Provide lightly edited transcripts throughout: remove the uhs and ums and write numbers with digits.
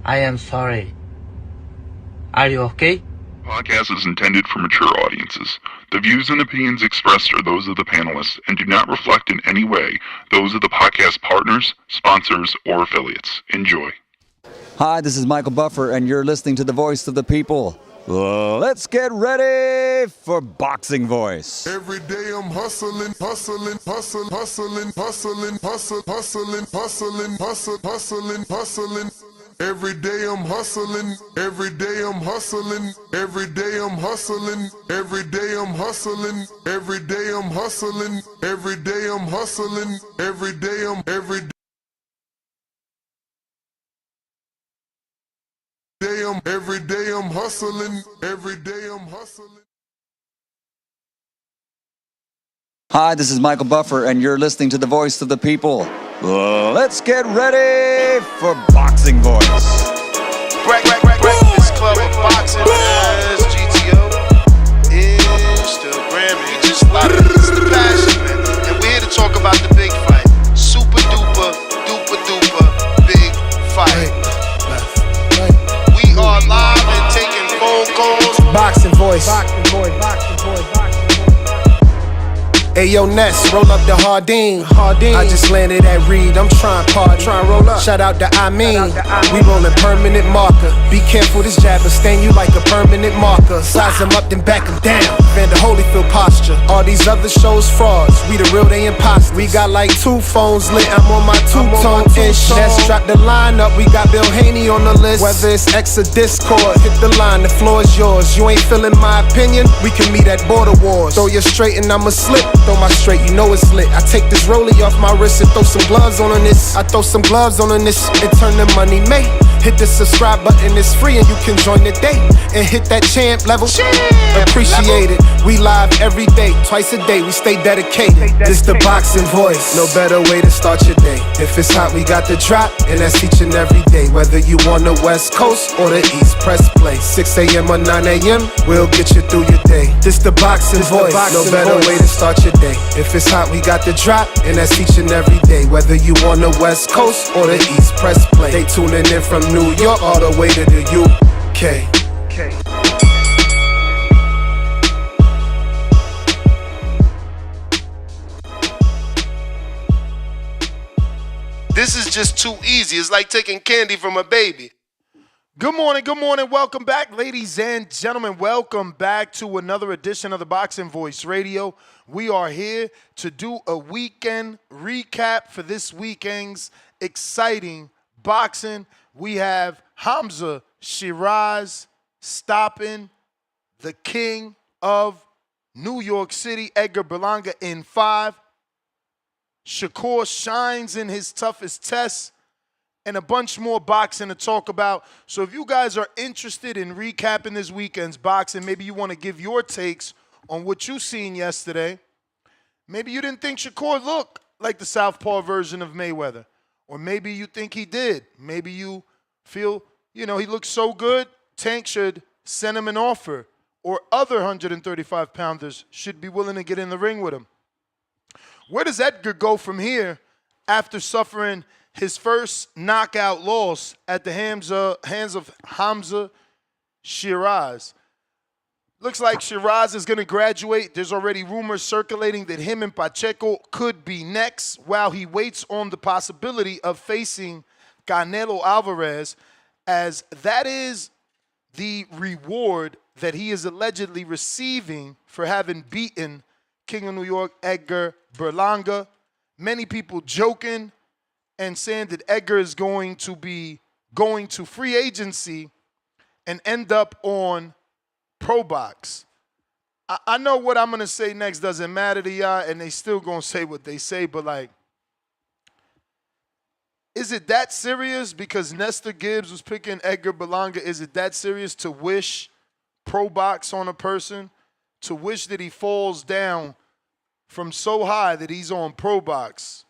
I am sorry. Are you okay? Podcast is intended for mature audiences. The views and opinions expressed are those of the panelists and do not reflect in any way those of the podcast partners, sponsors, or affiliates. Enjoy. Hi, this is Michael Buffer, and you're listening to the voice of the people. Let's get ready for Boxing Voice. Every day I'm hustling, hustling, hustling, hustling, hustling, hustling, hustling, hustling, hustling, hustling, hustling. Every day I'm hustling, every day I'm hustling, every day I'm hustling, every day I'm hustling, every day I'm hustling, every day I'm hustling, every day I'm every day every day I'm hustling, every day I'm hustling. Hi, this is Michael Buffer, and you're listening to the voice of the people. Let's get ready for Boxing Voice. Breakfast Club of Boxing as GTO, Instagram, and just started the passion, man. And we're here to talk about the big fight. Super duper, duper duper, big fight. We are live and taking phone calls. Boxing Voice. Hey yo, Ness, roll up the Hardin. I just landed at Reed, I'm trying party. Roll up. Shout out to I mean. We rollin' permanent marker. Be careful, this jabber stain you like a permanent marker. Size them up, then back them down. Vander Holyfield posture. All these other shows frauds. We the real, they imposters. We got like 2 phones lit. I'm on my 2-tone ish. Ness drop the line up. We got Bill Haney on the list. Whether it's X or Discord, hit the line. The floor is yours. You ain't feeling my opinion? We can meet at Border Wars. Throw you straight and I'ma slip. Throw my straight, you know it's lit. I take this rollie off my wrist and throw some gloves on this. I throw some gloves on this and turn the money made. Hit the subscribe button, it's free and you can join the day. And hit that champ level. Appreciate it. We live every day, twice a day. We stay dedicated. This the Boxing Voice. No better way to start your day. If it's hot, we got the drop, and that's each and every day. Whether you on the West Coast or the East, press play. 6 a.m. or 9 a.m., we'll get you through your day. This the Boxing Voice. No better way to start your day. If it's hot, we got the drop, and that's each and every day. Whether you on the West Coast or the East, press play. They tuning in from New York all the way to the UK. This is just too easy. It's like taking candy from a baby. Good morning, welcome back, ladies and gentlemen. Welcome back to another edition of the Boxing Voice Radio. We are here to do a weekend recap for this weekend's exciting boxing. We have Hamza Sheeraz stopping the king of New York City, Edgar Berlanga, in 5. Shakur shines in his toughest test, and a bunch more boxing to talk about. So if you guys are interested in recapping this weekend's boxing, maybe you want to give your takes on what you seen yesterday. Maybe you didn't think Shakur looked like the southpaw version of Mayweather. Or maybe you think he did. Maybe you feel, he looks so good, Tank should send him an offer. Or other 135-pounders should be willing to get in the ring with him. Where does Edgar go from here after suffering his first knockout loss at the hands of Hamza Sheeraz? Looks like Sheeraz is going to graduate. There's already rumors circulating that him and Pacheco could be next while he waits on the possibility of facing Canelo Alvarez, as that is the reward that he is allegedly receiving for having beaten King of New York, Edgar Berlanga. Many people joking and saying that Edgar is going to be going to free agency and end up on Pro Box. I know what I'm going to say next doesn't matter to y'all, and they still going to say what they say, but like, is it that serious? Because Nestor Gibbs was picking Edgar Berlanga. Is it that serious to wish Pro Box on a person? To wish that he falls down from so high that he's on Pro Box?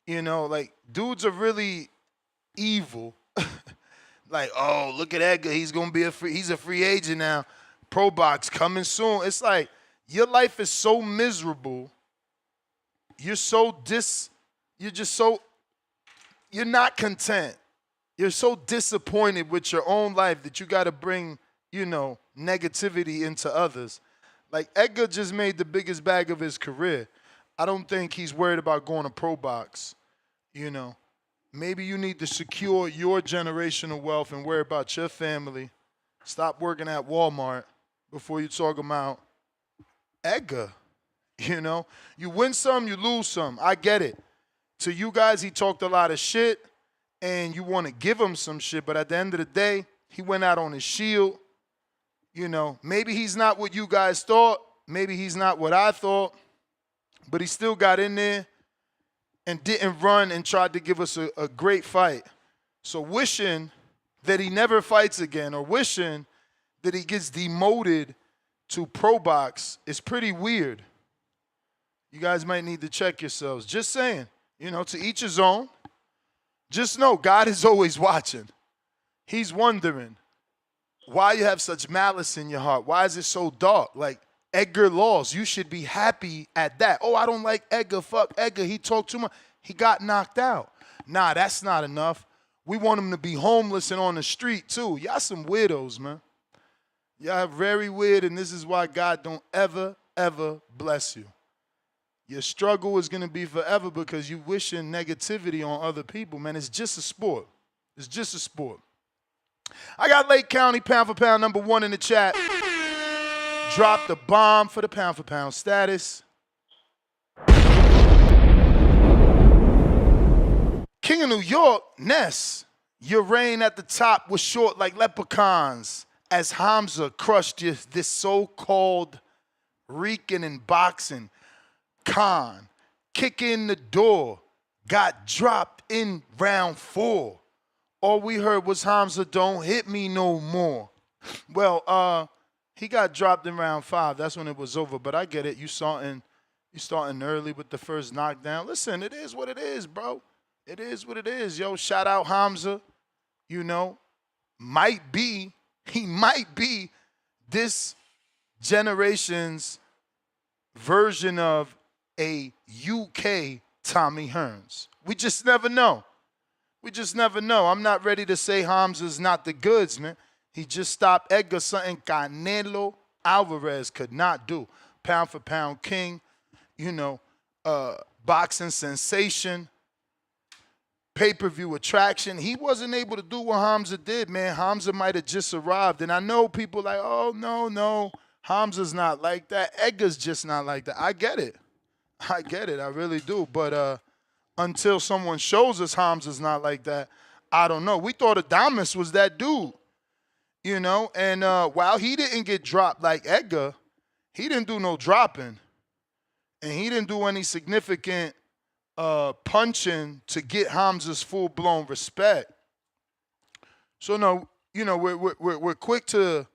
Like, dudes are really evil. Like, oh, look at Edgar. He's going to be he's a free agent now. Pro Box coming soon. It's like, your life is so miserable. You're not content. You're so disappointed with your own life that you got to bring, negativity into others. Like, Edgar just made the biggest bag of his career. I don't think he's worried about going to pro box, Maybe you need to secure your generational wealth and worry about your family. Stop working at Walmart before you talk about Edgar. You win some, you lose some. I get it. To you guys, he talked a lot of shit, and you want to give him some shit, but at the end of the day, he went out on his shield. Maybe he's not what you guys thought. Maybe he's not what I thought, but he still got in there and didn't run and tried to give us a great fight. So wishing that he never fights again or wishing that he gets demoted to pro box is pretty weird. You guys might need to check yourselves. Just saying, to each his own. Just know God is always watching. He's wondering why you have such malice in your heart. Why is it so dark? Like Edgar lost. You should be happy at that. Oh, I don't like Edgar. Fuck Edgar. He talked too much. He got knocked out. Nah, that's not enough. We want him to be homeless and on the street too. Y'all some weirdos, man. Y'all very weird, and this is why God don't ever, ever bless you. Your struggle is going to be forever because you wishing negativity on other people, man. It's just a sport. It's just a sport. I got Lake County pound for pound number 1 in the chat. Dropped the bomb for the pound for pound status. King of New York, Ness. Your reign at the top was short like leprechauns as Hamza crushed this so-called reeking and boxing Khan. Kick in the door. Got dropped in round 4. All we heard was Hamza, don't hit me no more. Well, he got dropped in round 5. That's when it was over. But I get it. You starting early with the first knockdown. Listen, it is what it is, bro. It is what it is. Yo, shout out Hamza. He might be this generation's version of a UK Tommy Hearns. We just never know. I'm not ready to say Hamza's not the goods, man. He just stopped Edgar, something Canelo Alvarez could not do. Pound for pound king, boxing sensation, pay-per-view attraction. He wasn't able to do what Hamza did, man. Hamza might have just arrived. And I know people like, oh, no, Hamza's not like that. Edgar's just not like that. I get it. I really do. But until someone shows us Hamza's not like that, I don't know. We thought Adamas was that dude, And while he didn't get dropped like Edgar, he didn't do no dropping. And he didn't do any significant punching to get Hamza's full-blown respect. So, no, we're quick to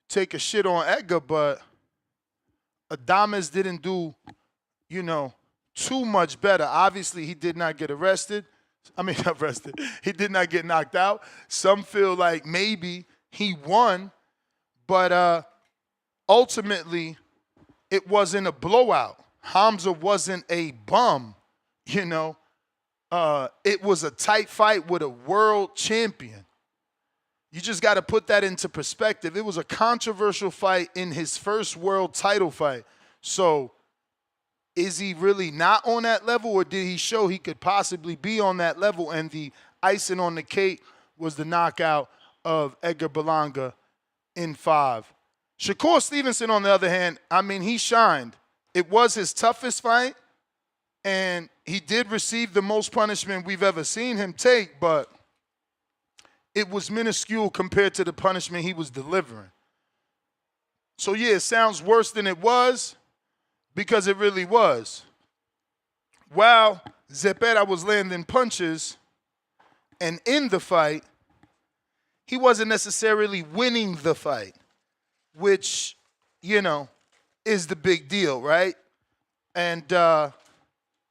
take a shit on Edgar, but Adamas didn't do, too much better. Obviously, he did not get arrested. He did not get knocked out. Some feel like maybe he won, but ultimately, it wasn't a blowout. Hamza wasn't a bum, It was a tight fight with a world champion. You just got to put that into perspective. It was a controversial fight in his first world title fight. So, is he really not on that level, or did he show he could possibly be on that level? And the icing on the cake was the knockout of Edgar Berlanga in 5. Shakur Stevenson, on the other hand, he shined. It was his toughest fight, and he did receive the most punishment we've ever seen him take, but it was minuscule compared to the punishment he was delivering. So, yeah, it sounds worse than it was, because it really was. While Zepeda was landing punches and in the fight, he wasn't necessarily winning the fight, which, is the big deal, right? And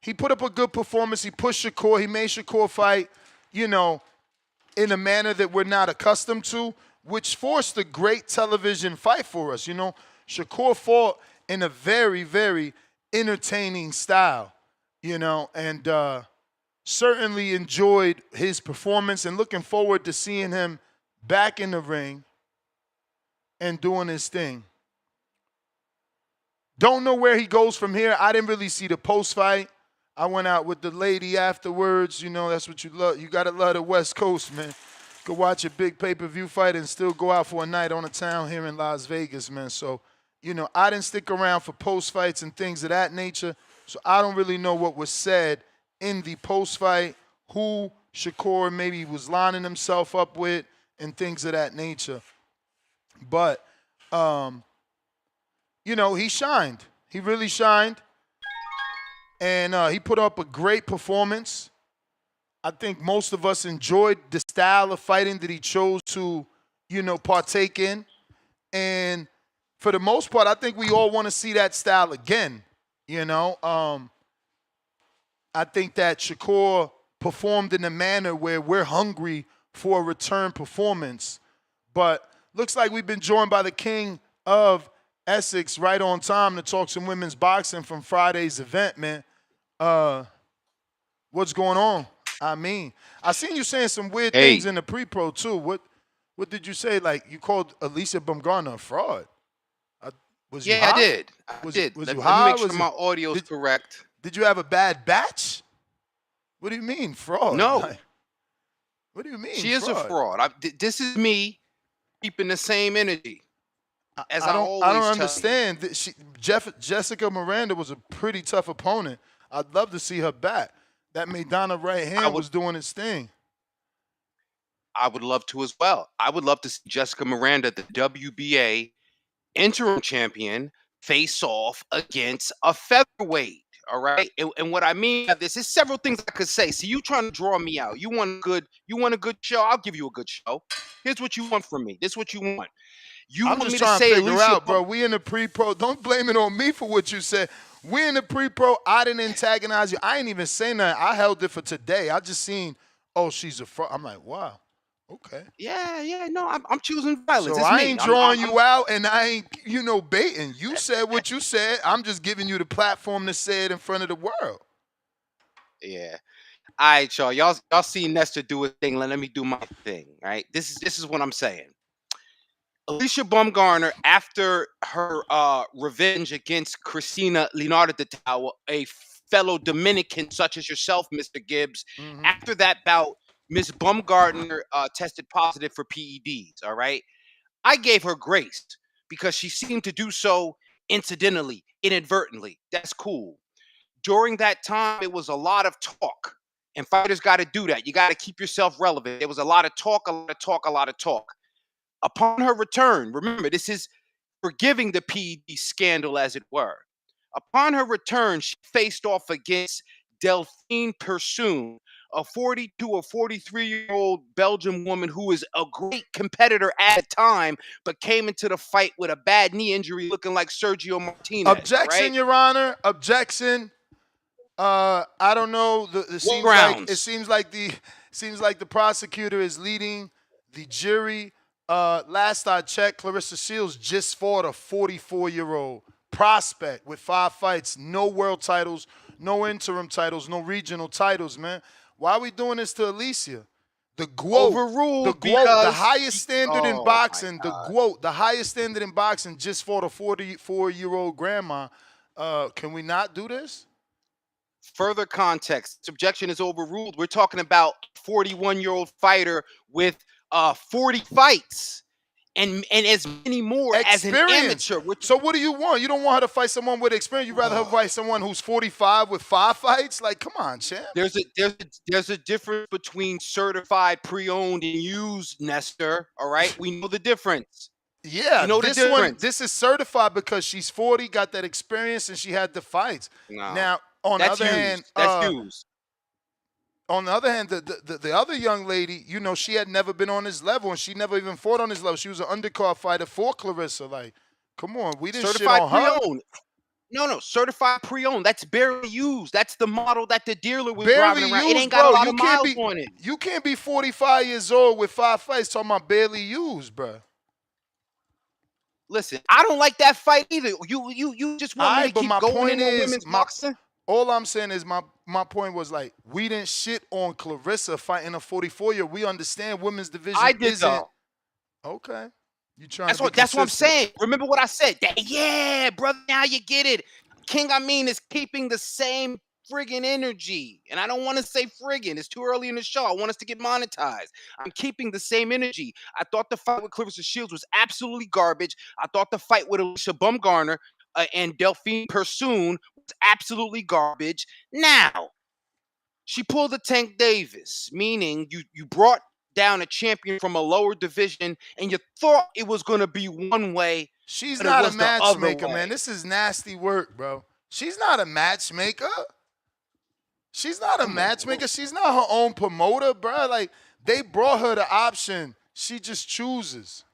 he put up a good performance. He pushed Shakur. He made Shakur fight, in a manner that we're not accustomed to, which forced a great television fight for us. Shakur fought in a very, very entertaining style, and certainly enjoyed his performance and looking forward to seeing him back in the ring and doing his thing. Don't know where he goes from here. I didn't really see the post-fight. I went out with the lady afterwards. You know, that's what you love. You got to love the West Coast, man. Go watch a big pay-per-view fight and still go out for a night on the town here in Las Vegas, man. So, you know, I didn't stick around for post-fights and things of that nature. So I don't really know what was said in the post-fight, who Shakur maybe was lining himself up with and things of that nature. But, you know, he shined. He really shined. And he put up a great performance. I think most of us enjoyed the style of fighting that he chose to, you know, partake in. And for the most part, I think we all want to see that style again, you know. I think that Shakur performed in a manner where we're hungry for a return performance. But looks like we've been joined by the king of Essex right on time to talk some women's boxing from Friday's event, man. What's going on? I mean, I seen you saying some weird things in the pre-pro too. What did you say? Like you called Alicia Bumgardner a fraud? Was you high? I did. Was you high? Let me make sure my audio is correct. Did you have a bad batch? What do you mean fraud? No. Like, what do you mean? She is a fraud. This is me keeping the same energy. As I don't understand. Jessica Miranda was a pretty tough opponent. I'd love to see her back. That Maidana right hand was doing its thing. I would love to as well. I would love to see Jessica Miranda, the WBA interim champion, face off against a featherweight. All right. And what I mean by this is several things I could say. So you trying to draw me out. You want a good show? I'll give you a good show. Here's what you want from me. This is what you want. I'm just trying to figure out, bro. We in the pre-pro. Don't blame it on me for what you said. We in the pre-pro. I didn't antagonize you. I ain't even say nothing. I held it for today. I just seen, oh, she's a fraud. I'm like, wow. Okay. Yeah. No, I'm choosing violence. So it's I me. ain't drawing you out, and I ain't, baiting. You said what you said. I'm just giving you the platform to say it in front of the world. Yeah. All right, y'all. Y'all seen Nestor do his thing. Let me do my thing. Right. This is what I'm saying. Alicia Bumgardner, after her revenge against Cristina Leonardo de Tau, a fellow Dominican such as yourself, Mr. Gibbs, after that bout, Ms. Bumgardner tested positive for PEDs, all right? I gave her grace because she seemed to do so incidentally, inadvertently. That's cool. During that time, it was a lot of talk, and fighters got to do that. You got to keep yourself relevant. There was a lot of talk, a lot of talk. Upon her return, remember, this is forgiving the PED scandal, as it were. Upon her return, she faced off against Delphine Persoon, a 42 or 43-year-old Belgian woman who is a great competitor at the time, but came into the fight with a bad knee injury looking like Sergio Martinez. Objection, right? Your Honor. Objection. I don't know. It seems like the prosecutor is leading the jury. Last I checked, Clarissa Shields just fought a 44-year-old prospect with 5 fights, no world titles, no interim titles, no regional titles, man. Why are we doing this to Alicia? The GWOAT, overruled, the highest standard in boxing, the highest standard in boxing just fought a 44-year-old grandma. Can we not do this? Further context, this objection is overruled. We're talking about a 41-year-old fighter with 40 fights and as many more as an amateur. So what do you want? You don't want her to fight someone with experience. You'd rather her fight someone who's 45 with 5 fights? Like, come on, champ. There's a difference between certified, pre-owned, and used, Nestor. All right, we know the difference. Yeah, you know the difference. This is certified because she's 40, got that experience, and she had the fights. No, now, on the other hand, that's used. On the other hand, the other young lady, you know, she had never been on this level, and she never even fought on this level. She was an undercard fighter for Clarissa. Like, come on, we didn't shit on her. Pre-owned. No, certified pre-owned. That's barely used. That's the model that the dealer was driving around. It ain't got a lot of miles on it. You can't be 45 years old with 5 fights talking about barely used, bro. Listen, I don't like that fight either. You just want me to keep going in women's boxing? All I'm saying is my point was like we didn't shit on Clarissa fighting a 44-year. We understand women's division I did isn't though. okay. You trying That's to be what I'm consistent. saying. Remember what I said? Yeah, brother. Now you get it. King, I mean, is keeping the same friggin' energy. And I don't want to say friggin'. It's too early in the show. I want us to get monetized. I'm keeping the same energy. I thought the fight with Clarissa Shields was absolutely garbage. I thought the fight with Alicia Bumgardner and Delphine Persoon was absolutely garbage. Now, she pulled a Tank Davis, meaning you brought down a champion from a lower division and you thought it was going to be one way. She's but it not a was the other matchmaker, way. man. This is nasty work, bro. She's not a matchmaker. She's not a matchmaker. She's not her own promoter, bro. Like, they brought her the option. She just chooses.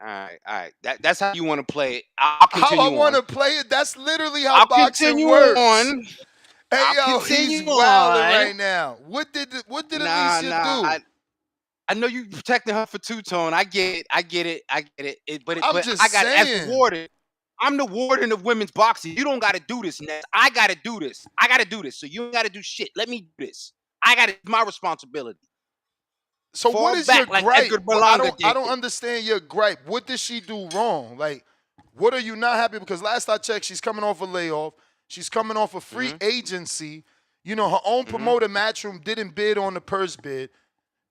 All right. That's how you want to play it. I'll continue How I want on. to play it, that's literally how I'll boxing continue works. on. Hey, I'll yo, he's continue wilding on. right now. What did Alicia do? I know you protecting her for two-tone. I get it. But I'm I just got as saying. the warden. I'm the warden of women's boxing. You don't got to do this, Ness. I got to do this. So you ain't got to do shit. Let me do this. It's my responsibility. So Fall what is back your like gripe? Edgar Well, I Berlanga don't did. understand your gripe. What did she do wrong? Like, what are you not happy? Because last I checked, she's coming off a layoff. She's coming off a free agency. You know, her own promoter, Matchroom, didn't bid on the purse bid.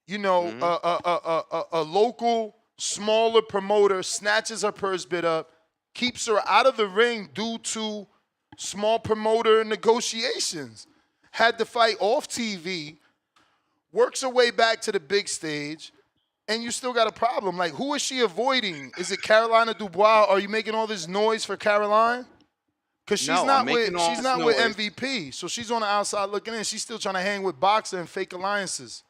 You know, a local, smaller promoter snatches her purse bid up, keeps her out of the ring due to small promoter negotiations. Had the fight off TV, works her way back to the big stage, and you still got a problem. Like, who is she avoiding? Is it Carolina Dubois? Are you making all this noise for Caroline? Because she's not with MVP, so she's on the outside looking in. She's still trying to hang with Boxer and fake alliances.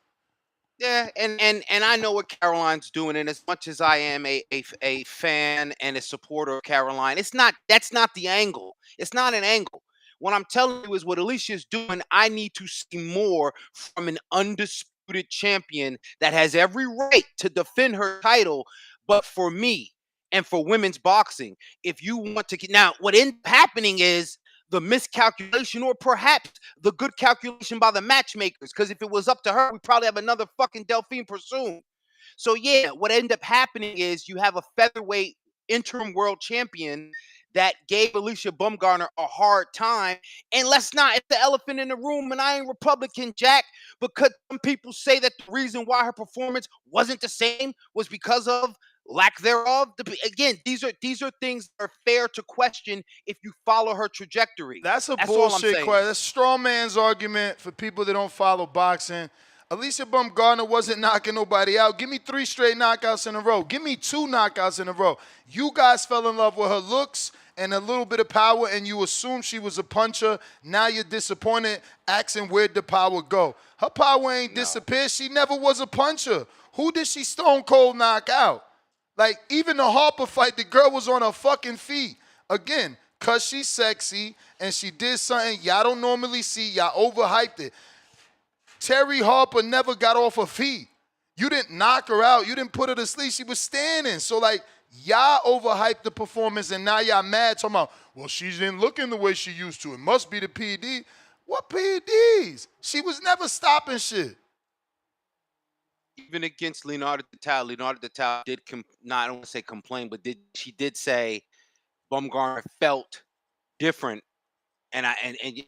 Yeah, and I know what Caroline's doing, and as much as I am a fan and a supporter of Caroline, that's not the angle. It's not an angle. What I'm telling you is what Alicia's doing. I need to see more from an undisputed champion that has every right to defend her title. But for me and for women's boxing, if you want to get now, what ends up happening is the miscalculation or perhaps the good calculation by the matchmakers. Because if it was up to her, we probably have another fucking Delphine Persoon. So yeah, what ended up happening is you have a featherweight interim world champion that gave Alicia Bumgardner a hard time. And it's the elephant in the room, and I ain't Republican, Jack, because some people say that the reason why her performance wasn't the same was because of lack thereof. Again, these are things that are fair to question if you follow her trajectory. That's all I'm bullshit saying. question. That's straw man's argument for people that don't follow boxing. Alicia Bumgardner wasn't knocking nobody out. Give me 3 straight knockouts in a row. Give me 2 knockouts in a row. You guys fell in love with her looks and a little bit of power, and you assumed she was a puncher. Now you're disappointed, asking where'd the power go. Her power ain't disappeared. She never was a puncher. Who did she stone cold knock out? Like, even the Harper fight, the girl was on her fucking feet. Again, because she's sexy and she did something y'all don't normally see. Y'all overhyped it. Terry Harper never got off her feet. You didn't knock her out. You didn't put her to sleep. She was standing. So, like, y'all overhyped the performance, and now y'all mad talking about, well, she didn't look in the way she used to. It must be the PD. What PEDs? She was never stopping shit. Even against Leonardo Detal did not, I don't want to say complain, but she did say Bumgardner felt different. And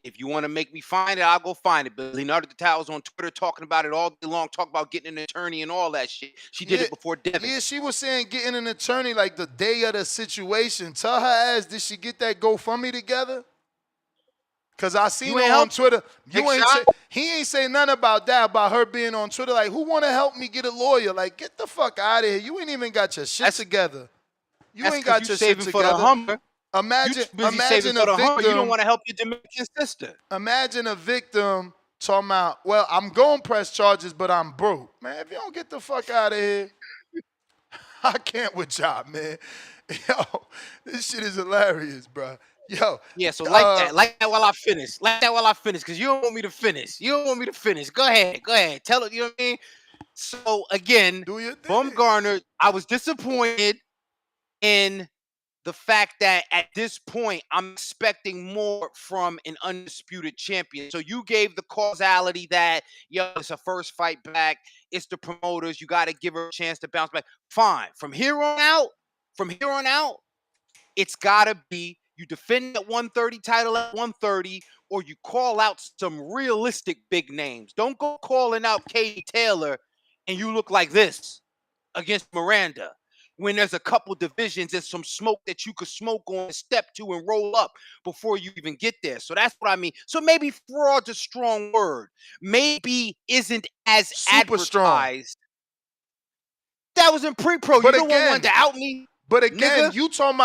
if you want to make me find it, I'll go find it. But Leonardo Detal was on Twitter talking about it all day long, talking about getting an attorney and all that shit. She did it before Devin. Yeah, she was saying getting an attorney like the day of the situation. Tell her ass, did she get that GoFundMe together? Because I seen her on Twitter. He ain't say nothing about that, about her being on Twitter. Like, who want to help me get a lawyer? Like, get the fuck out of here. You ain't even got your shit together. You ain't got your shit together. Imagine a victim. You don't want to help your Dominican sister. Imagine a victim talking about, well, I'm going to press charges, but I'm broke. Man, if you don't get the fuck out of here, I can't with y'all, man. Yo, this shit is hilarious, bro. Yo. Yeah, so like that while I finish. Because you don't want me to finish. Go ahead. Tell it, you know what I mean? So, again, Bumgardner, I was disappointed in the fact that at this point I'm expecting more from an undisputed champion. So you gave the causality that, yo, it's a first fight back, it's the promoters, you got to give her a chance to bounce back. Fine. From here on out, it's got to be you defend that 130 title at 130, or you call out some realistic big names. Don't go calling out Katie Taylor and you look like this against Miranda when there's a couple divisions and some smoke that you could smoke on, step to, and roll up before you even get there. So that's what I mean. So maybe fraud's a strong word. Maybe isn't as Super strong. advertised. That was in pre-pro. But You don't again- want to out me. But again, Nigga. you talking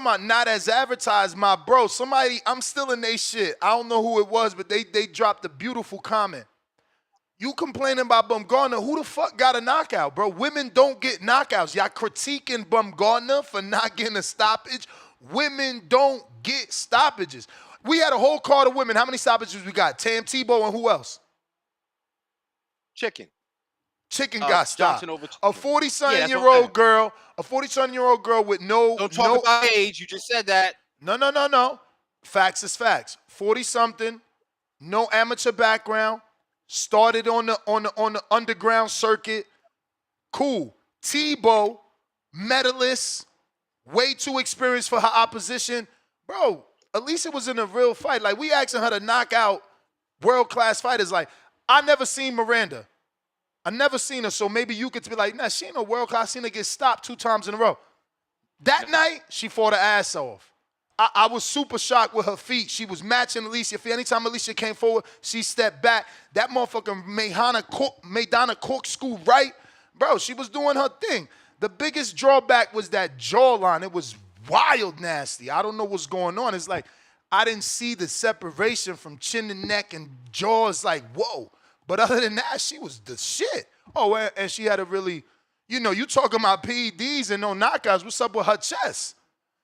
about not as advertised, my bro. Somebody, I'm still in they shit. I don't know who it was, but they dropped a beautiful comment. You complaining about Bumgardner? Who the fuck got a knockout, bro? Women don't get knockouts. Y'all critiquing Bumgardner for not getting a stoppage. Women don't get stoppages. We had a whole card of women. How many stoppages we got? Tam Tebow and who else? Chicken. Chicken got stopped. Johnson over A Chicken. 40-something-year-old girl, with no... Don't talk about age. You just said that. No. Facts is facts. 40-something, no amateur background, started on the underground circuit. Cool. Tebow, medalist, way too experienced for her opposition. Bro, at least it was in a real fight. Like, we asking her to knock out world-class fighters. Like, I never seen Miranda. I never seen her, so maybe you could be like, nah, she ain't no world class. I seen her get stopped 2 times in a row. That night, she fought her ass off. I was super shocked with her feet. She was matching Alicia feet. Anytime Alicia came forward, she stepped back. That motherfucker made Donna corkscrew right. Bro, she was doing her thing. The biggest drawback was that jawline. It was wild nasty. I don't know what's going on. It's like, I didn't see the separation from chin to neck and jaws like, whoa. But other than that, she was the shit. Oh, and she had a really, you talking about PEDs and no knockouts. What's up with her chest?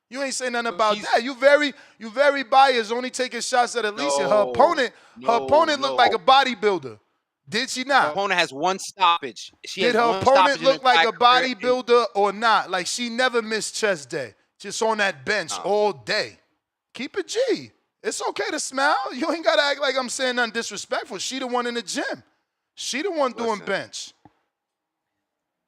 You ain't saying nothing about that. You very biased, only taking shots at Alicia. Her opponent looked like a bodybuilder. Did she not? Her opponent has 1 stoppage. Did her opponent look like a bodybuilder or not? Like, she never missed chest day. Just on that bench all day. Keep it G. It's okay to smile. You ain't got to act like I'm saying nothing disrespectful. She the one in the gym. She the one doing bench.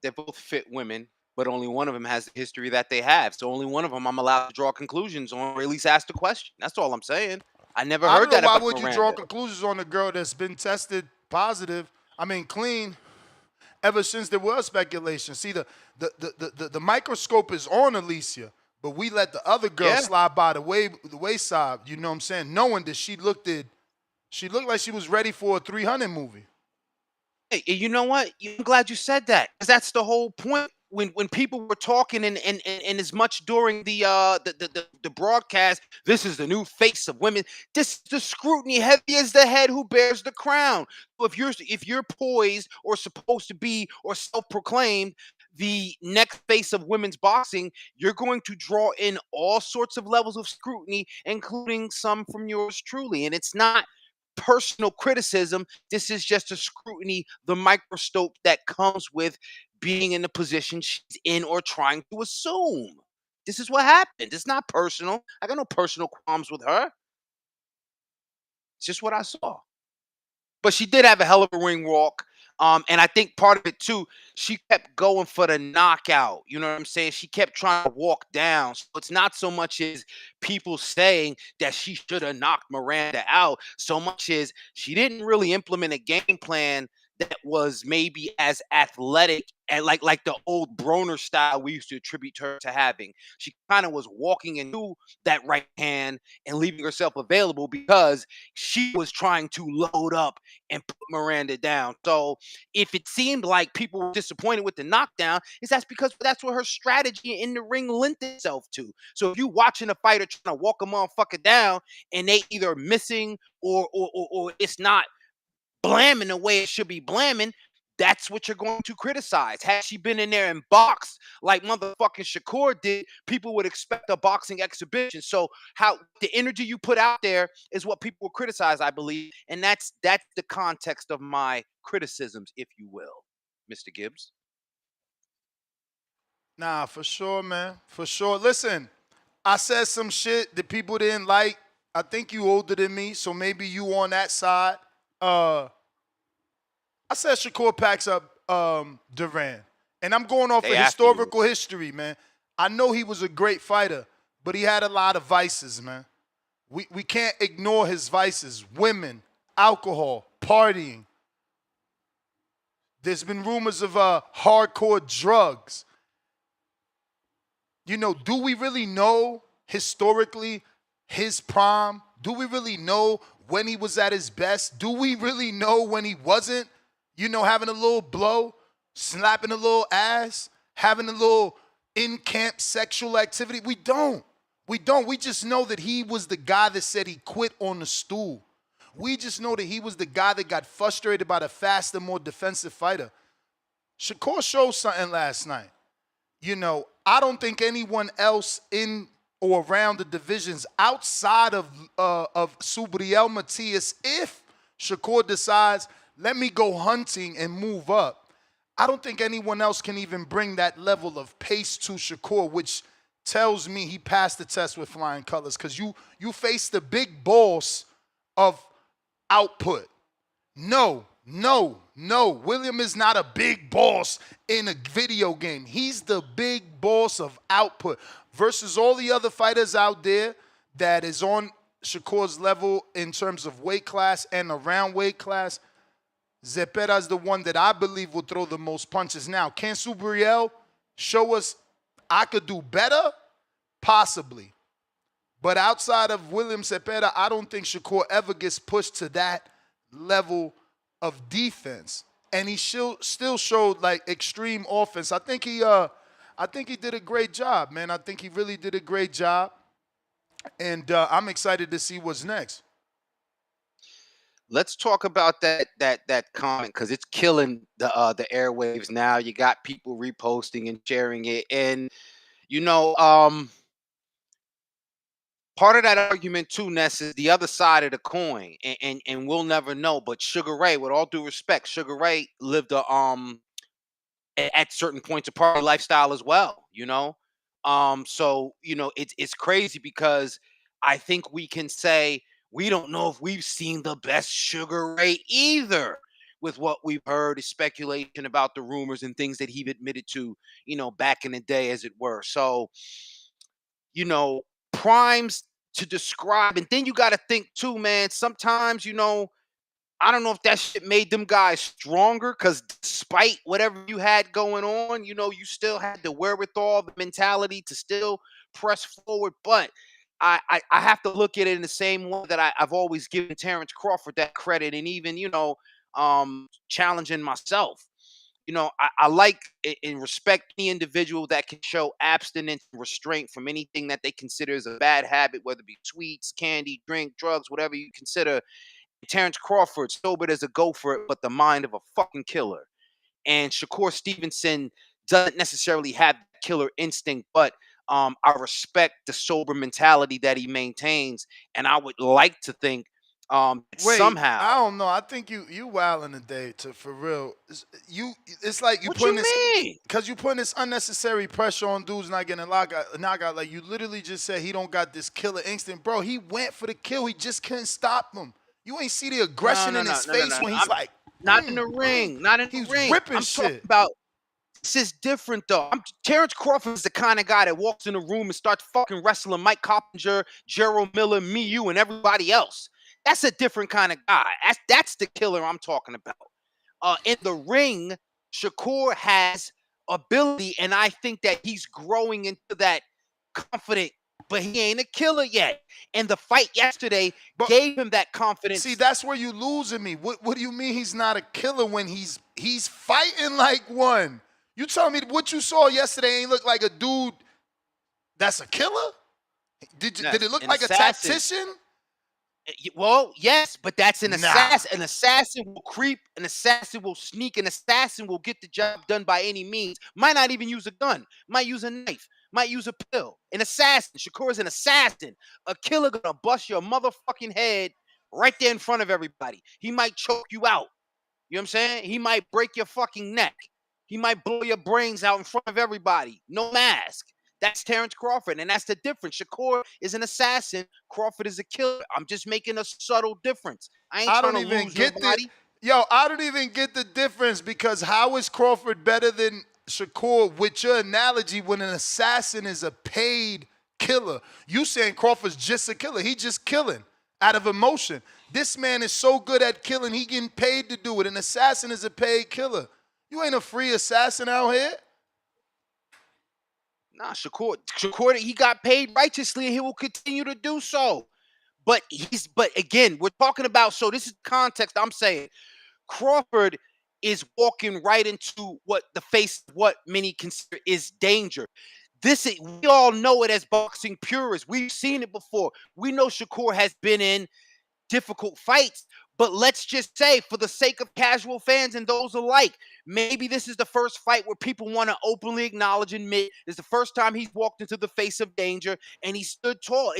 They're both fit women, but only one of them has the history that they have. So only one of them I'm allowed to draw conclusions on, or at least ask the question. That's all I'm saying. I never heard that about Why would you Miranda. draw conclusions on a girl that's been tested positive, clean, ever since there was speculation? See, the microscope is on Alicia. But we let the other girl slide by the wayside, you know what I'm saying, knowing that she looked like she was ready for a 300 movie. Hey, you know what? I'm glad you said that, because that's the whole point. When people were talking and as much during the broadcast, this is the new face of women. This is the scrutiny, heavy as the head who bears the crown. So if you're poised or supposed to be or self-proclaimed the next face of women's boxing, you're going to draw in all sorts of levels of scrutiny, including some from yours truly. And it's not personal criticism. This is just a scrutiny, the microscope that comes with being in the position she's in or trying to assume. This is what happened. It's not personal. I got no personal qualms with her. It's just what I saw. But she did have a hell of a ring walk. And I think part of it too, she kept going for the knockout. You know what I'm saying? She kept trying to walk down. So it's not so much as people saying that she should have knocked Miranda out, so much as she didn't really implement a game plan that was maybe as athletic and like the old Broner style we used to attribute her to having. She kind of was walking into that right hand and leaving herself available because she was trying to load up and put Miranda down. So if it seemed like people were disappointed with the knockdown, that's because that's what her strategy in the ring lent itself to. So if you watching a fighter trying to walk a motherfucker down and they either missing or it's not blamming the way it should be blamming, that's what you're going to criticize. Had she been in there and boxed like motherfucking Shakur did, people would expect a boxing exhibition. So how the energy you put out there is what people will criticize, I believe. And that's the context of my criticisms, if you will, Mr. Gibbs. Nah, for sure, man. For sure. Listen, I said some shit that people didn't like. I think you older than me, so maybe you on that side. I said Shakur packs up Duran. And I'm going off They of after you. historical history, man. I know he was a great fighter, but he had a lot of vices, man. We can't ignore his vices. Women, alcohol, partying. There's been rumors of hardcore drugs. You know, do we really know historically his prime? Do we really know when he was at his best? Do we really know when he wasn't, you know, having a little blow, slapping a little ass, having a little in-camp sexual activity? We don't. We don't. We just know that he was the guy that said he quit on the stool. We just know that he was the guy that got frustrated by the faster, more defensive fighter. Shakur showed something last night. You know, I don't think anyone else in or around the divisions outside of Subriel Matias, if Shakur decides, let me go hunting and move up, I don't think anyone else can even bring that level of pace to Shakur, which tells me he passed the test with flying colors, because you face the big boss of output. No. William is not a big boss in a video game. He's the big boss of output versus all the other fighters out there that is on Shakur's level in terms of weight class and around weight class. Zepeda is the one that I believe will throw the most punches. Now, can Subriel show us I could do better? Possibly. But outside of William Zepeda, I don't think Shakur ever gets pushed to that level of defense. And he still showed like extreme offense. I think he did a great job, man. I think he really did a great job. And I'm excited to see what's next. Let's talk about that comment, because it's killing the airwaves now. You got people reposting and sharing it, and you know, part of that argument too, Ness, is the other side of the coin, and we'll never know. But Sugar Ray, with all due respect, Sugar Ray lived at certain points a party lifestyle as well, you know. So you know, it's crazy because I think we can say we don't know if we've seen the best Sugar Ray either. With what we've heard is speculation about the rumors and things that he admitted to, you know, back in the day, as it were. So, you know, primes to describe, and then you got to think too, man. Sometimes, you know, I don't know if that shit made them guys stronger, because despite whatever you had going on, you know, you still had the wherewithal, the mentality to still press forward. But I have to look at it in the same way that I've always given Terrence Crawford that credit, and even, you know, challenging myself. You know, I like and respect any individual that can show abstinence and restraint from anything that they consider as a bad habit, whether it be sweets, candy, drink, drugs, whatever you consider. Terrence Crawford, sober as a gopher, but the mind of a fucking killer. And Shakur Stevenson doesn't necessarily have killer instinct, but I respect the sober mentality that he maintains, and I would like to think Wait, somehow. I don't know. I think you wilding today, to for real. It's like you What putting you this, mean? because you putting this unnecessary pressure on dudes not getting knockout. Like, you literally just said he don't got this killer instinct, bro. He went for the kill. He just couldn't stop him. You ain't see the aggression in his face when he's like, not in the ring, not in the He's ring. ripping I'm talking shit. about. This is different though. Terrence Crawford is the kind of guy that walks in the room and starts fucking wrestling Mike Coppinger, Gerald Miller, me, you, and everybody else. That's a different kind of guy. That's the killer I'm talking about. In the ring, Shakur has ability, and I think that he's growing into that confident, but he ain't a killer yet. And the fight yesterday gave him that confidence. See, that's where you losing me. What do you mean he's not a killer when he's fighting like one? You telling me what you saw yesterday ain't look like a dude that's a killer? Did it look like a tactician? Well, yes, but that's an assassin. An assassin will creep, an assassin will sneak, an assassin will get the job done by any means. Might not even use a gun, might use a knife, might use a pill. An assassin. Shakur is an assassin. A killer gonna bust your motherfucking head right there in front of everybody. He might choke you out. You know what I'm saying? He might break your fucking neck. He might blow your brains out in front of everybody. No mask. That's Terrence Crawford, and that's the difference. Shakur is an assassin. Crawford is a killer. I'm just making a subtle difference. I ain't I trying don't to even lose get nobody. I don't even get the difference, because how is Crawford better than Shakur with your analogy when an assassin is a paid killer? You saying Crawford's just a killer. He just killing out of emotion. This man is so good at killing, he getting paid to do it. An assassin is a paid killer. You ain't a free assassin out here. Nah, Shakur, he got paid righteously, and he will continue to do so. But again, we're talking about, so this is context I'm saying. Crawford is walking right into what many consider is danger. We all know it as boxing purists. We've seen it before. We know Shakur has been in difficult fights, but let's just say, for the sake of casual fans and those alike, maybe this is the first fight where people want to openly acknowledge and admit it's the first time he's walked into the face of danger, and he stood tall.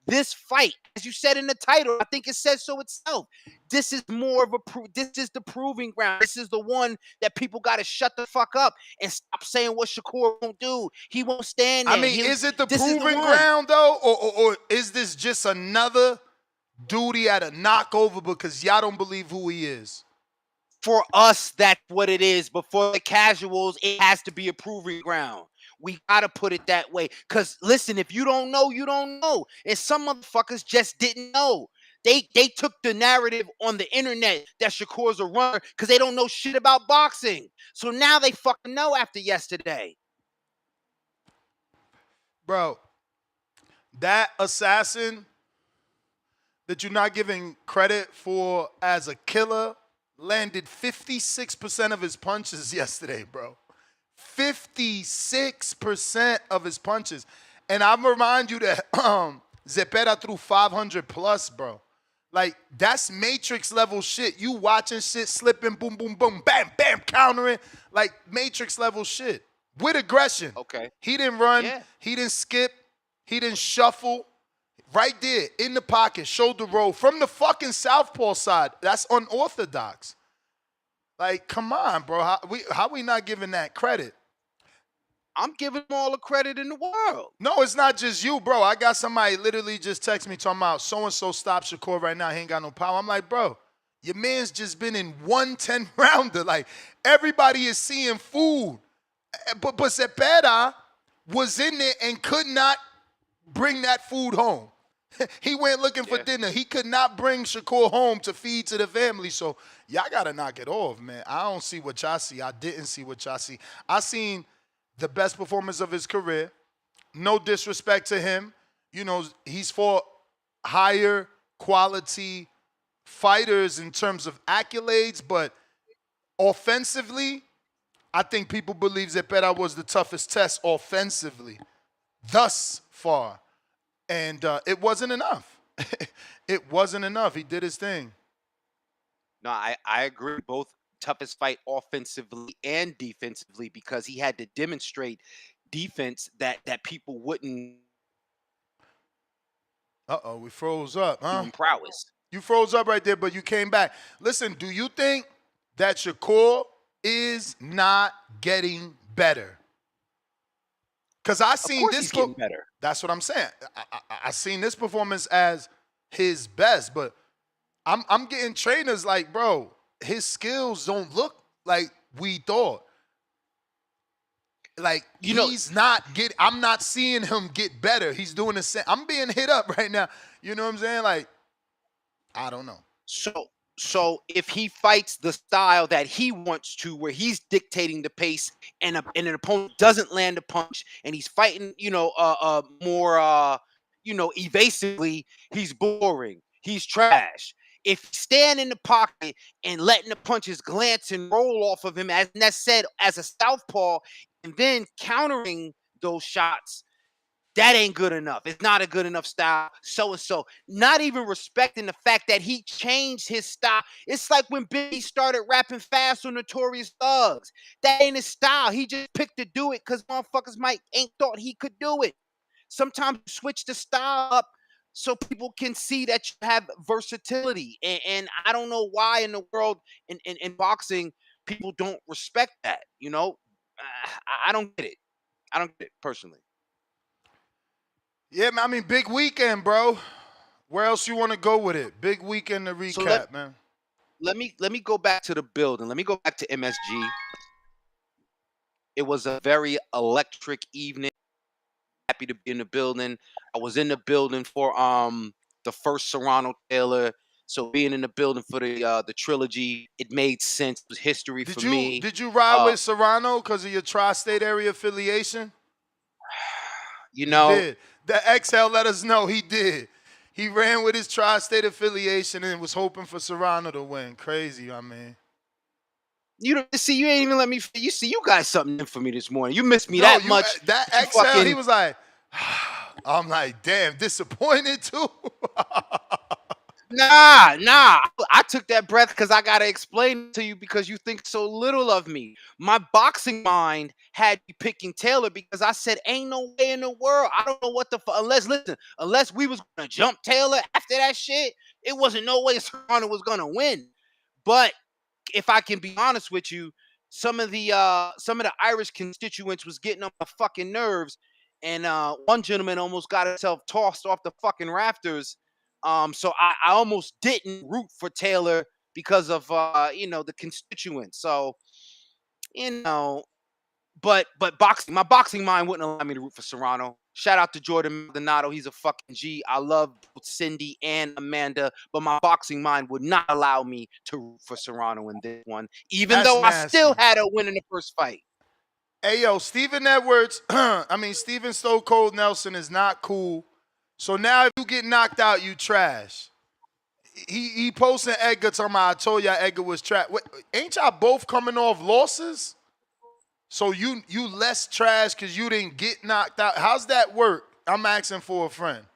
This fight, as you said in the title, I think it says so itself. This is more of this is the proving ground. This is the one that people got to shut the fuck up and stop saying what Shakur won't do. He won't stand there. I mean, is it the This is the proving one. ground, though? Or is this just another duty at a knockover because y'all don't believe who he is? For us, that's what it is. But for the casuals, it has to be a proving ground. We gotta put it that way. Cause listen, if you don't know, you don't know. And some motherfuckers just didn't know. They took the narrative on the internet that Shakur's a runner because they don't know shit about boxing. So now they fucking know after yesterday. Bro, that assassin that you're not giving credit for as a killer landed 56% of his punches yesterday, bro. 56% of his punches. And I remind you that Zepeda threw 500 plus, bro. Like, that's Matrix level shit. You watching shit, slipping, boom, boom, boom, bam, bam, countering. Like, Matrix level shit. With aggression. Okay. He didn't run. Yeah. He didn't skip. He didn't shuffle. Right there, in the pocket, shoulder roll, from the fucking southpaw side. That's unorthodox. Like, come on, bro. How we not giving that credit? I'm giving them all the credit in the world. No, it's not just you, bro. I got somebody literally just text me talking about so-and-so stop Shakur right now. He ain't got no power. I'm like, bro, your man's just been in 110 rounder. Like, everybody is seeing food. But Zepeda was in there and could not bring that food home. He went looking for dinner. He could not bring Shakur home to feed to the family. So y'all got to knock it off, man. I don't see what y'all see. I didn't see what y'all see. I seen the best performance of his career. No disrespect to him. You know, he's fought higher quality fighters in terms of accolades, but offensively, I think people believe Zepeda was the toughest test offensively thus far. And it wasn't enough. It wasn't enough. He did his thing. No, I agree. Both toughest fight offensively and defensively, because he had to demonstrate defense that people wouldn't. Uh-oh, we froze up, huh? Prowess. You froze up right there, but you came back. Listen, do you think that Shakur is not getting better? Because I seen this. He's getting better. That's what I'm saying. I seen this performance as his best, but I'm getting trainers like, bro, his skills don't look like we thought. Like, I'm not seeing him get better. He's doing the same. I'm being hit up right now. You know what I'm saying? Like, I don't know. So if he fights the style that he wants to, where he's dictating the pace, and an opponent doesn't land a punch, and he's fighting, more, evasively, he's boring. He's trash. If he's staying in the pocket and letting the punches glance and roll off of him, as Ness said, as a southpaw, and then countering those shots, that ain't good enough. It's not a good enough style. So not even respecting the fact that he changed his style. It's like when Biggie started rapping fast on Notorious Thugs. That ain't his style. He just picked to do it because motherfuckers ain't thought he could do it. Sometimes you switch the style up so people can see that you have versatility. And I don't know why in the world, in boxing, people don't respect that, I don't get it. I don't get it, personally. Yeah, man, I mean, big weekend, bro. Where else you want to go with it? Big weekend to recap, So man. let me go back to the building. Let me go back to MSG. It was a very electric evening. Happy to be in the building. I was in the building for the first Serrano Taylor. So being in the building for the trilogy, it made sense. It was history for me. Did you ride with Serrano because of your tri-state area affiliation? You know, he did. The XL let us know he did. He ran with his tri-state affiliation and was hoping for Serrano to win. Crazy, I mean. You don't see. You ain't even let me. You see, you got something in for me this morning. You missed me No, that much. That you XL, fucking, he was like, I'm like, damn, disappointed too. Nah. I took that breath because I gotta explain it to you because you think so little of me. My boxing mind had me picking Taylor because I said, ain't no way in the world. I don't know what the fuck. Unless we was gonna jump Taylor after that shit, it wasn't no way Serrano was gonna win. But if I can be honest with you, some of the Irish constituents was getting on my fucking nerves, and one gentleman almost got himself tossed off the fucking rafters. So I almost didn't root for Taylor because of the constituents. So but my boxing mind wouldn't allow me to root for Serrano. Shout out to Jordan Maldonado. He's a fucking G. I love both Cindy and Amanda, but my boxing mind would not allow me to root for Serrano in this one, even That's though nasty. I still had a win in the first fight. Hey, yo, Stephen Edwards, Stephen Stone Cold Nelson is not cool. So now if you get knocked out, you trash. He posting Edgar talking about, I told y'all Edgar was trash. Ain't y'all both coming off losses? So you less trash because you didn't get knocked out. How's that work? I'm asking for a friend.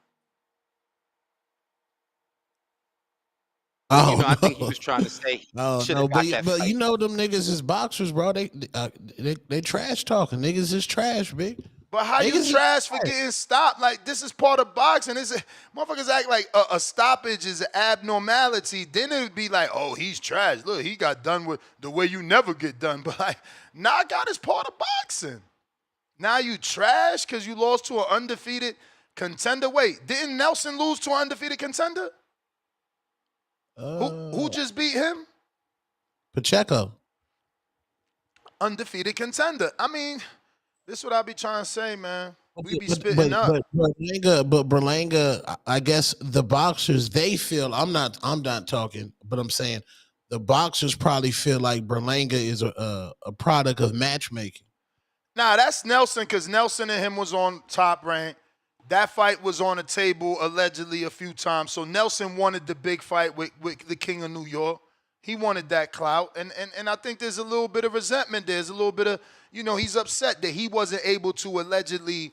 I think he was trying to say he should have got that but fight. you know them niggas is boxers, bro. They trash talking. Niggas is trash, big. But how niggas you trash for getting stopped? Like, this is part of boxing. Motherfuckers act like a stoppage is an abnormality. Then it would be like, oh, he's trash. Look, he got done with the way you never get done. But like, knockout is part of boxing. Now you trash because you lost to an undefeated contender. Wait, didn't Nelson lose to an undefeated contender? Who just beat him? Pacheco. Undefeated contender. I mean, this is what I be trying to say, man. We be spitting up. But Berlanga, I guess the boxers, they feel, I'm not talking, but I'm saying the boxers probably feel like Berlanga is a product of matchmaking. Nah, that's Nelson, because Nelson and him was on Top Rank. That fight was on the table allegedly a few times. So Nelson wanted the big fight with the King of New York. He wanted that clout. And I think there's a little bit of resentment. There's a little bit of, he's upset that he wasn't able to allegedly,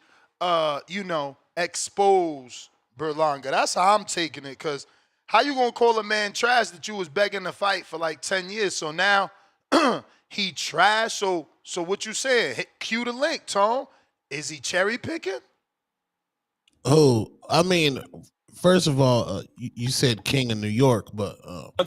expose Berlanga. That's how I'm taking it, because how you going to call a man trash that you was begging to fight for like 10 years? So now he trash. So what you saying? Cue the link, Tone. Is he cherry picking? Oh, I mean, first of all, you said King of New York, but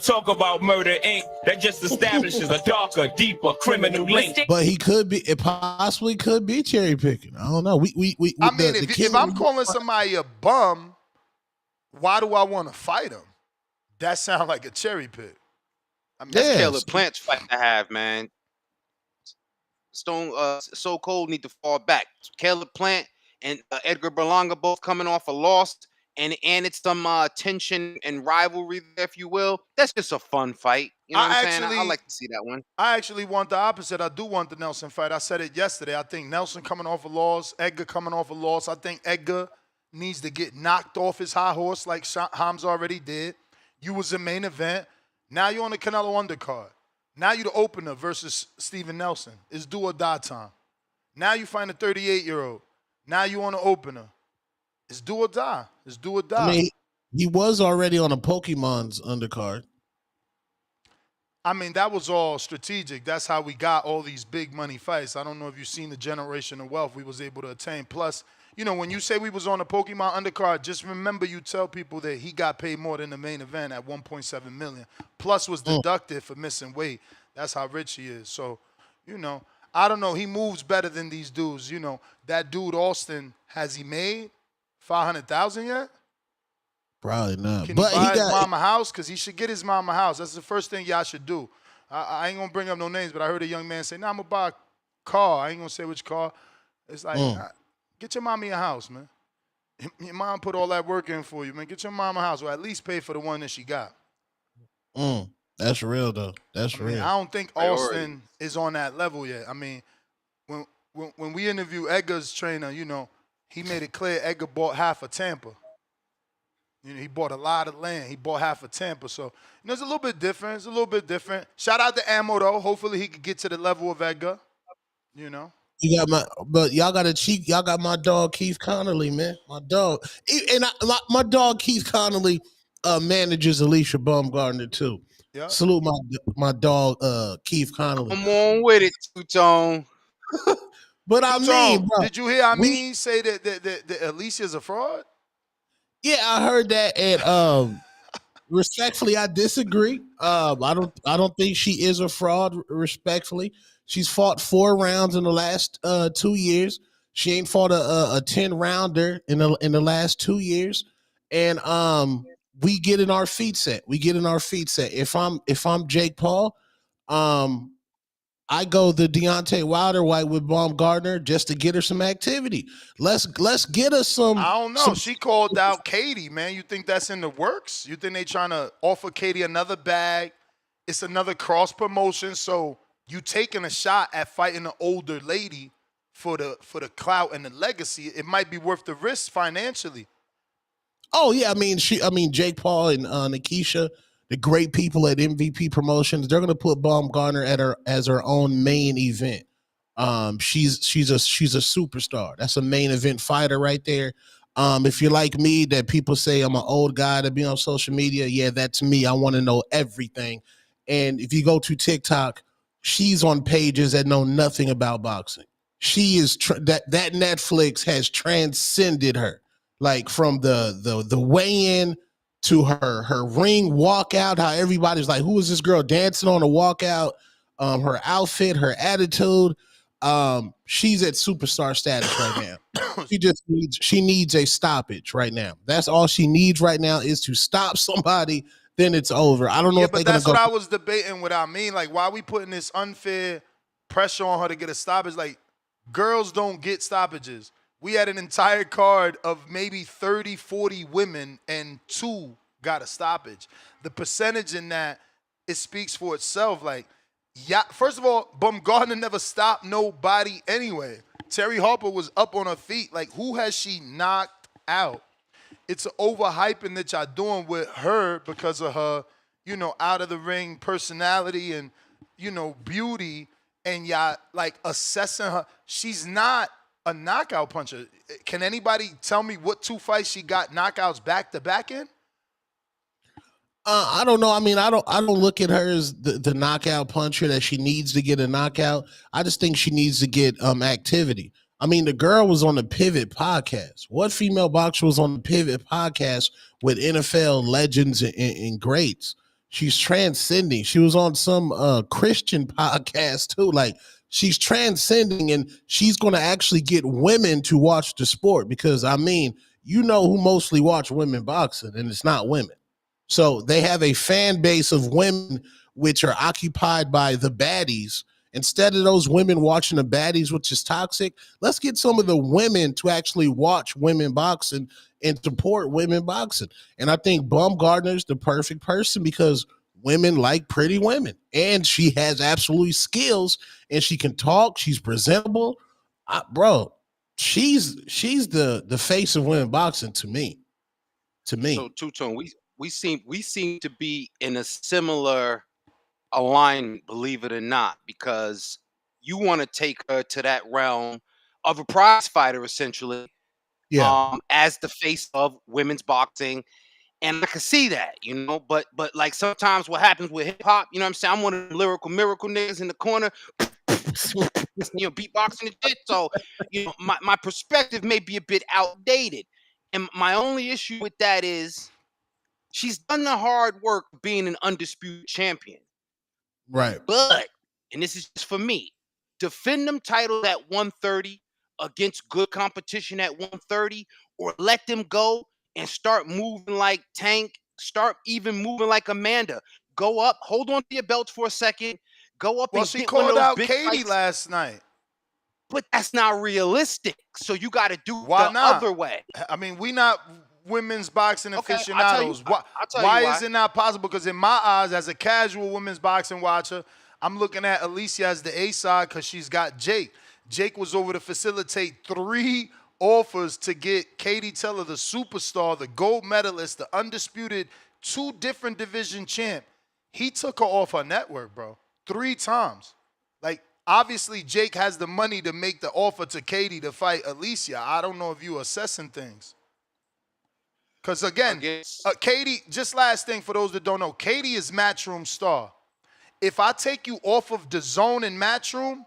talk about Murder Inc. That just establishes a darker, deeper criminal link. But it possibly could be cherry picking. I don't know. If I'm calling somebody a bum, why do I want to fight him? That sounds like a cherry pick. That's Caleb Plant's fight to have, man. So Cold need to fall back. Caleb Plant and Edgar Berlanga both coming off a loss, and it's some tension and rivalry, if you will. That's just a fun fight. You know what I'm saying? I like to see that one. I actually want the opposite. I do want the Nelson fight. I said it yesterday. I think Nelson coming off a loss, Edgar coming off a loss. I think Edgar needs to get knocked off his high horse like Hams already did. You was the main event. Now you're on the Canelo undercard. Now you're the opener versus Steven Nelson. It's do or die time. Now you find a 38-year-old. Now you on the opener. It's do or die. It's do or die. I mean, he was already on a Pokemon's undercard. I mean, that was all strategic. That's how we got all these big money fights. I don't know if you've seen the generation of wealth we was able to attain. Plus, when you say we was on a Pokemon undercard, just remember you tell people that he got paid more than the main event at $1.7 million. Plus was deducted for missing weight. That's how rich he is. So, I don't know. He moves better than these dudes. That dude Austin, has he made $500,000 yet? Probably not. Can But he buy his got mama house? Because he should get his mama house. That's the first thing y'all should do. I ain't going to bring up no names, but I heard a young man say, nah, I'm going to buy a car. I ain't going to say which car. It's like, get your mama your house, man. Your mom put all that work in for you, man. Get your mama a house, or at least pay for the one that she got. That's real, though. That's real. I don't think Austin is on that level yet. I mean, when we interview Edgar's trainer, you know, he made it clear Edgar bought half of Tampa. You know, he bought a lot of land. He bought half of Tampa. So, you know, it's a little bit different. It's a little bit different. Shout out to Ammo, though. Hopefully he could get to the level of Edgar, you know. You got but y'all got a cheek. Y'all got my dog Keith Connolly, man. My dog, and my dog Keith Connolly manages Alicia Bumgardner too. Yep. Salute my dog Keith Connolly. Come on with it, Two-Tone. But I mean, bro, did you hear Amin say that Alicia's a fraud? Yeah, I heard that, and respectfully, I disagree. I don't think she is a fraud. Respectfully, she's fought 4 rounds in the last 2 years. She ain't fought a 10-rounder in the last 2 years, and we get in our feet set. If I'm Jake Paul, I go the Deontay Wilder white with Bumgardner just to get her some activity. Let's get us some. I don't know. She called out Katie, man. You think that's in the works? You think they trying to offer Katie another bag? It's another cross promotion. So you taking a shot at fighting an older lady for the clout and the legacy. It might be worth the risk financially. Oh yeah, I mean Jake Paul and Nikisha, the great people at MVP Promotions, they're gonna put Bumgardner as her own main event. She's a superstar. That's a main event fighter right there. If you're like me, that people say I'm an old guy to be on social media, yeah, that's me. I want to know everything. And if you go to TikTok, she's on pages that know nothing about boxing. She is that Netflix has transcended her, like from the weigh-in to her ring walkout, how everybody's like, who is this girl dancing on a walkout? Her outfit, her attitude. She's at superstar status right now. She needs a stoppage right now. That's all she needs right now is to stop somebody. Then it's over. I don't know if they're gonna go. That's what I was debating. What I mean, like, why are we putting this unfair pressure on her to get a stoppage? Like, girls don't get stoppages. We had an entire card of maybe 30, 40 women, and 2 got a stoppage. The percentage in that, it speaks for itself. Like, yeah, first of all, Bumgardner never stopped nobody anyway. Terry Harper was up on her feet. Like, who has she knocked out? It's an overhyping that y'all doing with her because of her, you know, out of the ring personality and, you know, beauty, and y'all like assessing her. She's not a knockout puncher. Can anybody tell me what 2 fights she got knockouts back to back in? I don't know. I mean, I don't look at her as the knockout puncher that she needs to get a knockout. I just think she needs to get activity. I mean, the girl was on the Pivot podcast. What female boxer was on the Pivot podcast with NFL legends and greats? She's transcending. She was on some Christian podcast too. Like, she's transcending, and she's going to actually get women to watch the sport because, I mean, you know who mostly watch women boxing, and it's not women. So they have a fan base of women which are occupied by the baddies. Instead of those women watching the baddies, which is toxic, let's get some of the women to actually watch women boxing and support women boxing. And I think Bumgardner's the perfect person because women like pretty women. And she has absolute skills, and she can talk. She's presentable. Bro, she's the face of women boxing to me. So, Two-Tone, we seem to be in a similar alignment, believe it or not, because you want to take her to that realm of a prize fighter, essentially, as the face of women's boxing. And I can see that, you know, but like sometimes what happens with hip hop, you know what I'm saying? I'm one of the lyrical miracle niggas in the corner, you know, beatboxing and shit. So, you know, my perspective may be a bit outdated. And my only issue with that is she's done the hard work of being an undisputed champion. Right. But, and this is just for me, defend them titles at 130 against good competition at 130, or let them go and start moving like Tank, start even moving like Amanda. Go up, hold on to your belts for a second, go up Well, and she get one of called those out big Katie fights. last night. But that's not realistic. So you got to do Why the not? other way. I mean, we not women's boxing Okay, aficionados. I'll tell you Why why. is it not possible? Because in my eyes, as a casual women's boxing watcher, I'm looking at Alicia as the A side because she's got Jake. Jake was over to facilitate 3 offers to get Katie Taylor, the superstar, the gold medalist, the undisputed 2 different division champ. He took her off her network, bro, 3 times. Like, obviously, Jake has the money to make the offer to Katie to fight Alicia. I don't know if you assessing things. Because, again, Katie, just last thing for those that don't know, Katie is Matchroom star. If I take you off of DAZN and Matchroom,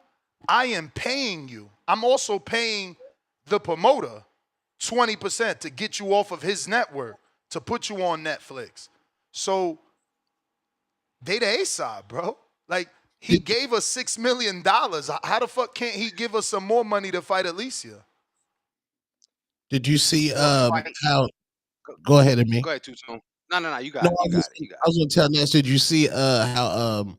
I am paying you. I'm also paying the promoter 20% to get you off of his network, to put you on Netflix. So they the A-side, bro. Like, he gave us $6 million. How the fuck can't he give us some more money to fight Alicia? Did you see how? Go ahead, me. Go ahead, Two-Tone. No, you got it. I was gonna tell Ness, did you see how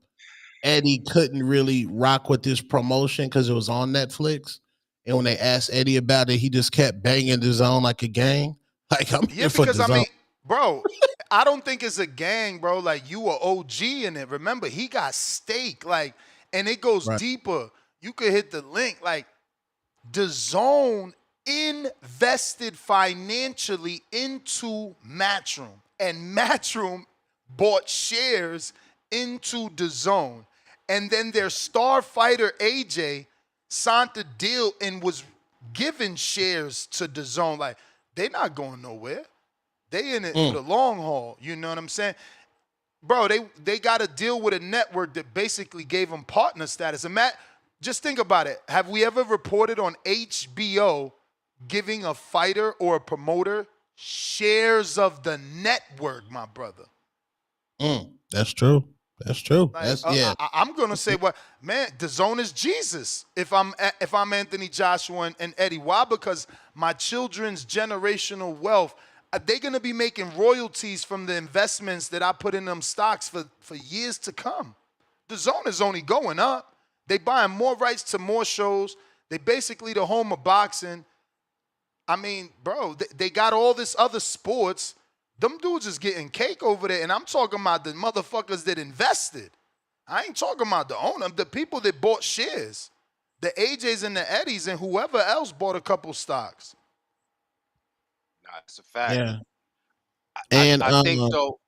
Eddie couldn't really rock with this promotion because it was on Netflix? And when they asked Eddie about it, he just kept banging his own like a gang. Like, I'm here for because I DAZN. mean, bro, I don't think it's a gang, bro. Like, you are OG in it. Remember, he got stake, like, and it goes deeper. You could hit the link. Like, DAZN invested financially into Matchroom, and Matchroom bought shares into DAZN. And then their star fighter, AJ, signed the deal and was giving shares to DAZN. Like, they're not going nowhere. They in it for the long haul. You know what I'm saying? Bro, they got to deal with a network that basically gave them partner status. And Matt, just think about it. Have we ever reported on HBO giving a fighter or a promoter shares of the network, my brother? That's true. That's true. Like, That's yeah. I'm gonna say, what, man, DAZN is Jesus. If I'm Anthony Joshua and Eddie, why? Because my children's generational wealth, they're gonna be making royalties from the investments that I put in them stocks for years to come. DAZN is only going up. They buying more rights to more shows. They basically the home of boxing. I mean, bro, they got all this other sports. Them dudes is getting cake over there, and I'm talking about the motherfuckers that invested. I ain't talking about the owner, the people that bought shares, the AJs and the Eddies and whoever else bought a couple stocks. Nah, it's a fact. Yeah. I think so.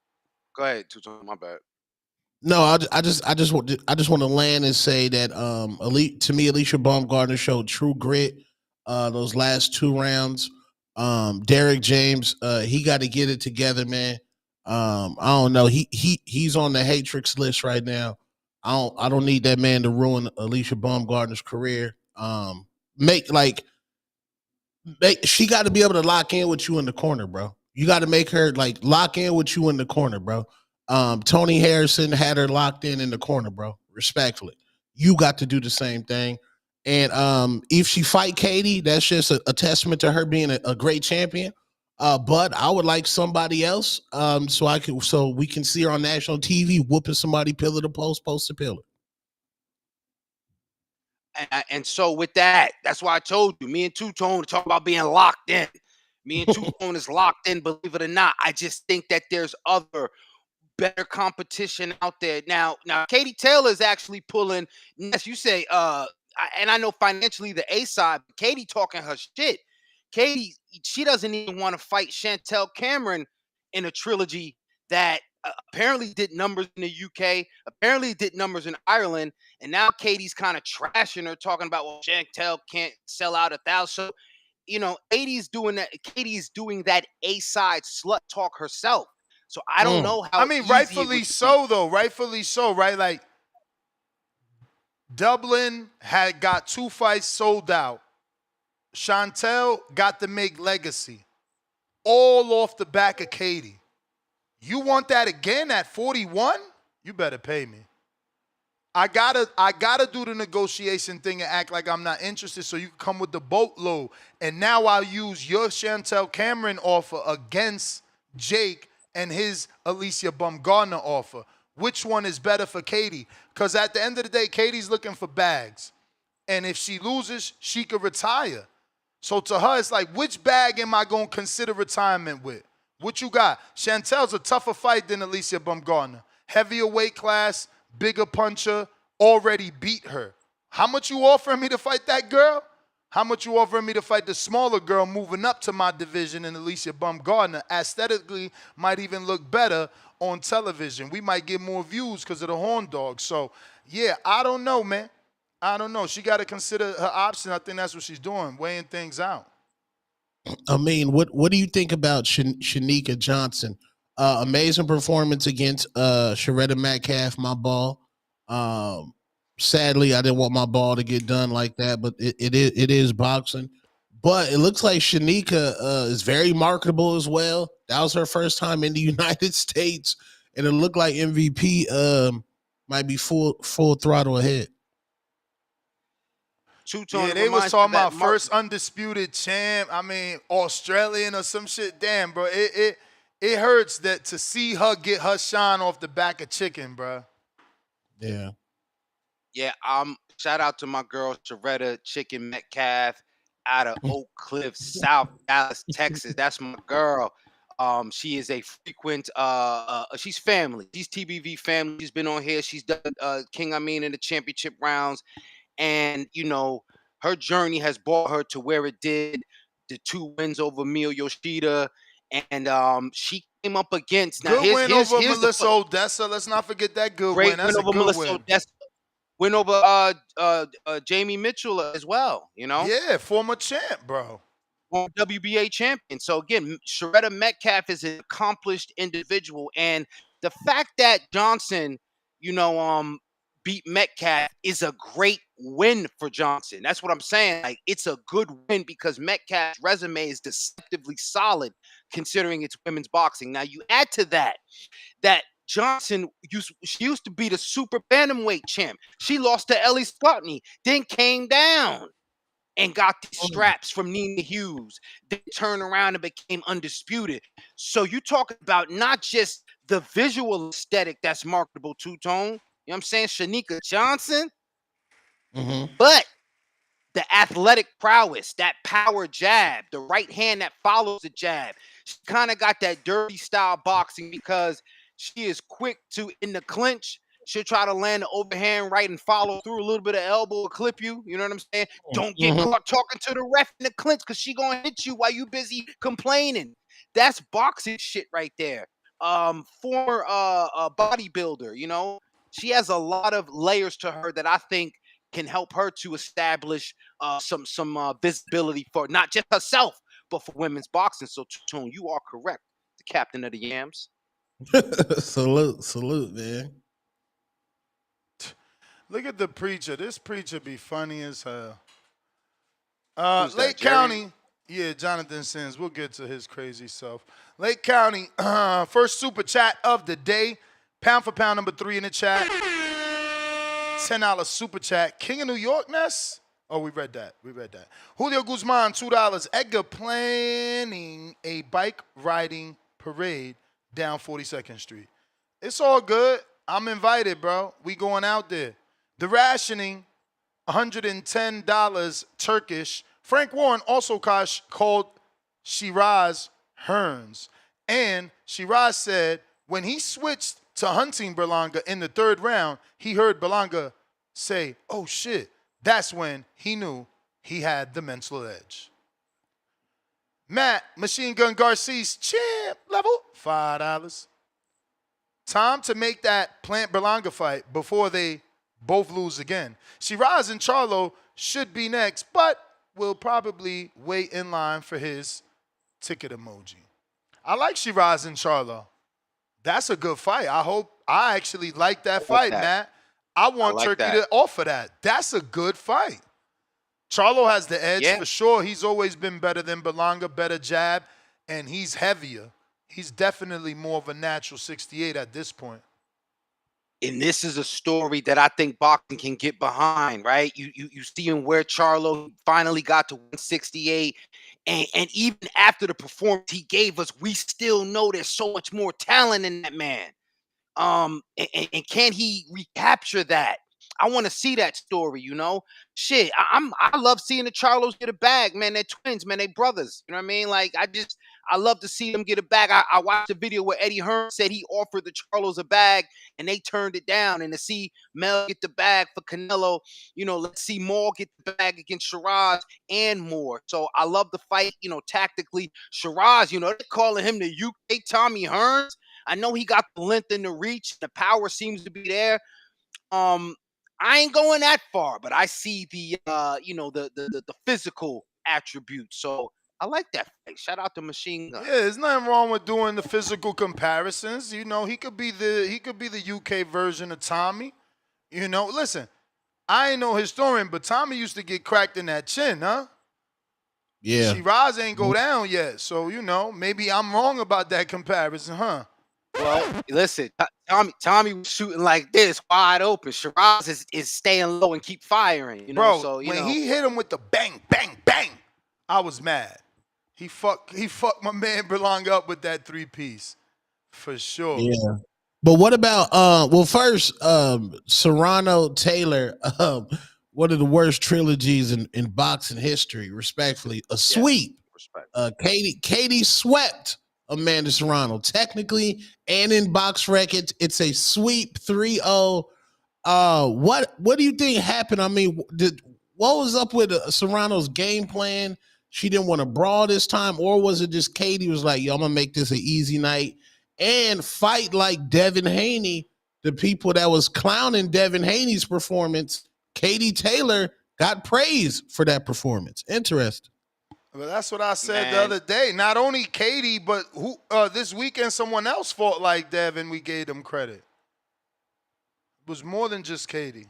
Go ahead, Two-Tone, my bad. No, I just want to land and say that to me, Alicia Bumgardner showed true grit. Those last 2 rounds. Derek James, he got to get it together, man. I don't know. He's on the Hatrix list right now. I don't need that man to ruin Alicia Bumgardner's career. She got to be able to lock in with you in the corner, bro. You got to make her like lock in with you in the corner, bro. Tony Harrison had her locked in the corner, bro. Respectfully, you got to do the same thing. And if she fight Katie, that's just a testament to her being a great champion. But I would like somebody else, so we can see her on national TV whooping somebody pillar to post, post to pillar. And so with that, that's why I told you, me and Two-Tone talk about being locked in. Me and Two-Tone is locked in, believe it or not. I just think that there's other better competition out there. Now Katie Taylor is actually pulling, as you say, and I know financially the A side, Katie talking her shit. Katie, she doesn't even want to fight Chantel Cameron in a trilogy that apparently did numbers in the UK, apparently did numbers in Ireland, and now Katie's kind of trashing her, talking about, well, Chantel can't sell out 1,000. So, you know, Katie's doing that A side slut talk herself. So I don't know how. I mean, rightfully so, though. Rightfully so, right? Like, Dublin had got 2 fights sold out. Chantel got to make legacy. All off the back of Katie. You want that again at 41? You better pay me. I gotta do the negotiation thing and act like I'm not interested so you can come with the boatload. And now I'll use your Chantel Cameron offer against Jake and his Alicia Bumgardner offer. Which one is better for Katie? Because at the end of the day, Katie's looking for bags. And if she loses, she could retire. So to her, it's like, which bag am I going to consider retirement with? What you got? Chantel's a tougher fight than Alicia Bumgardner. Heavier weight class, bigger puncher, already beat her. How much you offering me to fight that girl? How much you offering me to fight the smaller girl moving up to my division in Alicia Bumgardner? Aesthetically, might even look better on television. We might get more views because of the horn dog. So, yeah, I don't know, man. I don't know. She got to consider her options. I think that's what she's doing, weighing things out. I mean, what do you think about Shanika Johnson? Amazing performance against Sharetta Metcalf, my ball. Sadly, I didn't want my ball to get done like that, but it is boxing. But it looks like Shanika is very marketable as well. That was her first time in the United States, and it looked like MVP might be full throttle ahead. Yeah, they was talking about first undisputed champ. I mean, Australian or some shit. Damn, bro, it hurts that to see her get her shine off the back of chicken, bro. Yeah. Yeah, shout out to my girl Sharetta Chicken Metcalf out of Oak Cliff, South Dallas, Texas. That's my girl. She is a frequent she's family. She's TBV family. She's been on here. She's done King in the championship rounds. And you know, her journey has brought her to where it did. The 2 wins over Mio Yoshida. And she came up against good win over Melissa Odessa. Let's not forget that good win. That's a good win. Odessa. Win over Jamie Mitchell as well, you know? Yeah, former champ, bro. Former WBA champion. So again, Sharetta Metcalf is an accomplished individual. And the fact that Johnson, you know, beat Metcalf is a great win for Johnson. That's what I'm saying. Like, it's a good win because Metcalf's resume is deceptively solid considering it's women's boxing. Now, you add to that Johnson used to be the super bantamweight champ. She lost to Ellie Slotney, then came down and got these straps from Nina Hughes, then turned around and became undisputed. So you talk about not just the visual aesthetic that's marketable, two-tone, you know what I'm saying, Shanika Johnson, but the athletic prowess, that power jab, the right hand that follows the jab. She kind of got that dirty style boxing because she is quick to, in the clinch, she'll try to land the overhand right and follow through a little bit of elbow or clip you. You know what I'm saying? Don't get caught talking to the ref in the clinch because she going to hit you while you busy complaining. That's boxing shit right there. Former bodybuilder, you know? She has a lot of layers to her that I think can help her to establish some visibility for not just herself, but for women's boxing. So, Tune, you are correct. The captain of the Yams. salute, man. Look at the preacher. This preacher be funny as hell. Lake Who's County. Yeah, Jonathan Sins. We'll get to his crazy self. Lake County, first super chat of the day. Pound for pound number 3 in the chat. $10 super chat. King of New York, Ness? Oh, we read that. Julio Guzman, $2. Edgar planning a bike riding parade down 42nd Street. It's all good. I'm invited, bro. We going out there. The rationing, $110 Turkish. Frank Warren also called Sheeraz Hearns. And Sheeraz said when he switched to hunting Berlanga in the 3rd round, he heard Berlanga say, oh, shit. That's when he knew he had the mental edge. Matt, Machine Gun Garcia's champ level, $5. Time to make that Plant Berlanga fight before they both lose again. Sheeraz and Charlo should be next, but will probably wait in line for his ticket emoji. I like Sheeraz and Charlo. That's a good fight. I actually like that fight, Matt. I want Turkey to offer that. That's a good fight. Charlo has the edge for sure. He's always been better than Berlanga, better jab, and he's heavier. He's definitely more of a natural 68 at this point. And this is a story that I think boxing can get behind, right? You see him where Charlo finally got to 168. And even after the performance he gave us, we still know there's so much more talent in that man. And can he recapture that? I want to see that story, you know. Shit, I love seeing the Charlos get a bag, man. They're twins, man. They brothers. You know what I mean? Like I love to see them get a bag. I watched a video where Eddie Hearn said he offered the Charlos a bag and they turned it down. And to see Mel get the bag for Canelo, you know, let's see Morel get the bag against Sheeraz and more. So I love the fight, you know, tactically. Sheeraz, you know, they're calling him the UK Tommy Hearns. I know he got the length and the reach. The power seems to be there. I ain't going that far, but I see the you know, the physical attributes. So I like that fight. Shout out to Machine Gun. Yeah, there's nothing wrong with doing the physical comparisons. You know, he could be the UK version of Tommy. You know, listen, I ain't no historian, but Tommy used to get cracked in that chin, huh? Yeah. Sheeraz ain't go down yet, so you know, maybe I'm wrong about that comparison, huh? Well, listen, Tommy was shooting like this, wide open. Sheeraz is staying low and keep firing, you know. Bro, So when he hit him with the bang, bang, bang, I was mad. He fucked my man Berlanga up with that 3-piece. For sure. Yeah. But what about well, first, Serrano Taylor, one of the worst trilogies in boxing history, respectfully. A sweep. Respect. Katie swept Amanda Serrano. Technically and in box records, it's a sweep 3-0. What do you think happened? I mean, what was up with Serrano's game plan? She didn't want to brawl this time, or was it just Katie was like, yo, I'm gonna make this an easy night and fight like Devin Haney? The people that was clowning Devin Haney's performance, Katie Taylor got praise for that performance. Interesting. Well, that's what I said the other day. Not only Katie, but who this weekend someone else fought like Devin. We gave them credit. It was more than just Katie.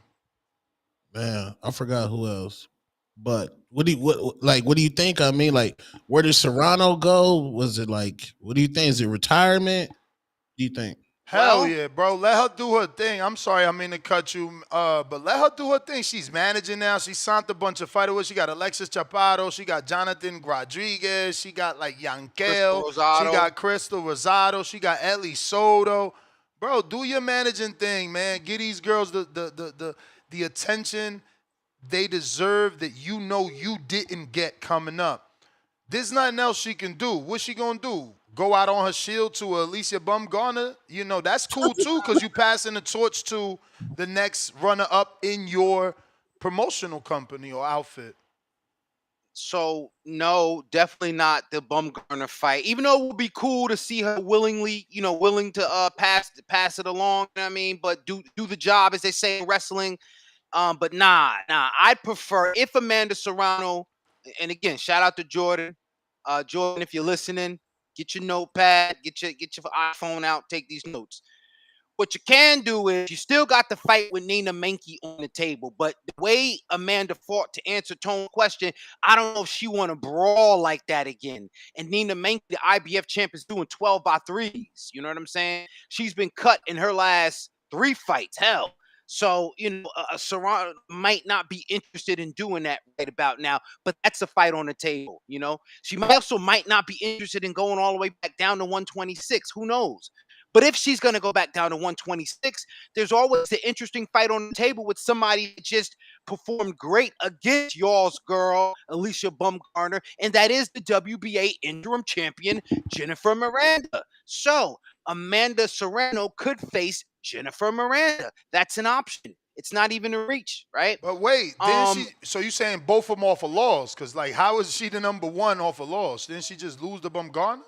Man, I forgot who else. But what do you think? I mean, like, where did Serrano go? Was it like, what do you think? Is it retirement? What do you think? Hell yeah, bro. Let her do her thing. I'm sorry, I mean to cut you, but let her do her thing. She's managing now. She signed a bunch of fighters. She got Alexis Chaparro. She got Jonathan Rodriguez. She got like Yankel. She got Crystal Rosado. She got Ellie Soto. Bro, do your managing thing, man. Give these girls the attention they deserve that you know you didn't get coming up. There's nothing else she can do. What's she gonna do? Go out on her shield to Alicia Bumgardner? You know, that's cool too, because you passing the torch to the next runner-up in your promotional company or outfit. So no, definitely not the Bumgardner fight. Even though it would be cool to see her willing to pass it along. You know what I mean, but do the job, as they say in wrestling. But nah. I prefer if Amanda Serrano, and again, shout out to Jordan. Jordan, if you're listening, get your notepad, get your iPhone out, take these notes. What you can do is you still got the fight with Nina Menke on the table, but the way Amanda fought to answer Tone's question, I don't know if she want to brawl like that again. And Nina Menke, the IBF champ, is doing 12 by 3s. You know what I'm saying? She's been cut in her last 3 fights. Hell. So, you know, Serrano might not be interested in doing that right about now, but that's a fight on the table, you know? She might not be interested in going all the way back down to 126. Who knows? But if she's going to go back down to 126, there's always the interesting fight on the table with somebody that just performed great against y'all's girl, Alicia Bumgardner, and that is the WBA interim champion, Jennifer Miranda. So Amanda Serrano could face Jennifer Miranda. That's an option. It's not even a reach, right? But wait, so you saying both of them off a loss? Because, like, how is she the number one off a loss? Didn't she just lose to Bumgardner?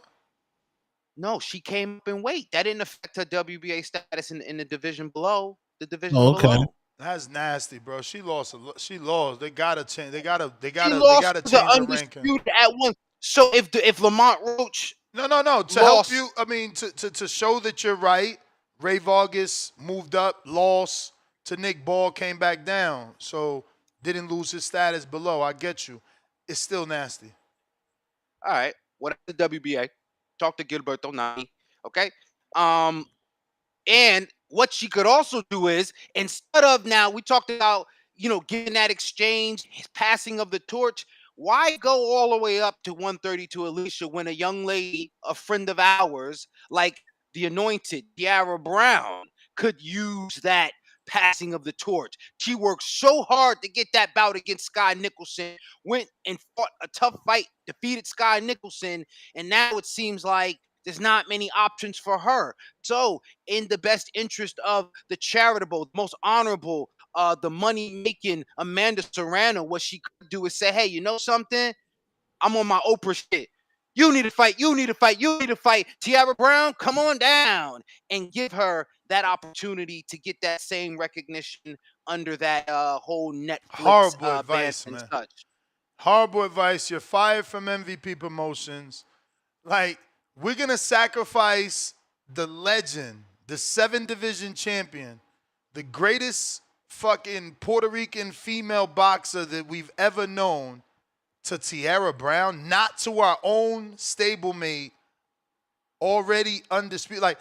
No, she came up in weight. That didn't affect her WBA status in the division below. The division below. That's nasty, bro. She lost. She lost. They gotta change. They gotta change the ranking. At once. So if Lamont Roach, to help you, I mean, to show that you're right. Ray Vargas moved up, lost to Nick Ball, came back down, so didn't lose his status below. I get you. It's still nasty. All right. What the WBA? Talk to Gilberto Nani, okay? And what she could also do is, instead of, now we talked about, giving that exchange, passing of the torch, why go all the way up to 130 to Alicia when a young lady, a friend of ours, like the anointed Tiara Brown, could use that passing of the torch? She worked so hard to get that bout against Sky Nicholson, went and fought a tough fight, defeated Sky Nicholson, and now it seems like there's not many options for her. So, in the best interest of the charitable, most honorable, the money-making Amanda Serrano, what she could do is say, hey, you know something? I'm on my Oprah shit. You need to fight. You need to fight. You need to fight. Tiara Brown, come on down, and give her that opportunity to get that same recognition under that whole Netflix Horrible ban advice, and man. such. Horrible advice. You're fired from MVP Promotions. Like, we're going to sacrifice the legend, the 7-division champion, the greatest fucking Puerto Rican female boxer that we've ever known, to Tiara Brown, not to our own stablemate, already undisputed. Like,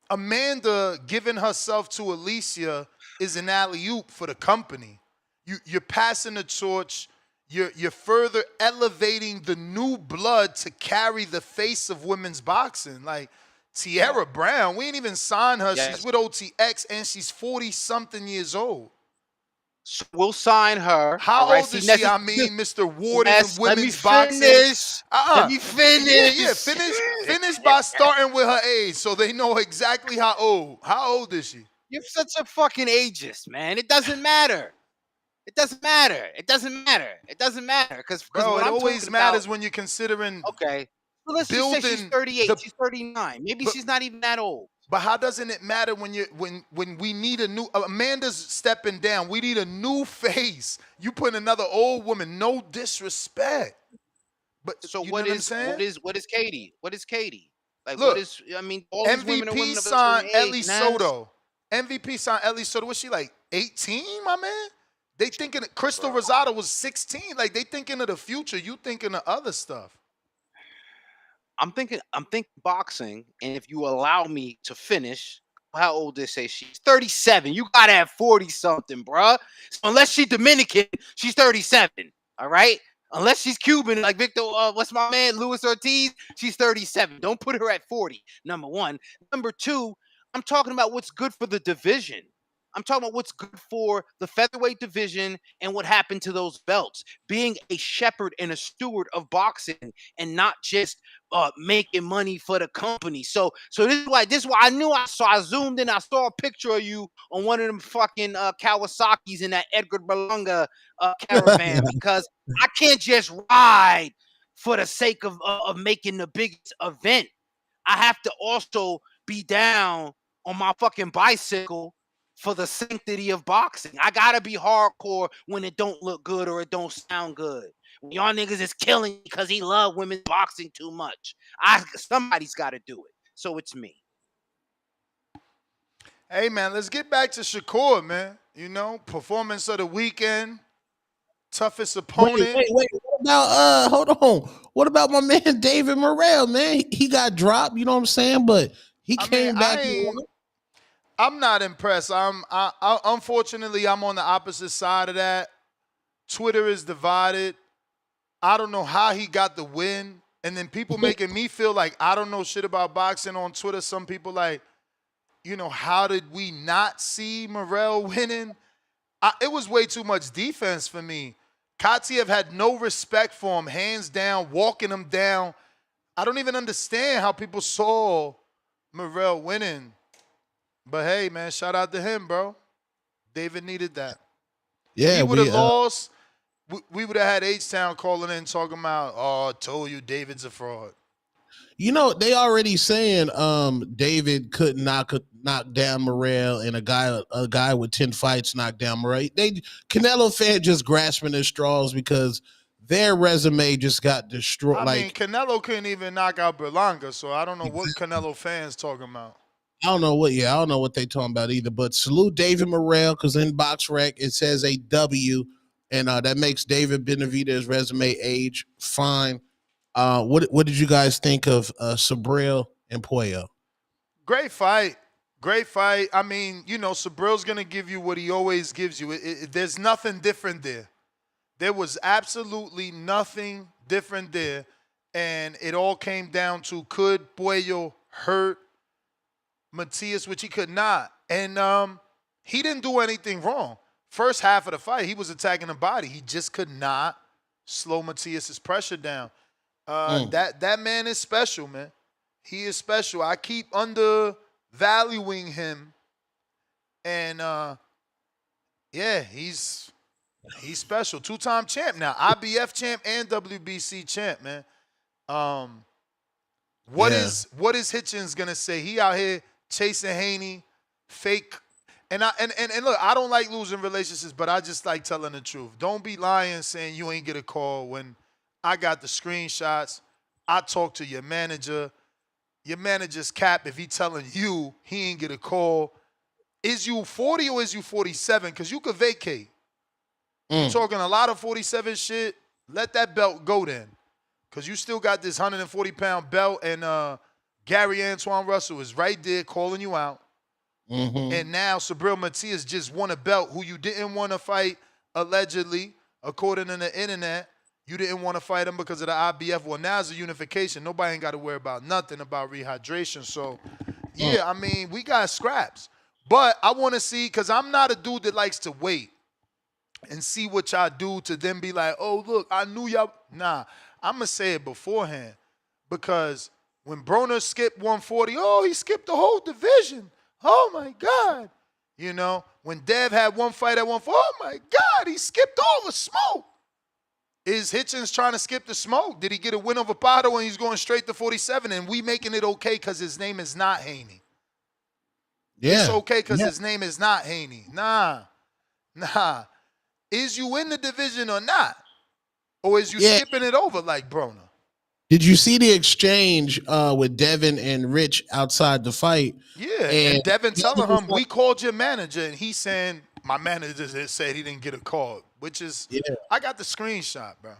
Amanda giving herself to Alicia is an alley-oop for the company. You're passing the torch. You're further elevating the new blood to carry the face of women's boxing. Like, Tiara Brown, we ain't even signed her. Yes. She's with OTX, and she's 40-something years old. So we'll sign her. How all right? old is she? I mean, Mr. Warden of women's boxing. Let me finish. Yeah, finish by starting with her age so they know exactly how old. How old is she? You're such a fucking ageist, man. It doesn't matter. It doesn't matter. It doesn't matter. It doesn't matter. Because Bro, it always matters when you're considering okay. Well, let's just say she's 38. She's 39. Maybe she's not even that old. But how doesn't it matter when we need a new Amanda's stepping down? We need a new face. You put another old woman. No disrespect. But so you what know is what I'm saying? what is Katie? What is Katie? Like, Look, what is, I mean, all these women are women MVP of a signed certain Ellie age, Soto. MVP signed Ellie Soto. Was she like 18, my man? They thinking Crystal Rosado was 16. Like, they thinking of the future. You thinking of other stuff. I'm thinking boxing, and if you allow me to finish, how old they say she's 37. You gotta have 40 something, bruh. So unless she's Dominican, she's 37. All right. Unless she's Cuban, like Victor, what's my man, Luis Ortiz, she's 37. Don't put her at 40. Number one. Number two, I'm talking about what's good for the division. I'm talking about what's good for the featherweight division and what happened to those belts. Being a shepherd and a steward of boxing and not just making money for the company. So this is why I knew I zoomed in, I saw a picture of you on one of them fucking Kawasaki's in that Edgar Berlanga caravan because I can't just ride for the sake of making the biggest event. I have to also be down on my fucking bicycle for the sanctity of boxing. I gotta be hardcore when it don't look good or it don't sound good. When y'all niggas is killing because he love women's boxing too much. Somebody's got to do it. So it's me. Hey, man, let's get back to Shakur, man. Performance of the weekend. Toughest opponent. Wait. What about hold on. What about my man David Morel, man? He got dropped, you know what I'm saying? But he came back. I'm not impressed. Unfortunately, I'm on the opposite side of that. Twitter is divided. I don't know how he got the win. And then people making me feel like I don't know shit about boxing on Twitter. Some people like, how did we not see Morel winning? It was way too much defense for me. Katayv had no respect for him, hands down, walking him down. I don't even understand how people saw Morel winning. But hey, man, shout out to him, bro. David needed that. Yeah, he would have lost. We would have had H-Town calling in talking about, I told you David's a fraud. They already saying David couldn't knock down Morel, and a guy with 10 fights knocked down Morel. Canelo fan just grasping their straws because their resume just got destroyed. I mean, Canelo couldn't even knock out Berlanga, so I don't know what Canelo fans talking about. I don't know what they talking about either. But salute David Morel, because in BoxRec it says a W, and that makes David Benavidez's resume age fine. What did you guys think of Subriel and Puello? Great fight. Great fight. I mean, you know, Sabril's going to give you what he always gives you. There's nothing different there. There was absolutely nothing different there. And it all came down to, could Puello hurt Matias, which he could not. And he didn't do anything wrong. First half of the fight, he was attacking the body. He just could not slow Matias's pressure down. That man is special, man. He is special. I keep undervaluing him. And, yeah, he's special. Two-time champ now. IBF champ and WBC champ, man. What is Hitchens gonna say? He out here chasing Haney, fake. And look, I don't like losing relationships, but I just like telling the truth. Don't be lying saying you ain't get a call when I got the screenshots. I talked to your manager. Your manager's cap if he telling you he ain't get a call. Is you 40 or is you 47? Because you could vacate. You talking a lot of 47 shit. Let that belt go then. Because you still got this 140-pound belt, and Gary Antoine Russell is right there calling you out. And now Subriel Matias just won a belt who you didn't want to fight, allegedly, according to the internet. You didn't want to fight him because of the IBF. Well, now it's a unification. Nobody ain't got to worry about nothing about rehydration. So, yeah, I mean, we got scraps. But I want to see, because I'm not a dude that likes to wait and see what y'all do to then be like, oh, look, I knew y'all. Nah, I'm going to say it beforehand. Because when Broner skipped 140, oh, he skipped the whole division. Oh, my God. You know, when Dev had one fight at 140, oh, my God, he skipped all the smoke. Is Hitchens trying to skip the smoke? Did he get a win over Pato and he's going straight to 47? And we making it okay because his name is not Haney. Yeah. It's okay because his name is not Haney. Nah. Is you in the division or not? Or is you skipping it over like Broner? Did you see the exchange with Devin and Rich outside the fight? Yeah, and Devin telling him, we called your manager, and he's saying, my manager said he didn't get a call, which is, I got the screenshot, bro.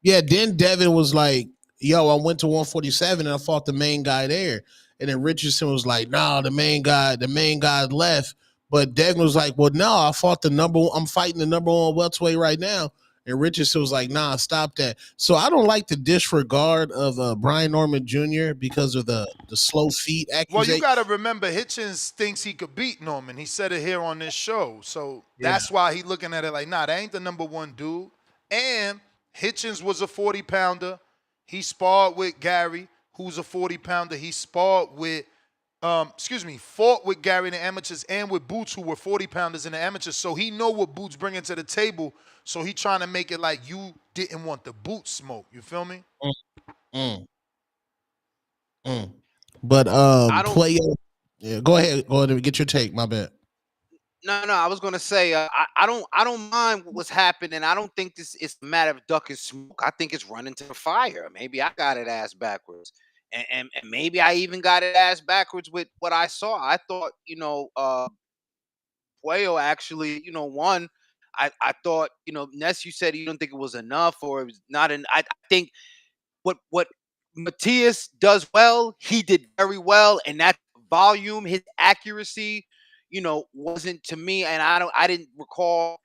Yeah, then Devin was like, yo, I went to 147 and I fought the main guy there. And then Richardson was like, nah, the main guy left. But Devin was like, well, no, I'm fighting the number one welterweight right now. And Richardson was like, nah, stop that. So I don't like the disregard of Brian Norman Jr. because of the slow feet accusation. Well, you got to remember, Hitchens thinks he could beat Norman. He said it here on this show. So that's why he's looking at it like, nah, that ain't the number one dude. And Hitchens was a 40-pounder. He sparred with Gary, who's a 40-pounder. He sparred with, fought with Gary in the amateurs and with Boots, who were 40-pounders in the amateurs. So he know what Boots bringing to the table. So he trying to make it like you didn't want the boot smoke. You feel me? But go ahead and get your take. My bad. No, I was gonna say I don't mind what's happening. I don't think this is a matter of ducking smoke. I think it's running to the fire. Maybe I got it ass backwards, and maybe I even got it ass backwards with what I saw. I thought Puello actually won. I thought Ness, you said you don't think it was enough or it was not. I think what Matias does well, he did very well, and that volume, his accuracy, wasn't to me, and I didn't recall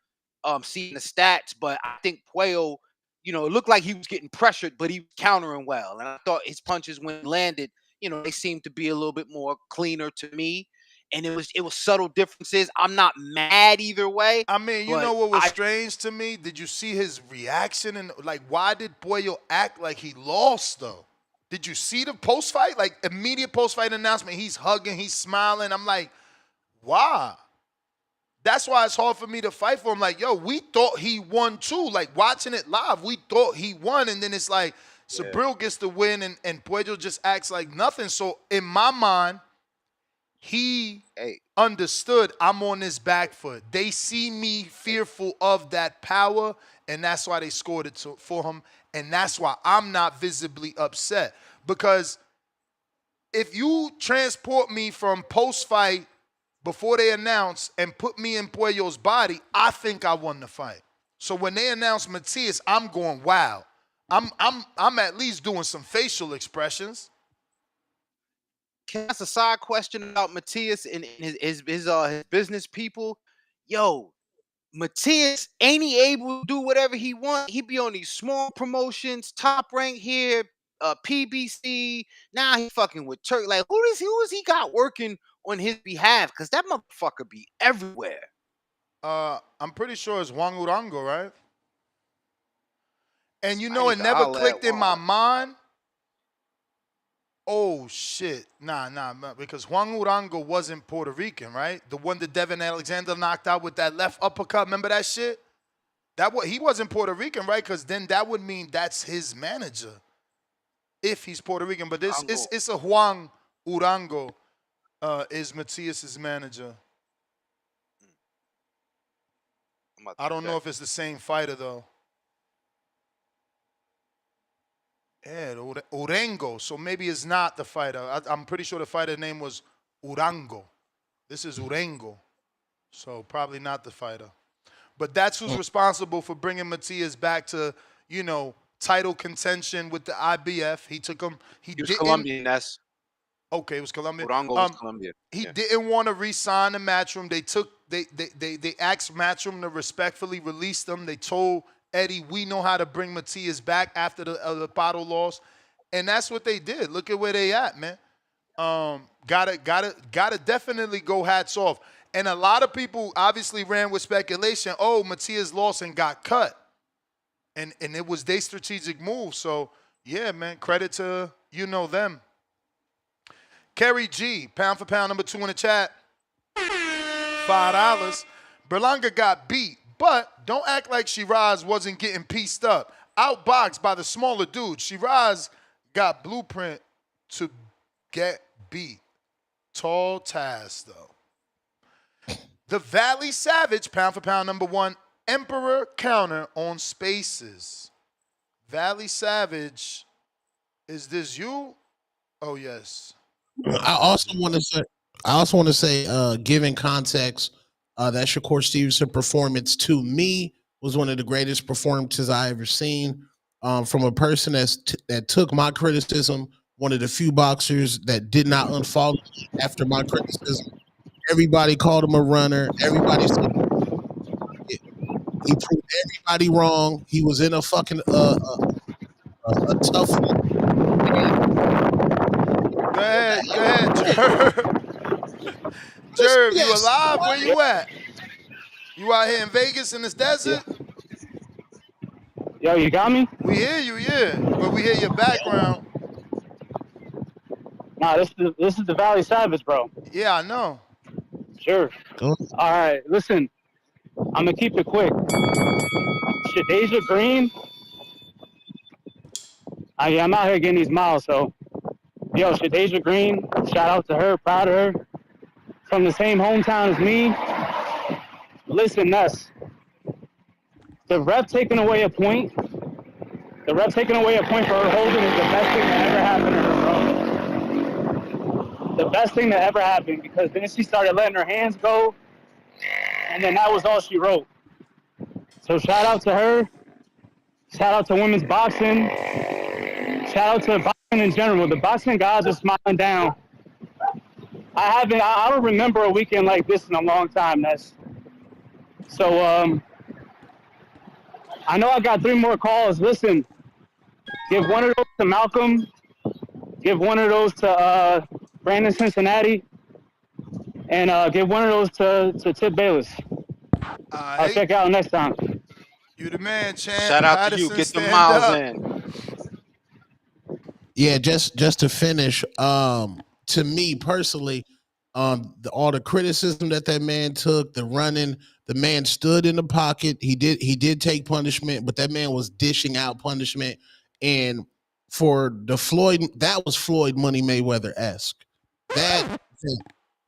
seeing the stats, but I think Puello, it looked like he was getting pressured, but he was countering well, and I thought his punches when landed, they seemed to be a little bit more cleaner to me, and it was subtle differences. I'm not mad either way. I mean, you know what was strange to me? Did you see his reaction? And like, why did Puello act like he lost though? Did you see the post-fight? Like, immediate post-fight announcement, he's hugging, he's smiling. I'm like, why? That's why it's hard for me to fight for him. Like, yo, we thought he won too. Like, watching it live, we thought he won. And then it's like, Subriel gets the win and Puello just acts like nothing. So, in my mind, he understood I'm on this back foot. They see me fearful of that power, and that's why they scored it for him. And that's why I'm not visibly upset. Because if you transport me from post-fight before they announce and put me in Puello's body, I think I won the fight. So when they announce Matias, I'm going, wow. I'm at least doing some facial expressions. can I ask a side question about Matthias and his business people? Yo, Matthias, ain't he able to do whatever he want? He be on these small promotions, top rank here, PBC. Now he fucking with Turk. Like, who is he got working on his behalf? Cause that motherfucker be everywhere. I'm pretty sure it's Juan Urango, right? And you I know, need it to never holler at clicked in my Juan. mind. Oh shit, nah, because Juan Urango wasn't Puerto Rican, right? The one that Devin Alexander knocked out with that left uppercut. Remember that shit? He wasn't Puerto Rican, right? Because then that would mean that's his manager, if he's Puerto Rican. But it's a Juan Urango is Matthias's manager. I don't know if it's the same fighter though. Yeah, Urango. So maybe it's not the fighter. I'm pretty sure the fighter name was Urango. This is Urango. So probably not the fighter. But that's who's responsible for bringing Matias back to, title contention with the IBF. He took him. He was Colombian. That's okay. It was Colombian. Urango was Colombian. He didn't want to re-sign the Matchroom. They asked Matchroom to respectfully release them. They told Eddie, we know how to bring Matias back after the Pato loss, and that's what they did. Look at where they at, man. Gotta definitely go hats off. And a lot of people obviously ran with speculation. Oh, Matias lost and got cut, and it was their strategic move. So yeah, man, credit to them. Kerry G, pound for pound number 2 in the chat. $5. Berlanga got beat, but don't act like Sheeraz wasn't getting pieced up. Outboxed by the smaller dude. Sheeraz got blueprint to get beat. Tall task, though. The Valley Savage, pound for pound number 1, Emperor counter on Spaces. Valley Savage, is this you? Oh, yes. I also want to say, given context, that Shakur Stevenson performance to me was one of the greatest performances I ever seen. From a person that took my criticism, one of the few boxers that did not unfollow me after my criticism. Everybody called him a runner. Everybody said he proved everybody wrong. He was in a fucking a tough. Go ahead, Jerv. Jerv, you alive? Where you at? You out here in Vegas in this desert? Yo, you got me? We hear you, yeah. But we hear your background. Nah, this is the Valley Savage, bro. Yeah, I know. Sure. All right, listen. I'm gonna keep it quick. Shadeja Green. I'm out here getting these miles, so yo, Shadeja Green, shout out to her, proud of her. From the same hometown as me. Listen, Ness. The ref taking away a point. The ref taking away a point for her holding is the best thing that ever happened to her, bro. The best thing that ever happened, because then she started letting her hands go, and then that was all she wrote. So shout out to her. Shout out to women's boxing. Shout out to boxing in general. The boxing guys are smiling down. I don't remember a weekend like this in a long time, Ness. So, I know I got 3 more calls. Listen, give one of those to Malcolm. Give one of those to Brandon Cincinnati. And give one of those to Tip Bayless. I'll check out next time. You the man, champ. Shout out to you. Get the miles in. Yeah, just to finish, to me personally, all the criticism that man took, the running, the man stood in the pocket. He did take punishment, but that man was dishing out punishment. And for the Floyd, that was Floyd Money Mayweather-esque. That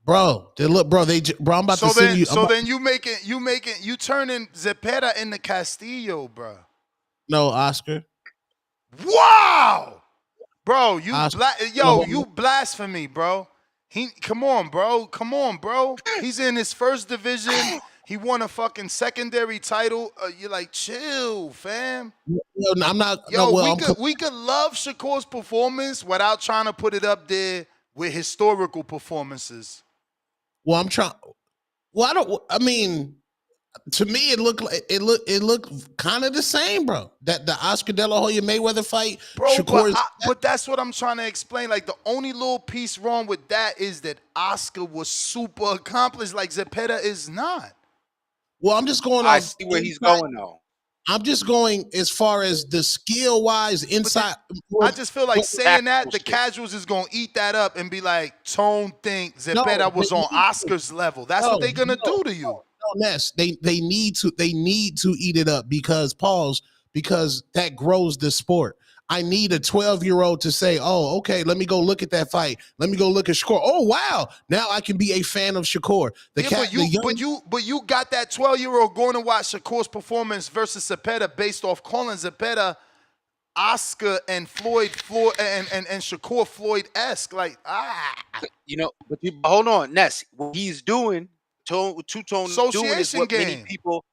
bro, I'm about to send you. So then you turning Zepeda into Castillo, bro. No, Oscar. Wow, bro, you blasphemy, bro. Come on, bro. He's in his first division. He won a fucking secondary title. You're like, chill, fam. No, I'm not. Yo, we could love Shakur's performance without trying to put it up there with historical performances. Well, I'm trying. Well, I mean, to me, it looked kind of the same, bro. That the Oscar De La Hoya Mayweather fight, Bro, Shakur. but that's what I'm trying to explain. Like, the only little piece wrong with that is that Oscar was super accomplished, like Zepeda is not. Well, I'm just going. I see where he's going though. I'm just going as far as the skill wise inside. I just feel like saying that the casuals is gonna eat that up and be like, Tone think Zepeda was on Oscar's level. That's what they're gonna do to you. No, Ness, they need to eat it up because that grows the sport. I need a 12-year-old to say, oh, okay, let me go look at that fight. Let me go look at Shakur. Oh, wow. Now I can be a fan of Shakur. But you got that 12-year-old going to watch Shakur's performance versus Zepeda based off calling Zepeda Oscar and Floyd and Shakur Floyd-esque. Like, You know, but hold on, Ness. What he's doing, Two-Tone is doing is what many people.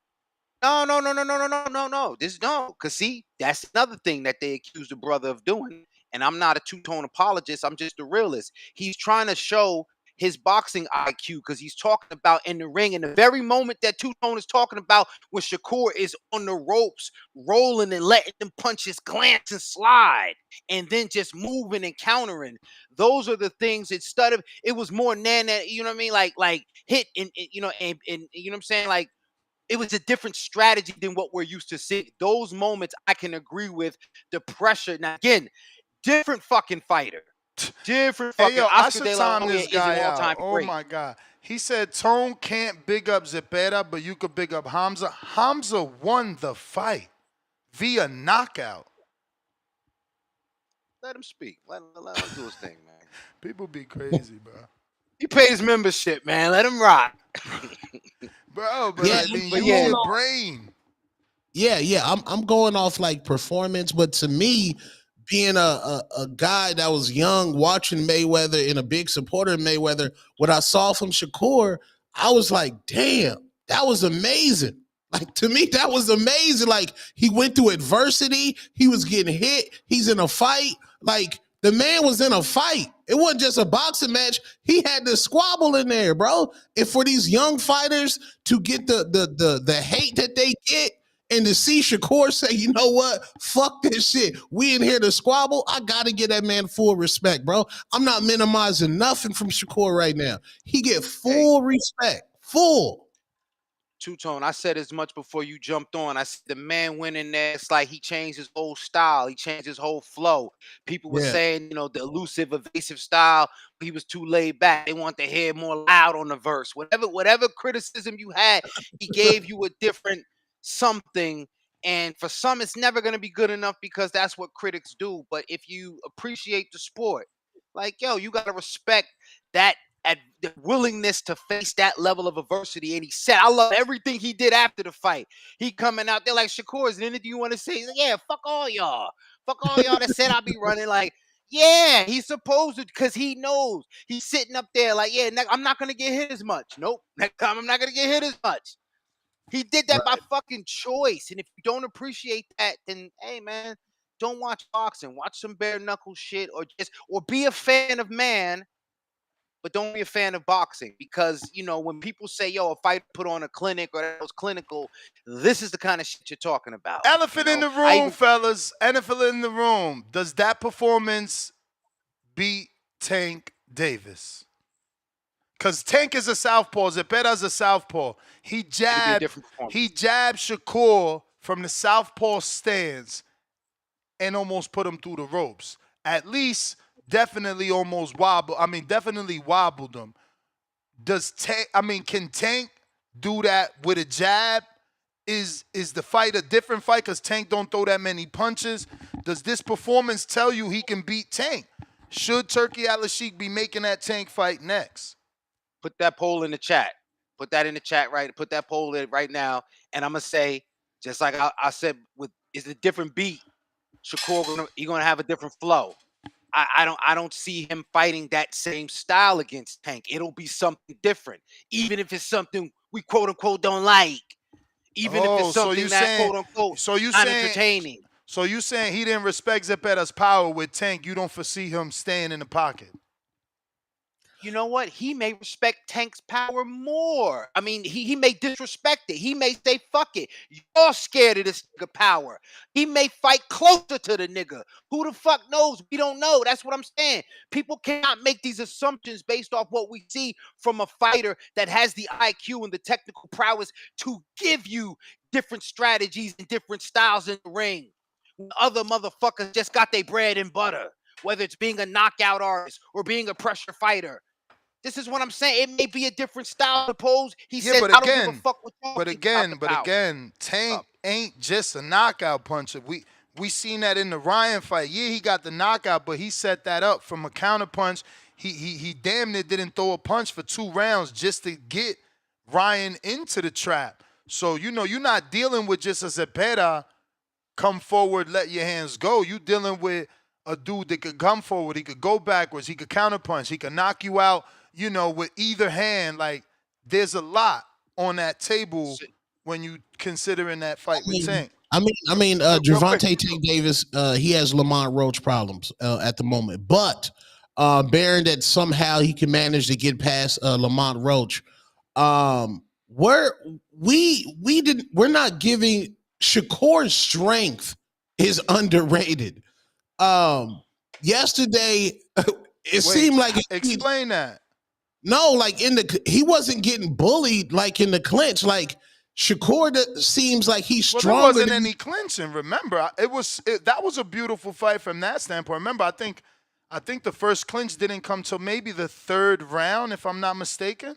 No. Because see, that's another thing that they accuse the brother of doing. And I'm not a Two-Tone apologist. I'm just a realist. He's trying to show his boxing IQ because he's talking about in the ring. In the very moment that Two-Tone is talking about when Shakur is on the ropes, rolling and letting them punches glance and slide, and then just moving and countering. Those are the things instead of it was more nana, you know what I mean? Like hit and you know, and you know what I'm saying? Like, it was a different strategy than what we're used to seeing. Those moments I can agree with. The pressure. Now again, different fucking fighter. Different fucking. Hey, yo, Oscar I De La should time Hoya this is guy an out. all-time Oh great. my God. He said Tone can't big up Zepeda, but you could big up Hamza. Hamza won the fight via knockout. Let him speak. Let him do his thing, man. People be crazy, bro. He paid his membership, man. Let him rock. Bro, but Yeah, I mean, but use yeah. your brain. Yeah. I'm going off like performance, but to me, being a guy that was young, watching Mayweather and a big supporter of Mayweather, what I saw from Shakur, I was like, damn, that was amazing. Like, to me, that was amazing. Like, he went through adversity. He was getting hit. He's in a fight. Like, the man was in a fight. It wasn't just a boxing match. He had the squabble in there, bro. And for these young fighters to get the hate that they get, and to see Shakur say, you know what, fuck this shit, we in here to squabble, I gotta give that man full respect, bro. I'm not minimizing nothing from Shakur right now. He get full respect, full. Two-Tone, I said as much before you jumped on. I said the man went in there. It's like he changed his whole style. He changed his whole flow. People were saying, you know, the elusive, evasive style. He was too laid back. They want to hear more loud on the verse. Whatever criticism you had, he gave you a different something. And for some, it's never going to be good enough because that's what critics do. But if you appreciate the sport, like, yo, you got to respect that. At the willingness to face that level of adversity. And he said, I love everything he did after the fight. He coming out there like, Shakur, is there anything you want to say? He's like, yeah, fuck all y'all. Fuck all y'all that said I'll be running. Like, yeah, he's supposed to, because he knows. He's sitting up there like, yeah, I'm not going to get hit as much. Nope. Next time I'm not going to get hit as much. He did that by fucking choice. And if you don't appreciate that, then, hey, man, don't watch boxing. Watch some bare knuckle shit or be a fan of man. But don't be a fan of boxing because, you know, when people say, yo, a fight put on a clinic or that was clinical, this is the kind of shit you're talking about. Elephant in the room, fellas. Elephant in the room. Does that performance beat Tank Davis? Because Tank is a southpaw. Zepeda's a southpaw. He jabbed Shakur from the southpaw stance and almost put him through the ropes. At least... definitely wobbled him. Can Tank do that with a jab? Is the fight a different fight because Tank don't throw that many punches? Does this performance tell you he can beat Tank? Should Turki Al-Sheikh be making that Tank fight next? Put that poll in the chat. Put that in the chat, right? Put that poll in right now. And I'm going to say, just like I said, is a different beat. Shakur, he's going to have a different flow. I don't see him fighting that same style against Tank. It'll be something different, even if it's something we quote unquote don't like. Even if it's something quote unquote not entertaining. So you saying he didn't respect Zepeda's power with Tank? You don't foresee him staying in the pocket? you know what? He may respect Tank's power more. I mean, he may disrespect it. He may say, fuck it. You're scared of this nigga power. He may fight closer to the nigga. Who the fuck knows? We don't know. That's what I'm saying. People cannot make these assumptions based off what we see from a fighter that has the IQ and the technical prowess to give you different strategies and different styles in the ring. Other motherfuckers just got their bread and butter, whether it's being a knockout artist or being a pressure fighter. This is what I'm saying. It may be a different style. Suppose he said, but "I don't give a fuck what y'all but think about again, the but power." again, Tank ain't just a knockout puncher. We seen that in the Ryan fight. Yeah, he got the knockout, but he set that up from a counter punch. He damn near didn't throw a punch for 2 rounds just to get Ryan into the trap. So you know you're not dealing with just a Zepeda, come forward, let your hands go. You dealing with a dude that could come forward, he could go backwards, he could counterpunch, he could knock you out, you know, with either hand. Like, there's a lot on that table when you considering that fight with Tank. I mean, Gervonta Tank Davis, he has Lamont Roach problems at the moment, but bearing that somehow he can manage to get past Lamont Roach, we're not giving Shakur's strength is underrated. Yesterday, seemed like explain that. No, like he wasn't getting bullied like in the clinch. Like Shakur seems like he's stronger. Well, there wasn't any clinching. Remember, that was a beautiful fight from that standpoint. Remember, I think the first clinch didn't come till maybe the 3rd round, if I'm not mistaken.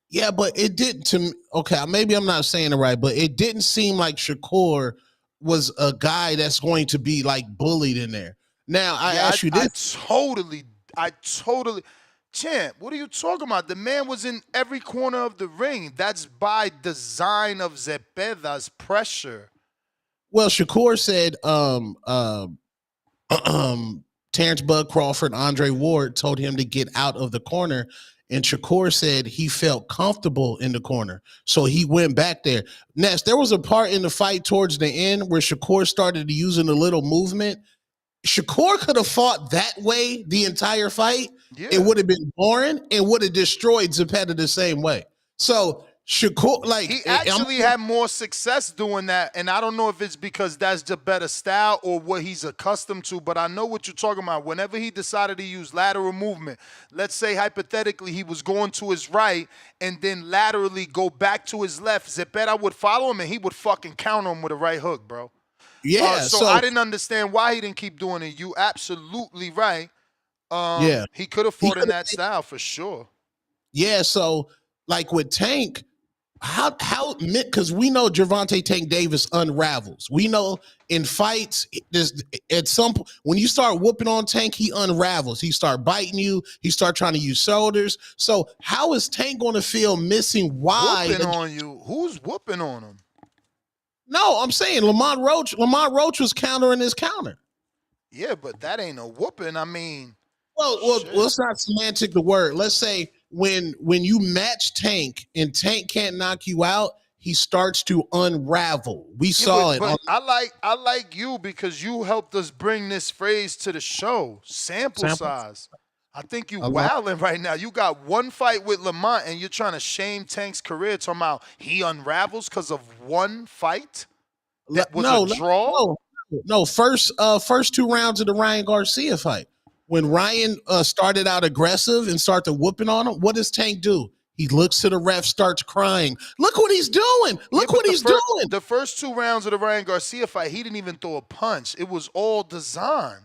Yeah, but it didn't. Okay, maybe I'm not saying it right, but it didn't seem like Shakur was a guy that's going to be like bullied in there. Now I ask you this: I totally, champ. What are you talking about? The man was in every corner of the ring. That's by design of Zepeda's pressure. Well, Shakur said, Terrence Bud Crawford, Andre Ward told him to get out of the corner. And Shakur said he felt comfortable in the corner. So he went back there. Next, there was a part in the fight towards the end where Shakur started using a little movement. Shakur could have fought that way the entire fight. Yeah. It would have been boring and would have destroyed Zepeda the same way. So Shakur, like, he actually had more success doing that, and I don't know if it's because that's the better style or what he's accustomed to, but I know what you're talking about. Whenever he decided to use lateral movement, let's say hypothetically he was going to his right and then laterally go back to his left, Zepeda would follow him and he would fucking counter him with a right hook, bro. Yeah. So I didn't understand why he didn't keep doing it. You absolutely right. Yeah. He could have fought in that style for sure. Yeah, so like with Tank, how because we know Gervonta Tank Davis unravels. We know in fights, there's at some point when you start whooping on Tank, he unravels. He start biting you. He start trying to use shoulders. So how is Tank going to feel missing wide? Whooping on you? Who's whooping on him? No, I'm saying Lamont Roach. Lamont Roach was countering his counter. Yeah, but that ain't a whooping. I mean, well, let's not semantic the word. Let's say when you match Tank and Tank can't knock you out, he starts to unravel. We saw it. But I like you because you helped us bring this phrase to the show. Sample size. I think you wilding right now. You got one fight with Lamont and you're trying to shame Tank's career, talking about he unravels because of one fight that was a draw? No, first 2 rounds of the Ryan Garcia fight. When Ryan started out aggressive and started whooping on him, what does Tank do? He looks to the ref, starts crying. Look what he's doing. Look what he's doing. The first 2 rounds of the Ryan Garcia fight, he didn't even throw a punch. It was all design.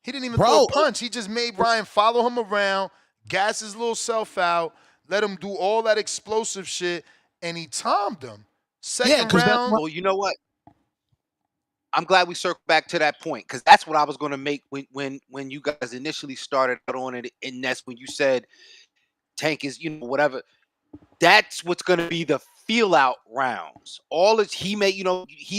He didn't even throw a punch. He just made Ryan follow him around, gas his little self out, let him do all that explosive shit, and he timed him. Second round. Well, you know what? I'm glad we circled back to that point because that's what I was going to make when you guys initially started out on it, and that's when you said Tank is, whatever. That's what's going to be the feel out rounds. He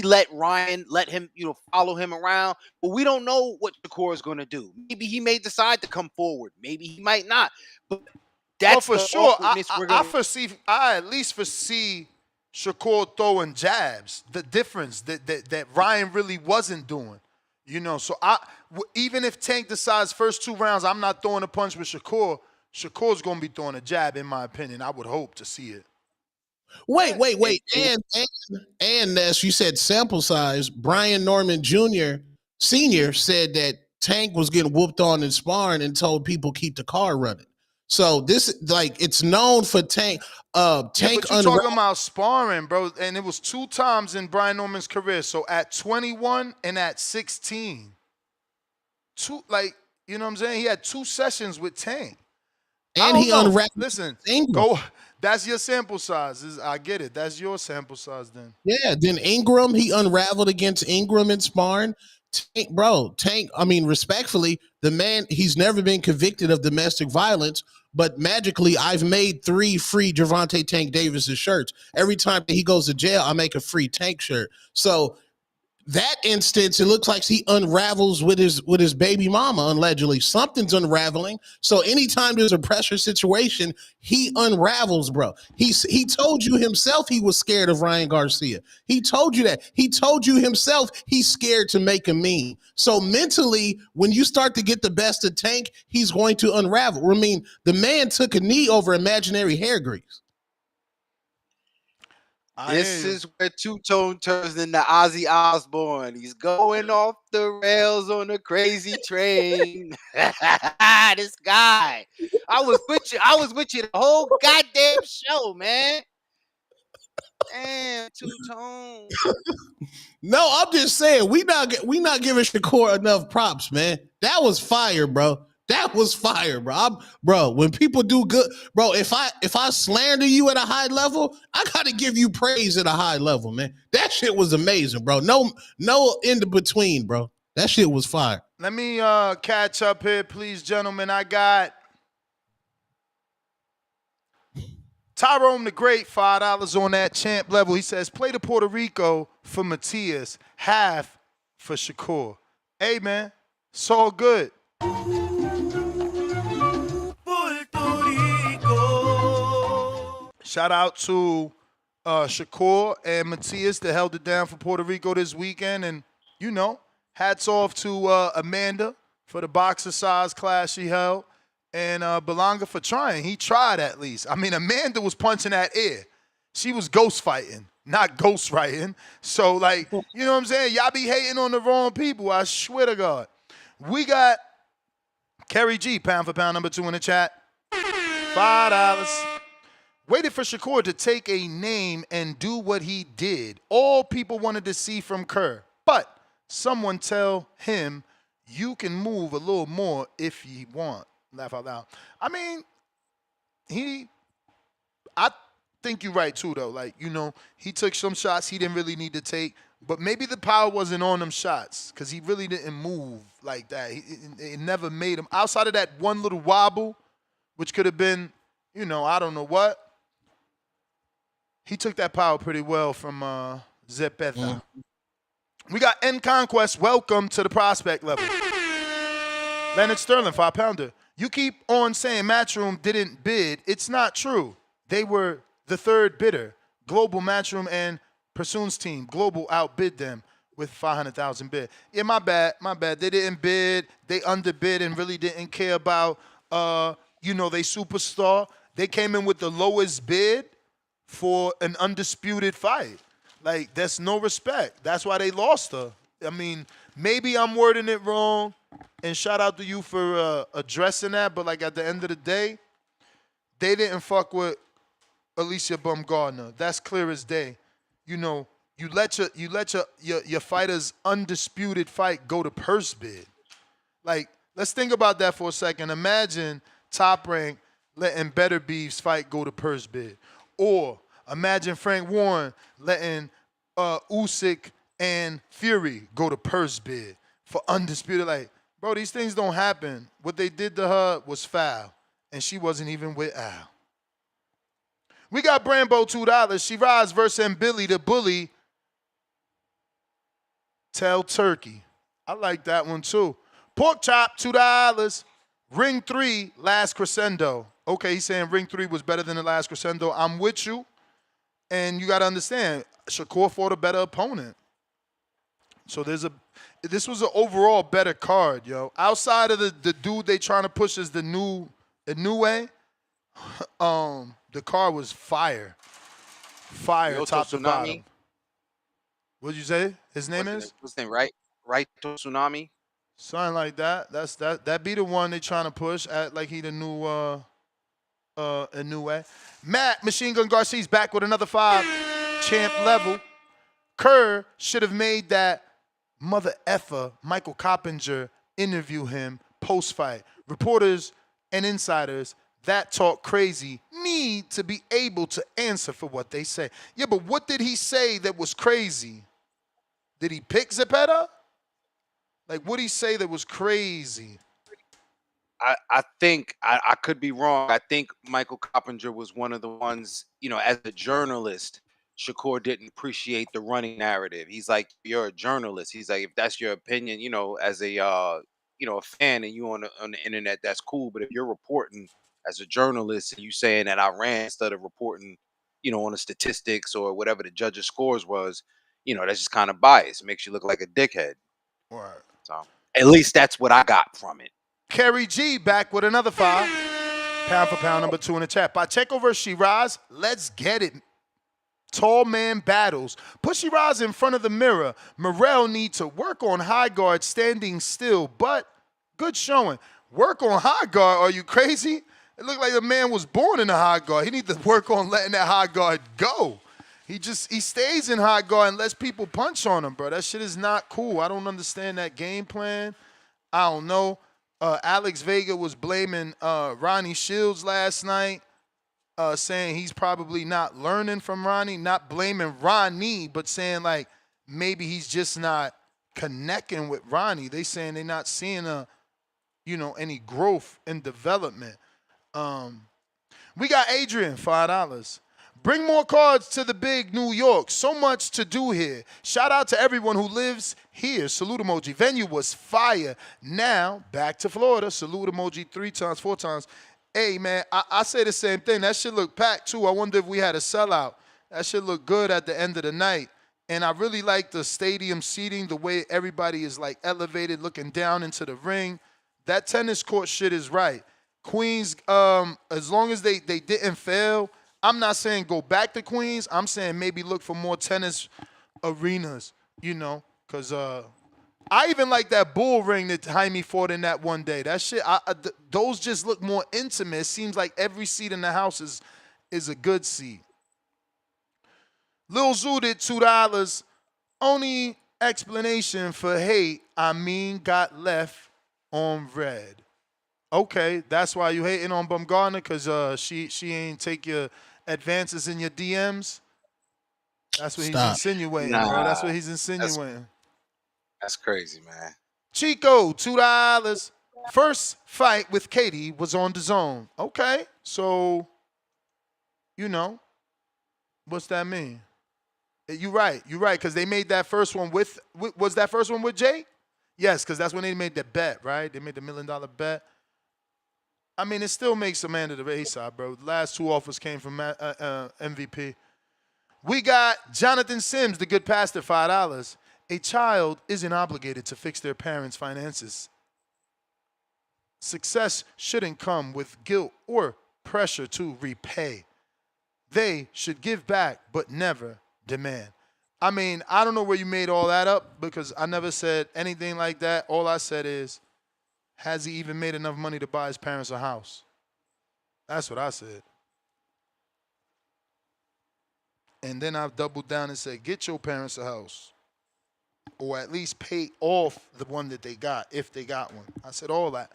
let Ryan him, follow him around, but we don't know what Shakur is going to do. Maybe he may decide to come forward. Maybe he might not. But that's for sure. I at least foresee Shakur throwing jabs. The difference that Ryan really wasn't doing. So even if Tank decides first 2 rounds, I'm not throwing a punch with Shakur. Shakur's going to be throwing a jab, in my opinion. I would hope to see it. Wait. And as you said, sample size, Brian Norman Jr. Sr. said that Tank was getting whooped on in sparring and told people keep the car running. So this, like, it's known for Tank. Tank, but you're talking about sparring, bro, and it was 2 times in Brian Norman's career. So at 21 and at 16, you know what I'm saying? He had 2 sessions with Tank. And he unwrapped. Listen, Ingram. go. That's your sample size. I get it. That's your sample size then. Yeah. Then Ingram, he unraveled against Ingram in sparring. Tank, I mean, respectfully, the man, he's never been convicted of domestic violence, but magically, I've made 3 free Gervonta Tank Davis's shirts. Every time that he goes to jail, I make a free Tank shirt. So that instance, it looks like he unravels with his baby mama, allegedly. Something's unraveling. So anytime there's a pressure situation, he unravels, bro. He told you himself he was scared of Ryan Garcia. He told you that. He told you himself he's scared to make a meme. So mentally, when you start to get the best of Tank, he's going to unravel. I mean, the man took a knee over imaginary hair grease. This is where Two-Tone turns into Ozzy Osbourne. He's going off the rails on a crazy train. This guy. I was with you the whole goddamn show, man. Damn, Two-Tone. No, I'm just saying we not giving Shakur enough props, man. That was fire, bro. That was fire, bro. Bro, when people do good, bro, if I slander you at a high level, I gotta give you praise at a high level, man. That shit was amazing, bro. No in between, bro. That shit was fire. Let me catch up here, please, gentlemen. I got Tyrone the Great, $5 on that champ level. He says, play to Puerto Rico for Matias, half for Shakur. Hey, man, it's all good. Shout out to Shakur and Matias that held it down for Puerto Rico this weekend. And, you know, hats off to Amanda for the boxer size class she held. And Berlanga for trying. He tried at least. I mean, Amanda was punching at air. She was ghost fighting, not ghost writing. So, like, you know what I'm saying? Y'all be hating on the wrong people. I swear to God. We got Kerry G, pound for pound, number 2 in the chat. $5. Waited for Shakur to take a name and do what he did. All people wanted to see from Kerr. But someone tell him you can move a little more if you want. Laugh out loud. I mean, I think you're right too, though. Like, you know, he took some shots he didn't really need to take. But maybe the power wasn't on them shots because he really didn't move like that. It never made him. Outside of that one little wobble, which could have been, you know, I don't know what. He took that power pretty well from Zepetha. We got N Conquest. Welcome to the prospect level. Leonard Sterling, 5-pounder. You keep on saying Matchroom didn't bid. It's not true. They were the 3rd bidder. Global Matchroom and Pursuan's team. Global outbid them with 500,000 bid. Yeah, my bad. They didn't bid. They underbid and really didn't care about, you know, they superstar. They came in with the lowest bid for an undisputed fight. Like, that's no respect. That's why they lost her. I mean, maybe I'm wording it wrong, and shout out to you for addressing that, but, like, at the end of the day, they didn't fuck with Alicia Bumgardner. That's clear as day. You know, you let your fighter's undisputed fight go to purse bid. Like, let's think about that for a second. Imagine Top Rank letting Better Beef's fight go to purse bid. Or imagine Frank Warren letting Usyk and Fury go to purse bid for undisputed. Like, bro, these things don't happen. What they did to her was foul, and she wasn't even with Al. We got Brambo, $2. Sheeraz versus Billy the Bully. Tell Turkey. I like that one too. Pork Chop, $2. Ring 3, Last Crescendo. Okay, he's saying Ring 3 was better than the Last Crescendo. I'm with you. And you got to understand, Shakur fought a better opponent. So this was an overall better card, yo. Outside of the dude they trying to push as the new Inoue, the car was fire. Fire Ryoto top to bottom. Tsunami. What'd you say his name is? What's his name? Right to Tsunami. Something like that. That be the one they trying to push at like he the new Inoue. Matt Machine Gun Garcia's back with another 5 champ level. Kerr should have made that mother effer Michael Coppinger interview him post-fight. Reporters and insiders that talk crazy need to be able to answer for what they say. Yeah, but what did he say that was crazy? Did he pick Zepeda? Like, what did he say that was crazy? I think I could be wrong. I think Michael Coppinger was one of the ones, as a journalist, Shakur didn't appreciate the running narrative. He's like, you're a journalist. He's like, if that's your opinion, as a a fan and you on the internet, that's cool. But if you're reporting as a journalist and you saying that I ran instead of reporting, on the statistics or whatever the judge's scores was, that's just kind of biased. It makes you look like a dickhead. Right. So at least that's what I got from it. Kerry G back with another 5. Pound for pound, number 2 in the chat. Pacheco versus Sheeraz. Let's get it. Tall man battles. Put Sheeraz in front of the mirror. Morel need to work on high guard standing still, but good showing. Work on high guard? Are you crazy? It looked like the man was born in a high guard. He need to work on letting that high guard go. He stays in high guard and lets people punch on him, bro. That shit is not cool. I don't understand that game plan. I don't know. Alex Vega was blaming Ronnie Shields last night, saying he's probably not learning from Ronnie, not blaming Ronnie, but saying like maybe he's just not connecting with Ronnie. They saying they're not seeing any growth and development. We got Adrian, $5. Bring more cards to the big New York. So much to do here. Shout out to everyone who lives here. Salute emoji. Venue was fire. Now, back to Florida. Salute emoji 3 times, 4 times. Hey, man, I say the same thing. That shit look packed, too. I wonder if we had a sellout. That shit look good at the end of the night. And I really like the stadium seating, the way everybody is, like, elevated, looking down into the ring. That tennis court shit is right. Queens, as long as they didn't fail, I'm not saying go back to Queens. I'm saying maybe look for more tennis arenas, because I even like that bull ring that Jaime fought in that one day. That shit, those just look more intimate. It seems like every seat in the house is a good seat. Lil Zoo did $2. Only explanation for hate, got left on red. Okay, that's why you hating on Bumgardner, because she ain't take your advances in your DMs. That's what he's insinuating, bro. That's what he's insinuating. That's crazy, man. Chico, $2. First fight with Katie was on DAZN. Okay, so, what's that mean? You're right, because they made that first one with was that first one with Jake? Yes, because that's when they made the bet, right? They made the $1 million bet. I mean, it still makes Amanda the A-side, bro. The last 2 offers came from MVP. We got Jonathan Sims, the good pastor, $5. A child isn't obligated to fix their parents' finances. Success shouldn't come with guilt or pressure to repay. They should give back, but never demand. I mean, I don't know where you made all that up, because I never said anything like that. All I said is, has he even made enough money to buy his parents a house? That's what I said. And then I've doubled down and said, get your parents a house. Or at least pay off the one that they got, if they got one. I said all that.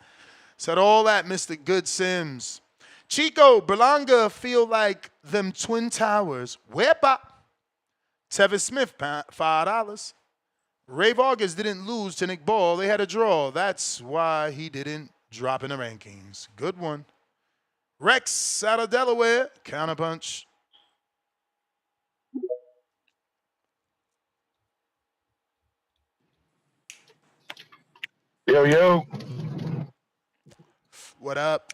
Said all that, Mr. Good Sims. Chico, Berlanga feel like them Twin Towers. Wepa. Tevin Smith, $5. Ray Vargas didn't lose to Nick Ball. They had a draw. That's why he didn't drop in the rankings. Good one. Rex out of Delaware. Counterpunch. Yo, yo. What up?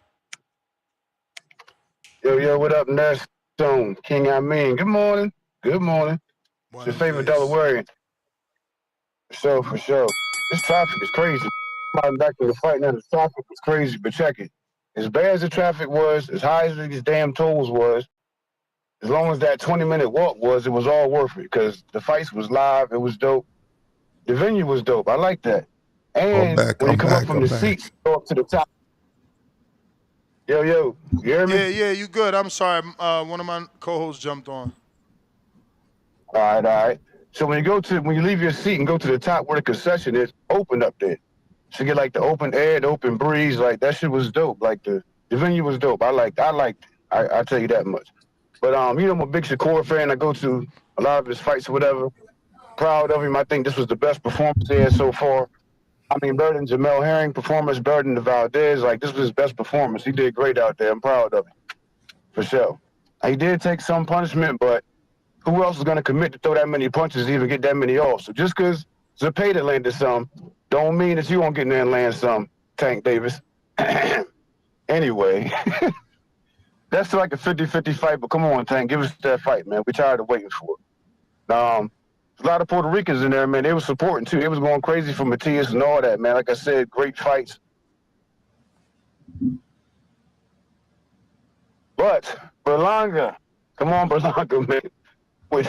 Yo, what up, Ness? Stone, King Amin. Good morning. Good morning. It's your favorite Delawarean. For sure. This traffic is crazy. I'm back to the fight now. The traffic is crazy, but check it. as bad as the traffic was, as high as these damn tolls was, as long as that 20-minute walk was, it was all worth it because the fights was live. It was dope. The venue was dope. I like that. And when you come up from the seats, go up to the top. Yo, you hear me? Yeah, you good. I'm sorry. One of my co-hosts jumped on. All right. So when you leave your seat and go to the top where the concession is, open up there. So you get like the open air, the open breeze, like that shit was dope. Like the venue was dope. I liked it. I tell you that much. But you know, I'm a big Shakur fan. I go to a lot of his fights or whatever. Proud of him. I think this was the best performance he had so far. I mean, better than Jamel Herring performance, better than the Valdez. Like, this was his best performance. He did great out there. I'm proud of him, for sure. He did take some punishment, but who else is going to commit to throw that many punches to even get that many off? So just because Zepeda landed some, don't mean that you won't get in there and land some, Tank Davis. Anyway, that's like a 50-50 fight, but come on, Tank, give us that fight, man. We're tired of waiting for it. A lot of Puerto Ricans in there, man. They were supporting, too. They was going crazy for Matias and all that, man. Like I said, great fights. But Berlanga, come on, Berlanga, man.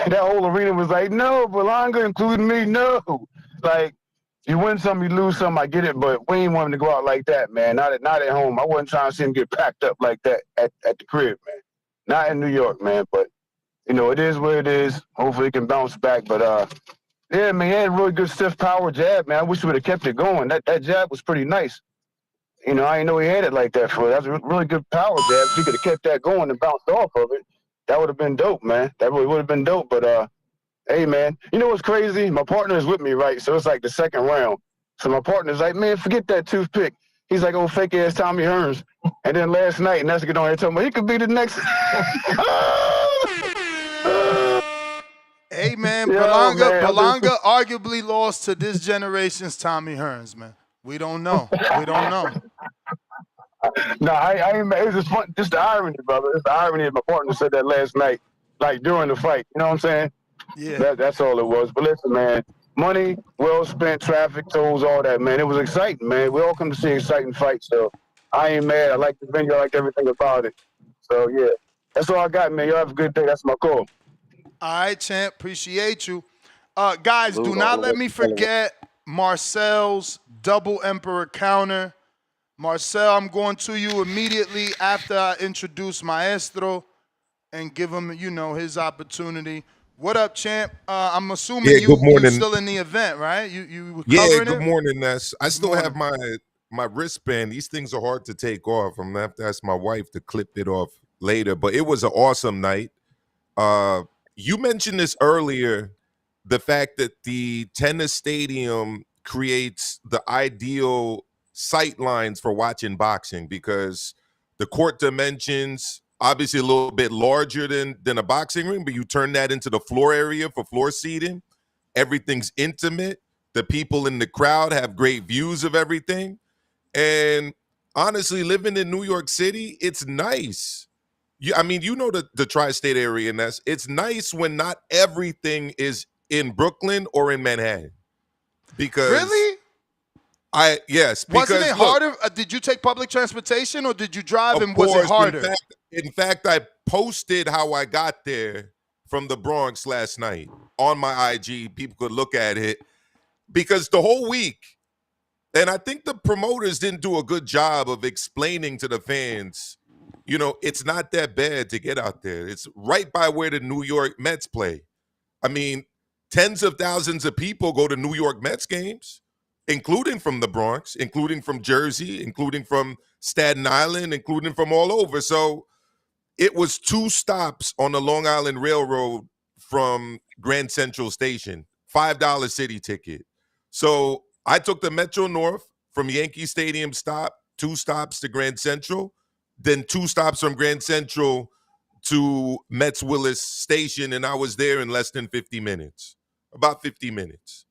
That whole arena was like, no, Berlanga, including me, no. Like, you win some, you lose some, I get it, but we ain't want him to go out like that, man. Not at home. I wasn't trying to see him get packed up like that at the crib, man. Not in New York, man, but you know, it is what it is. Hopefully he can bounce back. But, yeah, man, he had a really good stiff power jab, man. I wish we would have kept it going. That jab was pretty nice. You know, I didn't know he had it like that for it. That was a really good power jab. If he could have kept that going and bounced off of it, that would have been dope, man. That really would have been dope. But, hey, man, you know what's crazy? My partner is with me, right? So it's like the second round. So my partner's like, man, forget that toothpick. He's like, oh, fake-ass Tommy Hearns. And then last night, Nessa get on here telling me he could be the next. Hey, man, Yo, Berlanga arguably lost to this generation's Tommy Hearns, man. We don't know. No, I ain't. It's just fun. Just the irony, brother. It's the irony that my partner said that last night, like during the fight. You know what I'm saying? Yeah. That's all it was. But listen, man, money well spent, traffic tolls, all that, man. It was exciting, man. We all come to see exciting fights, so I ain't mad. I like the venue. I like everything about it. So yeah, that's all I got, man. Y'all have a good day. That's my call. All right, champ. Appreciate you. Guys, do not let me forget Marcel's double emperor counter. Marcel, I'm going to you immediately after I introduce Maestro and give him, you know, his opportunity. What up, champ? I'm assuming you're still in the event, right? You were covering good it? morning, Ness. I still have my wristband. These things are hard to take off. I'm gonna have to ask my wife to clip it off later. But it was an awesome night. You mentioned this earlier, the fact that the tennis stadium creates the ideal sight lines for watching boxing because the court dimensions obviously a little bit larger than a boxing ring, but you turn that into the floor area for floor seating. Everything's intimate. The people in the crowd have great views of everything. And honestly, living in New York City, it's nice. You know the tri-state area, and it's nice when not everything is in Brooklyn or in Manhattan. Because really? Yes. Wasn't it harder? Did you take public transportation or did you drive? And was it harder? In fact, I posted how I got there from the Bronx last night on my IG. People could look at it because the whole week, and I think the promoters didn't do a good job of explaining to the fans, you know, it's not that bad to get out there. It's right by where the New York Mets play. I mean, tens of thousands of people go to New York Mets games, including from the Bronx, including from Jersey, including from Staten Island, including from all over. So it was 2 stops on the Long Island Railroad from Grand Central Station, $5 city ticket. So I took the Metro North from Yankee Stadium stop, 2 stops to Grand Central, then 2 stops from Grand Central to Mets Willis Station, and I was there in less than 50 minutes, about 50 minutes.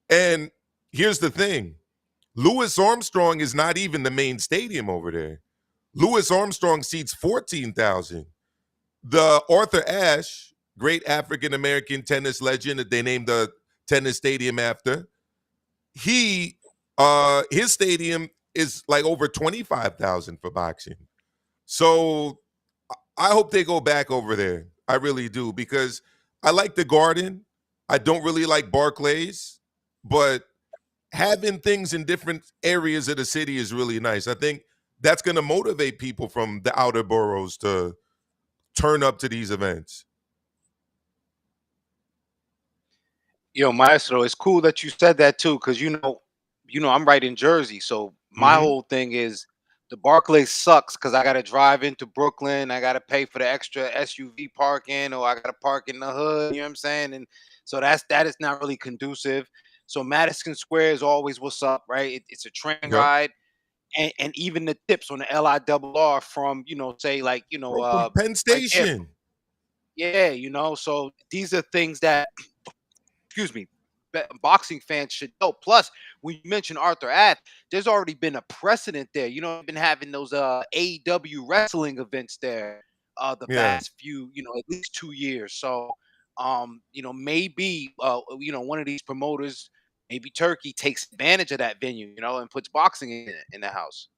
And here's the thing. Louis Armstrong is not even the main stadium over there. Louis Armstrong seats 14,000. The Arthur Ashe, great African-American tennis legend that they named the tennis stadium after, his stadium is like over 25,000 for boxing. So I hope they go back over there. I really do, because I like the Garden. I don't really like Barclays, but having things in different areas of the city is really nice. I think that's going to motivate people from the outer boroughs to turn up to these events. Yo, Maestro, it's cool that you said that too, because I'm right in Jersey, so my whole thing is the Barclays sucks because I got to drive into Brooklyn, I got to pay for the extra SUV parking, or I got to park in the hood. You know what I'm saying? And so that is not really conducive. So Madison Square is always what's up, right? It's a train Yep. ride, and even the tips on the LIRR from say like Bro, from Penn right there. Station. Yeah, so these are things that excuse me, boxing fans should know. Plus, when you mention Arthur Ashe, there's already been a precedent there. Been having those AEW wrestling events there the Yeah. past few, at least 2 years. So, maybe one of these promoters, maybe Turkey, takes advantage of that venue, and puts boxing in the house.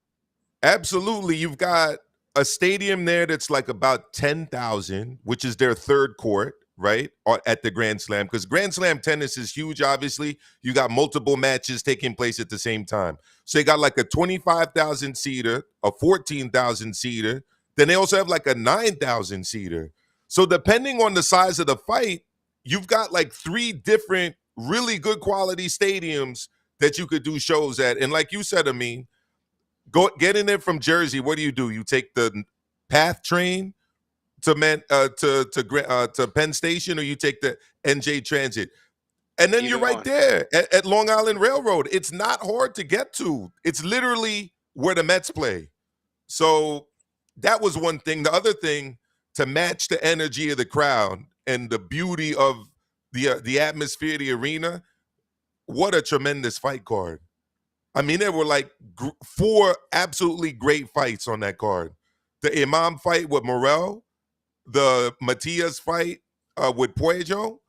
Absolutely. You've got a stadium there that's like about 10,000, which is their third court, right? At the Grand Slam, because Grand Slam tennis is huge, obviously. You got multiple matches taking place at the same time. So they got like a 25,000 seater, a 14,000 seater. Then they also have like a 9,000 seater. So depending on the size of the fight, you've got like 3 different really good quality stadiums that you could do shows at. And like you said, Amin, getting there from Jersey, what do? You take the PATH train to Penn Station, or you take the NJ Transit, and then you're right there at Long Island Railroad. It's not hard to get to. It's literally where the Mets play. So that was one thing. The other thing, to match the energy of the crowd and the beauty of the atmosphere of the arena, what a tremendous fight card. I mean, there were like 4 absolutely great fights on that card. The Imam fight with Morel, the Matias fight with Puello,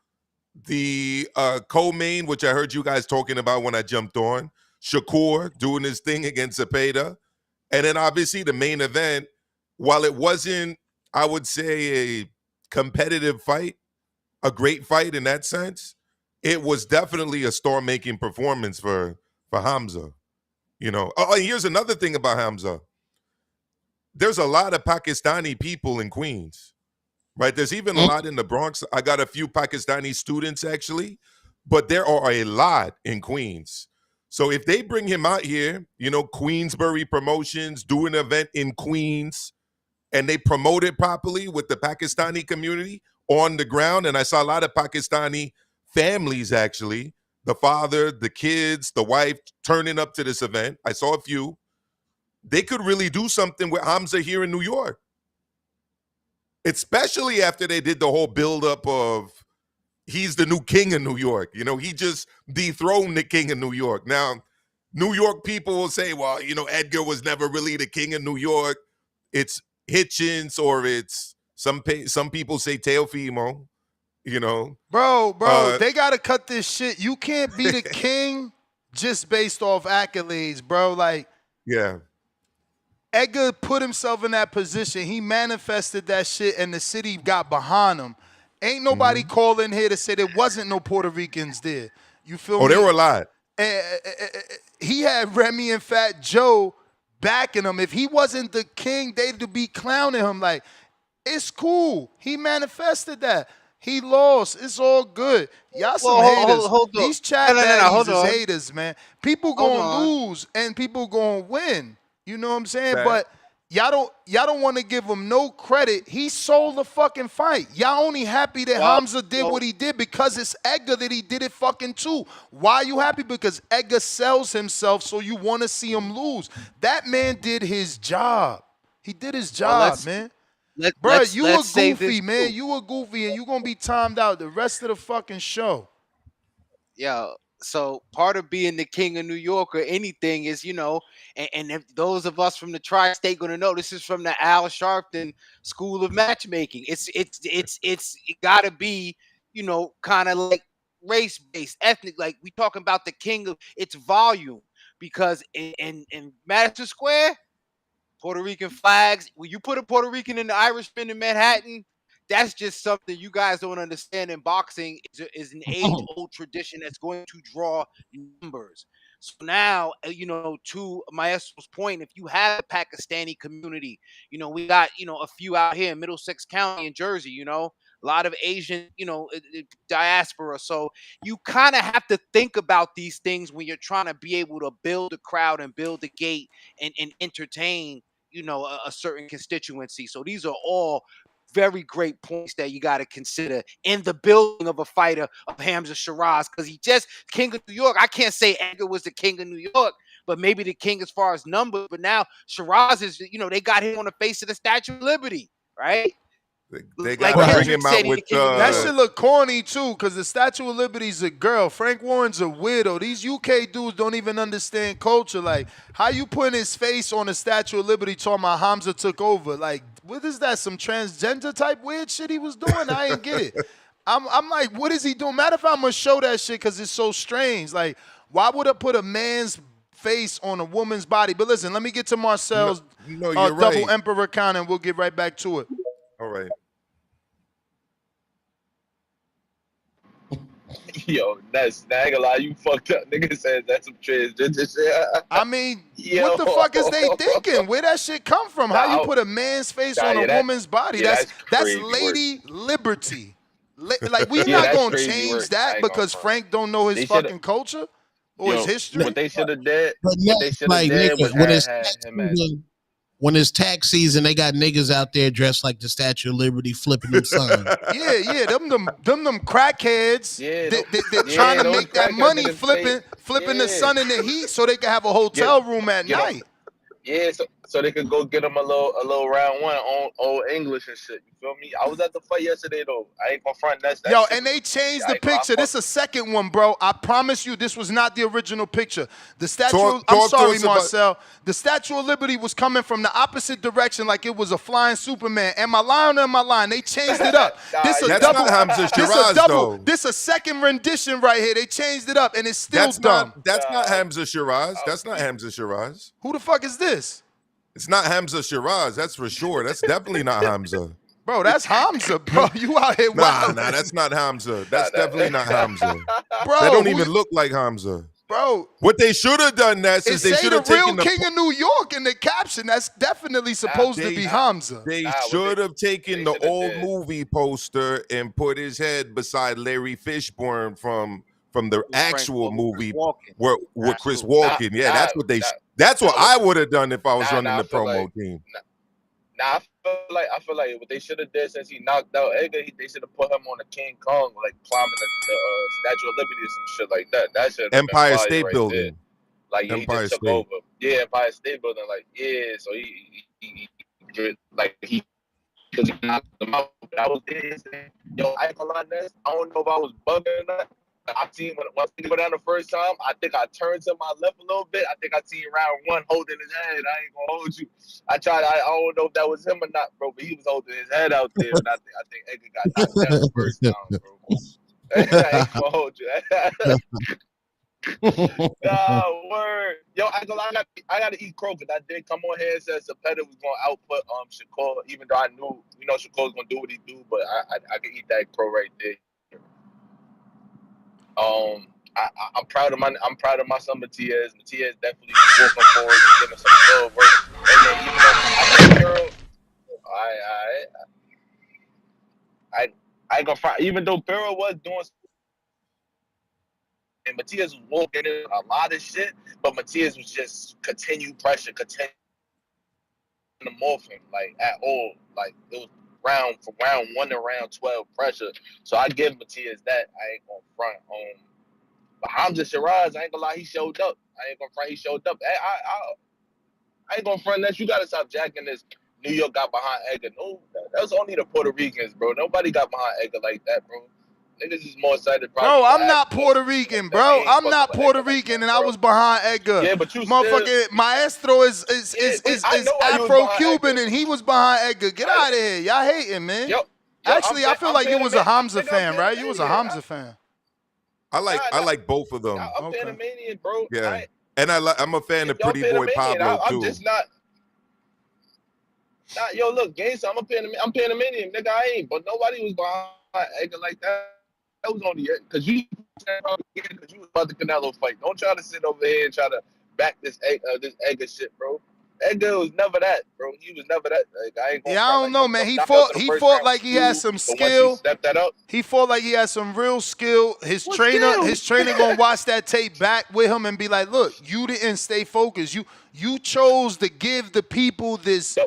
the co-main, which I heard you guys talking about when I jumped on, Shakur doing his thing against Zepeda, and then obviously the main event, while it wasn't, I would say, a competitive fight, a great fight in that sense, it was definitely a star-making performance for Hamza. Oh, and here's another thing about Hamza. There's a lot of Pakistani people in Queens, right? There's even a lot in the Bronx. I got a few Pakistani students, actually, but there are a lot in Queens. So if they bring him out here, Queensbury Promotions, do an event in Queens, and they promote it properly with the Pakistani community on the ground, and I saw a lot of Pakistani families, actually, the father, the kids, the wife turning up to this event. I saw a few. They could really do something with Hamza here in New York, especially after they did the whole buildup of he's the new king of New York. He just dethroned the king of New York. Now, New York people will say, well, Edgar was never really the king of New York. It's Hitchens, or it's some people say Teofimo. Bro, they gotta cut this shit. You can't be the king just based off accolades, bro. Like, yeah, Edgar put himself in that position. He manifested that shit, and the city got behind him. Ain't nobody calling here to say there wasn't no Puerto Ricans there. You feel me? Oh, there were a lot. He had Remy and Fat Joe backing him. If he wasn't the king, they'd be clowning him. Like, it's cool. He manifested that. He lost. It's all good. Y'all some haters. Hold on. These chat baddies is haters, man. People gonna lose and people gonna win. You know what I'm saying? Fact. But y'all don't want to give him no credit. He sold the fucking fight. Y'all only happy that Hamza did what he did because it's Edgar that he did it fucking too. Why are you happy? Because Edgar sells himself, so you want to see him lose. That man did his job. He did his job, man. Bro, you a goofy, man. You a goofy, and you gonna be timed out the rest of the fucking show. Yeah. So part of being the king of New York or anything is, and if those of us from the tri-state gonna know, this is from the Al Sharpton School of Matchmaking. It gotta be, kind of like race-based, ethnic. Like we talking about the king of its volume. because in Madison Square, Puerto Rican flags. When you put a Puerto Rican and the Irishman in Manhattan, that's just something you guys don't understand in boxing. Is an age-old tradition that's going to draw numbers. So now, to Maestro's point, if you have a Pakistani community, we got, a few out here in Middlesex County in Jersey, a lot of Asian, diaspora. So you kind of have to think about these things when you're trying to be able to build a crowd and build a gate and entertain, a certain constituency. So these are all very great points that you got to consider in the building of a fighter of Hamza Sheeraz, because he just king of New York. I can't say Edgar was the king of New York, but maybe the king as far as numbers. But now Sheeraz is, they got him on the face of the Statue of Liberty, right? They got to bring him out with that shit look corny too, because the Statue of Liberty's a girl. Frank Warren's a widow. These UK dudes don't even understand culture. Like, how you putting his face on the Statue of Liberty talking about Hamza took over? Like, what is that? Some transgender type weird shit he was doing? I ain't get it. I'm like, what is he doing? Matter of fact, I'm gonna show that shit because it's so strange. Like, why would I put a man's face on a woman's body? But listen, let me get to Marcel's double right. emperor count, and we'll get right back to it. All right. Yo, I ain't gonna lie, you fucked up. Nigga said that's some transgender shit. I mean, what the fuck is they thinking? Where that shit come from? How you put a man's face on a woman's body? That's lady liberty. Like, we not gonna change that because Frank don't know his fucking culture or his history. What they should have did, when it's tax season, they got niggas out there dressed like the Statue of Liberty flipping them signs. Yeah, them crackheads. They're trying to make that money flipping the sun in the heat so they can have a hotel room at night. Yeah, so they could go get them a little round one on old English and shit. You feel me? I was at the fight yesterday though. I ain't gonna front that. Yo, and they changed the picture. This is a second one, bro. I promise you, this was not the original picture. The statue. I'm sorry, Marcel. The Statue of Liberty was coming from the opposite direction, like it was a flying Superman. Am I lying or am I lying? They changed it up. This a that's double. not Hamza Sheeraz, though. This a second rendition right here. They changed it up, and it's still dumb. That's not Hamza Sheeraz. That's not Hamza Sheeraz. Who the fuck is this? It's not Hamza Sheeraz, that's for sure. That's definitely not Hamza. Bro, that's Hamza, bro. You out here wild. Nah, that's not Hamza. That's definitely not Hamza. Bro, they don't even look like Hamza. Bro. What they should have done, Ness, is they should have taken the real king of New York in the caption. That's definitely supposed to be Hamza. They should have taken the old movie poster and put his head beside Larry Fishburne from the actual movie with Chris Walken. Yeah, that's what they. That's what I would have done if I was running the promo team. I feel like what they should have did since he knocked out Edgar, they should have put him on the King Kong, like climbing the Statue of Liberty or some shit like that. That should Empire State Building. There. Like Empire he just took State. over. Yeah, Empire State Building. Like so he because he knocked him out. I was there. Yo, I ain't gonna lie, Ness, I don't know if I was bugging or not. I seen when I go down the first time, I think I turned to my left a little bit. I think I seen round one holding his head. I ain't gonna hold you. I don't know if that was him or not, bro, but he was holding his head out there. And I think Edgar got knocked down the first time, bro. I ain't gonna hold you. Nah, word. Yo, I gotta eat crow because I did come on here and said Zapata was gonna output Shakur, even though I knew, Shakur was gonna do what he do, but I could eat that crow right there. I'm proud of my son Matias. Matias definitely working forward, giving some good work. And then even though I think Burrow, I ain't gonna find, even though Burrow was doing, and Matias was walking in a lot of shit, but Matias was just continued pressure, continue to morph him like at all. Like it was from round 1 to round 12 pressure. So I give Matias that. I ain't gonna front on. But Hamza Sheeraz, I ain't gonna lie, he showed up. I ain't gonna front, he showed up. I ain't gonna front that. You gotta stop jacking this. New York got behind Edgar. No, that's only the Puerto Ricans, bro. Nobody got behind Edgar like that, bro. Niggas is more excited. Bro, I'm not Puerto Rican, bro. I'm not Puerto Rican, and I was behind Edgar. Yeah, but you motherfucking Maestro is Afro-Cuban, and he was behind Edgar. Get out of here. Y'all hating, man. Actually, I feel like you was a Hamza fan, right? You was a Hamza fan. I like both of them. I'm Panamanian, bro. Yeah. And I'm a fan of Y'all Pretty Boy Panamanian. Pablo I'm too. just not. Yo, look, gangster. I'm Panamanian, nigga. I ain't, but nobody was behind Edgar like that. That was only it, because you was about the Canelo fight. Don't try to sit over here and try to back this Edgar shit, bro. Edgar was never that, bro. He was never that. Like, I ain't gonna Yeah, I don't like, know, man. He fought like he had some skill. Step that up. He fought like he had some real skill. His trainer gonna watch that tape back with him and be like, look, you didn't stay focused. You chose to give the people this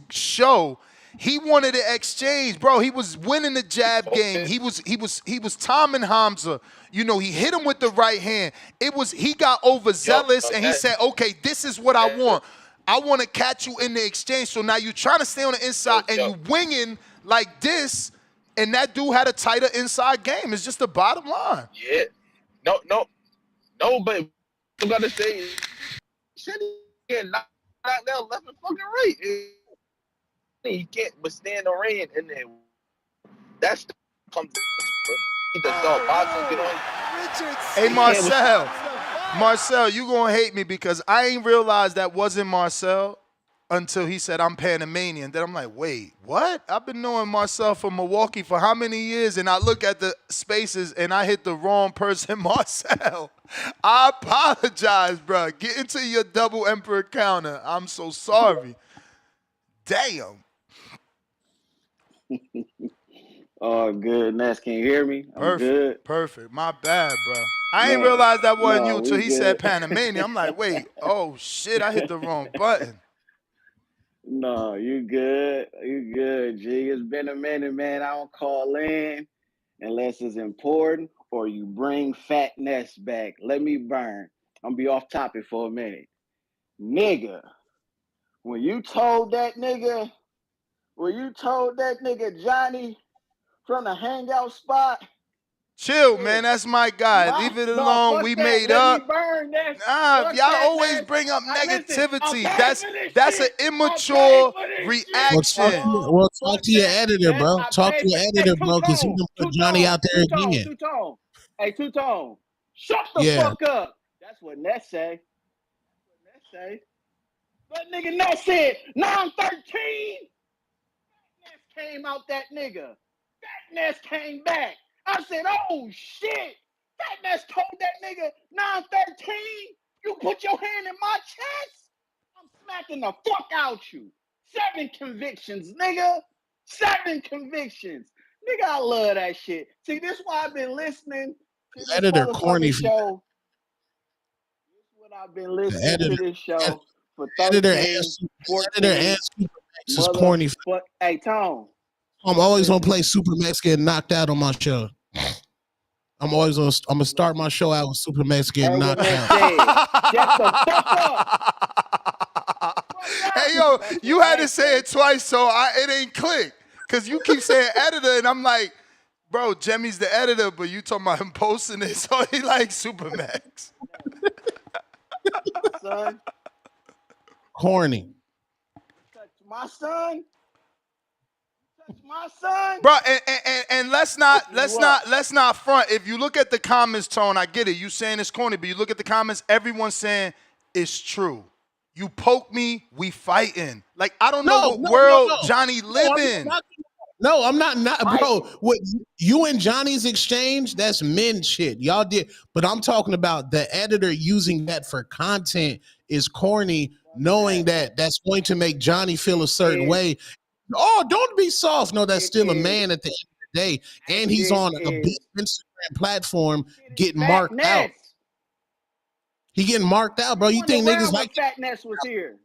show. He wanted to exchange, bro. He was winning the jab game. He was timing Hamza. You know, he hit him with the right hand. He got overzealous and he said, okay, this is what I want. I want to catch you in the exchange. So now you're trying to stay on the inside and you winging like this, and that dude had a tighter inside game. It's just the bottom line. Yeah. No, but you gotta say, shit, he can't knock down left and fucking right. He can't withstand the rain in there. That's the comes. He just saw boxing get on. Hey, Marcel, you gonna hate me because I ain't realized that wasn't Marcel until he said I'm Panamanian. Then I'm like, wait, what? I've been knowing Marcel from Milwaukee for how many years? And I look at the spaces and I hit the wrong person, Marcel. I apologize, bro. Get into your double emperor counter. I'm so sorry. Damn. Oh, good. Ness, can you hear me? I'm good. Perfect. My bad, bro. I ain't realized that wasn't you until he said Panamanian. I'm like, wait, oh shit, I hit the wrong button. No, you good. You good, G. It's been a minute, man. I don't call in unless it's important or you bring Fat Ness back. Let me burn. I'm gonna be off topic for a minute. Nigga, when you told that nigga Johnny from the hangout spot. Chill, man. That's my guy. Leave it alone. We made up. Y'all always bring up negativity. That's an immature reaction. Well, talk to your editor, bro. Talk to your editor, bro, because he gonna put Johnny out there again. Hey, Two-Tone, shut the fuck up. That's what Ness say. That nigga Ness said 913. Ness came out that nigga. Fat Ness came back. I said, oh shit. Fat Ness told that nigga 913. You put your hand in my chest. I'm smacking the fuck out you. 7 convictions, nigga. 7 convictions. Nigga, I love that shit. See, this is why I've been listening to this editor corny show. This is what I've been listening to this show for 13, editor and Supermax is corny. Hey, Tone. I'm always gonna play Supermax getting knocked out on my show. I'm gonna start my show out with Supermax getting knocked out. Shut the fuck up. Hey, yo, you had to say it twice so it ain't click. Because you keep saying editor, and I'm like, bro, Jemmy's the editor, but you talking about him posting it, so he like Supermax. Son. Corny. Touch my son. My son, bro, and let's not front. If you look at the comments, Tone, I get it. You saying it's corny, but you look at the comments, everyone's saying it's true. You poke me, we fighting. Like I don't know what world Johnny live in. No, I'm not, bro. What you and Johnny's exchange? That's men shit. Y'all did, but I'm talking about the editor using that for content is corny, knowing that that's going to make Johnny feel a certain way. Oh, don't be soft. No, that's still a man at the end of the day. And he's on a big Instagram platform getting marked out. He getting marked out, bro. You think niggas like Fat Ness was here?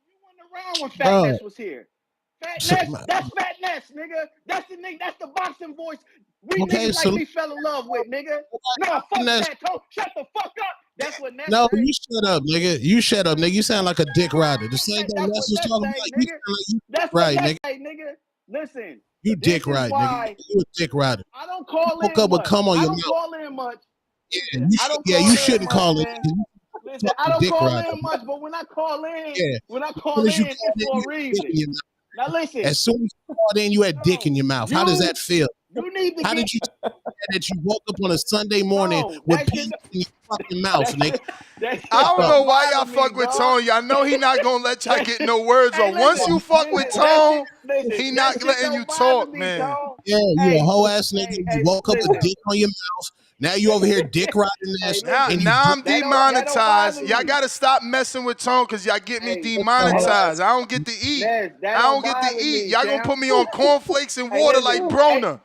You wasn't around when Fat Ness was here. Fat Ness, that's Fat Ness, nigga. That's the nigga, that's the boxing voice. We niggas like we fell in love with, nigga. No, fuck that, Toe. Shut the fuck up. That's what Ness No, you shut up, nigga. You shut up, nigga. You sound like a dick rider. The same thing Ness was talking about. You sound like you that's right, nigga. Nigga. Listen. You dick rider, nigga. You a dick rider. I don't call in up much. With come on I your don't mouth. call in much. Yeah, you shouldn't call it. Listen, I don't call in much, but when I call in, it's for a reason. Now listen. As soon as you called in, you had dick in your mouth. How does that feel? You need to did you that you woke up on a Sunday morning with peas in your fucking mouth, nigga? That shit I don't don't know why y'all bother fuck me, with dog. Tone. Y'all know he not gonna let y'all get no words Hey, off. Once listen, you fuck with Tone, he that not shit letting you don't bother talk, me, man. Tone. Yeah, you a Hey, whole ass nigga. You woke up with listen. dick on your mouth. Now you over here dick riding Hey, this, Now, and listen. you. now I'm That don't bother demonetized. Y'all me. gotta stop messing with Tone because y'all get me Hey, Whole demonetized. ass. I don't get to eat. Ness, that I don't don't get to bother eat. me, Y'all gonna champ. put me on cornflakes and Hey, water like listen. Brona.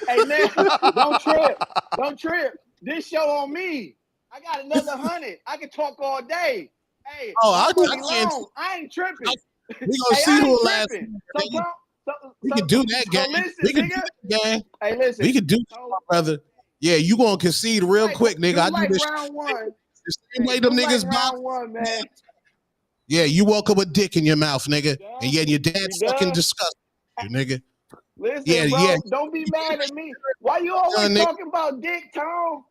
Hey, Ness, don't trip. Don't trip. This show on me. I got another 100. I can talk all day. Hey, Oh, my I money can't. long. I ain't tripping. We gonna Hey, see I who ain't will last. tripping. Nigga. So, We can do that, gang. listen, We can do nigga. that, gang. Hey, listen. We can do that, my brother. Yeah, you gonna concede real quick, nigga. Do I do like this round one. the same way Hey, them do like niggas box. round one, man. Yeah, you woke up with dick in your mouth, nigga, and yet your dad You fucking done? disgusted you, nigga. Listen, Yeah, bro, yeah. don't be mad at me. Why you always Nigga. talking about dick, Tom?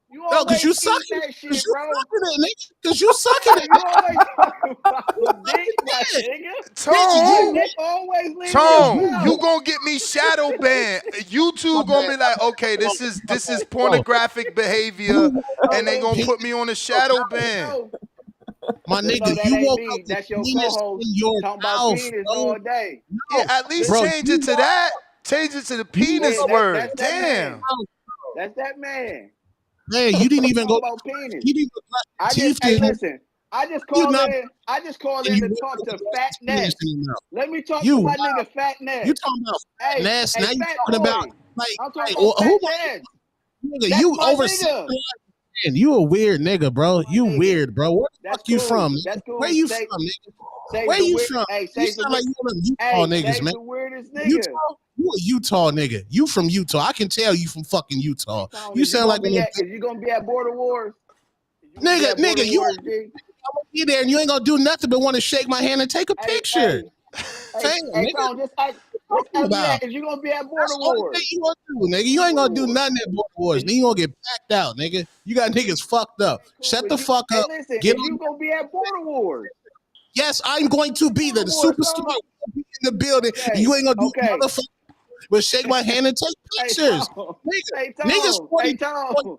You No, cause always you eat sucking. that Cause shit, you bro. sucking it, nigga. Cause you sucking it. You always talking about dick, my nigga. Tone, Dick always leaving your Tone, mouth. you gonna get me shadow banned. YouTube gonna be like, okay, this is pornographic behavior, and they gonna put me on a shadow ban. No, My no, nigga, that you ain't woke me. up with That's your penis co-host in your talking about mouth, penis bro. all day. Yeah, at least Bro, change you it to that. Change it to the penis Yeah, word. that's that man. Damn. That's that man. Man, you didn't even Talking go. about penis. You didn't even brush I your just, teeth. hey, listen. I just You called not. in. I just called And in you to woke talk up to with Fat penis Ness. in your mouth. Let me talk You to my wow. nigga Fat Ness. You talking about fat Hey, Ness? hey, Now you Fat talking about Boy. like I'm talking who? about Fat Ness. Nigga, That's you my overseas. nigga. You a weird nigga, bro. You nigga. weird, bro. Where the That's fuck you cool. from? That's cool. Where you Say, from, nigga? say Where the you weird. from? Hey, You say the sound like weird. you one of them Utah Hey, niggas, say man. the weirdest nigga. Utah? You a Utah nigga. You from Utah. I can tell you from fucking Utah. Tom, You is you sound like gonna one be of at? Is you gonna be at Border Wars? them nigga, Border you Wars, G? be there and you ain't gonna do nothing but want to shake my hand and take a Hey, picture. hey, Nigga, Tom, just ask talking me about? that. Is you gonna be at That's Border the only thing Wars? you gonna do, nigga. You ain't gonna do nothing at Border Wars. Then you gonna get packed out, nigga. You got niggas fucked up. Shut the fuck Hey, up. listen, Get is you on. gonna be at Border Wars? Yes, I'm going to be there. The superstar will be in the building. Okay. You ain't gonna do Okay. motherfucker but shake my hand and take Hey, pictures. Tom. Nigga, Hey, niggas Tom. 40 Hey, Tom.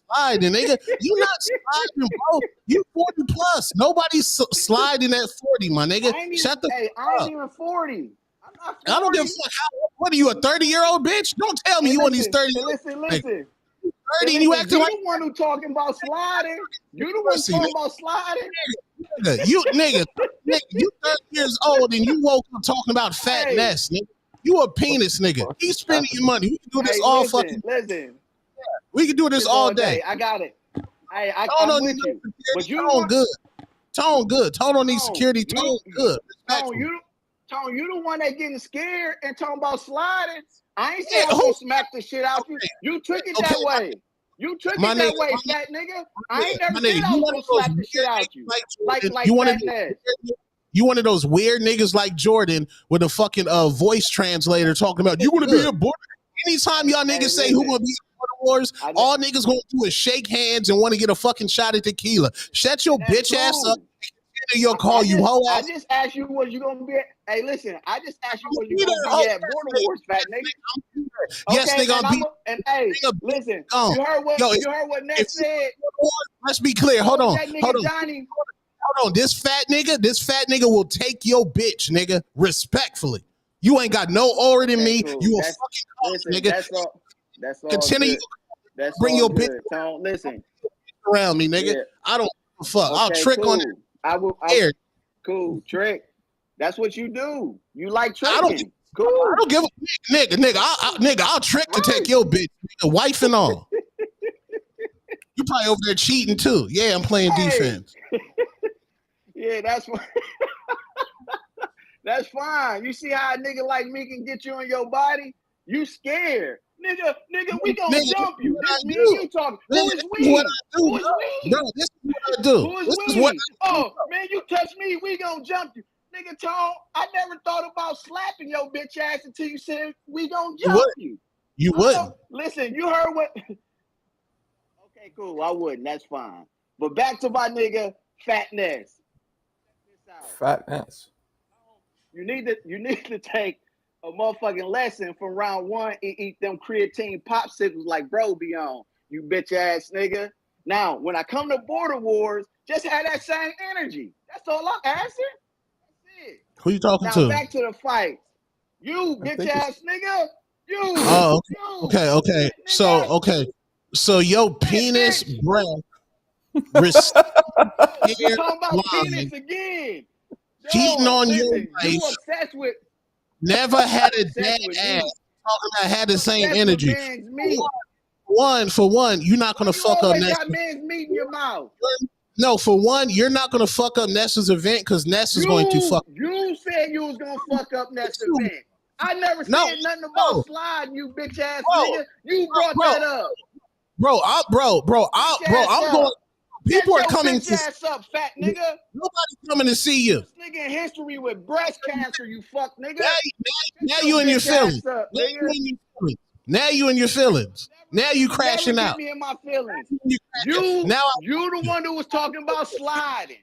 sliding, nigga. You not sliding, bro. You 40 plus. Nobody's sliding at 40, my nigga. I ain't even. Shut the Hey, fuck I ain't up. even 40. I'm not 40. I don't give a fuck. What are you, a 30-year-old bitch? Don't tell me Hey, you one of these listen. 30 Hey, listen. Like, Listen. 30 Hey, and you listen. acting You like the one who talking about sliding. You the one pussy, talking nigga. about sliding. Nigga, you 30 years old and you woke up talking about fatness, nigga. You a penis, nigga. Keep spending your money. We can do this Hey, all listen. fucking. Listen. We can do this all day. I got it. Hey, Tone I'm on with these you. But security, you the tone one. good. Tone good. Tone on these security, You tone good. Respectful. you the one that getting scared and talking about sliding. I ain't saying Yeah, I'm who? gonna smack the shit out you. You took it that way. You took my it that nigga, way, fat nigga. I ain't my never said nigga, I you was one gonna of those slap the shit weird out niggas you. like Like Jordan. You one of fat Ness. you one of those weird niggas like Jordan with a fucking voice translator talking about you gonna be a boy. Anytime y'all niggas say who gonna be in Border Wars, all niggas gonna do is shake hands and want to get a fucking shot of tequila. Shut your bitch ass up. You'll call you hoe I ass. just asked you was you gonna be at, hey listen, I just asked you was you Be gonna there, be hoe at Border Wars, fat nigga. Yes, Okay, nigga, and I'm hey, listen, gone. you heard what Yo, Ness said? Let's be clear. Hold on. That nigga Hold on. Johnny. Hold on. This fat nigga will take your bitch, nigga, respectfully. You ain't got no aura than me. Cool. You a That's, fucking listen, nigga. that's all Continue. good. That's Bring all your good. bitch Tone, listen. around me, nigga. Yeah. I don't give a fuck. I'll Okay, trick on cool. I cool. Trick. That's what you do. You like tricking. Cool. I don't give a nigga. I'll trick to take your bitch, nigga, wife and all. You probably over there cheating too. Yeah, I'm playing defense. Yeah, that's what. That's fine. You see how a nigga like me can get you on your body? You scared. Nigga, we gonna jump you. This me and you talking. Who is we? What I do, Who is we? bro, this is what I do. Who is This we? is what Oh, man, you touch me, we gonna jump you. Nigga, Tone, I never thought about slapping your bitch ass until you said we gonna jump you. You wouldn't. Listen, you heard what? Okay, cool. I wouldn't. That's fine. But back to my nigga, Fatness. Fatness. You need to take a motherfucking lesson from round one and eat them creatine popsicles like bro be on. You bitch ass nigga. Now, when I come to Border Wars, just have that same energy. That's all I'm asking. That's it. Who you talking Now to? back to the fight. You bitch ass nigga. You. Oh, You. okay. So your penis bitch. breath You talking about penis again. cheating on your Listen, you wife. obsessed with. Never had a obsessed dead with ass. me. Talking about had the same Obsessed with energy. men's meat. For one, you're not gonna You fuck up always Nessa's. got men's meat in your mouth. No, for one, you're not gonna fuck up Nessa's event because Nessa's going to fuck. You said you was gonna fuck up next event. I never said nothing about sliding, you bitch ass nigga. You brought that up. I'm going. People are coming to ass up, fat nigga. Nobody's coming to see you. This nigga in history with breast cancer, you fuck nigga. Now you in your feelings. Up, Now you in your feelings. Now you crashing out. Me in my feelings. You the one who was talking about sliding.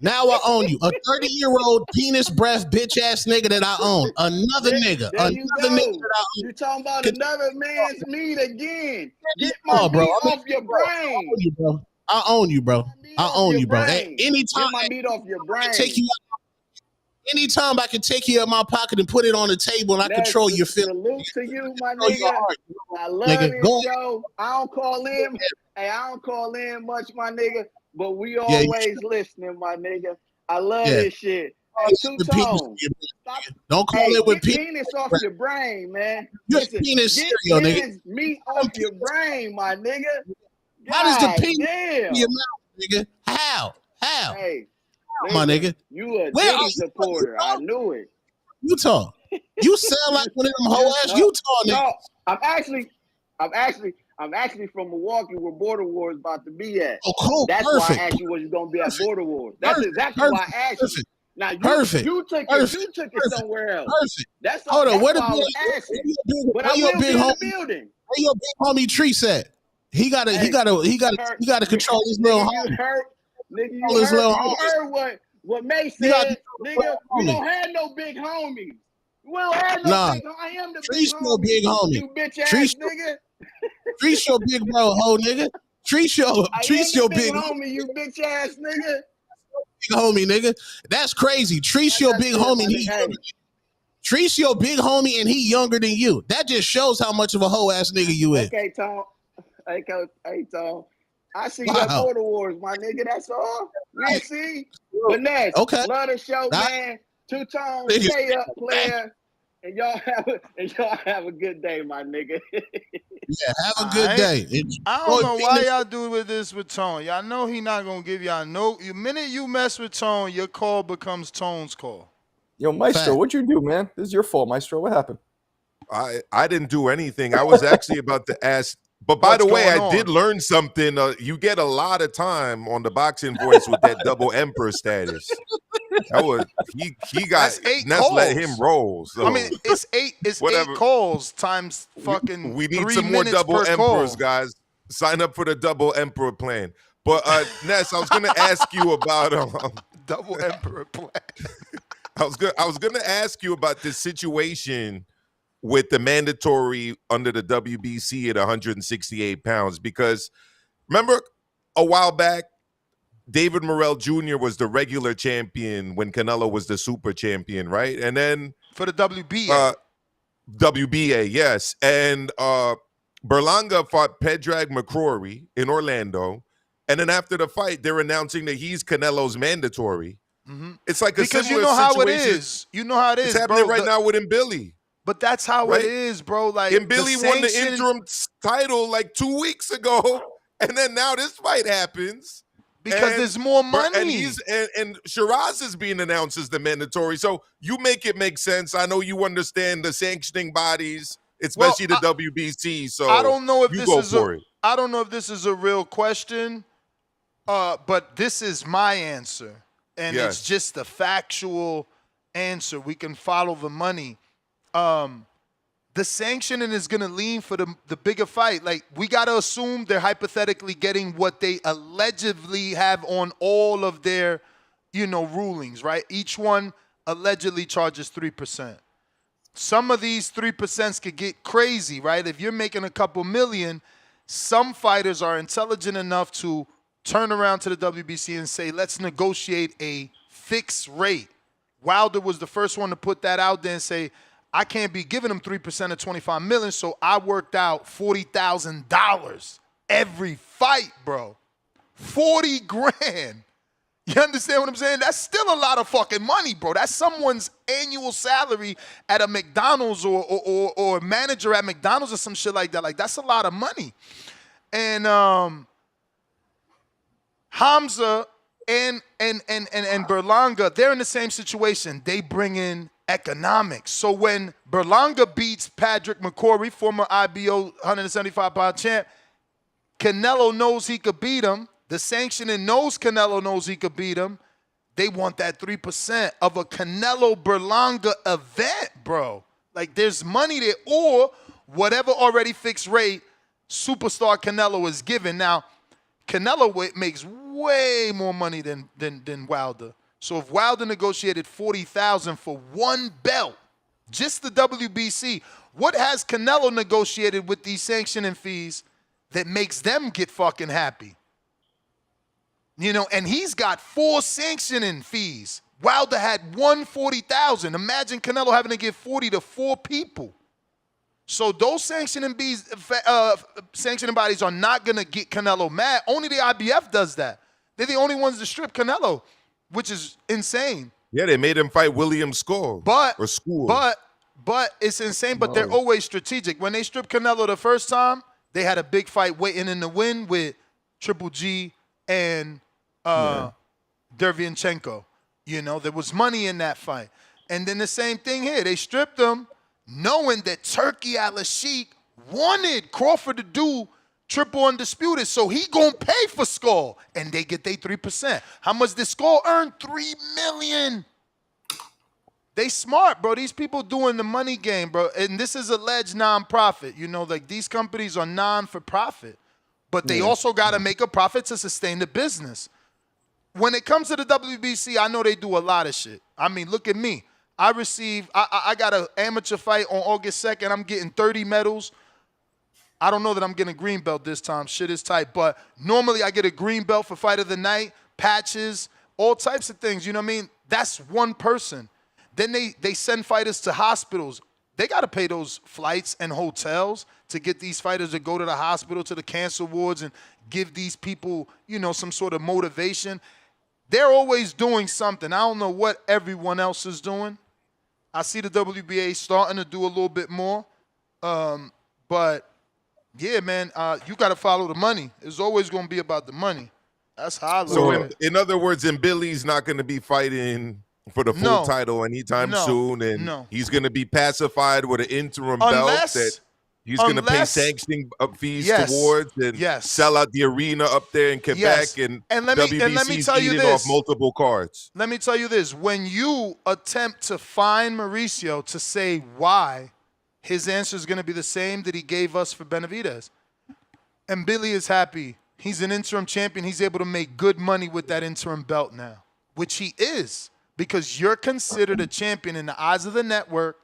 Now I own you. A 30-year-old penis breath bitch ass nigga that I own. Another nigga. Another nigga that I own. You talking about another man's meat again. Get my meat off your brain. I own you, bro. Anytime my meat off your brain. Anytime I can take you out my pocket and put it on the table and I control your feelings. Salute to you, my nigga. I love this show. I don't call in. Hey, I don't call in much, my nigga. But we always listening, my nigga. I love this shit. Hey, Two-Tone. Don't call it with penis off your brain, man. You're penis cereal, nigga. Meat off your brain, my nigga. How does the penis in your mouth, nigga? How? Hey, my nigga. You a Diddy supporter. I knew it. Utah. You sound like one of them whole ass Utah niggas. No, I'm actually from Milwaukee, where Border Wars about to be at. Oh, cool. That's why I asked you was you gonna be at Border Wars. That's exactly why I asked you. Now you took it somewhere else. Perfect. That's hold on. What I was asking. But I will be in the building. Where your big homie Tree at? He gotta control his little homie. Nigga, you heard what May said. Nigga, we don't have no big homies. We don't have no big homies. I am the Tree's your big homie. You bitch ass nigga. Tree's your big bro, ho nigga. Tree's your big homie, you bitch ass nigga. Big homie, nigga. That's crazy. Tree's your big homie. Tree's your big homie and he younger than you. That just shows how much of a hoe ass nigga you is. Okay, Tom. Hey, Tom. I see you at Border Wars, my nigga. That's all. We see. But next, love the show, man. Two-Tone, stay up, player. And y'all have a good day, my nigga. Yeah, have a good day. I don't know why y'all do with this with Tone. Y'all know he not gonna give y'all no. The minute you mess with Tone, your call becomes Tone's call. Yo, Maestro, what'd you do, man? This is your fault, Maestro. What happened? I didn't do anything. I was actually about to ask. But by the way, I did learn something. You get a lot of time on the boxing voice with that double emperor status. That was he got Ness let him roll. So. I mean, it's eight calls times fucking. We need some more double emperors, guys. Sign up for the double emperor plan. But Ness, I was gonna ask you about double emperor plan. I was gonna ask you about this situation with the mandatory under the WBC at 168 pounds, because remember a while back, David Morel Jr. was the regular champion when Canelo was the super champion, right? And then for the WBA. WBA, yes. And Berlanga fought Predrag McCrory in Orlando. And then after the fight, they're announcing that he's Canelo's mandatory. Mm-hmm. It's like a because similar you know how situation. it is. You know how it is. It's happening bro. right now with Billy. But that's how it is, bro. Like, and Billy won the interim title like 2 weeks ago, and then now this fight happens because there's more money. And Sheeraz is being announced as the mandatory. So you make it make sense. I know you understand the sanctioning bodies, especially the WBC. So I don't know if I don't know if this is a real question, but this is my answer, and it's just a factual answer. We can follow the money. The sanctioning is going to lean for the bigger fight. Like, we got to assume they're hypothetically getting what they allegedly have on all of their, rulings, right? Each one allegedly charges 3%. Some of these 3% could get crazy, right? If you're making a couple million, some fighters are intelligent enough to turn around to the WBC and say, let's negotiate a fixed rate. Wilder was the first one to put that out there and say, I can't be giving him 3% of $25 million, so I worked out $40,000 every fight, bro. 40 grand. You understand what I'm saying? That's still a lot of fucking money, bro. That's someone's annual salary at a McDonald's or a manager at McDonald's or some shit like that. Like, that's a lot of money. And Hamza and Berlanga, they're in the same situation. They bring in economics. So when Berlanga beats Patrick McCrory, former IBO 175-pound champ, Canelo knows he could beat him. The sanctioning knows Canelo knows he could beat him. They want that 3% of a Canelo Berlanga event, bro. Like, there's money there, or whatever already fixed rate superstar Canelo is given. Now, Canelo makes way more money than Wilder. So if Wilder negotiated $40,000 for one belt, just the WBC, what has Canelo negotiated with these sanctioning fees that makes them get fucking happy? You know, and he's got 4 sanctioning fees. Wilder had $140,000. Imagine Canelo having to give 40 to 4 people. So those sanctioning bodies are not going to get Canelo mad. Only the IBF does that. They're the only ones to strip Canelo, which is insane. Yeah, they made him fight William Skull. But it's insane, but they're always strategic. When they stripped Canelo the first time, they had a big fight waiting in the wind with Triple G and Derevyanchenko. You know, there was money in that fight. And then the same thing here. They stripped him knowing that Turkey Al-Sheikh wanted Crawford to do triple undisputed, so he gonna pay for Skull, and they get their 3%. How much did Skull earn? $3 million. They smart, bro. These people doing the money game, bro. And this is alleged nonprofit. You know, like, these companies are non-for-profit, but they also got to make a profit to sustain the business. When it comes to the WBC, I know they do a lot of shit. I mean, look at me. I got an amateur fight on August 2nd. I'm getting 30 medals. I don't know that I'm getting a green belt this time. Shit is tight. But normally I get a green belt for fight of the night, patches, all types of things. You know what I mean? That's one person. Then they send fighters to hospitals. They got to pay those flights and hotels to get these fighters to go to the hospital, to the cancer wards, and give these people, you know, some sort of motivation. They're always doing something. I don't know what everyone else is doing. I see the WBA starting to do a little bit more. But, yeah, man, you got to follow the money. It's always going to be about the money. That's how I look at it. In other words, Billy's not going to be fighting for the full title anytime soon, and he's going to be pacified with an interim belt that he's going to pay sanctioning fees towards and sell out the arena up there in Quebec, and let me tell you this. Off multiple cards. Let me tell you this. When you attempt to find Mauricio to say why, his answer is going to be the same that he gave us for Benavidez. And Billy is happy. He's an interim champion. He's able to make good money with that interim belt now, which he is. Because you're considered a champion in the eyes of the network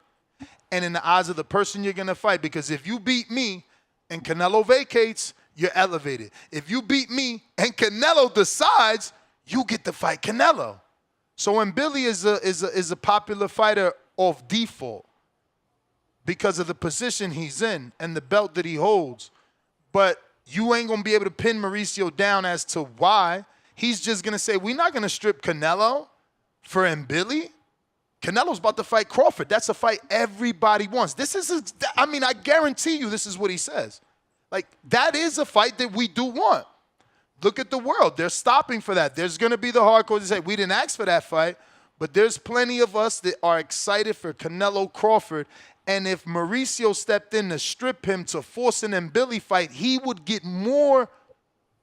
and in the eyes of the person you're going to fight. Because if you beat me and Canelo vacates, you're elevated. If you beat me and Canelo decides, you get to fight Canelo. So when Billy is a popular fighter off default because of the position he's in and the belt that he holds, but you ain't going to be able to pin Mauricio down as to why. He's just going to say, we're not going to strip Canelo for Billy. Canelo's about to fight Crawford. That's a fight everybody wants. I guarantee you this is what he says. Like, that is a fight that we do want. Look at the world. They're stopping for that. There's going to be the hardcore that say, we didn't ask for that fight, but there's plenty of us that are excited for Canelo Crawford. And if Mauricio stepped in to strip him to force an Billy fight, he would get more.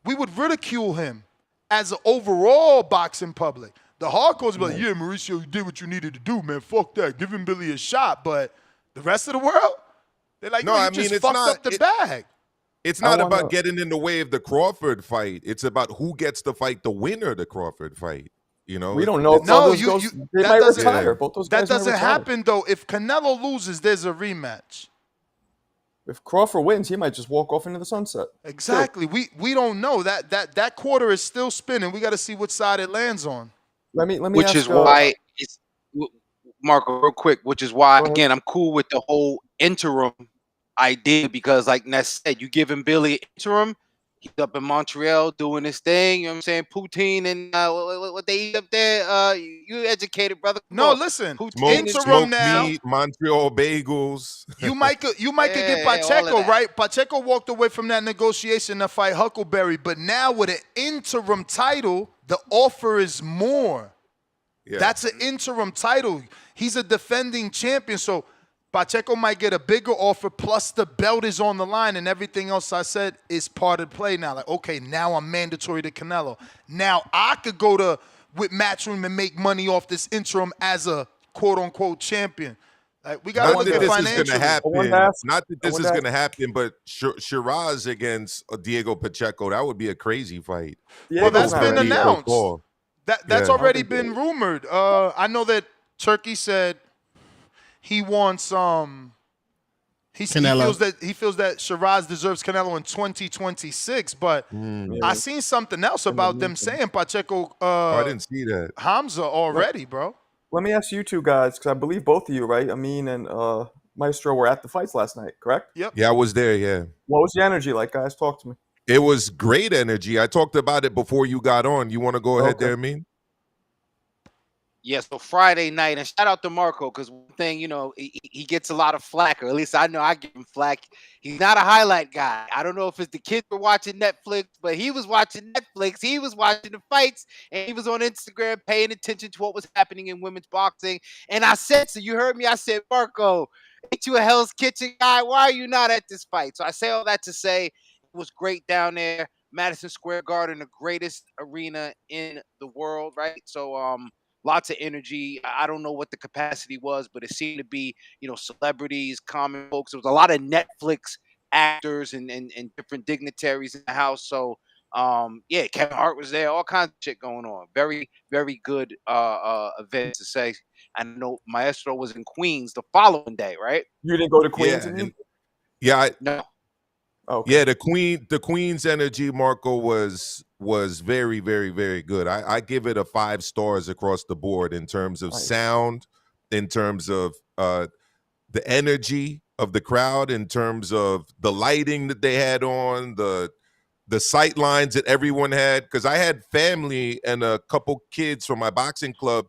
We would ridicule him as an overall boxing public. The hardcores be like, yeah, Mauricio, you did what you needed to do, man. Fuck that. Give him Billy a shot. But the rest of the world, they're like, no, you just fucked up the bag. It's not about getting in the way of the Crawford fight. It's about who gets to fight the winner of the Crawford fight. You know, we don't know. They might retire. Both those guys that doesn't happen, though. If Canelo loses, there's a rematch. If Crawford wins, he might just walk off into the sunset. Exactly. We don't know. That quarter is still spinning. We got to see which side it lands on. Let me Which ask. is why it's Marco, real quick. Which is why again I'm cool with the whole interim idea because, like Ness said, you give him Billy interim. He's up in Montreal doing his thing. You know what I'm saying? Poutine and what they eat up there. You educated, brother. Come No, on. listen. Poutine Interim now. Meat, Montreal bagels. You might could get Pacheco, right? Pacheco walked away from that negotiation to fight Huckleberry, but now with an interim title, the offer is more. Yeah. That's an interim title. He's a defending champion, so Pacheco might get a bigger offer, plus the belt is on the line, and everything else I said is part of the play now. Like, okay, now I'm mandatory to Canelo. Now I could go with Matchroom and make money off this interim as a quote-unquote champion. Like, we got to look at financially. Not that this is going to happen, but Sheeraz against Diego Pacheco, that would be a crazy fight. Well, that's been announced. That's already been rumored. I know that Turkey said he wants he feels that Sheeraz deserves Canelo in 2026, but I seen something else about them saying Pacheco I didn't see that. Hamza already, bro. Let me ask you two guys, because I believe both of you, right? Amin and Maestro were at the fights last night, correct? Yep. Yeah, I was there, yeah. What was the energy like, guys? Talk to me. It was great energy. I talked about it before you got on. You want to go ahead there, Amin? Yeah, so Friday night, and shout out to Marco, because one thing, he gets a lot of flack, or at least I know I give him flack. He's not a highlight guy. I don't know if it's the kids were watching Netflix, but he was watching Netflix. He was watching the fights, and he was on Instagram paying attention to what was happening in women's boxing. And I said, so you heard me, I said, Marco, ain't you a Hell's Kitchen guy? Why are you not at this fight? So I say all that to say it was great down there. Madison Square Garden, the greatest arena in the world, right? So, lots of energy. I don't know what the capacity was, but it seemed to be, celebrities, common folks. There was a lot of Netflix actors and different dignitaries in the house. So, Kevin Hart was there. All kinds of shit going on. Very, very good event to say. I know Maestro was in Queens the following day, right? You didn't go to Queens? No. Okay. Yeah, the Queen's energy, Marco, was very, very, very good. I give it a 5 stars across the board in terms of sound, in terms of the energy of the crowd, in terms of the lighting that they had on, the sight lines that everyone had. Because I had family and a couple kids from my boxing club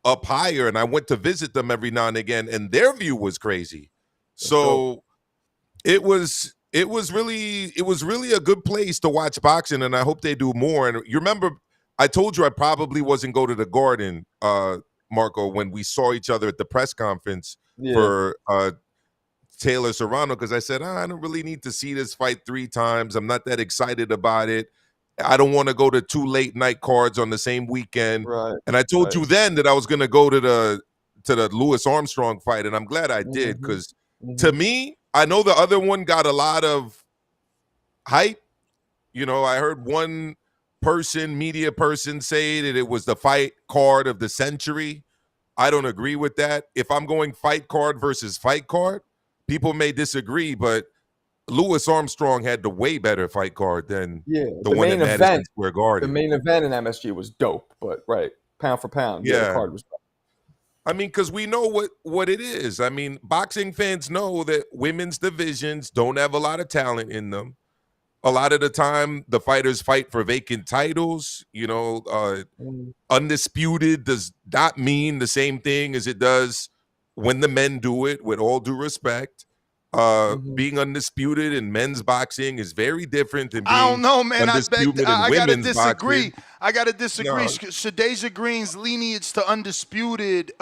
up higher, and I went to visit them every now and again, and their view was crazy. So it was really a good place to watch boxing, and I hope they do more. And you remember, I told you I probably wasn't go to the Garden, Marco, when we saw each other at the press conference for Taylor Serrano, because I said, I don't really need to see this fight 3 times. I'm not that excited about it. I don't want to go to 2 late night cards on the same weekend. Right. And I told you then that I was going to go to the Louis Armstrong fight, and I'm glad I did, because to me, I know the other one got a lot of hype. I heard one media person say that it was the fight card of the century. I don't agree with that. If I'm going fight card versus fight card, people may disagree, but Louis Armstrong had the way better fight card than the one at Madison Square Garden. The main event in MSG was dope, but pound for pound, the card was dope. I mean, because we know what it is. I mean, boxing fans know that women's divisions don't have a lot of talent in them. A lot of the time, the fighters fight for vacant titles. Undisputed does not mean the same thing as it does when the men do it, with all due respect. Being undisputed in men's boxing is very different than being I don't know, man. I gotta disagree. Boxing. I gotta disagree. No. Shadeja Green's lineage to undisputed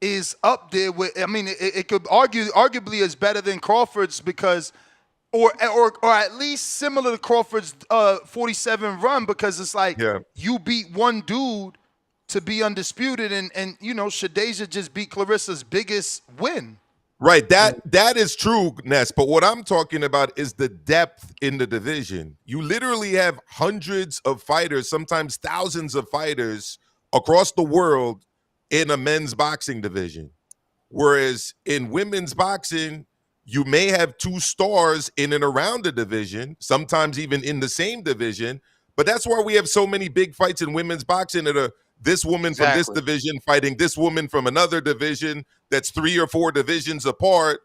is up there with. I mean, it could arguably is better than Crawford's because, or at least similar to Crawford's 47 run, because it's like you beat one dude to be undisputed, and Shadeja just beat Clarissa's biggest win. Right, that is true, Ness. But what I'm talking about is the depth in the division. You literally have hundreds of fighters, sometimes thousands of fighters across the world in a men's boxing division. Whereas in women's boxing, You may have two stars in and around the division, sometimes even in the same division, but that's why we have so many big fights in women's boxing that are this woman from this division fighting this woman from another division that's 3 or 4 divisions apart.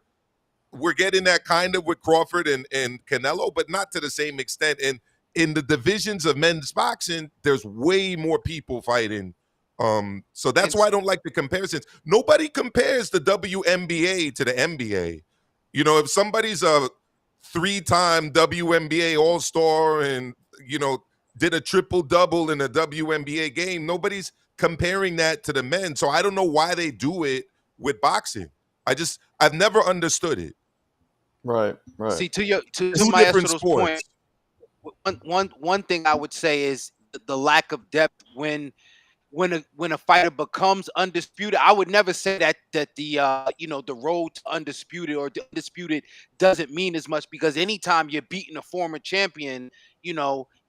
We're getting that kind of with Crawford and Canelo, but not to the same extent. And in the divisions of men's boxing, there's way more people fighting. So that's why I don't like the comparisons. Nobody compares the WNBA to the NBA. You know, if somebody's a 3-time WNBA All-Star and, you know, did a triple-double in a WNBA game, nobody's comparing that to the men. So I don't know why they do it with boxing. I've never understood it. Right. See, to Two different sports. Point, one thing I would say is the lack of depth when a fighter becomes undisputed. I would never say that the the road to undisputed or to undisputed doesn't mean as much, because anytime you're beating a former champion,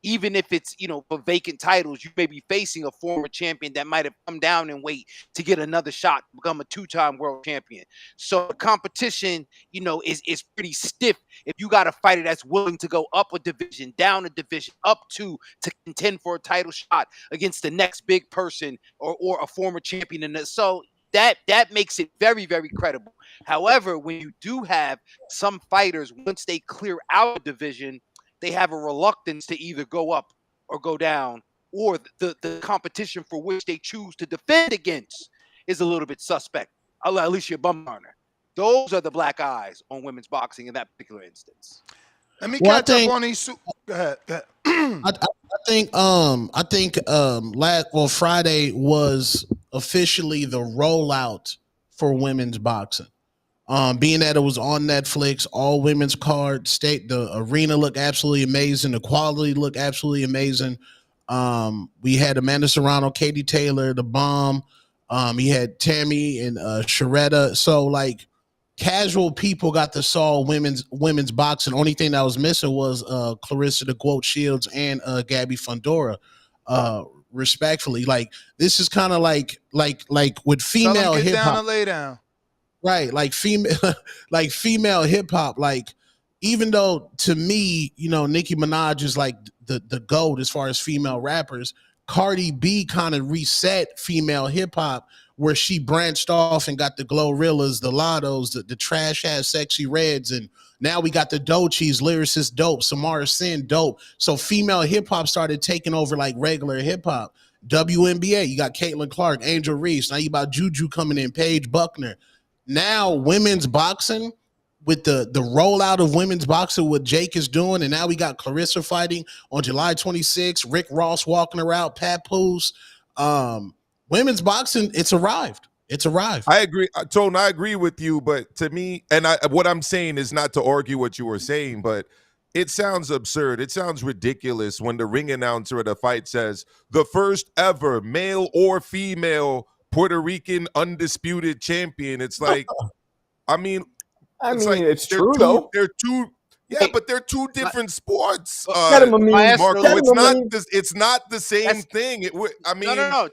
even if it's for vacant titles, you may be facing a former champion that might have come down in weight to get another shot to become a 2-time world champion. So the competition, is pretty stiff if you got a fighter that's willing to go up a division, down a division, up to contend for a title shot against the next big person or a former champion. And so that makes it very, very credible. However, when you do have some fighters, once they clear out a division, they have a reluctance to either go up or go down, or the competition for which they choose to defend against is a little bit suspect. Alicia Bumgardner. Those are the black eyes on women's boxing in that particular instance. Let me catch up on these. Go ahead. I think Friday was officially the rollout for women's boxing. Being that it was on Netflix, all women's card, the arena looked absolutely amazing. The quality looked absolutely amazing. We had Amanda Serrano, Katie Taylor, The Bomb. He had Tammy and Sharetta. So like casual people got to saw women's boxing. Only thing that was missing was Clarissa the Quote Shields and Gabby Fundora. Respectfully, like this is kind of like with female hip hop. Get down and lay down. Right, like female hip hop. Like, even though to me, Nicki Minaj is like the GOAT as far as female rappers, Cardi B kind of reset female hip hop, where she branched off and got the Glorillas, the Lottos, the trash ass Sexy Reds, and now we got the Doechis, Lyricist Dope, Samara Sin Dope. So female hip hop started taking over like regular hip hop. WNBA, you got Caitlin Clark, Angel Reese. Now you got Juju coming in, Paige Buckner. Now women's boxing, with the rollout of women's boxing, what Jake is doing, and now we got Clarissa fighting on July 26th, Rick Ross walking around, Papoose. Women's boxing, it's arrived. I agree. Tone, I agree with you, but to me, what I'm saying is not to argue what you were saying, but it sounds absurd. It sounds ridiculous when the ring announcer at a fight says the first ever male or female Puerto Rican undisputed champion. It's like, it's true though. They're two, but they're two different sports. Marco, it's not the same thing. No.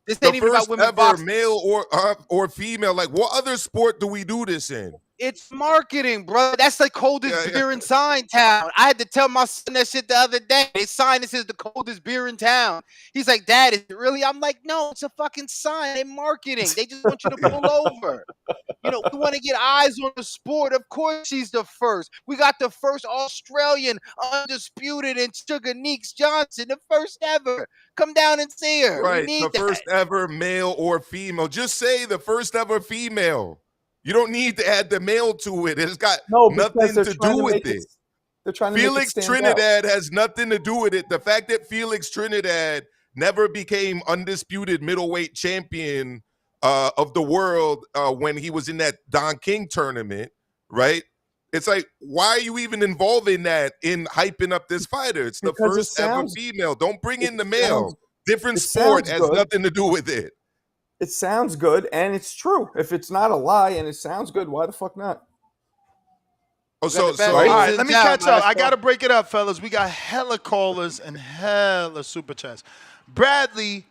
This the ain't even about first women's ever boxing. male or female. Like, what other sport do we do this in? It's marketing, bro. That's the coldest beer in Sign Town. I had to tell my son that shit the other day. They signed this as the coldest beer in town. He's like, Dad, is it really? I'm like, no, it's a fucking sign. They're marketing. They just want you to pull over. We want to get eyes on the sport. Of course she's the first. We got the first Australian undisputed in Sugar Neeks Johnson, the first ever. Come down and see her. Right, the first ever male or female. Just say the first ever female. You don't need to add the male to it. It's got nothing to do with it. They're trying to Felix make it stand Trinidad has nothing to do with it. The fact that Felix Trinidad never became undisputed middleweight champion of the world when he was in that Don King tournament, right? It's like, why are you even involving that in hyping up this fighter? It's the first ever female. Don't bring in the male. Different sport has nothing to do with it. It sounds good, and it's true. If it's not a lie and it sounds good, why the fuck not? All right, let me catch up. I got to break it up, fellas. We got hella callers and hella super chats. Bradley,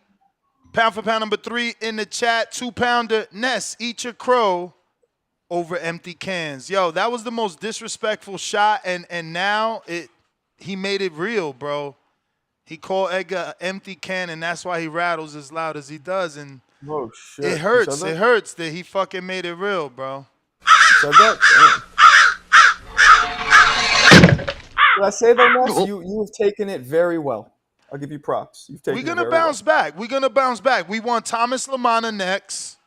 pound for pound number 3 in the chat. 2-pounder. Ness, eat your crow. over empty cans. Yo, that was the most disrespectful shot, and now he made it real, bro. He called Edgar an empty can, and that's why he rattles as loud as he does. And Oh shit! it hurts. It hurts that he fucking made it real, bro. Said that? Did I say though, Ness? You've taken it very well. I'll give you props. You've taken We're gonna bounce back. We're gonna bounce back. We want Thomas Lamana next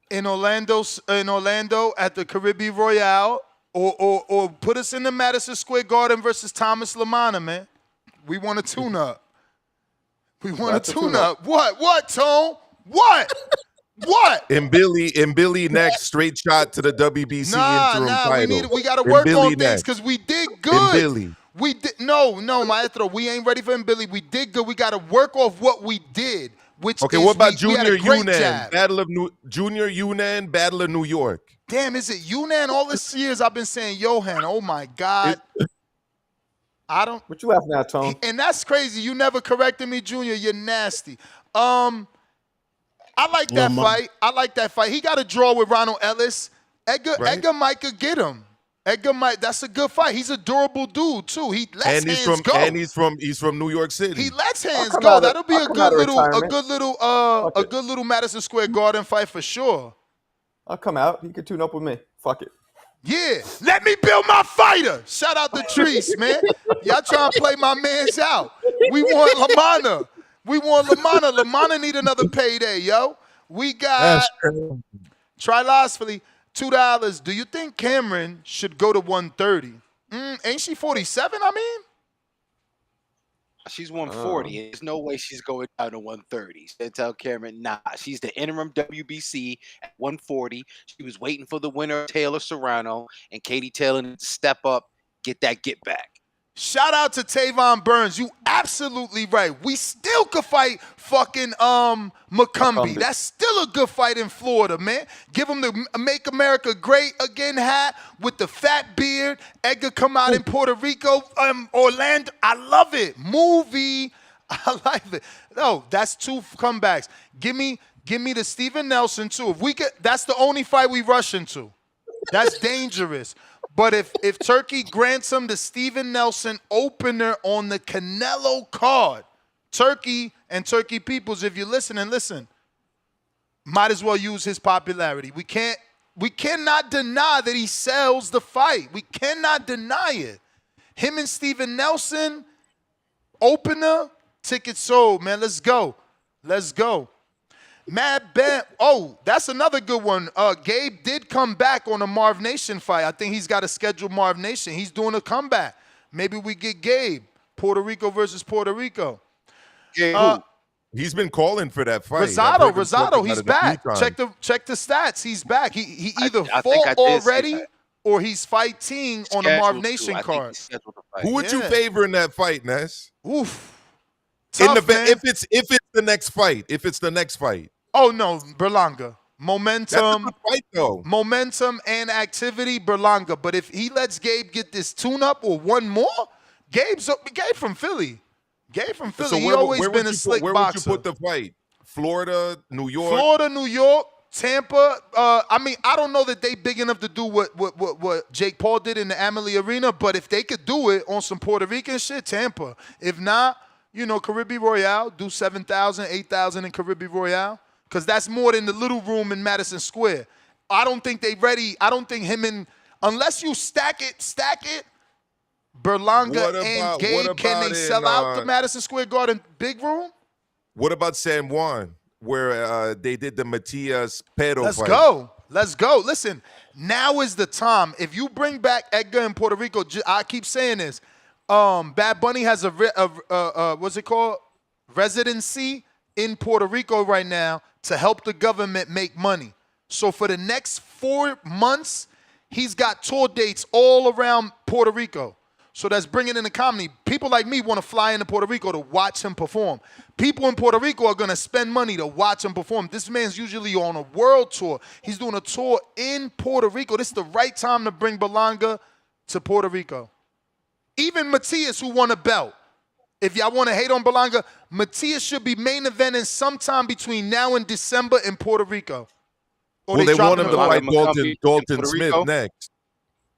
in Orlando at the Caribbean Royale, or put us in the Madison Square Garden versus Thomas Lamana, man. We want a tune-up. We want a tune-up. What, Tone? What? And Billy next, straight shot to the WBC interim title. We got to work on things because we did good. Billy. We did no, Maestro. We ain't ready for Billy. We did good. We got to work off what we did. Which okay, is what about we had a Junior great Yunnan? jab. Junior Yunnan, Battle of New York. Damn, is it Yunnan? All this years I've been saying Johan. Oh my God. I don't. What you laughing at, Tone? And that's crazy. You never corrected me, Junior. You're nasty. I like that fight. He got a draw with Ronald Ellis. Edgar might could get him. That's a good fight. He's a durable dude too. He lets hands go. And he's from New York City. He lets hands go. That'll be a good little Madison Square Garden fight for sure. I'll come out. He could tune up with me. Fuck it. Yeah, let me build my fighter. Shout out to Treese, man. Y'all trying to play my mans out. We want Lamana. Lamana need another payday, yo. We got Trilosophy, $2. Do you think Cameron should go to 130? Ain't she 47, I mean? She's 140. There's no way she's going down to 130. So tell Cameron, nah. She's the interim WBC at 140. She was waiting for the winner, Taylor Serrano, and Katie Taylor to step up, get back. Shout out to Tavon Burns. You absolutely right. We still could fight fucking McCumbee. That's still a good fight in Florida, man. Give him the Make America Great Again hat with the fat beard. Edgar come out in Puerto Rico. Orlando. I love it. Movie. I like it. No, that's 2 comebacks. Give me the Steven Nelson too. If we could, that's the only fight we rush into. That's dangerous. But if Turkey grants him the Steven Nelson opener on the Canelo card, Turkey and Turkey peoples, if you're listening, listen. Might as well use his popularity. We cannot deny that he sells the fight. We cannot deny it. Him and Steven Nelson, opener, ticket sold, man. Let's go. Mad Ben. Oh, that's another good one. Gabe did come back on a Marv Nation fight. I think he's got a scheduled Marv Nation. He's doing a comeback. Maybe we get Gabe. Puerto Rico versus Puerto Rico. He's been calling for that fight. Rosado, he's back. Check the stats. He's back. He either fought already or he's fighting on a Marv Nation card. Who would you favor in that fight, Ness? Oof. If it's the next fight. Oh no, Berlanga. Momentum. That's a good fight, though. Momentum and activity, Berlanga. But if he lets Gabe get this tune-up or one more, Gabe from Philly. So he always been a slick boxer. Where would you put the fight? Florida, New York, Tampa. I don't know that they big enough to do what Jake Paul did in the Amalie Arena, but if they could do it on some Puerto Rican shit, Tampa. If not, Caribbean Royale, do 7,000, 8,000 in Caribbean Royale, because that's more than the little room in Madison Square. I don't think they ready. I don't think unless you stack it, Berlanga and Gabe, can they sell out the Madison Square Garden big room? What about San Juan, where they did the Matias Pero fight? Let's go. Listen, now is the time. If you bring back Edgar in Puerto Rico, I keep saying this. Bad Bunny has what's it called? Residency in Puerto Rico right now to help the government make money. So for the next 4 months, he's got tour dates all around Puerto Rico. So that's bringing in the comedy. People like me want to fly into Puerto Rico to watch him perform. People in Puerto Rico are going to spend money to watch him perform. This man's usually on a world tour. He's doing a tour in Puerto Rico. This is the right time to bring Berlanga to Puerto Rico. Even Matias, who won a belt. If y'all want to hate on Berlanga, Matias should be main eventing sometime between now and December in Puerto Rico. Or Well, they want dropping him to the- fight Berlanga in Dalton Puerto Smith Rico? next.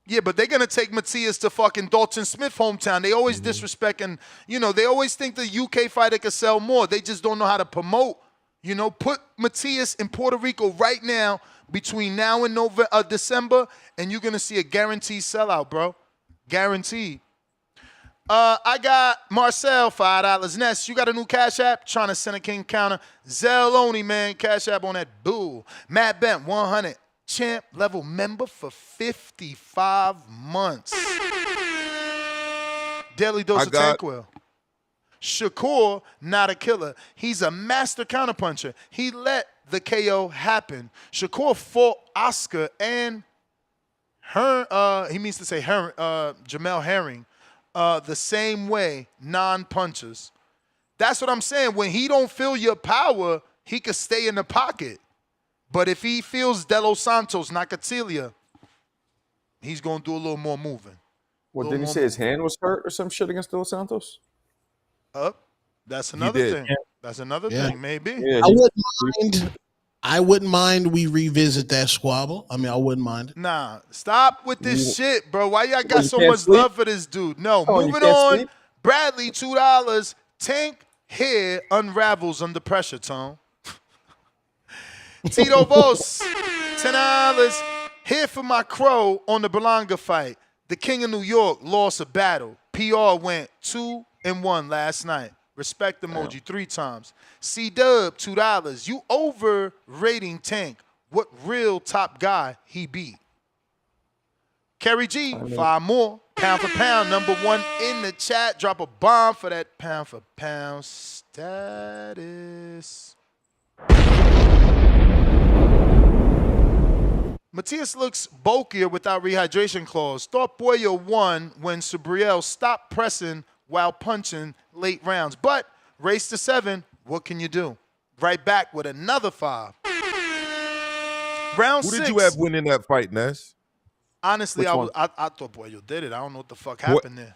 Yeah, but they're gonna take Matias to fucking Dalton Smith hometown. They always disrespect, and they always think the UK fighter could sell more. They just don't know how to promote. Put Matias in Puerto Rico right now between now and December, and you're gonna see a guaranteed sellout, bro. Guaranteed. I got Marcel, $5. Ness, you got a new Cash App? Trying to send a king counter. Zell only, man. Cash App on that bull. Matt Bent, 100. Champ level member for 55 months. Daily dose of Tanquil. Shakur, not a killer. He's a master counterpuncher. He let the KO happen. Shakur fought Oscar and he means to say Jamel Herring the same way, non-punchers. That's what I'm saying. When he don't feel your power, he could stay in the pocket. But if he feels De Los Santos, Nakatilia, he's going to do a little more moving. What, didn't he say his hand was hurt or some shit against De Los Santos? That's another thing. That's another thing, maybe. Yeah, I wouldn't mind we revisit that squabble. I mean, I wouldn't mind. Nah, stop with this shit, bro. Why y'all got you so can't much sleep? love for this dude? No, Oh, you moving can't on. sleep? Bradley, $2. Tank hair unravels under pressure, Tone. Tito Vos, $10. Here for my crow on the Berlanga fight. The King of New York lost a battle. PR went 2-1 last night. Respect emoji 3 times. C-Dub, $2. You overrating Tank. What real top guy he beat? Kerry G, 5 more. Pound for pound, #1 in the chat. Drop a bomb for that pound for pound status. Matias looks bulkier without rehydration clause. Thought Boyer won when Subriel stopped pressing while punching late rounds. But race to 7, what can you do? Right back with another 5. Round Who 6. did you have winning that fight, Ness? Honestly, I thought Boyer did it. I don't know what the fuck happened there.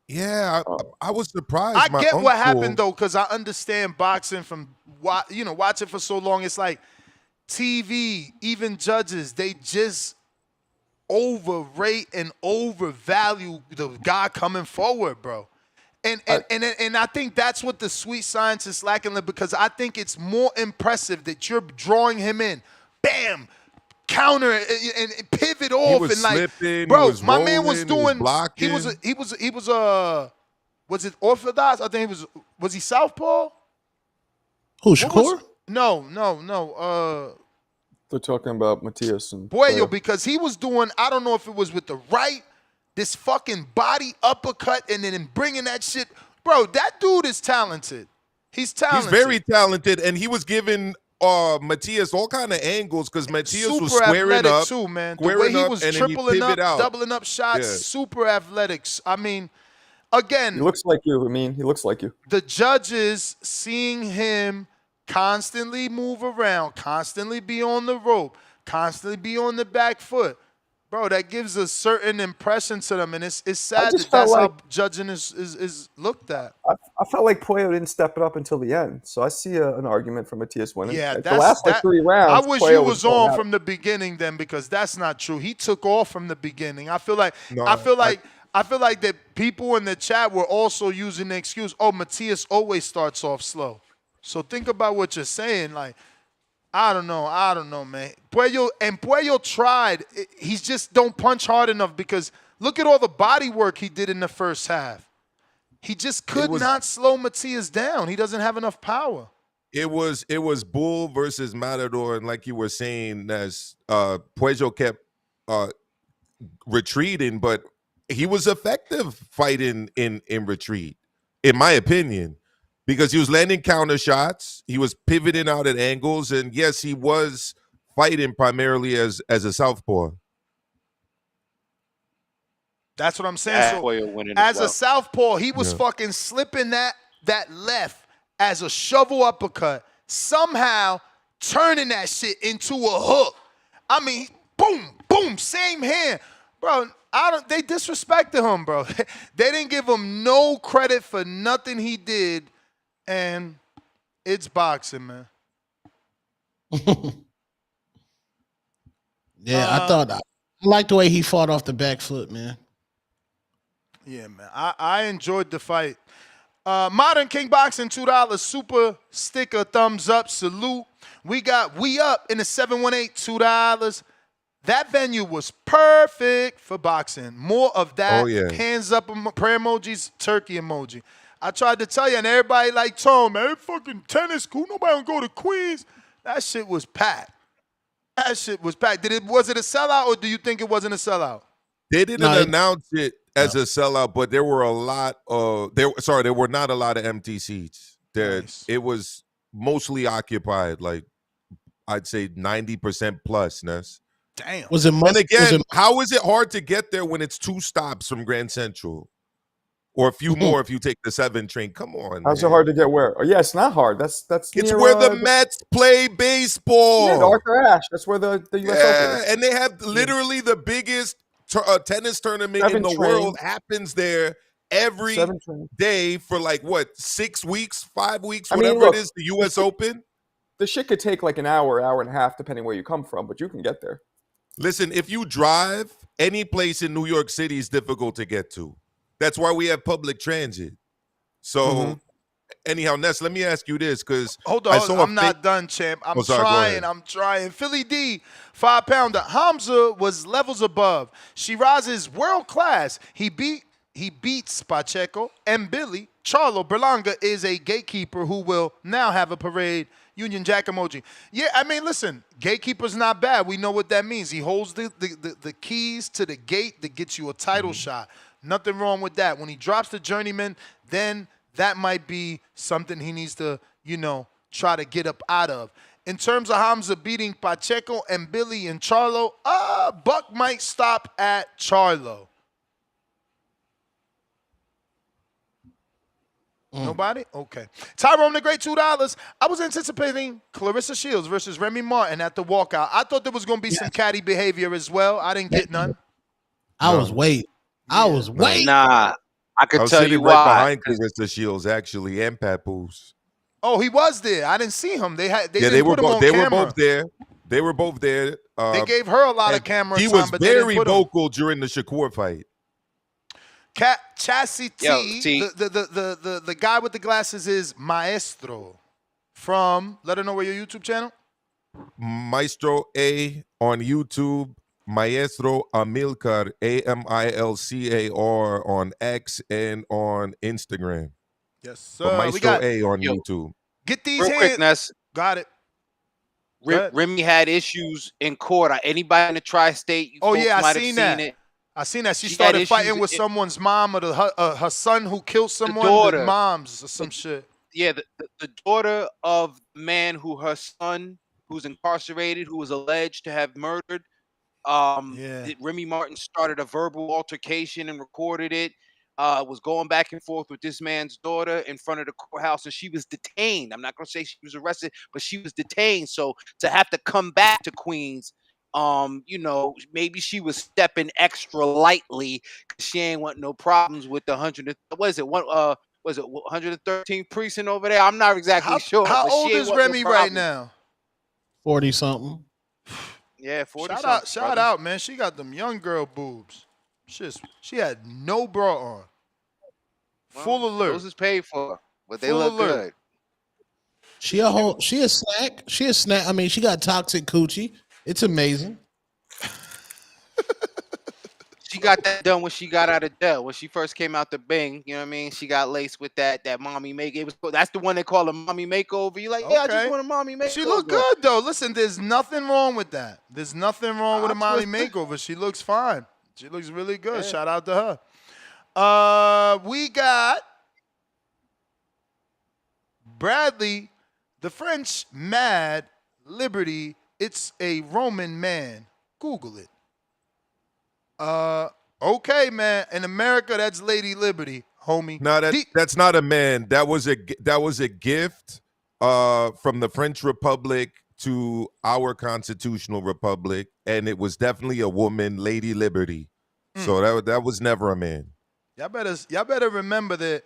Yeah, I was surprised. I My get what uncle- happened though, because I understand boxing from watching for so long. It's like TV, even judges, they just overrate and overvalue the guy coming forward, bro. And I think that's what the sweet science is lacking, because I think it's more impressive that you're drawing him in, bam, counter and pivot off was and like, slipping, bro, he was my man was rolling, he was doing. blocking. Was it orthodox? I think was he southpaw? Who, Shakur? No. They're talking about Matias and Boyo, because he was doing, I don't know if it was with the right, this fucking body uppercut, and then bringing that shit. Bro, that dude is talented. He's talented. He's very talented, and he was giving Matias all kind of angles because Matias super was squaring athletic up, too, man. The squaring way he up, was and then tripling up, pivot out. doubling up shots, Yeah. super athletics. I mean, again, he looks like you. I mean, he looks like you. the judges seeing him constantly move around, constantly be on the rope, constantly be on the back foot. Bro, that gives a certain impression to them, and it's sad just that that's felt how judging is looked at. I felt like Puello didn't step it up until the end, so I see an argument for Matias winning. Yeah, Like, that's the last 3 rounds. I wish Puello you was going on at it. from the beginning then, because that's not true. He took off from the beginning. I feel like No, I feel like that people in the chat were also using the excuse, oh, Matias always starts off slow. So think about what you're saying. Like, I don't know, man. Puello tried. He's just don't punch hard enough, because look at all the body work he did in the first half. He just could not slow Matias down. He doesn't have enough power. It was Bull versus Matador, and like you were saying, as Puello kept retreating, but he was effective fighting in retreat, in my opinion, because he was landing counter shots, he was pivoting out at angles, and yes, he was fighting primarily as a southpaw. That's what I'm saying. So as a southpaw, he was fucking slipping that left as a shovel uppercut, somehow turning that shit into a hook. I mean, boom, boom, same hand. Bro, they disrespected him, bro. They didn't give him no credit for nothing he did, and it's boxing, man. Yeah, I like the way he fought off the back foot, man. Yeah, man. I enjoyed the fight. Modern King Boxing, $2 super sticker, thumbs up, salute. We got We Up in the 718, $2. That venue was perfect for boxing. More of that. Oh, yeah. Hands up, prayer emojis, turkey emoji. I tried to tell you, and everybody like, Tone, man, fucking tennis cool. Nobody gonna go to Queens. That shit was packed. That shit was packed. Was it a sellout, or do you think it wasn't a sellout? They didn't announce it as a sellout, but there were there were not a lot of empty seats. It was mostly occupied, like I'd say 90% plus, Ness. Damn. And again, how is it hard to get there when it's 2 stops from Grand Central? Or a few more if you take the 7 train. Come on. How's it hard to get where? Oh, yeah, it's not hard. That's It's near, where the Mets play baseball. Yeah, the Arthur Ashe. That's where the US Open is. And they have literally the biggest tennis tournament 7 in the trains. world happens there every 7 trains. day for like what, 6 weeks, 5 weeks, I mean, whatever look, it is, the US Open. The shit could take like an hour and a half, depending where you come from, but you can get there. Listen, if you drive, any place in New York City is difficult to get to. That's why we have public transit. So, anyhow, Ness, let me ask you this, because Hold on, I'm not done, champ. I'm trying. Philly D, 5-pounder. Hamza was levels above. Sheeraz is world class. He beats Pacheco and Billy. Charlo Berlanga is a gatekeeper who will now have a parade. Union Jack emoji. Yeah, I mean, listen, gatekeeper's not bad. We know what that means. He holds the keys to the gate that gets you a title shot. Nothing wrong with that. When he drops the journeyman, then that might be something he needs to, try to get up out of. In terms of Hamza beating Pacheco and Billy and Charlo, Buck might stop at Charlo. Nobody? Okay. Tyrone the Great, $2. I was anticipating Clarissa Shields versus Remy Martin at the walkout. I thought there was going to be some catty behavior as well. I didn't get none. I was waiting. Nah, I could I was tell sitting you right why. behind Clarissa Shields, actually, and Papoose. Oh, he was there. I didn't see him. They were put him on they camera. were both there. They were both there. They gave her a lot of camera He time, was but they didn't very put him. vocal during the Shakur fight. Chassis T, the guy with the glasses is Maestro from, let her know where your YouTube channel. Maestro A on YouTube, Maestro Amilcar, AMILCAR on X and on Instagram. Yes, sir. But Maestro A on YouTube. Get these Real quick, Ness. Got it. Remy had issues in court. Anybody in the tri-state, Oh, yeah, I might seen have that. seen it. I seen that. She She started had fighting issues- with someone's mom or her son who killed someone. daughter. The moms or some shit. Yeah, the daughter of the man who her son, who's incarcerated, who was alleged to have murdered. Remy Martin started a verbal altercation and recorded it. Was going back and forth with this man's daughter in front of the courthouse, and she was detained. I'm not gonna say she was arrested, but she was detained. So to have to come back to Queens, maybe she was stepping extra lightly because she ain't want no problems with the 113th precinct over there. I'm not exactly sure. How but she old ain't is want no Remy right problems. now? 40-something. Yeah, 40. Shout out, man. She got them young girl boobs. She had no bra on. Full alert. Those is paid for, but they Full look alert. good. She a snack. I mean, she got toxic coochie. It's amazing. She got that done when she got out of jail. When she first came out the Bing, you know what I mean? She got laced with that mommy makeover. That's the one they call a mommy makeover. You're like, yeah, I just want a mommy makeover. She look good though. Listen, there's nothing wrong with that. There's nothing wrong with a mommy makeover. She looks fine. She looks really good. Yeah. Shout out to her. We got Bradley, the French Mad Liberty. It's a Roman man. Google it. Okay, man. In America, that's Lady Liberty, homie. No, that's not a man. That was a gift from the French Republic to our constitutional republic, and it was definitely a woman, Lady Liberty. So that was never a man. Y'all better remember that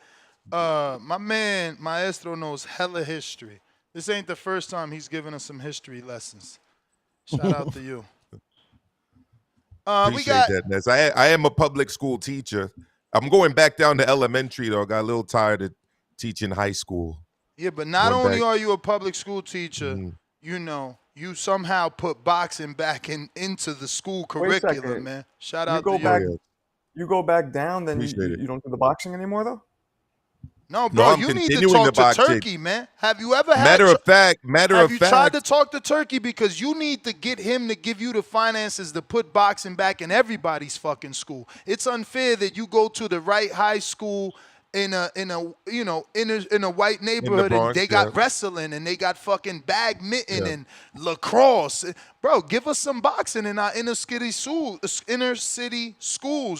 my man Maestro knows hella history. This ain't the first time he's given us some history lessons. Shout out to you. We Appreciate got that, Ness. I am a public school teacher. I'm going back down to elementary though. I got a little tired of teaching high school. yeah, but not Going only back. are you a public school teacher, you know, you somehow put boxing back into the school Wait a curriculum, second. man. Shout You out go to back. you. You go back down, then Appreciate it. you don't do the boxing anymore, though. No, No, bro, I'm you need to continuing talk the to boxing. Turkey, man. Have you ever had Matter of fact, Have you tried to talk to Turkey? Because you need to get him to give you the finances to put boxing back in everybody's fucking school. It's unfair that you go to the right high school in a white neighborhood and Bronx, they got yeah. wrestling and they got fucking badminton and lacrosse. Bro, give us some boxing in our inner city schools.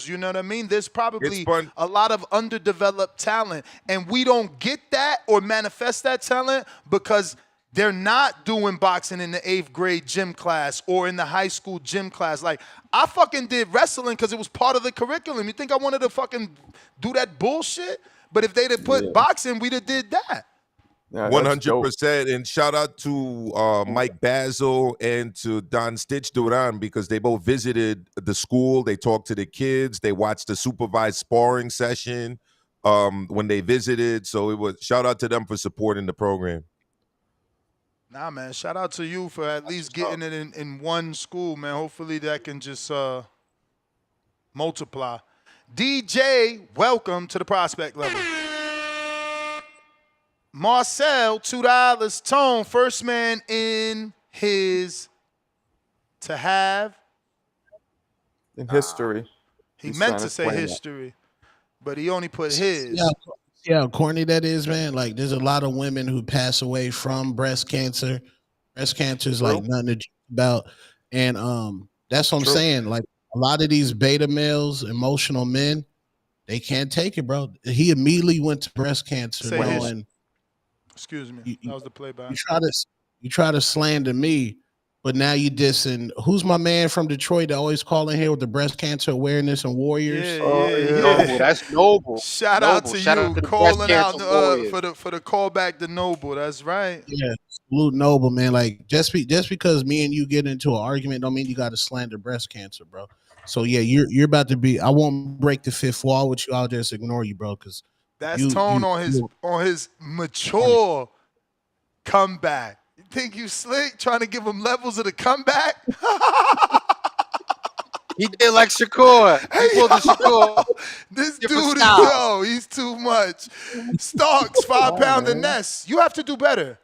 You know what I mean? There's probably fun. a lot of underdeveloped talent, and we don't get that or manifest that talent because they're not doing boxing in the 8th grade gym class or in the high school gym class. Like, I fucking did wrestling because it was part of the curriculum. You think I wanted to fucking do that bullshit? But if they'd have put boxing, we'd have did that. Yeah, 100%. And shout out to Mike Basil and to Don Stitch Duran because they both visited the school. They talked to the kids. They watched the supervised sparring session when they visited. So it was shout out to them for supporting the program. Nah, man, shout out to you for at least getting it in one school, man. Hopefully that can just multiply. DJ, welcome to the prospect level. Marcel, $2. Tone, first man in his to have. In history. He He's meant trying to say explain that. history, but he only put his. Yeah, how corny that is, man. Like, there's a lot of women who pass away from breast cancer. Breast cancer is like nothing to joke about, and that's what I'm saying. Like, a lot of these beta males, emotional men, they can't take it, bro. He immediately went to breast cancer, Say bro, his. and Excuse me, that was the play-by. you try to slander me, but now you dissing. Who's my man from Detroit that always calling here with the breast cancer awareness and warriors? Noble, that's Noble. Shout out to Shout you out to the calling breast out cancer warriors. for the callback to Noble. That's right. Yeah, salute Noble, man. Like, just because me and you get into an argument don't mean you got to slander breast cancer, bro. So yeah, you're about to be. I won't break the fifth wall with you. I'll just ignore you, bro. Because That's Tone on his mature comeback. You think you slick trying to give him levels of the comeback? He did like Shakur. He pulled the Shakur. This Different dude style. he's too much. Starks, 5-pounder Ness. You have to do better.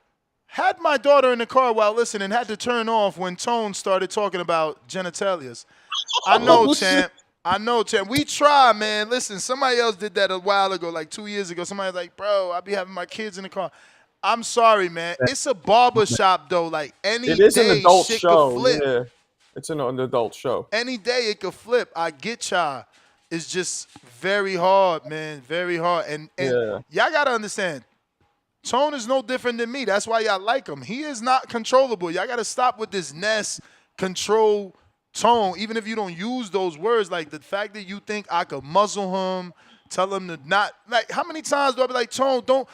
Had my daughter in the car while listening, had to turn off when Tone started talking about genitalias. I know, champ. I know, champ. We try, man. Listen, somebody else did that a while ago, like 2 years ago. Somebody was like, bro, I be having my kids in the car. I'm sorry, man. It's a barber shop, though. Like, any It is an day, adult shit show. could flip. Yeah, it's an adult show. Any day it could flip. I get y'all. It's just very hard, man. Very hard. And y'all got to understand, Tone is no different than me. That's why y'all like him. He is not controllable. Y'all got to stop with this Ness control Tone. Even if you don't use those words, like the fact that you think I could muzzle him, tell him to not. Like, how many times do I be like, Tone, don't.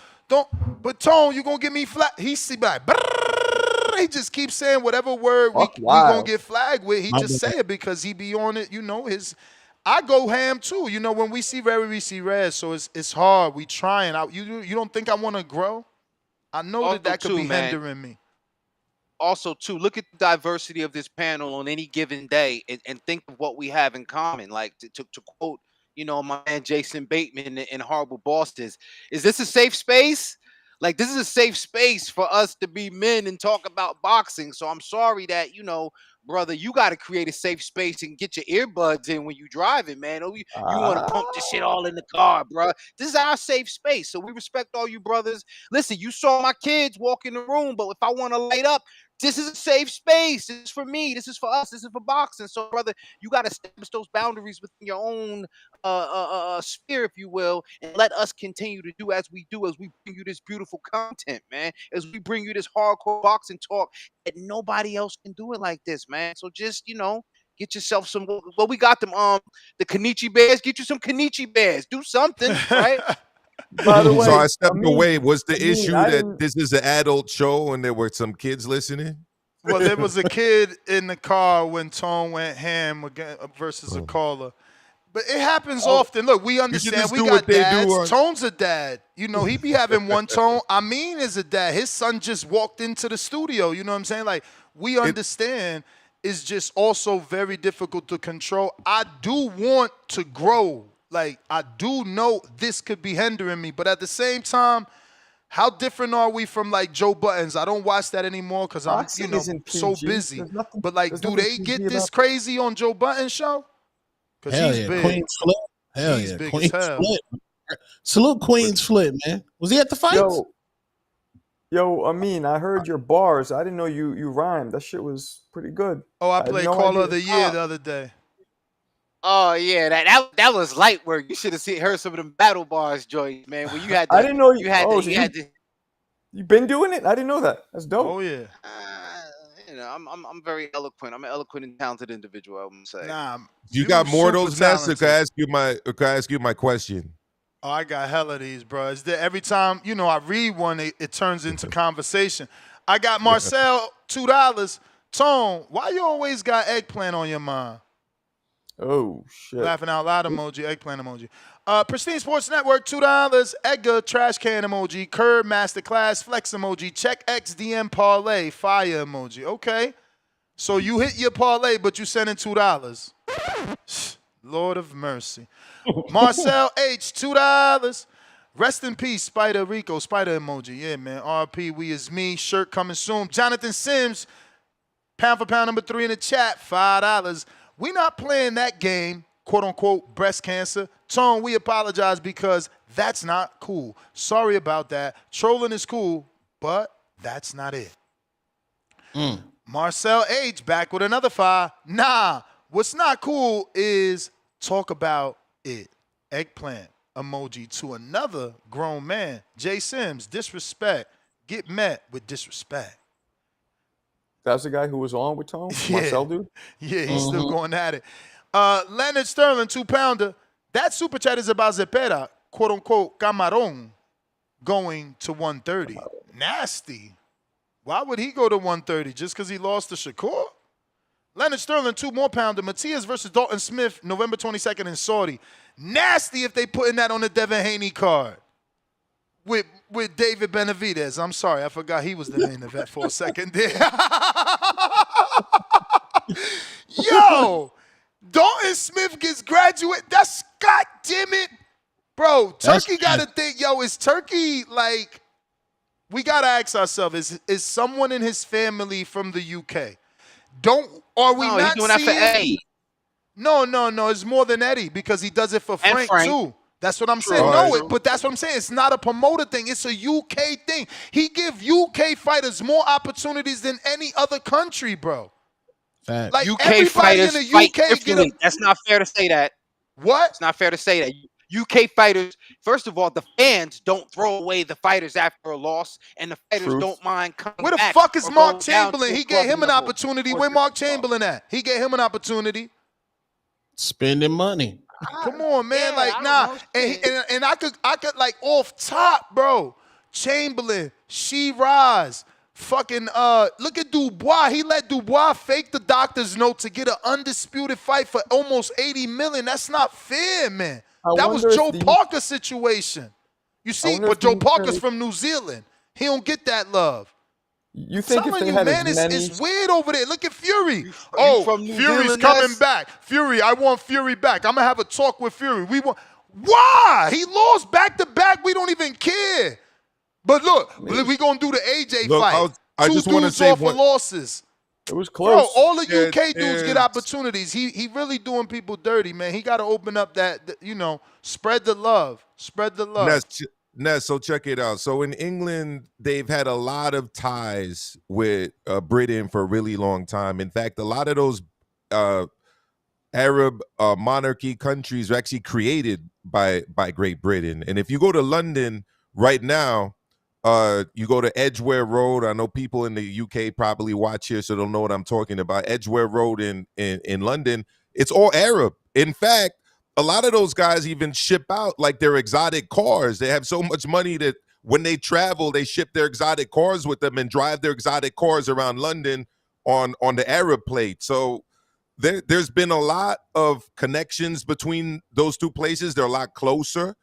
But Tone, you going to get me flat. He see like, he just keeps saying whatever word we going to get flagged with. He just say it because he be on it, you know, I go ham too. You know, when we see red, we see red. So it's hard. We trying. You don't think I want to grow? I know that could be hindering me. Also, too, look at the diversity of this panel on any given day and think of what we have in common. Like, to quote, you know, my man Jason Bateman in Horrible Bosses, is this a safe space? Like, this is a safe space for us to be men and talk about boxing. So I'm sorry that, you know, brother, you got to create a safe space and get your earbuds in when you driving, man. You want to pump this shit all in the car, bro. This is our safe space. So we respect all you brothers. Listen, you saw my kids walk in the room, but if I want to light up, this is a safe space. This is for me. This is for us. This is for boxing. So, brother, you got to establish those boundaries within your own sphere, if you will, and let us continue to do as we bring you this beautiful content, man, as we bring you this hardcore boxing talk that nobody else can do it like this, man. So just, you know, get yourself some, well, we got them, the Kenichi Bears. Get you some Kenichi Bears. Do something, right? By the way, so I stepped away. Was the I mean, issue I that didn't- this is an adult show and there were some kids listening? Well, there was a kid in the car when Tone went ham versus a caller. But it happens often. Look, we understand. We got dads. Tone's a dad. You know, he be having one Tone. Amin is a dad. His son just walked into the studio. You know what I'm saying? Like, we understand it's just also very difficult to control. I do want to grow. Like, I do know this could be hindering me. But at the same time, how different are we from, like, Joe Buttons? I don't watch that anymore because I'm, so busy. But, like, do they get this crazy on Joe Button's show? Because he's big. Queen's Flip. Hell he's yeah. big Queen's as hell. Flip. Salute Queen's Flip, man. Was he at the fights? Yo, Amin, I heard your bars. I didn't know you rhymed. That shit was pretty good. Oh, I played Caller of the Year the other day. Oh yeah, that was light work. You should have heard some of them battle bars, Joy, man. When you had, I didn't know you had. You've been doing it? I didn't know that. That's dope. Oh yeah. I'm very eloquent. I'm an eloquent and talented individual, I would say. Nah, you got more of those, Ness, or can I ask you my question? Oh, I got hella of these, bro. Every time, I read one, it turns into conversation. I got Marcel, $2. Tone, why you always got eggplant on your mind? Oh, shit. Laughing out loud emoji, eggplant emoji. Pristine Sports Network, $2. Edgar, trash can emoji. Curb, masterclass, flex emoji. Check X, DM, parlay, fire emoji. Okay. So you hit your parlay, but you sent in $2. Lord of mercy. Marcel H, $2. Rest in peace, Spider Rico, Spider emoji. Yeah, man. RP, we is me. Shirt coming soon. Jonathan Sims, pound for pound number 3 in the chat, $5. We not playing that game, quote unquote, breast cancer. Tone, we apologize because that's not cool. Sorry about that. Trolling is cool, but that's not it. Marcel H, back with another 5. Nah, what's not cool is talk about it. Eggplant emoji to another grown man. Jay Sims, disrespect. Get met with disrespect. That's the guy who was on with Tone? Marcel dude? Yeah, he's still going at it. Leonard Sterling, 2-pounder. That super chat is about Zepeda, quote unquote, Camarón, going to 130. Nasty. Why would he go to 130? Just because he lost to Shakur? Leonard Sterling, 2 more pounder. Matias versus Dalton Smith, November 22nd in Saudi. Nasty if they putting that on the Devin Haney card with David Benavidez. I'm sorry, I forgot he was the main event for a second there. Yo, Dalton Smith gets graduate. That's, God damn it. Bro, Turkey got to think, yo, is Turkey like, we got to ask ourselves, is someone in his family from the UK? Are we not doing that for Eddie. No, it's more than Eddie because he does it for Frank too. That's what I'm saying. But that's what I'm saying. It's not a promoter thing. It's a UK thing. He give UK fighters more opportunities than any other country, bro. Like UK fighters in the UK differently. That's not fair to say that. What? It's not fair to say that. UK fighters, first of all, the fans don't throw away the fighters after a loss, and the fighters don't mind coming back. Where the fuck is Mark Chamberlain? He gave him an opportunity. Where Mark Chamberlain at? He gave him an opportunity. Spending money. Come on, man. And I could like off top, bro. Chamberlain, Sheeraz, fucking look at Dubois. He let Dubois fake the doctor's note to get an undisputed fight for almost $80 million. That's not fair, man. That was Joe Parker's situation. You see, but Joe Parker's from New Zealand. He don't get that love. You think if they had man, as many... it's weird over there. Look at Fury. Fury's coming back. Fury, I want Fury back. I'm going to have a talk with Fury. Why? He lost back-to-back. We don't even care. But look, we going to do the AJ fight. I just want to say for losses. It was close. Bro, all the UK dudes get opportunities. He really doing people dirty, man. He got to open up that, spread the love. Spread the love. Ness, so check it out. So in England, they've had a lot of ties with Britain for a really long time. In fact, a lot of those Arab monarchy countries are actually created by Great Britain. And if you go to London right now, you go to Edgware Road. I know people in the UK probably watch here, so they'll know what I'm talking about. Edgware Road in London, it's all Arab. In fact, a lot of those guys even ship out like their exotic cars. They have so much money that when they travel, they ship their exotic cars with them and drive their exotic cars around London on the Arab plate. So there's been a lot of connections between those two places. They're a lot closer.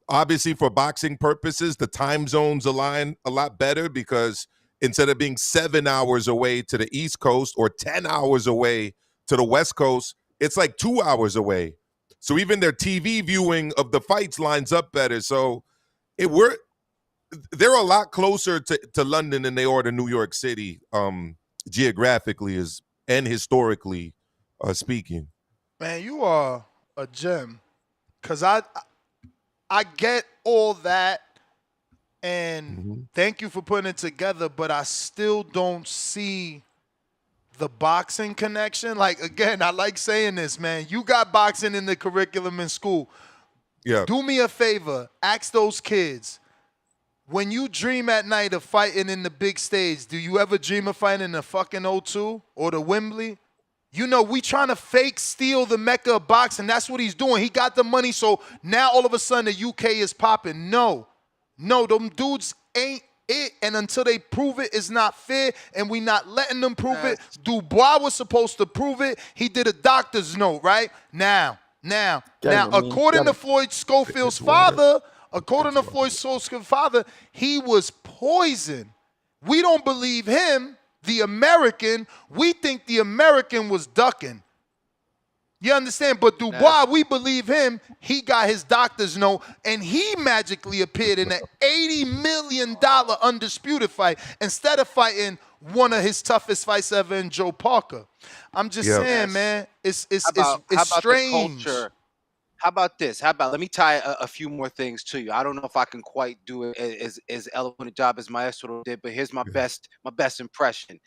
Obviously, for boxing purposes, the time zones align a lot better because instead of being 7 hours away to the East Coast or 10 hours away to the West Coast, it's like 2 hours away. So even their TV viewing of the fights lines up better. So they're a lot closer to London than they are to New York City, geographically and historically speaking. Man, you are a gem. Because I get all that, and thank you for putting it together, but I still don't see the boxing connection. Like, again, I like saying this, man. You got boxing in the curriculum in school. Yeah. Do me a favor. Ask those kids, when you dream at night of fighting in the big stage, do you ever dream of fighting in the fucking O2 or the Wembley? You know, we trying to fake steal the mecca of boxing. That's what he's doing. He got the money, so now all of a sudden the UK is popping. No, them dudes ain't it, and until they prove it, it's not fair, and we not letting them prove it. Dubois was supposed to prove it. He did a doctor's note, right? Now, according to Floyd Schofield's father, he was poisoned. We don't believe him, the American. We think the American was ducking. You understand? But Dubois, we believe him. He got his doctor's note, and he magically appeared in an $80 million undisputed fight instead of fighting one of his toughest fights ever in Joe Parker. I'm just saying, man, it's strange. How about this? Let me tie a few more things to you. I don't know if I can quite do it as eloquent a job as Maestro did, but here's my best impression.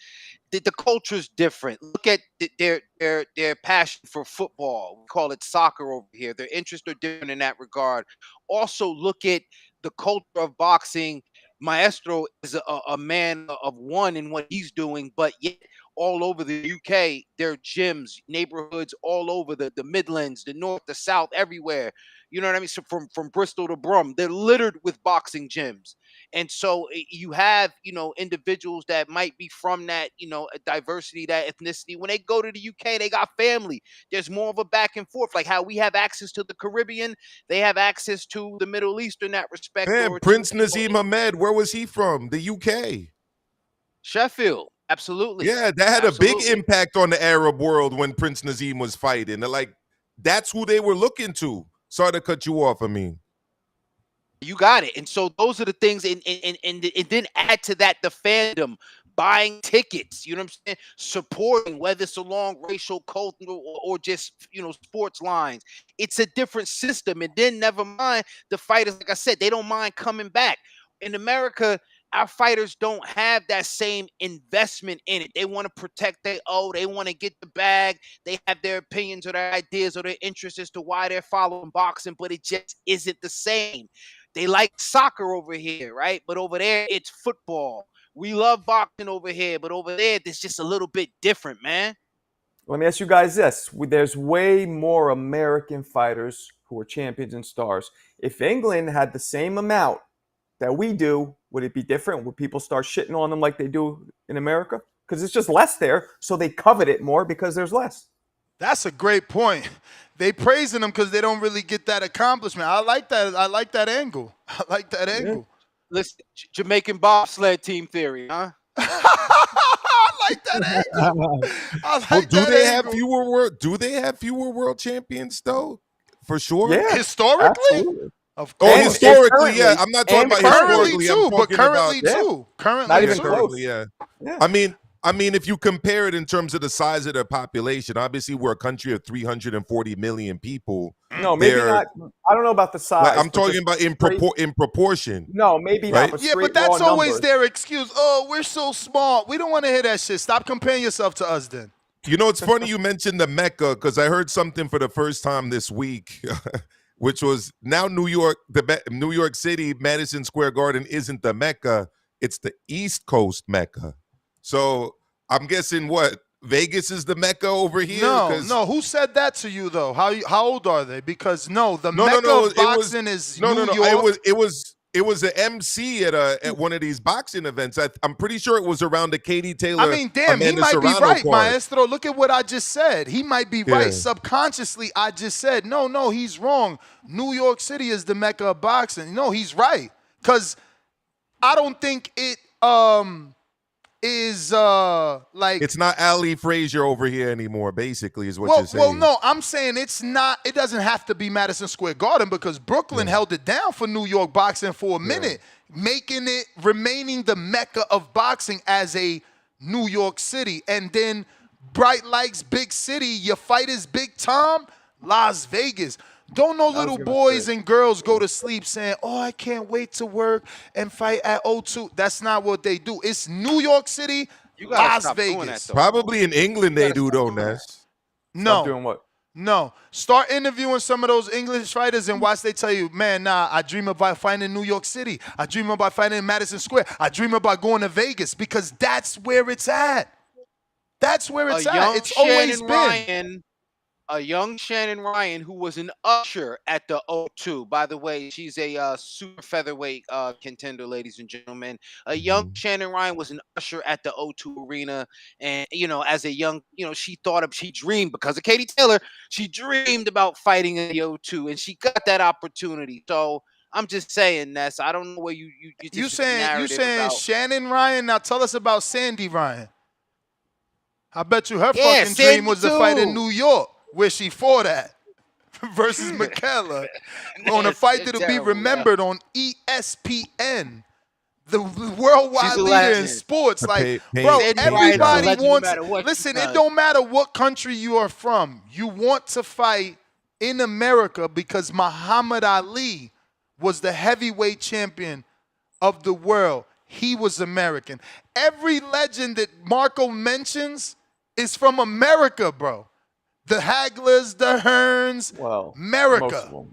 The culture's different. Look at their passion for football. We call it soccer over here. Their interests are different in that regard. Also, look at the culture of boxing. Maestro is a man of one in what he's doing, but yet all over the UK, there are gyms, neighborhoods all over the Midlands, the North, the South, everywhere. You know what I mean? So from Bristol to Brum, they're littered with boxing gyms. And so you have, individuals that might be from that, a diversity, that ethnicity. When they go to the UK, they got family. There's more of a back and forth, like how we have access to the Caribbean. They have access to the Middle East in that respect. Man, Prince Nazim Ahmed, where was he from? The UK. Sheffield. Absolutely. Yeah, that had a big impact on the Arab world when Prince Nazim was fighting. They're like, that's who they were looking to. Sorry to cut you off, You got it. And so those are the things, and then add to that the fandom, buying tickets, you know what I'm saying? Supporting, whether it's along racial, cultural, or just, sports lines. It's a different system. And then never mind the fighters, like I said, they don't mind coming back. In America, our fighters don't have that same investment in it. They want to protect they want to get the bag. They have their opinions or their ideas or their interests as to why they're following boxing, but it just isn't the same. They like soccer over here, right? But over there, it's football. We love boxing over here, but over there, it's just a little bit different, man. Let me ask you guys this. There's way more American fighters who are champions and stars. If England had the same amount that we do, would it be different? Would people start shitting on them like they do in America? Because it's just less there, so they covet it more because there's less. That's a great point. They praising them because they don't really get that accomplishment. I like that. I like that angle. Listen, Jamaican bobsled team theory, huh? I like that angle. Do they have fewer world champions though? For sure. Yeah. Historically? Absolutely. Of course. Oh, historically, yeah. I'm not talking about currently historically. too, but currently too. Not even close. Yeah. I mean, if you compare it in terms of the size of their population, obviously we're a country of 340 million people. No, maybe not. I don't know about the size. I'm talking about in proportion. No, maybe not. Yeah, but that's always their excuse. Oh, we're so small. We don't want to hear that shit. Stop comparing yourself to us then. You know, it's funny you mentioned the Mecca because I heard something for the first time this week, which was now New York City, Madison Square Garden isn't the Mecca. It's the East Coast Mecca. So I'm guessing Vegas is the Mecca over here? No. Who said that to you though? How old are they? Because the Mecca of boxing is New York. It it was an MC at one of these boxing events. I'm pretty sure it was around the Katie Taylor. I mean, damn, he Amanda might be Serrano right, card. Maestro. Look at what I just said. He might be right. Yeah. Subconsciously, I just said, no, he's wrong. New York City is the mecca of boxing. No, he's right. Because I don't think it is like it's not Ali Frazier over here anymore, basically, is what well, you're saying. well, no, I'm saying it's not. It doesn't have to be Madison Square Garden because Brooklyn held it down for New York boxing for a minute, remaining the mecca of boxing as a New York City. And then Bright Lights, big city, your fight is big time, Las Vegas. Don't no little boys and girls go to sleep saying, oh, I can't wait to work and fight at O2. That's not what they do. It's New York City, Las Vegas. Probably in England they do, though, Ness. No. Doing what? No. Start interviewing some of those English fighters and watch they tell you, man, nah, I dream about fighting in New York City. I dream about fighting in Madison Square. I dream about going to Vegas because that's where it's at. That's where it's at. It's always been. A young Shannon Ryan, who was an usher at the O2. By the way, she's a super featherweight contender, ladies and gentlemen. A young Shannon Ryan was an usher at the O2 Arena. And, as a young, she dreamed because of Katie Taylor, she dreamed about fighting in the O2, and she got that opportunity. So I'm just saying, Ness, I don't know where you saying Shannon Ryan. Now tell us about Sandy Ryan. I bet you her fucking dream was to fight in New York, where she fought at, versus Michaela, on a fight that'll be remembered on ESPN, the worldwide leader in sports. Like, bro, everybody wants. Listen, it don't matter what country you are from. You want to fight in America because Muhammad Ali was the heavyweight champion of the world. He was American. Every legend that Marco mentions is from America, bro. The Haglers, the Hearns, America.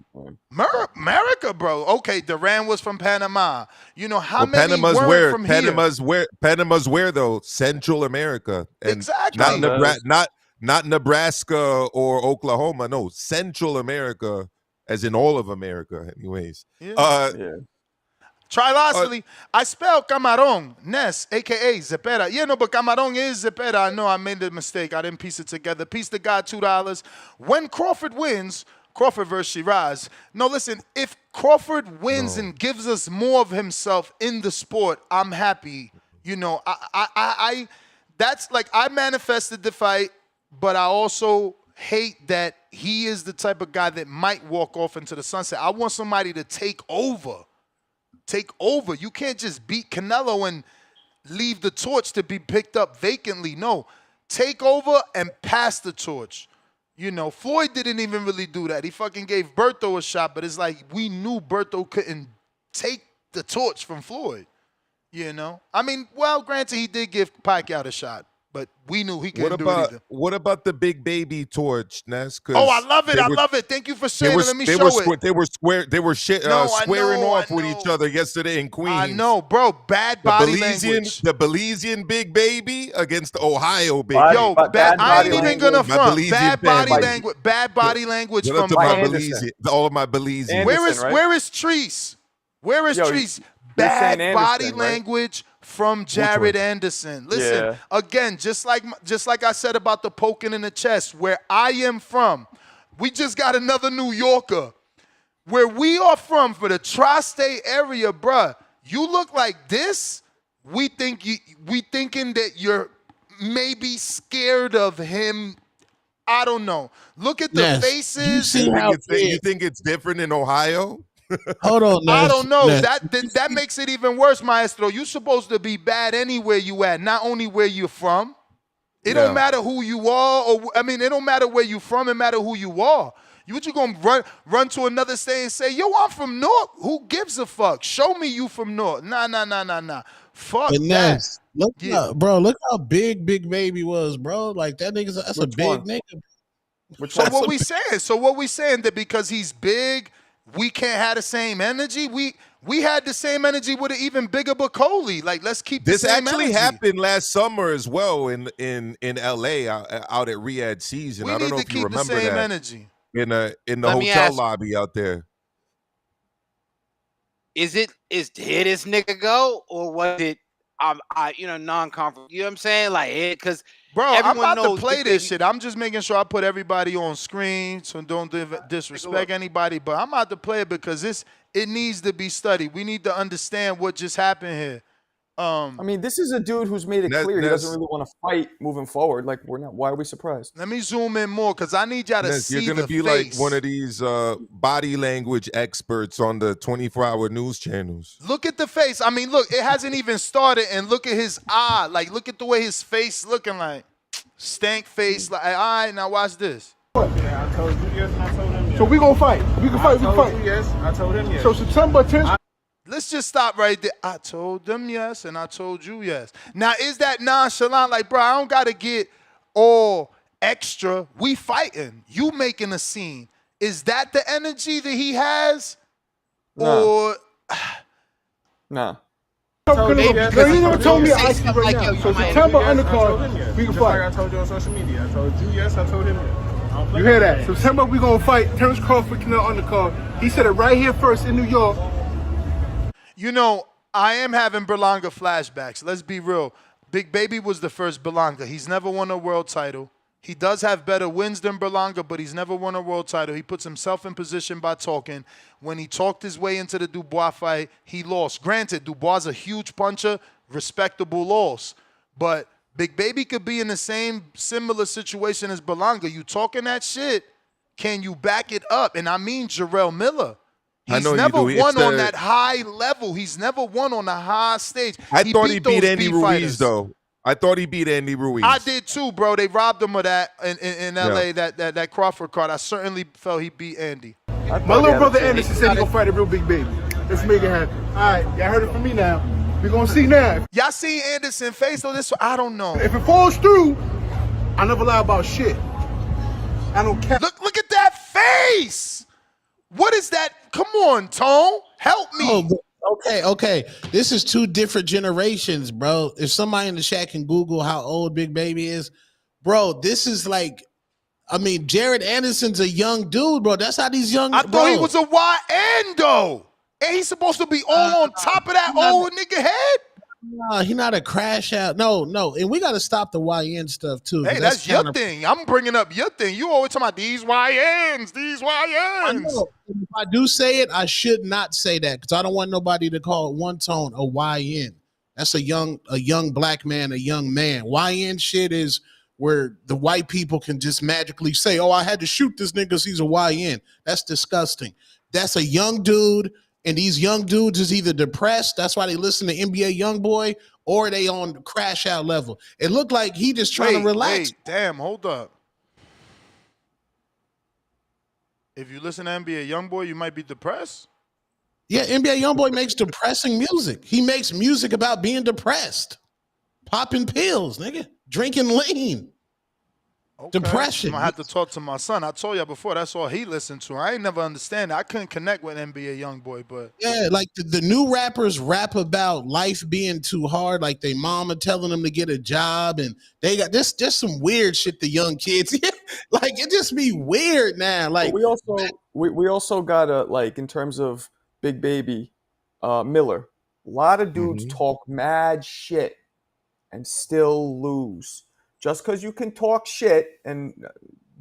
America, bro. Okay, Duran was from Panama. How many Panama's weren't from here? Panama's where, though? Central America. And exactly. Not Nebraska or Oklahoma. No, Central America, as in all of America, anyways. Try lastly, I spell camarón, Ness, a.k.a. Zepeda. Yeah, no, but camarón is Zepeda. I know I made the mistake. I didn't piece it together. Piece the guy $2. When Crawford wins, Crawford versus Sheeraz. No, listen, if Crawford wins and gives us more of himself in the sport, I'm happy. That's like I manifested the fight, but I also hate that he is the type of guy that might walk off into the sunset. I want somebody to take over. You can't just beat Canelo and leave the torch to be picked up vacantly. No, take over and pass the torch. Floyd didn't even really do that. He fucking gave Berto a shot, but it's like we knew Berto couldn't take the torch from Floyd. I mean, well, granted, he did give Pacquiao a shot, but we knew he couldn't do it either. What about the big baby torch, Ness? Oh, I love it. I love it. Thank you for saying it. Let me show it. They were squaring off with each other yesterday in Queens. I know, bro. Bad body language. The Belizean big baby against the Ohio big baby. Yo, I ain't even going to front. Bad body language from all of my Belizean. Where is Treese? Where is Treese? Bad body language from Jared Anderson. Listen, again, just like I said about the poking in the chest, where I am from, we just got another New Yorker. Where we are from, for the tri-state area, bruh, you look like this, we thinking that you're maybe scared of him. I don't know. Look at the faces. You think it's different in Ohio? Hold on, I don't know. That makes it even worse, Maestro. You're supposed to be bad anywhere you at, not only where you're from. It don't matter who you are, it don't matter where you from. It matter who you are. You gonna run to another state and say, "Yo, I'm from North." Who gives a fuck? Show me you from North. Nah. Fuck that. Look how big Big Baby was, bro. Like that's a big nigga. So what we saying that because he's big, we can't have the same energy. We had the same energy with an even bigger Bacoli. Like, let's keep the same energy. This actually happened last summer as well in LA out at Riyadh Season. I don't know if you remember the same that. Energy. In the hotel lobby out there. is did this nigga go, or was it non-conference? You know what I'm saying? Like, because Bro, I'm everyone about to knows play Big this Baby. shit. I'm just making sure I put everybody on screen, so don't disrespect anybody. But I'm about to play it because it needs to be studied. We need to understand what just happened here. I mean, this is a dude who's made it clear he doesn't really want to fight moving forward. Like, we're not. Why are we surprised? Let me zoom in more because I need y'all to see You're gonna the be face. like one of these body language experts on the 24-hour news channels. Look at the face. I mean, look, it hasn't even started, and look at his eye. Like, look at the way his face looking like. Stank face. Like, all right, now watch this. Yeah, I told you yes, and I told him yes. So we gonna fight. We can fight. We can fight. You yes, I told him yes. So September 10th. Let's just stop right there. I told them yes, and I told you yes. Now, is that nonchalant? Like, bro, I don't got to get all extra. We fighting. You making a scene. Is that the energy that he has? No. Or... No. You never told me I see right now. So September undercard, we can fight. I told you on social media. I told you yes, I told him yes. You hear that? September we gonna fight Terrence Crawford undercard. He said it right here first in New York. You know, I am having Berlanga flashbacks. Let's be real. Big Baby was the first Berlanga. He's never won a world title. He does have better wins than Berlanga, but he's never won a world title. He puts himself in position by talking. When he talked his way into the Dubois fight, he lost. Granted, Dubois is a huge puncher, respectable loss. But Big Baby could be in the same similar situation as Berlanga. You talking that shit, can you back it up? And I mean Jarrell Miller. He's never won on that high level. He's never won on a high stage. I thought he beat those Andy beat Ruiz, fighters. though. I thought he beat Andy Ruiz. I did too, bro. They robbed him of that in L.A., that Crawford card. I certainly felt he beat Andy. My little brother Anderson said he gonna fight a real Big Baby. Let's make it happen. All right, y'all heard it from me now. We gonna see now. Y'all seen Anderson face though? This I don't know. If it falls through, I never lie about shit. I don't care. Look at that face. What is that? Come on, Tone. Help me. Okay. This is two different generations, bro. If somebody in the chat can Google how old Big Baby is, bro, this is like, I mean, Jared Anderson's a young dude, bro. That's how these young. I thought he was a YN though, and he's supposed to be all on top of that old nigga head. No, he's not a crash out. No, and we got to stop the YN stuff too. Hey, that's your thing. I'm bringing up your thing. You always talking about these YNs, these YNs. I know. If I do say it, I should not say that because I don't want nobody to call it one tone a YN. That's a young black man, a young man. YN shit is where the white people can just magically say, "Oh, I had to shoot this nigga 'cause he's a YN." That's disgusting. That's a young dude. And these young dudes is either depressed, that's why they listen to NBA Youngboy, or they on the crash out level. It looked like he just trying to relax. Wait, damn, hold up. If you listen to NBA Youngboy, you might be depressed. Yeah, NBA Youngboy makes depressing music. He makes music about being depressed, popping pills, nigga, drinking lean. Okay. Depression. I'm gonna have to talk to my son. I told you before, that's all he listened to. I ain't never understand it. I couldn't connect with NBA Youngboy, but yeah, like the new rappers rap about life being too hard, like they mama telling them to get a job, and they got this just some weird shit. The young kids, like it just be weird now. Like we also got a like in terms of Big Baby, Miller. A lot of dudes talk mad shit and still lose. Just because you can talk shit, and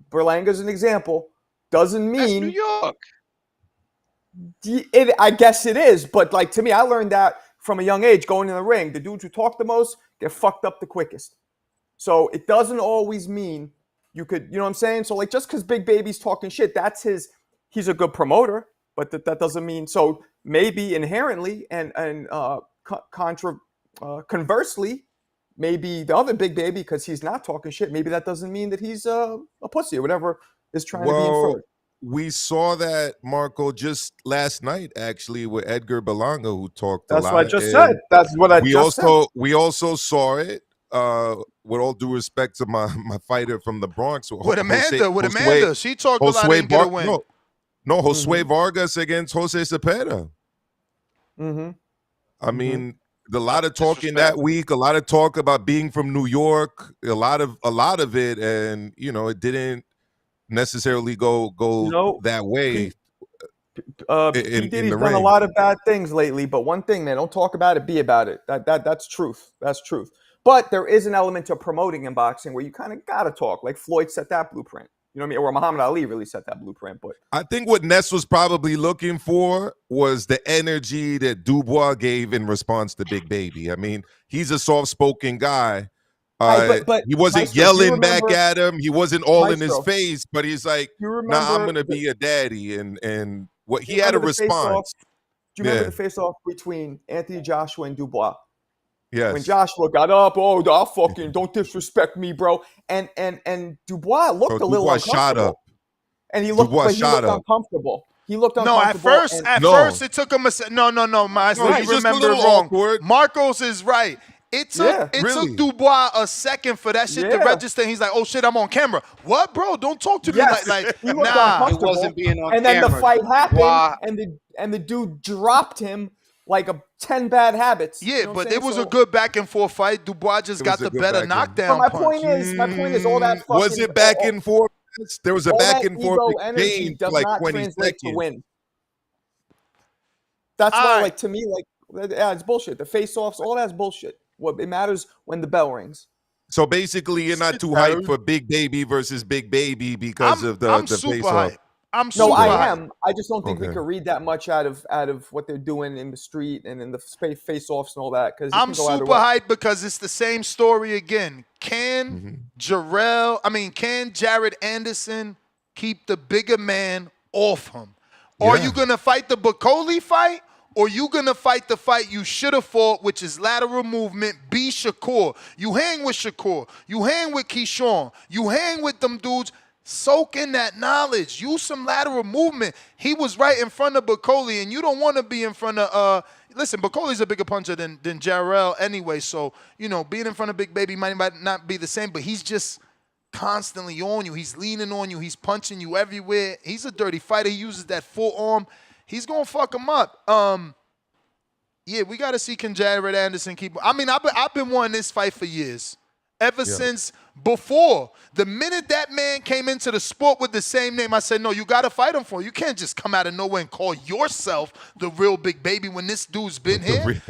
Berlanga's an example, doesn't mean That's New York. I guess it is, but like to me, I learned that from a young age going in the ring. The dudes who talk the most get fucked up the quickest. So it doesn't always mean you could, you know what I'm saying? So like just because Big Baby's talking shit, he's a good promoter, but that doesn't mean, so maybe inherently and conversely, maybe the other Big Baby, because he's not talking shit, maybe that doesn't mean that he's a pussy or whatever is trying to be inferred. We saw that, Marco, just last night, actually, with Edgar Berlanga, who talked a lot. That's what I just said. That's what I just said. We also saw it, with all due respect to my fighter from the Bronx. With Amanda. She talked a lot and get a win. No, Josue Vargas against Jose Cepeda. I mean, a lot of talking that week, a lot of talk about being from New York, a lot of it, and it didn't necessarily go that way. In P. Diddy's the done a ring. lot of bad things lately, but one thing, man, don't talk about it, be about it. That's truth. That's truth. But there is an element to promoting in boxing where you kind of gotta talk. Like Floyd set that blueprint. You know what I mean? Or Muhammad Ali really set that blueprint. But I think what Ness was probably looking for was the energy that Dubois gave in response to Big Baby. I mean, he's a soft-spoken guy. But he wasn't Maestro, do you yelling back remember- at him. He wasn't all in his Maestro, face, but he's like, you "Nah, I'm remember gonna the- be a daddy." And what Do he you had a remember the face-off? response. Do you remember the face-off between Anthony Joshua and Dubois? Yes. When Joshua got up, I fucking don't disrespect me, bro. And Dubois looked a little Dubois uncomfortable. shot up. And he looked, Dubois but he shot looked up. uncomfortable. He looked No, uncomfortable. at first it took him a no, Maestro, No, you he's just a remember it little wrong. awkward. Marcos is right. It took really. Dubois a second for that shit to Yeah. register. And he's like, "Oh shit, I'm on camera." What, bro? Don't talk to me Yes. like He looked nah. uncomfortable. It wasn't being on and then camera. the fight happened, Dubois- and the dude dropped him like 10 bad habits. Yeah, You know what but I'm it saying? was So- a good back and forth fight. Dubois just It got was a the good better back and- knockdown But punch. my point is all that fucking Was it back and forth? There was a all back that and forth ego energy exchange does for like not 20 translate seconds. to win. That's All why, right. like, to me, like, yeah, it's bullshit. The face-offs, all that's bullshit. What it matters when the bell rings. So basically, you're not too hyped for Big Baby versus Big Baby because of the I'm the super face-off. hype. I'm super No, I hype. am. I just don't think we Okay. could read that much out of what they're doing in the street and in the face-offs and all that. Because I'm super hyped because it's the same story again. Can Jared Anderson keep the bigger man off him? Are you gonna fight the Bacoli fight? Or you gonna fight the fight you should have fought, which is lateral movement, be Shakur. You hang with Shakur. You hang with Keyshawn. You hang with them dudes. Soak in that knowledge. Use some lateral movement. He was right in front of Bacoli, and you don't want to be in front of listen, Bacoli's a bigger puncher than Jarrell anyway, so being in front of Big Baby might not be the same, but he's just constantly on you. He's leaning on you. He's punching you everywhere. He's a dirty fighter. He uses that full arm. He's gonna fuck him up. Yeah, we gotta see can Jared Anderson keep. I mean, I've been wanting this fight for years, ever since before the minute that man came into the sport with the same name. I said, no, you gotta fight him for it. You can't just come out of nowhere and call yourself the real Big Baby when this dude's been here.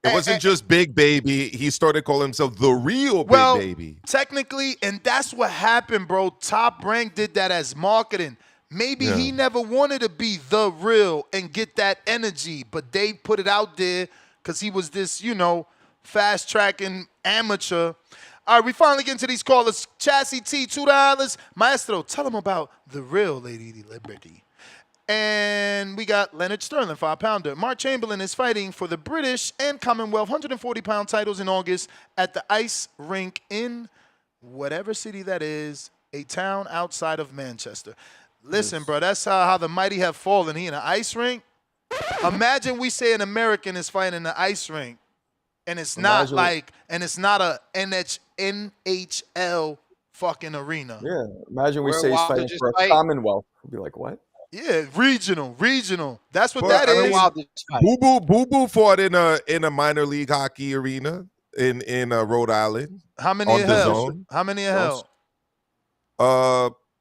It wasn't just Big Baby. He started calling himself the real Big Baby. Technically, and that's what happened, bro. Top Rank did that as marketing. Maybe he never wanted to be the real and get that energy, but they put it out there because he was this, fast-tracking amateur. All right, we finally get into these callers. Chassis T, $2. Maestro, tell them about the real Lady Liberty. And we got Leonard Sterling, 5-pounder. Mark Chamberlain is fighting for the British and Commonwealth 140-pound titles in August at the ice rink in whatever city that is, a town outside of Manchester. Listen, bro, that's how the mighty have fallen. He in an ice rink. Imagine we say an American is fighting in an ice rink, and it's not a NHL fucking arena. Yeah, imagine we Where say he's Wilder fighting just for a fight. Commonwealth. We'd be like, what? Yeah, regional. That's what But, that I is. mean, Boo Boo fought in a minor league hockey arena in Rhode Island. How many on a the hell? zone. How many a hell?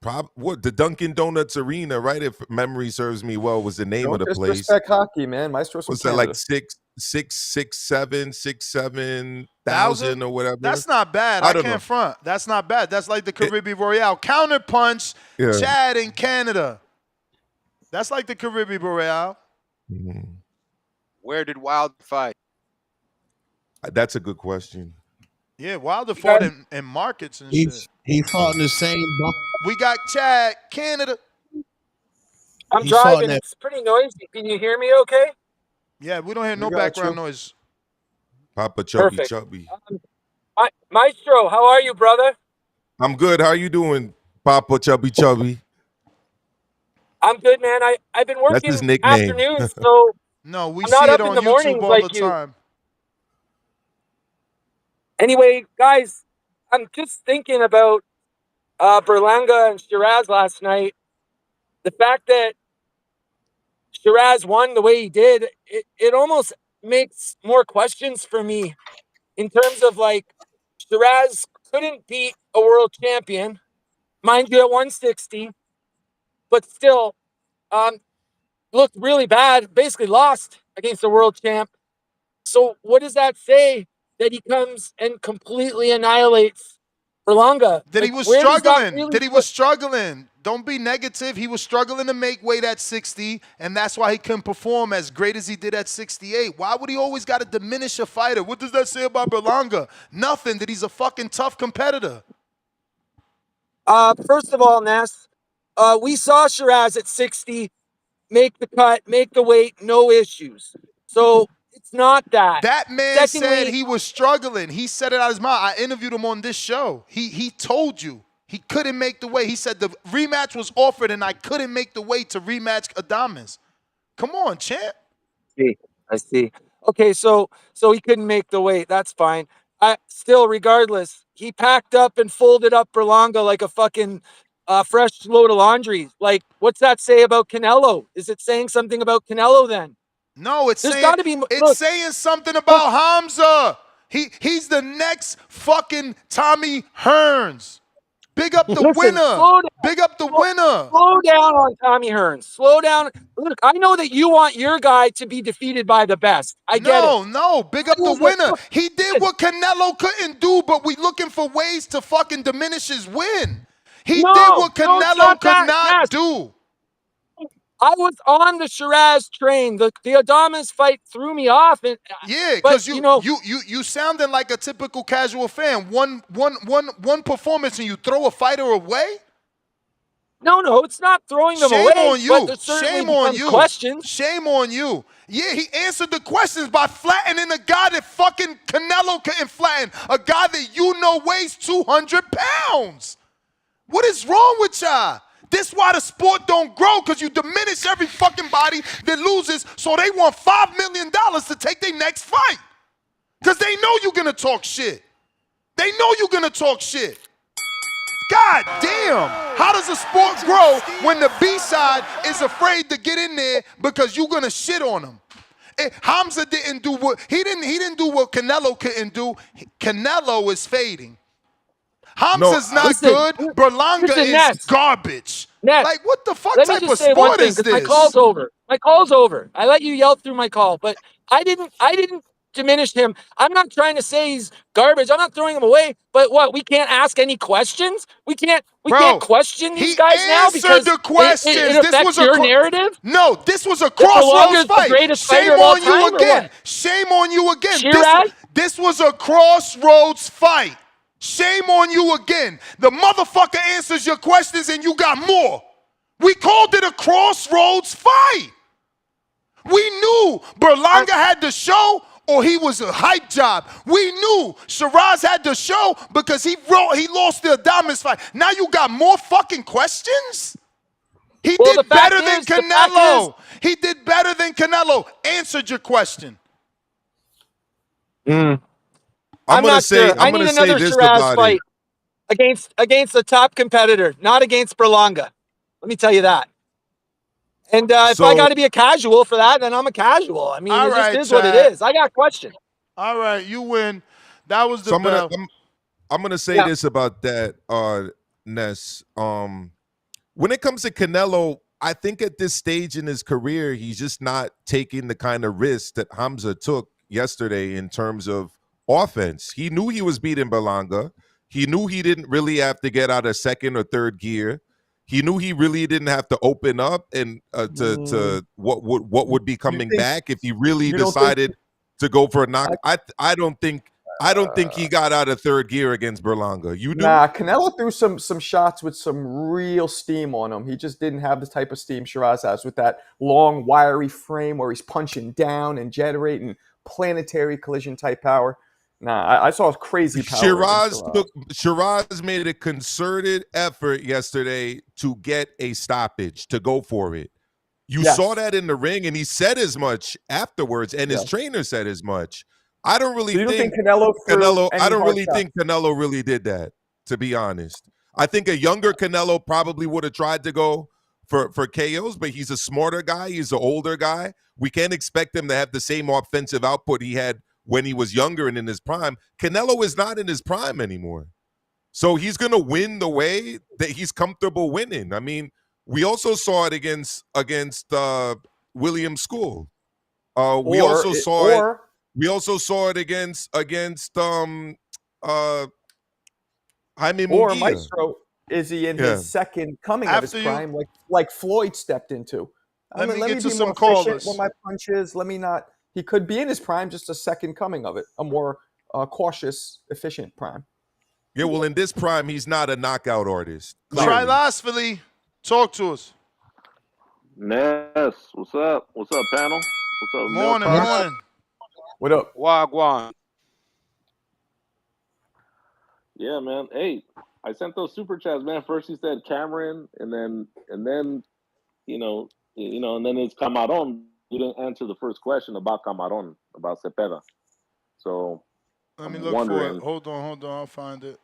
The Dunkin' Donuts Arena, right? If memory serves me well, was the name Don't of the place. disrespect hockey, man. Maestro's from Was that like Canada. 6,000 or whatever? That's not bad. I don't can't know. front. That's not bad. That's like the Caribbean Royale. Counterpunch, Yeah. Chad in Canada. That's like the Caribbean Royale. Where did Wilder fight? That's a good question. Yeah, Wilder fought in markets and shit. He fought in the same. We got Chad, Canada. I'm He fought driving. in that- It's pretty noisy. Can you hear me okay? Yeah, we don't hear We no got background you. noise. Papa Chubby Perfect. Chubby. Maestro, how are you, brother? I'm good. How are you doing, Papa Chubby Chubby? I'm good, man. I've been That's working his nickname. afternoons, so No, we I'm see not it up in on the YouTube mornings all like the you. time. Anyway, guys, I'm just thinking about Berlanga and Sheeraz last night. The fact that Sheeraz won the way he did, it almost makes more questions for me in terms of like Sheeraz couldn't beat a world champion, mind you, at 160, but still, looked really bad, basically lost against the world champ. So what does that say that he comes and completely annihilates Berlanga? That Like, he was where does that struggling. really That he was struggling. Don't be negative. He was struggling to make weight at 60, and that's why he couldn't perform as great as he did at 68. Why would he always got to diminish a fighter? What does that say about Berlanga? Nothing. That he's a fucking tough competitor. First of all, Ness, we saw Sheeraz at 60 make the cut, make the weight, no issues. So it's not that. That man said Secondly, he was struggling. He said it out of his mouth. I interviewed him on this show. He told you he couldn't make the weight. He said the rematch was offered and I couldn't make the weight to rematch Adames. Come on, champ. I see. Okay, so he couldn't make the weight. That's fine. Still, regardless, he packed up and folded up Berlanga like a fucking fresh load of laundry. Like, what's that say about Canelo? Is it saying something about Canelo then? No, it's There's saying gotta be it's saying something about Hamza. He's the next fucking Tommy Hearns. Big up the Listen, winner. slow down. Big up the winner. Slow down on Tommy Hearns. Slow down. Look, I know that you want your guy to be defeated by the best. I get it. No, big up the winner. He did what Canelo couldn't do, but we looking for ways to fucking diminish his win. He did what Canelo could not do. I was on the Sheeraz train. The Adames fight threw me off. And, yeah, because you sounding like a typical casual fan. One performance and you throw a fighter away. No, it's not throwing them away. Shame on you. But there's certainly Shame on you. questions. Shame on you. Yeah, he answered the questions by flattening a guy that fucking Canelo couldn't flatten. A guy that you know weighs 200 pounds. What is wrong with y'all? This why the sport don't grow, because you diminish every fucking body that loses, so they want $5 million to take their next fight. Because they know you're going to talk shit. They know you're going to talk shit. God damn. How does a sport grow when the B-side is afraid to get in there because you're going to shit on them? Hamza didn't do what he didn't do what Canelo couldn't do. Canelo is fading. Hamza's not good. Berlanga is garbage. Like, what the fuck type of sport is this? My call's over. My call's over. I let you yell through my call, but I didn't diminish him. I'm not trying to say he's garbage. I'm not throwing him away. But what? We can't ask any questions. We can't question these guys now because the questions. It affects your narrative. No, this was a crossroads fight. Shame on you again. Shame on you again. This was a crossroads fight. Shame on you again. The motherfucker answers your questions and you got more. We called it a crossroads fight. We knew Berlanga had the show or he was a hype job. We knew Sheeraz had the show because he lost the Adames fight. Now you got more fucking questions? He did better than Canelo. He did better than Canelo. Answered your question. I'm gonna say I need another Sheeraz fight against a top competitor, not against Berlanga. Let me tell you that. And if I got to be a casual for that, then I'm a casual. I mean, it just is what it is. I got questions. All right, you win. That was the bell. I'm gonna say this about that, Ness. When it comes to Canelo, I think at this stage in his career, he's just not taking the kind of risk that Hamza took yesterday in terms of offense. He knew he was beating Berlanga. He knew he didn't really have to get out of second or third gear. He knew he really didn't have to open up and to what would be coming back if he really decided to go for a knock. I don't think he got out of third gear against Berlanga. You do? Nah, Canelo threw some shots with some real steam on him. He just didn't have the type of steam Sheeraz has with that long, wiry frame where he's punching down and generating planetary collision type power. Nah, I saw crazy power. Sheeraz made a concerted effort yesterday to get a stoppage, to go for it. You saw that in the ring, and he said as much afterwards, and his trainer said as much. I don't really think Canelo really did that, to be honest. I think a younger Canelo probably would have tried to go for KOs, but he's a smarter guy. He's an older guy. We can't expect him to have the same offensive output he had when he was younger and in his prime. Canelo is not in his prime anymore. So he's going to win the way that he's comfortable winning. I mean, we also saw it against Williams School. We Or also it- saw or- it. We also saw it against Jaime Or Munguia. Maestro, is he in Yeah. his second coming of his After you- prime, like Floyd stepped into? Let me get to be some more efficient callers. with my punches. Let me not. He could be in his prime, just a second coming of it, a more cautious, efficient prime. Yeah, well, in this prime, he's not a knockout artist. Clearly. Trilosphily, talk to us. Ness, what's up? What's up, panel? What's up, Morning, Milk? morning. What up? Wagwan. Yeah, man. Hey, I sent those super chats, man. First he said Cameron, and then you know, and then it's Camarón. You didn't answer the first question about Camarón, about Cepeda. So Let me I'm look wondering. for it. Hold on. I'll find it.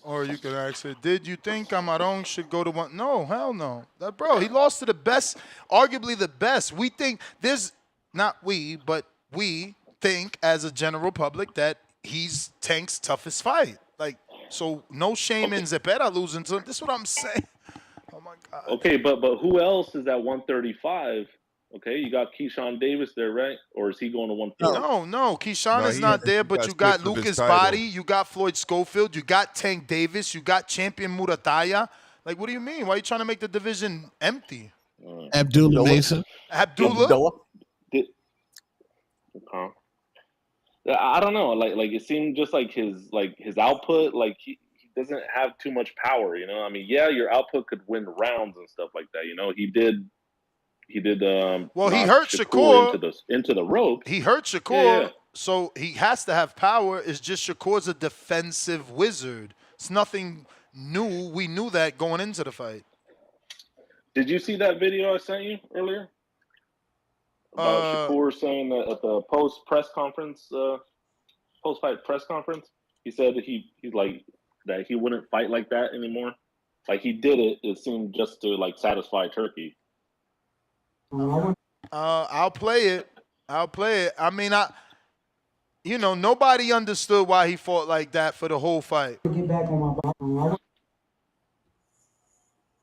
Or you could ask it, did you think Camarón should go to one? No, hell no. Bro, he lost to the best, arguably the best. We think there's, not we, but we think as a general public that he's Tank's toughest fight. Like, so no shame in Zepeda losing to him. This is what I'm saying. Oh, my God. Okay, but who else is at 135? Okay, you got Keyshawn Davis there, right? Or is he going to 130? No. Keyshawn is not there, but you got Lucas Body, you got Floyd Schofield, you got Tank Davis, you got Champion Murataya. Like, what do you mean? Why are you trying to make the division empty? Abdullah Mason. Abdullah? Okay. I don't know. Like it seemed just like his output, like he doesn't have too much power, you know? I mean, yeah, your output could win rounds and stuff like that, you know? He did well, he hurt Shakur into the rope. He hurt Shakur, Yeah. so he has to have power. It's just Shakur's a defensive wizard. It's nothing new. We knew that going into the fight. Did you see that video I sent you earlier? About Shakur saying that at the post-fight press conference, he said that he's like that he wouldn't fight like that anymore. Like he did it, it seemed just to like satisfy Turkey. I'll play it. I mean, nobody understood why he fought like that for the whole fight. Get back on my boxing. I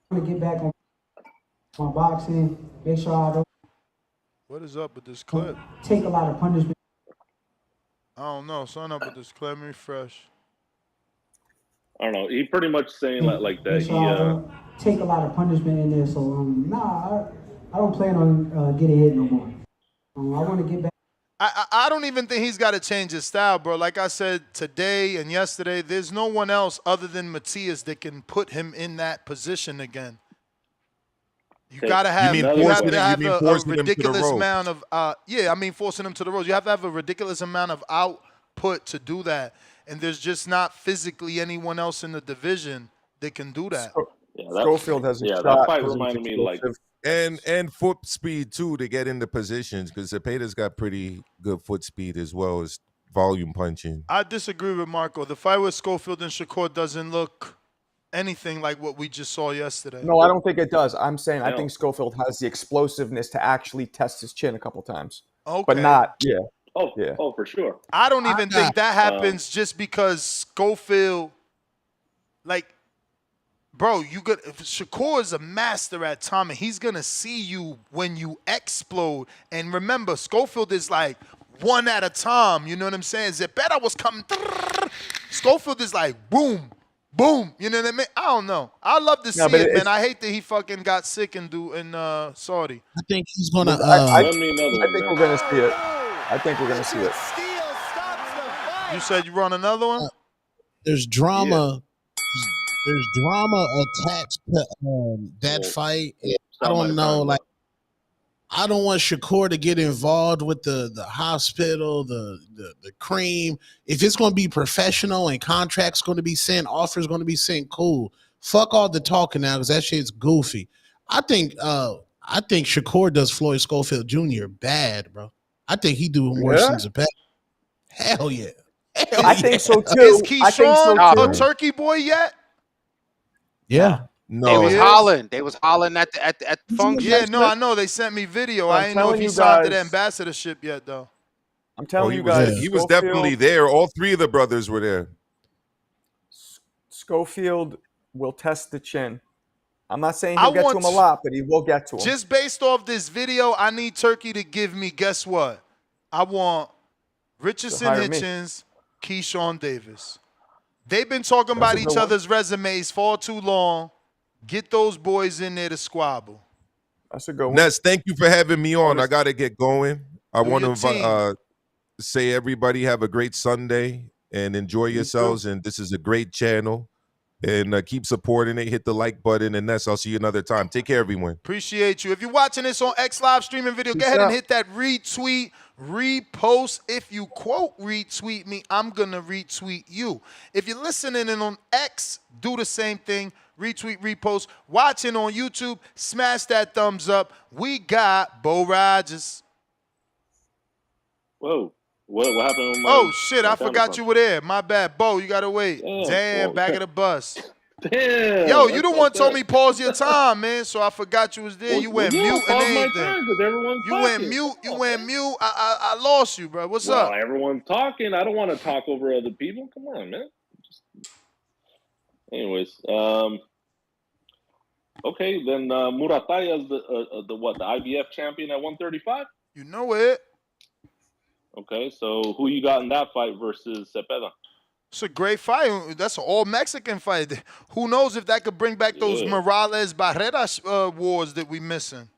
want to get back on my boxing. Make sure I don't. What is up with this clip? Take a lot of punishment. I don't know. Something up with this clip. Let me refresh. I don't know. He pretty much saying like that. Make sure I don't take a lot of punishment in there. So I don't plan on getting hit no more. I want to get back. I don't even think he's got to change his style, bro. Like I said today and yesterday, there's no one else other than Matias that can put him in that position again. You got to have a ridiculous amount of forcing him to the ropes. You have to have a ridiculous amount of output to do that. And there's just not physically anyone else in the division that can do that. Schofield has a shot. That fight reminded me like and foot speed too to get into positions because Zepeda's got pretty good foot speed as well as volume punching. I disagree with Marco. The fight with Schofield and Shakur doesn't look anything like what we just saw yesterday. No, I don't think it does. I'm saying I think Schofield has the explosiveness to actually test his chin a couple times. Okay. But not, Oh, for sure. I don't even think that happens just because Schofield, bro, Shakur is a master at timing. He's going to see you when you explode. And remember, Schofield is like one at a time. You know what I'm saying? Zepeda was coming. Schofield is like boom, boom. You know what I mean? I don't know. I love to see it, man. I hate that he fucking got sick in Saudi. I think he's going to... I think we're going to see it. I think we're going to see it. You said you run another one? There's drama. There's drama attached to that fight. I don't know. I don't want Shakur to get involved with the hospital, the cream. If it's going to be professional and contracts going to be sent, offers going to be sent, cool. Fuck all the talking now because that shit's goofy. I think Shakur does Floyd Schofield Jr. bad, bro. I think he doing worse than Zepeda. Hell yeah. I think so too. Is Keyshawn a turkey boy yet? Yeah. No. They was hollering at the function. Yeah, no, I know. They sent me video. I didn't know if he signed to the ambassadorship yet, though. I'm telling you guys. guys. He was definitely there. All three of the brothers were there. Schofield will test the chin. I'm not saying he'll get to him a lot, but he will get to him. Just based off this video, I need Turkey to give me, guess what? I want Richardson hire me. Hitchens, Keyshawn Davis. They've been talking That's about a each good one. other's resumes far too long. Get those boys in there to squabble. That's a good one. Ness, thank you for having me on. I got to get going. I Do want your to say everybody have a great Sunday and enjoy yourselves. And this is a great channel. And keep supporting it. Hit the like button. And Ness, I'll see you another time. Take care, everyone. Appreciate you. If you're watching this on X Live streaming video, go Peace ahead and out. hit that retweet, repost. If you quote retweet me, I'm going to retweet you. If you're listening in on X, do the same thing. Retweet, repost. Watching on YouTube, smash that thumbs up. We got Bo Rogers. Whoa. What happened with my, Oh, shit, I camera forgot phone? you were there. My bad. Bo, you got to wait. Damn, well, back of the bus. Damn. Yo, you that's the one fucked told up. me pause your time, man, so I forgot you was there. You went yeah, mute and pause my everything. time 'cause everyone's You went talking. mute. You went mute. I lost you, bro. What's Well, up? everyone's talking. I don't want to talk over other people. Come on, man. Anyways, okay, then Murataya is the what? The IBF champion at 135. You know it. Okay, so who you got in that fight versus Cepeda? It's a great fight. That's an all-Mexican fight. Who knows if that could bring back those Yeah. Morales-Barrera wars that we missing.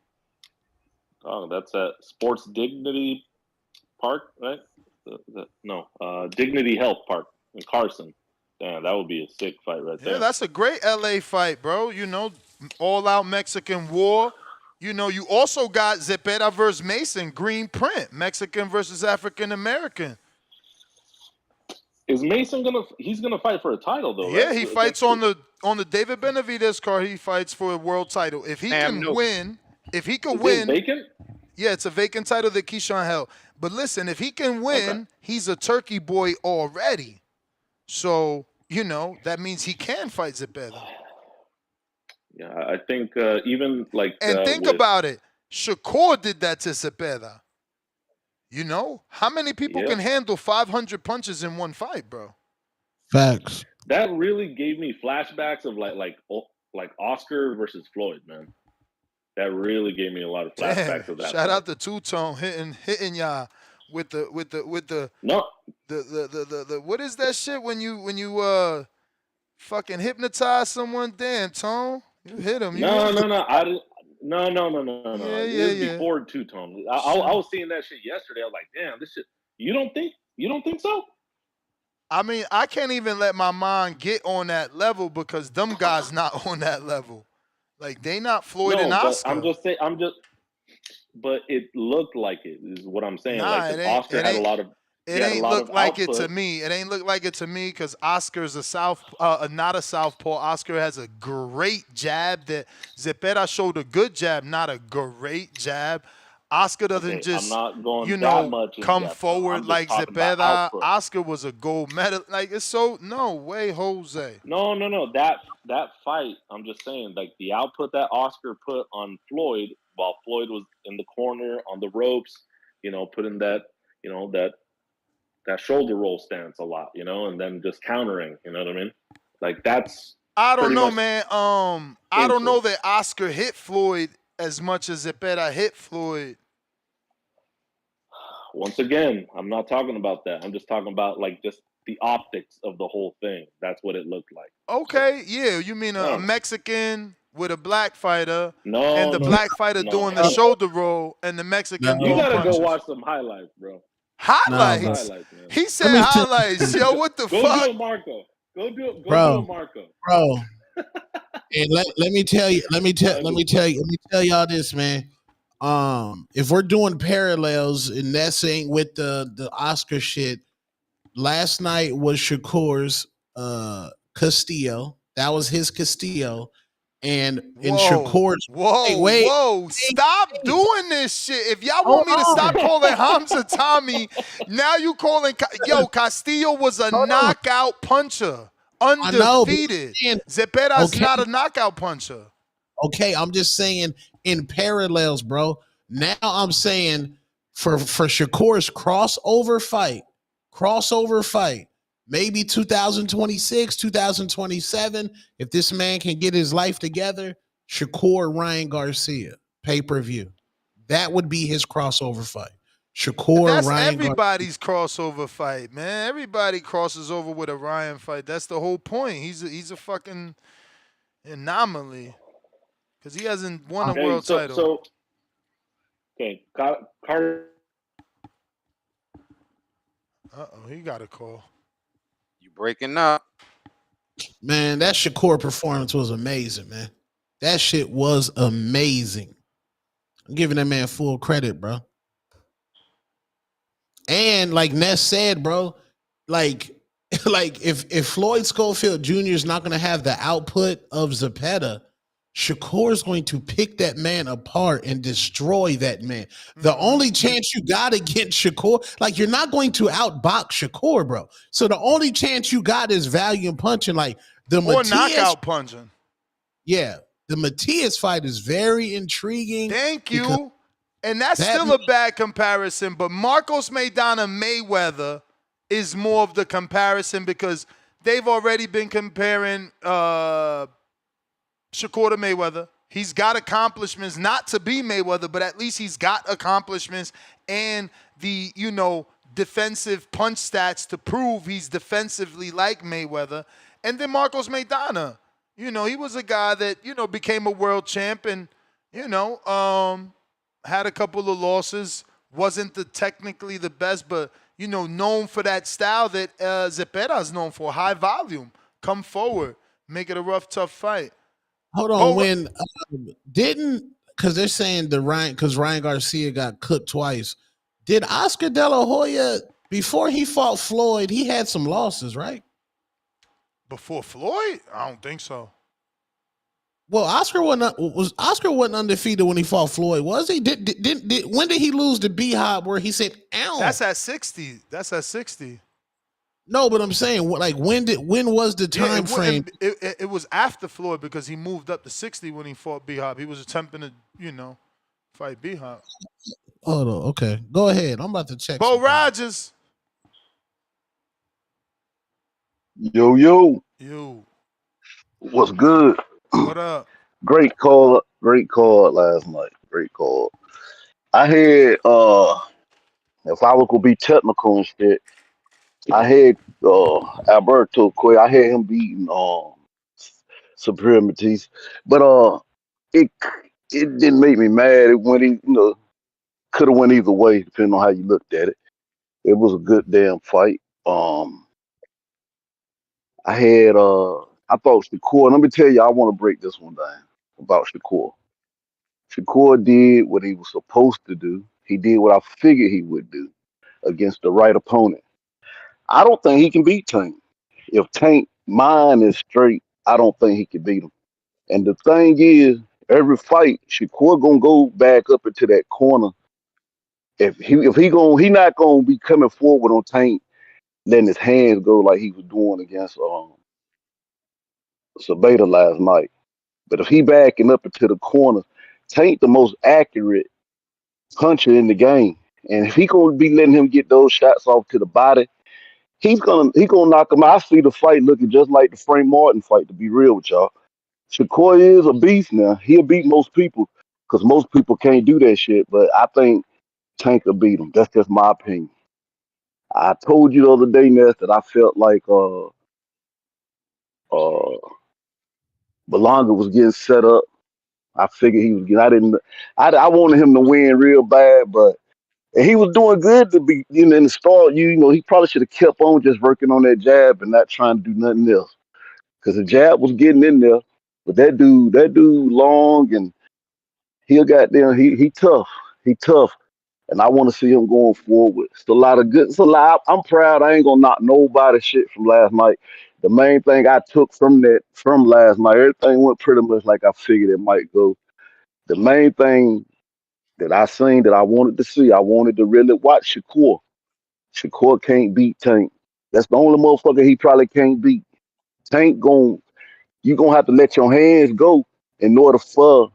Oh, that's at Sports Dignity Park, right? Dignity Health Park in Carson. Damn, that would be a sick fight right there. Yeah, that's a great LA fight, bro. You know, all-out Mexican war. You know, you also got Zepeda versus Mason, green print, Mexican versus African-American. Is Mason he's gonna fight for a title though, Yeah, right? he fights on the David Benavidez card. He fights for a world title. If he can win, Is it vacant? yeah, it's a vacant title that Keyshawn held. But listen, if he can win, he's a turkey boy already. So, you know, that means he can fight Zepeda. Yeah, I think even like And think about it. Shakur did that to Zepeda. You know, how many people Yeah. can handle 500 punches in one fight, bro? Facts. that really gave me flashbacks of like Oscar versus Floyd, man. That really gave me a lot of flashbacks of that. Shout out to Two Tone hitting y'all with the No. the what is that shit when you fucking hypnotize someone? Damn, Tone, you hit him. No. I didn't. No. Yeah, It was before Two Tone. I was seeing that shit yesterday. I was like, damn, this shit. You don't think so? I mean, I can't even let my mind get on that level because them guys not on that level. Like they not Floyd and but Oscar. I'm just saying. But it looked like it is what I'm saying. Nah, like it if ain't- Oscar it had a ain't- lot of. It ain't look like it to me. It ain't look like it to me because Oscar's not a southpaw. Oscar has a great jab that Zepeda showed a good jab, not a great jab. Oscar doesn't Okay, just, I'm not going you that know, much in come depth. I'm forward just like talking about Zepeda. output. Oscar was a gold medal. Like it's so no way, Jose. No. That fight, I'm just saying, like the output that Oscar put on Floyd while Floyd was in the corner on the ropes, you know, putting that, you know, that shoulder roll stance a lot, you know, and then just countering, you know what I mean? Like that's. I don't pretty know, much man. I don't know that Oscar hit Floyd as much as Zepeda hit Floyd. Once again, I'm not talking about that. I'm just talking about like just the optics of the whole thing. That's what it looked like. Okay, yeah, you mean a Mexican with a black fighter, and the No, black fighter no. doing the shoulder roll, and the Mexican You doing gotta punches. go watch some highlights, bro. Highlights? Highlights, man. He said highlights. Yo, what the Go fuck? do it, Marco. Go do it, Bro. Marco. Bro. And let me tell y'all this, man. If we're doing parallels and that's ain't with the Oscar shit, last night was Shakur's Castillo. That was his Castillo. And in Shakur's Whoa, stop doing this shit. If y'all want me to stop calling Hamza Tommy, now you calling Castillo was a knockout puncher. Undefeated. Zepeda's not a knockout puncher. Okay, I'm just saying in parallels, bro. Now I'm saying for Shakur's crossover fight, maybe 2026, 2027, if this man can get his life together, Shakur Ryan Garcia pay-per-view. That would be his crossover fight. Shakur That's Ryan Garcia. everybody's crossover fight, man. Everybody crosses over with a Ryan fight. That's the whole point. He's a fucking anomaly because he hasn't won a world title. Carter. He got a call. You breaking up. Man, that Shakur performance was amazing, man. That shit was amazing. I'm giving that man full credit, bro. And like Ness said, bro, like if Floyd Schofield Jr. is not going to have the output of Zepeda, Shakur is going to pick that man apart and destroy that man. The only chance you got against Shakur, like you're not going to outbox Shakur, bro. So the only chance you got is value and punching, like the Matias, knockout punching. Yeah, the Matias fight is very intriguing. Thank you. And that's still a bad comparison, but Marcos Maidana Mayweather is more of the comparison because they've already been comparing Shakur to Mayweather. He's got accomplishments, not to be Mayweather, but at least he's got accomplishments and the, defensive punch stats to prove he's defensively like Mayweather. And then Marcos Maidana, he was a guy that, became a world champ and, had a couple of losses, wasn't technically the best, but, known for that style that Zepeda is known for, high volume, come forward, make it a rough, tough fight. Hold on, because they're saying because Ryan Garcia got cooked twice. Did Oscar De La Hoya, before he fought Floyd, he had some losses, right? Before Floyd? I don't think so. Well, Oscar wasn't undefeated when he fought Floyd, was he? When did he lose to B-Hop where he said, ow? That's at 60. No, but I'm saying, when was the time frame? It was after Floyd because he moved up to 60 when he fought B-Hop. He was attempting to, fight B-Hop. Hold on, okay. Go ahead. I'm about to check. Bo Rogers. Yo. What's good? What up? Great call last night. Great call. I had if I was gonna be technical and shit, I had Alberto Quay. I had him beating Supremacies, but it didn't make me mad. It went could have went either way depending on how you looked at it. It was a good damn fight. I thought Shakur, let me tell you, I want to break this one down about Shakur. Shakur did what he was supposed to do. He did what I figured he would do against the right opponent. I don't think he can beat Tank. If Tank mind is straight, I don't think he can beat him. And the thing is, every fight, Shakur gonna go back up into that corner. If he not gonna be coming forward on Tank, letting his hands go like he was doing against Zepeda last night. But if he backing up into the corner, Tank the most accurate puncher in the game. And if he gonna be letting him get those shots off to the body, he gonna knock him out. I see the fight looking just like the Frank Martin fight, to be real with y'all. Shakur is a beast now. He'll beat most people because most people can't do that shit. But I think Tank will beat him. That's just my opinion. I told you the other day, Ness, that I felt like Berlanga was getting set up. I figured he was getting. I wanted him to win real bad, but he was doing good to be in the start. He probably should have kept on just working on that jab and not trying to do nothing else. Because the jab was getting in there, but that dude long and he tough. He tough. And I want to see him going forward. It's a lot of good. I'm proud. I ain't gonna knock nobody shit from last night. The main thing I took from last night, everything went pretty much like I figured it might go. The main thing that I seen that I wanted to see, I wanted to really watch Shakur. Shakur can't beat Tank. That's the only motherfucker he probably can't beat. Tank you gonna have to let your hands go in order for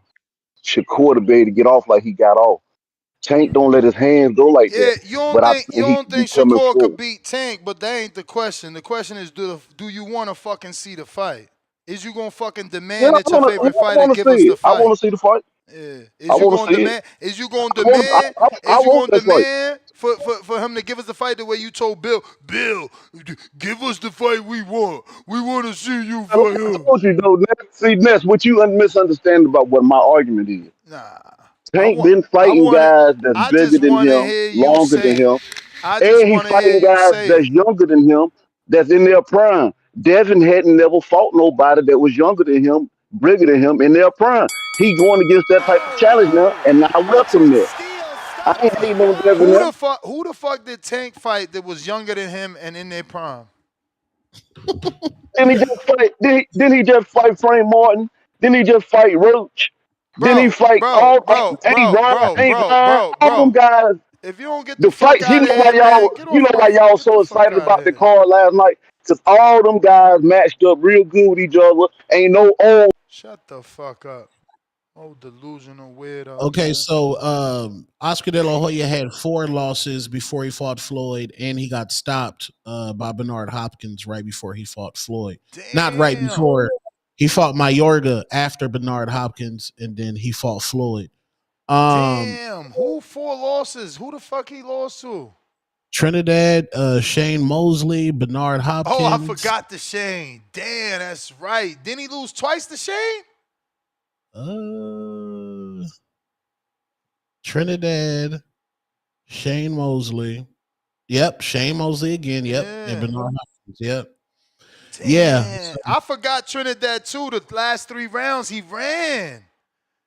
Shakur to be able to get off like he got off. Tank don't let his hands go like that. You don't think Shakur could beat Tank, but that ain't the question. The question is, do you want to fucking see the fight? Is you gonna fucking Yeah, demand that your favorite I fighter want to give us see the it. I want fight? to see the fight. Yeah. I Is you want to gonna see it. demand? Is you gonna I want, demand? I Is you want gonna that fight. demand for him to give us the fight the way you told Bill? Bill, give us the fight we want. We want to see you Like fight I him. told you though, Ness, what you misunderstand about what my argument is. Nah. Tank been fighting guys that's I bigger just than want to him, hear you longer than say it. him, I just and he want to hear fighting you guys say that's it. younger than him, that's in their prime. Devin hadn't never fought nobody that was younger than him, bigger than him in their prime. He going against that type of challenge now, and I welcome that. I ain't hating on Devin now. Who the fuck did Tank fight that was younger than him and in their prime? Then he just fight. Then he just fight Frank Martin. Then he just fight Roach. Then he fight all ain't Ryan, all them guys. If you don't get the The fuck fights, out of here, man, get off my y'all get the so fuck excited out of about the here. card last night because all them guys matched up real good with each other. Ain't no old. Shut the fuck up. Oh, delusional weirdo. Okay, Man. so Oscar De La Hoya had 4 losses before he fought Floyd, and he got stopped by Bernard Hopkins right before he fought Floyd. Not right before. He fought Mayorga after Bernard Hopkins, and then he fought Floyd. Damn, who 4 losses? Who the fuck he lost to? Trinidad, Shane Mosley, Bernard Hopkins. Oh, I forgot the Shane. Damn, that's right. Didn't he lose twice to Shane? Trinidad, Shane Mosley. Yep, Shane Mosley again. Yep, and Bernard Hopkins. Yep. Damn, Yeah. I forgot Trinidad too. The last 3 rounds he ran.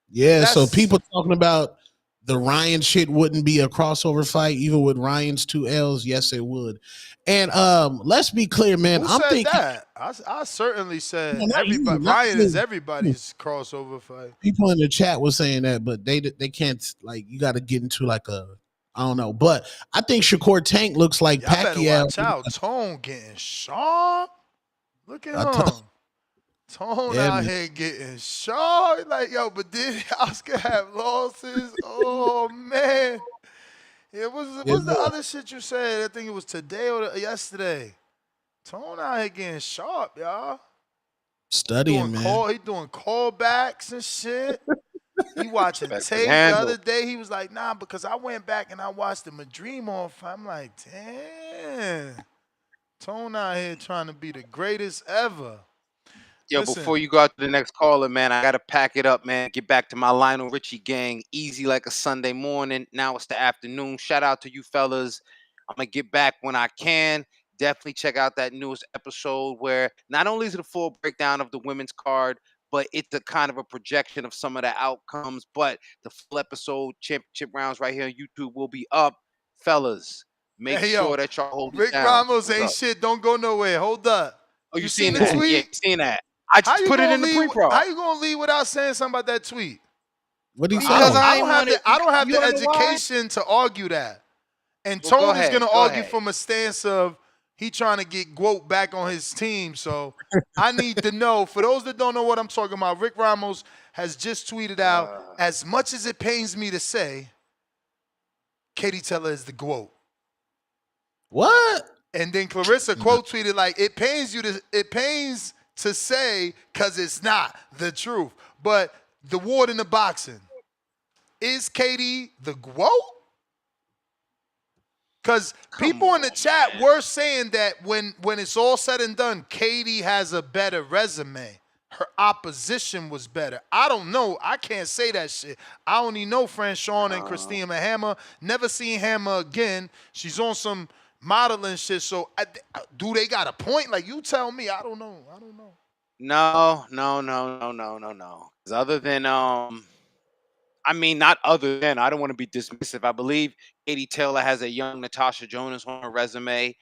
Yeah, so people talking about the Ryan shit wouldn't be a crossover fight, even with Ryan's 2 L's. Yes, it would. And let's be clear, man. Who I'm said thinking that? I certainly said No, not you, everybody. not Ryan you. is everybody's crossover fight. people in the chat was saying that, but they can't, like, you got to get into like a, I don't know. But I think Shakur Tank looks like Y'all better Pacquiao. watch out. Tone getting sharp. Look at I him. Tone Yeah, out man. here getting sharp. Like, yo, but did Oscar have losses? Oh, man. Yeah, what's the other shit you said? I think it was today or yesterday. Tone out here getting sharp, y'all. Studying, man. He doing callbacks and shit. He watching Best tape the handle. other day. He was like, nah, because I went back and I watched the Madream fight. I'm like, damn. Tone out here trying to be the greatest ever. Yo, Listen. before you go out to the next caller, man, I gotta pack it up, man. Get back to my Lionel Richie gang. Easy like a Sunday morning. Now it's the afternoon. Shout out to you fellas. I'm gonna get back when I can. Definitely check out that newest episode where not only is it a full breakdown of the women's card, but it's a kind of a projection of some of the outcomes. But the full episode, championship rounds right here on YouTube will be up. Fellas, make Hey, sure yo, that y'all hold it Rick down. Ramos What's ain't up? shit. Don't go nowhere. Hold up. Oh, you seen seen the that? tweet? Yeah, you seen that. I How just you put it gonna in the leave? pre-pro. How you gonna leave without saying something about that tweet? What do you Because say? I I ain't don't have want it. the I don't have You the wanna know why? education to argue that. And Well, go Tone is ahead, gonna go argue ahead. from a stance of he trying to get Gwoat back on his team. So I need to know. For those that don't know what I'm talking about, Rick Ramos has just tweeted out, as much as it pains me to say, Katie Taylor is the Gwoat. What? And then Clarissa quote tweeted like, it pains to say because it's not the truth. But the ward in the boxing, is Katie the Gwoat? Because people in the chat were saying that when it's all said and done, Katie has a better resume. Her opposition was better. I don't know. I can't say that shit. I only know Franchon and Christina Hammer. Never seen Hammer again. She's on some modeling shit. So do they got a point? Like, you tell me. I don't know. No. 'Cause other than I mean, not other than, I don't want to be dismissive. I believe Katie Taylor has a young Natasha Jonas on her resume.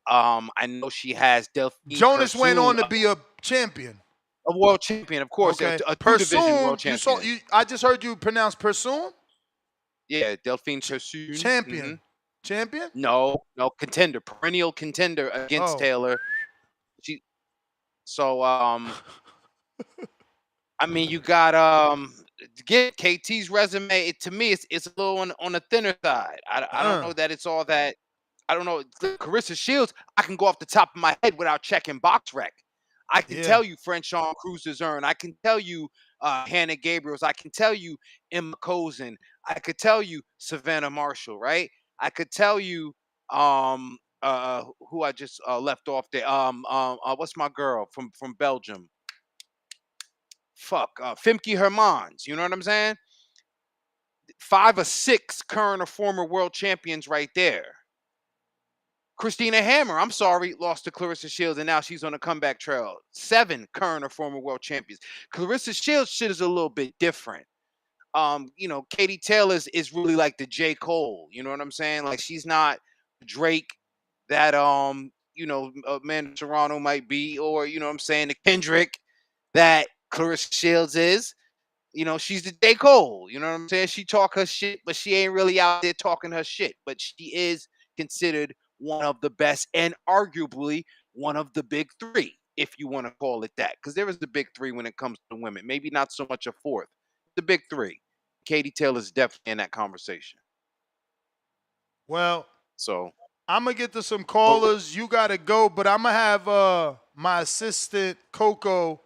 I know she has Delphine Jonas went Persoon, on to be a champion. a world champion, of course, Okay. a two-division world Persoon, champion. I just heard you pronounce Persoon? Yeah, Delphine Persoon. Champion. Mhm. Champion? No, contender, perennial contender against Oh. Taylor. So I mean, you got get KT's resume. To me, it's a little on the thinner side. I don't know that it's all that. I don't know. Carissa Shields, I can go off the top of my head without checking box rec. I can Yeah. tell you Franchon Cruz's earn. I can tell you Hannah Gabriel's. I can tell you Emma Cozen. I could tell you Savannah Marshall, right? I could tell you who I just left off there. What's my girl from Belgium? Femke Hermans. You know what I'm saying? 5 or 6 current or former world champions right there. Christina Hammer, I'm sorry, lost to Clarissa Shields, and now she's on a comeback trail. 7 current or former world champions. Clarissa Shields shit is a little bit different. Katie Taylor is really like the J. Cole. You know what I'm saying? Like, she's not Drake that man Toronto might be, or you know what I'm saying, the Kendrick that Clarissa Shields is. She's the J. Cole. You know what I'm saying? She talk her shit, but she ain't really out there talking her shit. But she is considered one of the best and arguably one of the big 3, if you want to call it that. Because there is the big 3 when it comes to women. Maybe not so much a 4th. The big 3. Katie Taylor's definitely in that conversation. Well, so I'm going to get to some callers. You got to go, but I'm going to have my assistant, Coco,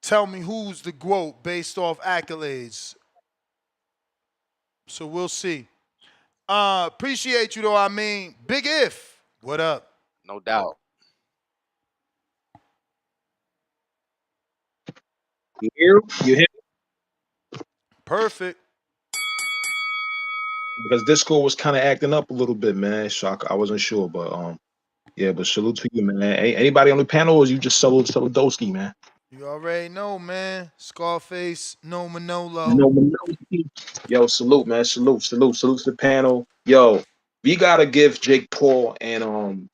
tell me who's the GOAT based off accolades. So we'll see. Appreciate you, though. I mean, Big If. What up? No doubt. You hear? You hear? Perfect. Because Discord was kind of acting up a little bit, man. So I wasn't sure, but yeah. But salute to you, man. Anybody on the panel, or is you just solo Doski, man? You already know, man. Scarface, no Manolo. No, yo, salute, man. Salute to the panel. Yo, we gotta give Jake Paul and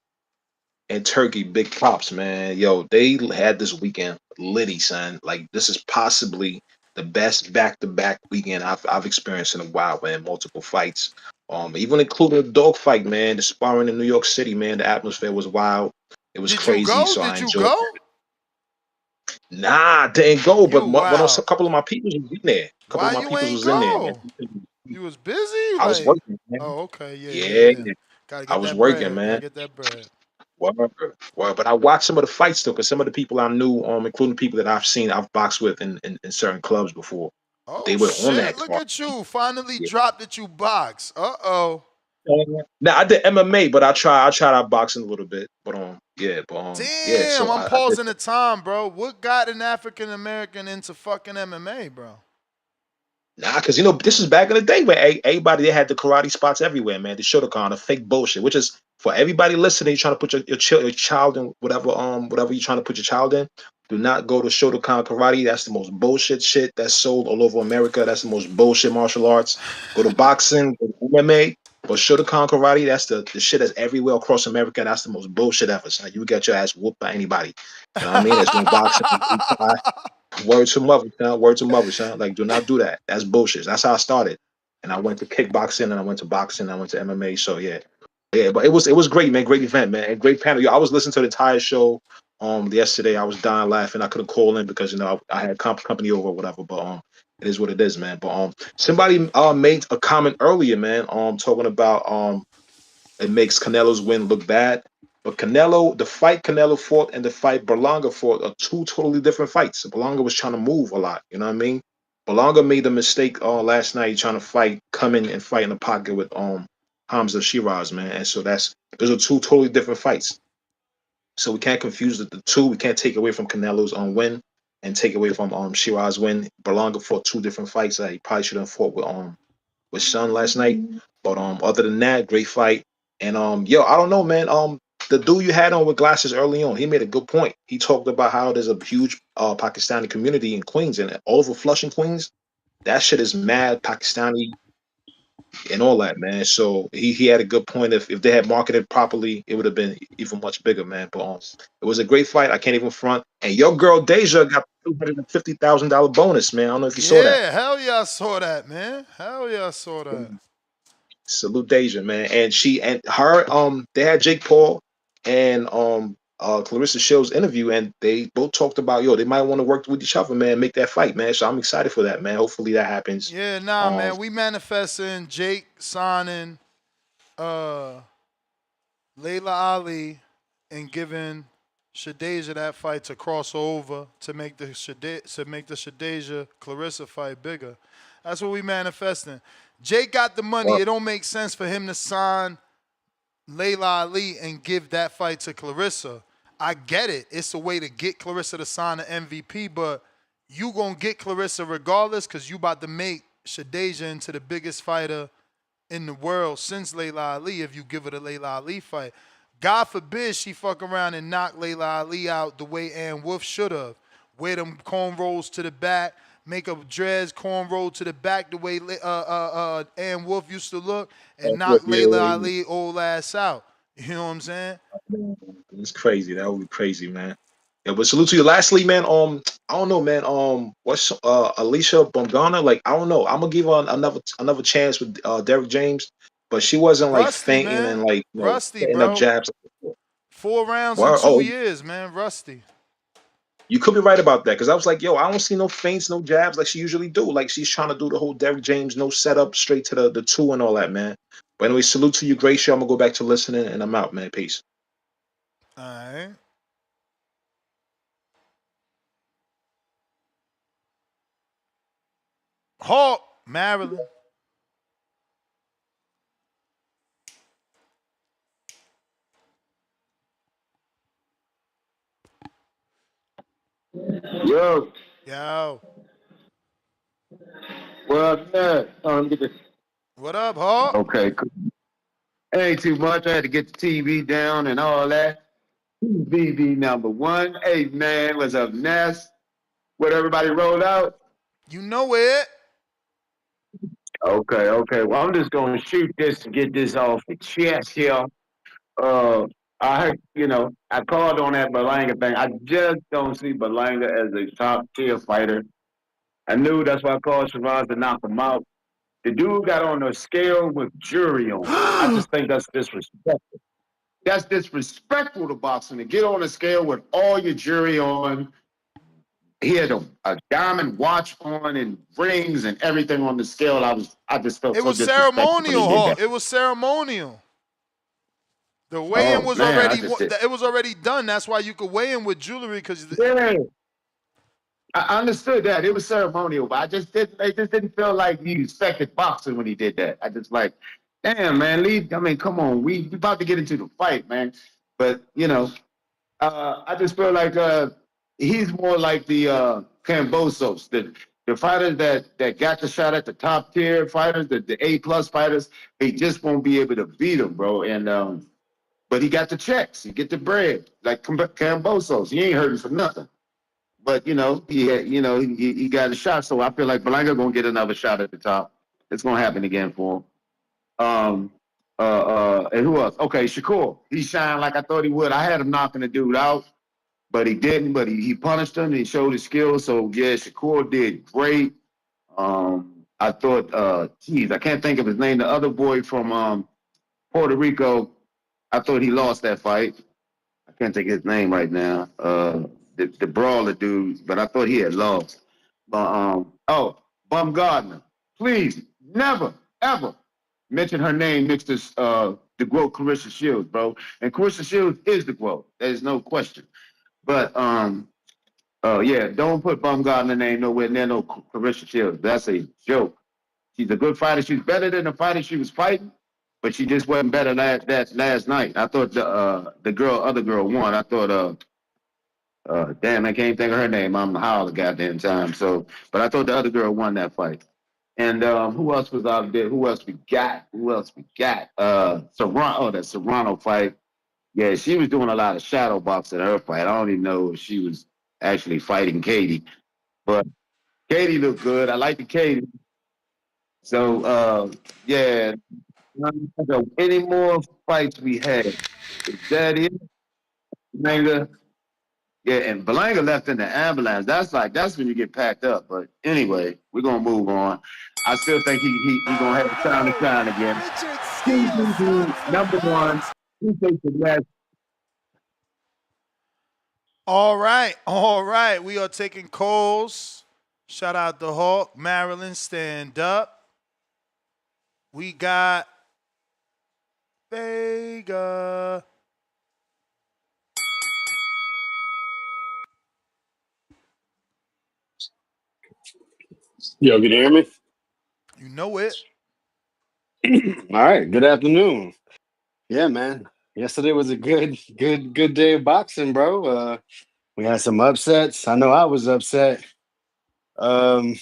Turkey big props, man. Yo, they had this weekend litty, son. Like, this is possibly the best back-to-back weekend I've experienced in a while, man. Multiple fights, even including a dog fight, man. The sparring in New York City, man. The atmosphere was wild. It was crazy, so I enjoyed it. Nah, didn't go, but a couple of my people was in there. A couple of my people was in there, man. You was busy? I was working, man. Oh, okay. Yeah. Gotta get I was that working, bread. man. Gotta get that bread. Word. But I watched some of the fights though, because some of the people I knew, including people that I've boxed with in certain clubs before, they were on that Look card. at you. Finally dropped that you box. Uh-oh. Now I did MMA, but I tried out boxing a little bit. But Damn, yeah. So I'm pausing the time, bro. What got an African American into fucking MMA, bro? Nah, because this is back in the day where everybody, they had the karate spots everywhere, man. The Shotokan, the fake bullshit, which is for everybody listening. You're trying to put your child in whatever you're trying to put your child in. Do not go to Shotokan karate. That's the most bullshit shit that's sold all over America. That's the most bullshit martial arts. Go to boxing, go to MMA, but Shotokan karate, that's the shit that's everywhere across America. That's the most bullshit ever. So you get your ass whooped by anybody. You know what I mean? There's no boxing. Word to mother, son. Word to mother, son. Like, do not do that. That's bullshit. That's how I started. And I went to kickboxing, and I went to boxing, and I went to MMA. So yeah. But it was great, man. Great event, man. And great panel. Yo, I was listening to the entire show yesterday. I was dying laughing. I couldn't call in because I had company over or whatever. But it is what it is, man. But somebody made a comment earlier, man. Talking about it makes Canelo's win look bad. But the fight Canelo fought and the fight Berlanga fought are 2 totally different fights. Berlanga was trying to move a lot, you know what I mean? Berlanga made the mistake last night trying to come in and fight in the pocket with Hamza Sheeraz, man. And so those are 2 totally different fights. So we can't confuse the 2. We can't take away from Canelo's win and take away from Sheeraz's win. Berlanga fought 2 different fights that he probably should have fought with Sean last night. But other than that, great fight. And I don't know, man. The dude you had on with glasses early on, he made a good point. He talked about how there's a huge Pakistani community in Queens and all over Flushing, Queens. That shit is mad Pakistani and all that, man. So he had a good point. If they had marketed properly, it would have been even much bigger, man. But it was a great fight. I can't even front. And your girl Deja got $250,000 bonus, man. I don't know if you saw that. Yeah, hell yeah, I saw that, man. Hell yeah, I saw that. Salute Deja, man. And they had Jake Paul and Clarissa Shields interview, and they both talked about they might want to work with each other, man, make that fight, man. So I'm excited for that, man. Hopefully that happens. Yeah, man. We manifesting Jake signing Layla Ali and giving Shadeja that fight to cross over to make the Shadeja Clarissa fight bigger. That's what we manifesting. Jake got the money. It don't make sense for him to sign Layla Ali and give that fight to Clarissa. I get it. It's a way to get Clarissa to sign an MVP, but you gonna get Clarissa regardless because you about to make Shadeja into the biggest fighter in the world since Layla Ali if you give her the Layla Ali fight. God forbid she fuck around and knock Layla Ali out the way Ann Wolf should have. Wear them cornrows to the back, make a dreads cornrow to the back the way Ann Wolf used to look, and knock Layla Ali old ass out. You know what I'm saying? It's crazy. That would be crazy, man. Yeah, but salute to you. Lastly, man, I don't know, man. What's Alicia Bumgardner? Like, I don't know. I'm gonna give her another chance with Derek James, but she wasn't like Rusty, fainting man. and like Rusty, hitting up bro. jabs. 4 rounds in Well, 2 years, man. Rusty. you could be right about that because I was like, yo, I don't see no feints, no jabs like she usually do. Like she's trying to do the whole Derek James no setup straight to the two and all that, man. But anyway, salute to you, Gracie. I'm gonna go back to listening and I'm out, man. Peace. All right. Hawk, Maryland. Yo, Yo. what up? Get this. What up, Hawk? Okay, cool. Ain't too much. I had to get the TV down and all that. BB number one. Hey, man, what's up, Ness? What everybody rolled out? You know it. Okay. Well, I'm just going to shoot this to get this off the chest here. I heard, I called on that Berlanga thing. I just don't see Berlanga as a top tier fighter. I knew that's why I called Sheeraz to knock him out. The dude got on a scale with jury on. I just think that's disrespectful. That's disrespectful to boxing to get on a scale with all your jury on. He had a diamond watch on and rings and everything on the scale. I just felt It so was disrespectful when ceremonial, he did Hawk. that. It was ceremonial. The weigh-in Oh was man, already it was already done. That's why you could weigh in with jewelry because yeah. I understood that. It was ceremonial, but I just didn't feel like he respected boxing when he did that. I just like, damn man, come on, we about to get into the fight, man. But I just feel like he's more like the Cambosos, the fighters that got the shot at the top tier fighters, the A+ fighters. They just won't be able to beat him, bro. And but he got the checks, he get the bread, like Cambosos. He ain't hurting for nothing. But he got a shot, so I feel like Berlanga gonna get another shot at the top. It's gonna happen again for him. And who else? Okay, Shakur. He shined like I thought he would. I had him knocking the dude out, but he didn't. But he punished him and he showed his skills. So yeah, Shakur did great. I thought, I can't think of his name. The other boy from Puerto Rico, I thought he lost that fight. I can't think of his name right now. The brawler dude, but I thought he had lost. But Bumgardner. Please never ever mention her name next to the GOAT Clarissa Shields, bro. And Clarissa Shields is the GOAT. There's no question. But yeah, don't put Bumgardner name nowhere near no Clarissa Shields. That's a joke. She's a good fighter. She's better than the fighter she was fighting, but she just wasn't better last night. I thought the other girl won. I thought damn, I can't think of her name. I'm high all the goddamn time. So, but I thought the other girl won that fight. And who else was out there? Who else we got? Serrano. Oh, that Serrano fight. Yeah, she was doing a lot of shadow boxing in her fight. I don't even know if she was actually fighting Katie, but Katie looked good. I like the Katie. So yeah, any more fights we had? Is that it? Berlanga? Yeah, and Berlanga left in the ambulance. That's when you get packed up. But anyway, we're gonna move on. I still think he gonna have time to shine again. Number one, he takes the last. All right. We are taking calls. Shout out to Hawk. Maryland, stand up. We got Vega. Yo, can you hear me? You know it. All right. Good afternoon. Yeah, man. Yesterday was a good day of boxing, bro. We had some upsets. I know I was upset. Um,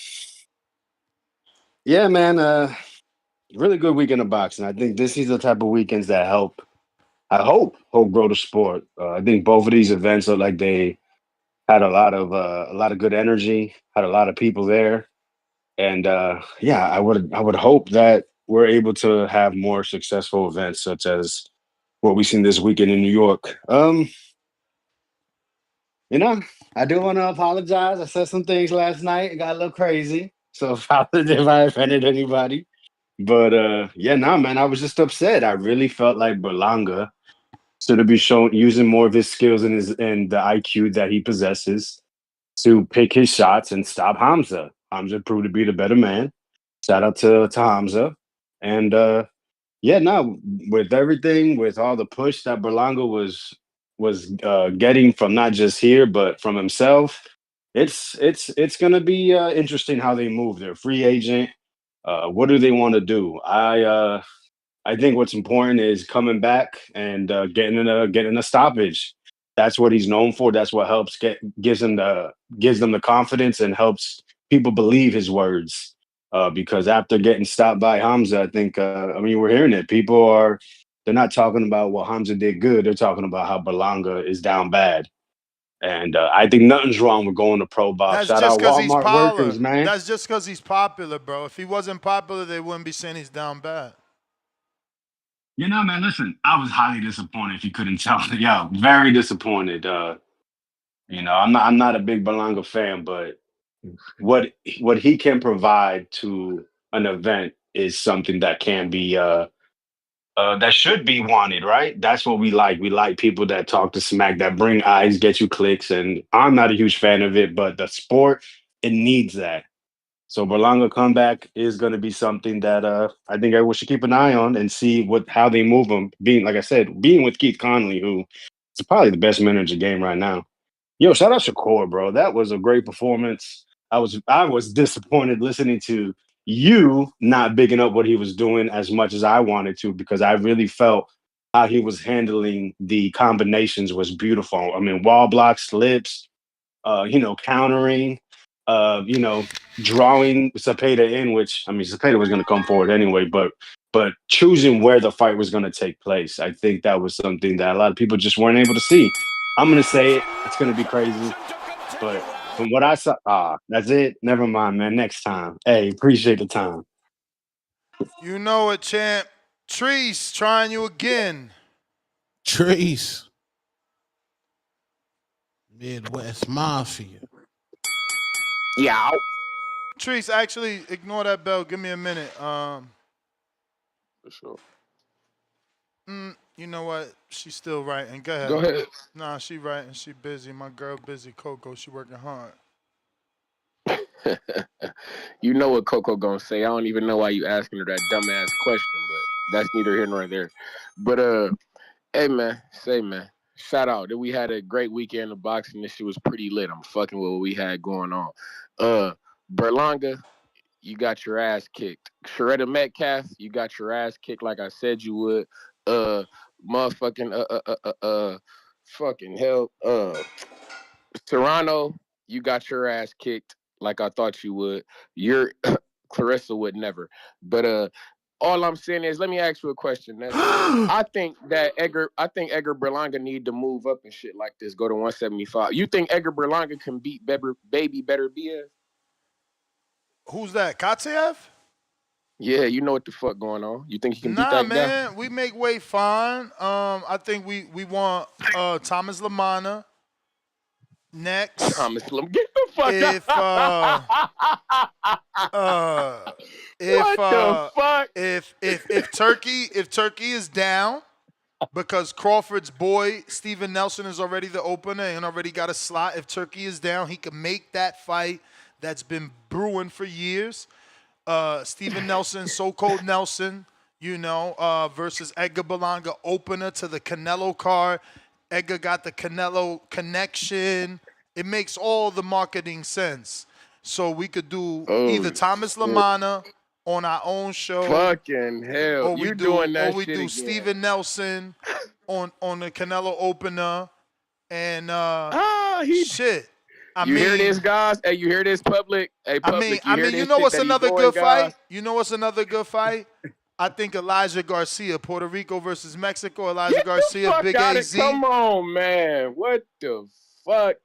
yeah, man. Really good weekend of boxing. I think this is the type of weekends that help. I hope grow the sport. I think both of these events look like they had a lot of good energy. Had a lot of people there. And yeah, I would hope that we're able to have more successful events such as what we seen this weekend in New York. You know, I do want to apologize. I said some things last night. It got a little crazy. So if I offended anybody. But yeah, nah, man, I was just upset. I really felt like Berlanga should be shown using more of his skills and the IQ that he possesses to pick his shots and stop Hamza. Hamza proved to be the better man. Shout out to Hamza. And yeah, no, with everything, with all the push that Berlanga was getting from not just here but from himself, it's gonna be interesting how they move. Their free agent. What do they want to do? I think what's important is coming back and getting a stoppage. That's what he's known for. That's what gives them the confidence and helps people believe his words. Because after getting stopped by Hamza, I think I mean we're hearing it. They're not talking about what Hamza did good. They're talking about how Berlanga is down bad. And I think nothing's wrong with going to pro box. That's Shout just out because he's Walmart popular. workers, man. That's just because he's popular, bro. If he wasn't popular, they wouldn't be saying he's down bad. You know, man, listen, I was highly disappointed if you couldn't tell. Yeah, very disappointed. I'm not a big Berlanga fan, but what he can provide to an event is something that can be that should be wanted, right? That's what we like. We like people that talk to smack, that bring eyes, get you clicks. And I'm not a huge fan of it, but the sport, it needs that. So Berlanga comeback is going to be something that I think everyone should keep an eye on and see how they move him. Being like I said, being with Keith Conley, who is probably the best manager game right now. Yo, shout out Shakur, bro. That was a great performance. I was disappointed listening to you not bigging up what he was doing as much as I wanted to because I really felt how he was handling the combinations was beautiful. I mean, wall blocks, slips, countering, you know, drawing Cepeda in, which I mean, Cepeda was going to come forward anyway, but choosing where the fight was going to take place, I think that was something that a lot of people just weren't able to see. I'm going to say it; it's going to be crazy, but from what I saw, that's it. Never mind, man. Next time. Hey, appreciate the time. You know it, champ. Treese trying you again. Trees. Midwest Mafia. Yeah. Treese, actually, ignore that bell. Give me a minute. For sure. You know what? She's still writing. Go ahead. Go ahead. Nah, she writing. She busy. My girl busy. Coco, she working hard. You know what Coco gonna say. I don't even know why you asking her that dumbass question, but that's neither here nor there. But hey man, shout out that we had a great weekend of boxing. This shit was pretty lit. I'm fucking with what we had going on. Berlanga, you got your ass kicked. Sharetta Metcalf, you got your ass kicked like I said you would. Motherfucking fucking hell. Toronto, you got your ass kicked like I thought you would. You're Clarissa would never. But all I'm saying is, let me ask you a question. I think Edgar Berlanga need to move up and shit like this. Go to 175. You think Edgar Berlanga can beat Baby Better Diaz? Who's that? Katayv? Yeah, you know what the fuck going on. You think he can beat Nah, that guy? man. We make weight fine. I think we want Thomas Lamana next. Thomas Lamana, get the fuck out. If Turkey is down because Crawford's boy Steven Nelson is already the opener and already got a slot. If Turkey is down, he can make that fight that's been brewing for years. Steven Nelson, so-called Nelson, versus Edgar Berlanga, opener to the Canelo card. Edgar got the Canelo connection. It makes all the marketing sense. So we could do Oh, either Thomas shit. Lamana on our own show, Fucking hell. or we You do, doing that or we shit do again. Steven Nelson on the Canelo opener, and shit. You hear this, guys? Hey, you hear this, public? Hey, public, you hear you this know shit what's that he another doing, good guys? fight? You know what's another good fight? I think Elijah Garcia, Puerto Rico versus Mexico. Elijah Get Garcia, the fuck Big out AZ. Come on, man. What the fuck?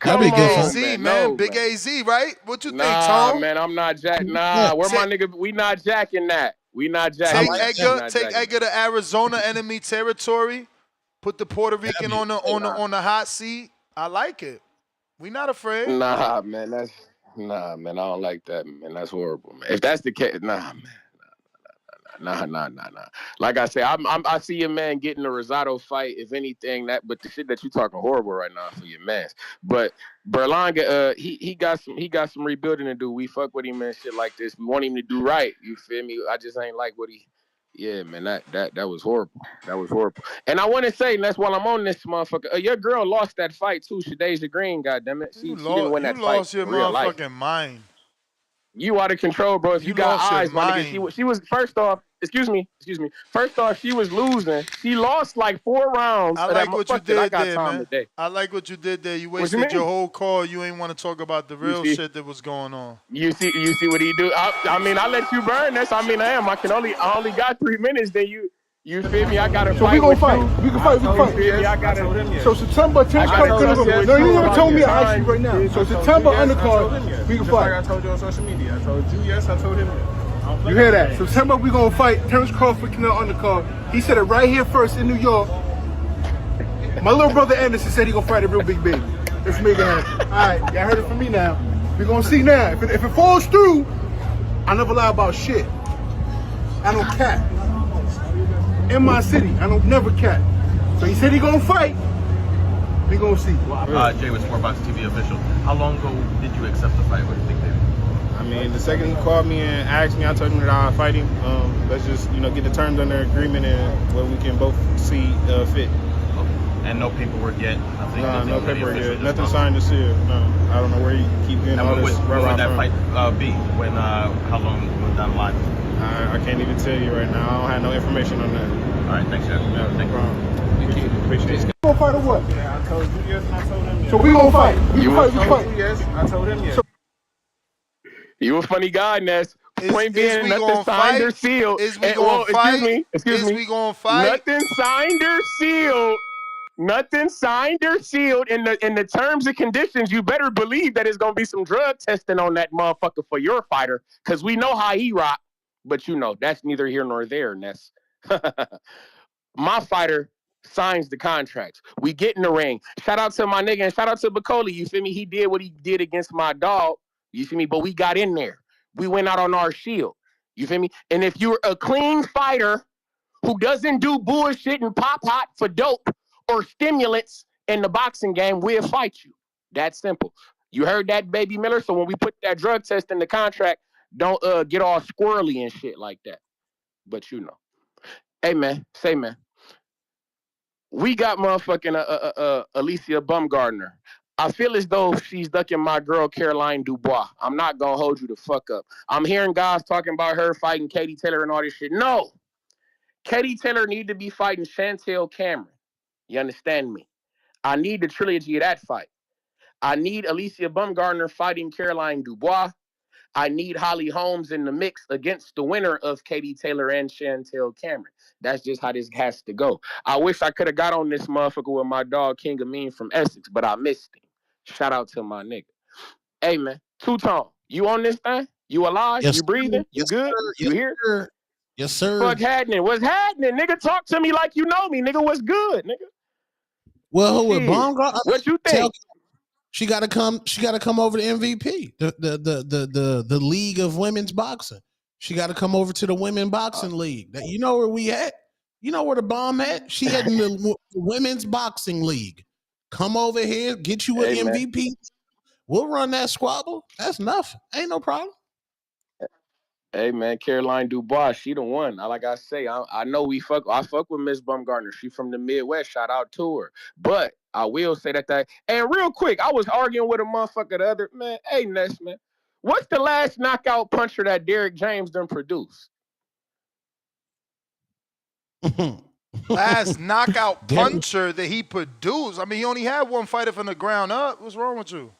That'd be a good AZ, fight. man. No, Big man. AZ, right? What you think, Nah, Tom? man, I'm not jacking. Yeah. Nah, where my nigga? We not jacking that. We not jacking Take that. Edgar, We not take jacking Edgar to Arizona enemy territory. Put the Puerto Rican on the hot seat. I like it. We not afraid. Nah, man, nah, man. I don't like that, man. That's horrible, man. If that's the case, nah, man. Nah. Like I say, I see a man getting a risotto fight. If anything, but the shit that you talking horrible right now for your man. But Berlanga, he got some rebuilding to do. We fuck with him and shit like this. We want him to do right. You feel me? I just ain't like what he. Yeah, man, that was horrible. That was horrible. And I want to say, and that's while I'm on this motherfucker. Your girl lost that fight too, Shadeja Green. Goddammit, she didn't win that fight. You lost your motherfucking mind. You out of control, bro. If you got eyes, my nigga, she was first off. Excuse me. First off, she was losing. She lost like 4 rounds. I like what you did there, man. Today. I like what you did there. You wasted your whole call. You ain't want to talk about the real shit that was going on. You see what he do? I mean, I let you burn this. I mean, I only got 3 minutes. Then you feel me? I got to fight. So we gonna fight. You. We can fight. We can fight. Me, I gotta, so September 10th. No, you never told me. I asked you right now. So September undercard. We can fight. I told you on social media. I told you yes. I told him yes. You hear that? September we gonna fight Terrence Crawford, Canelo undercard. He said it right here first in New York. My little brother Anderson said he gonna fight a real big baby. Let's make it happen. All right, y'all heard it from me now. We gonna see now. If it falls through, I never lie about shit. I don't cap. In my city, I don't never cap. So he said he gonna fight. We gonna see. Jay with Sportbox TV official. How long ago did you accept the fight? What do you think, baby? I mean, the second he called me and asked me, I told him that I'll fight him. Let's just, get the terms under agreement and where we can both see fit. And no paperwork yet? Nothing, no paperwork yet. Nothing signed or sealed. No. I don't know where you keep getting all this. When would that fight be? When? How long down the line? I can't even tell you right now. I don't have no information on that. All right, thanks, Jeff. No problem. Appreciate it. We gonna fight or what? Yeah, I told you yes and I told him yes. So we gonna fight. We fight. Yes, I told him yes. You a funny guy, Ness. Point being, nothing signed or sealed. Is we gonna fight? Excuse me. We gonna fight? Nothing signed or sealed. Nothing signed or sealed. In the terms and conditions, you better believe that it's gonna be some drug testing on that motherfucker for your fighter, because we know how he rock. But that's neither here nor there, Ness. My fighter signs the contracts. We get in the ring. Shout out to my nigga and shout out to Bacoli. You feel me? He did what he did against my dog. You feel me? But we got in there. We went out on our shield. You feel me? And if you're a clean fighter who doesn't do bullshit and pop hot for dope or stimulants in the boxing game, we'll fight you. That's simple. You heard that, Baby Miller? So when we put that drug test in the contract, don't get all squirrely and shit like that. But Hey, man. Say, man. We got motherfucking Alicia Bumgardner. I feel as though she's ducking my girl Caroline Dubois. I'm not going to hold you the fuck up. I'm hearing guys talking about her fighting Katie Taylor and all this shit. No. Katie Taylor need to be fighting Chantel Cameron. You understand me? I need the trilogy of that fight. I need Alicia Bumgardner fighting Caroline Dubois. I need Holly Holmes in the mix against the winner of Katie Taylor and Chantel Cameron. That's just how this has to go. I wish I could have got on this motherfucker with my dog King Amin from Essex, but I missed him. Shout out to my nigga. Hey, man, Two-Tone, you on this thing? You alive? Yes, you breathing? You good? You here? Sir. Yes, sir. What's happening? What's happening, nigga? Talk to me like you know me, nigga. What's good, nigga? Well, with Bumgardner, what you think? She got to come. She got to come over to MVP, the League of Women's Boxing. She got to come over to the Women Boxing League. You know where we at? You know where the bomb at? She at the Women's Boxing League. Come over here, get you an MVP. We'll run that squabble. That's nothing. Ain't no problem. Hey, man, Caroline Dubois, she the one. Like I say, I know I fuck with Miss Bumgardner. She from the Midwest. Shout out to her. But I will say that. And real quick, I was arguing with a motherfucker the other, man. Hey, Ness, man. What's the last knockout puncher that Derrick James done produced? Last knockout puncher that he produced. I mean, he only had one fighter from the ground up. What's wrong with you?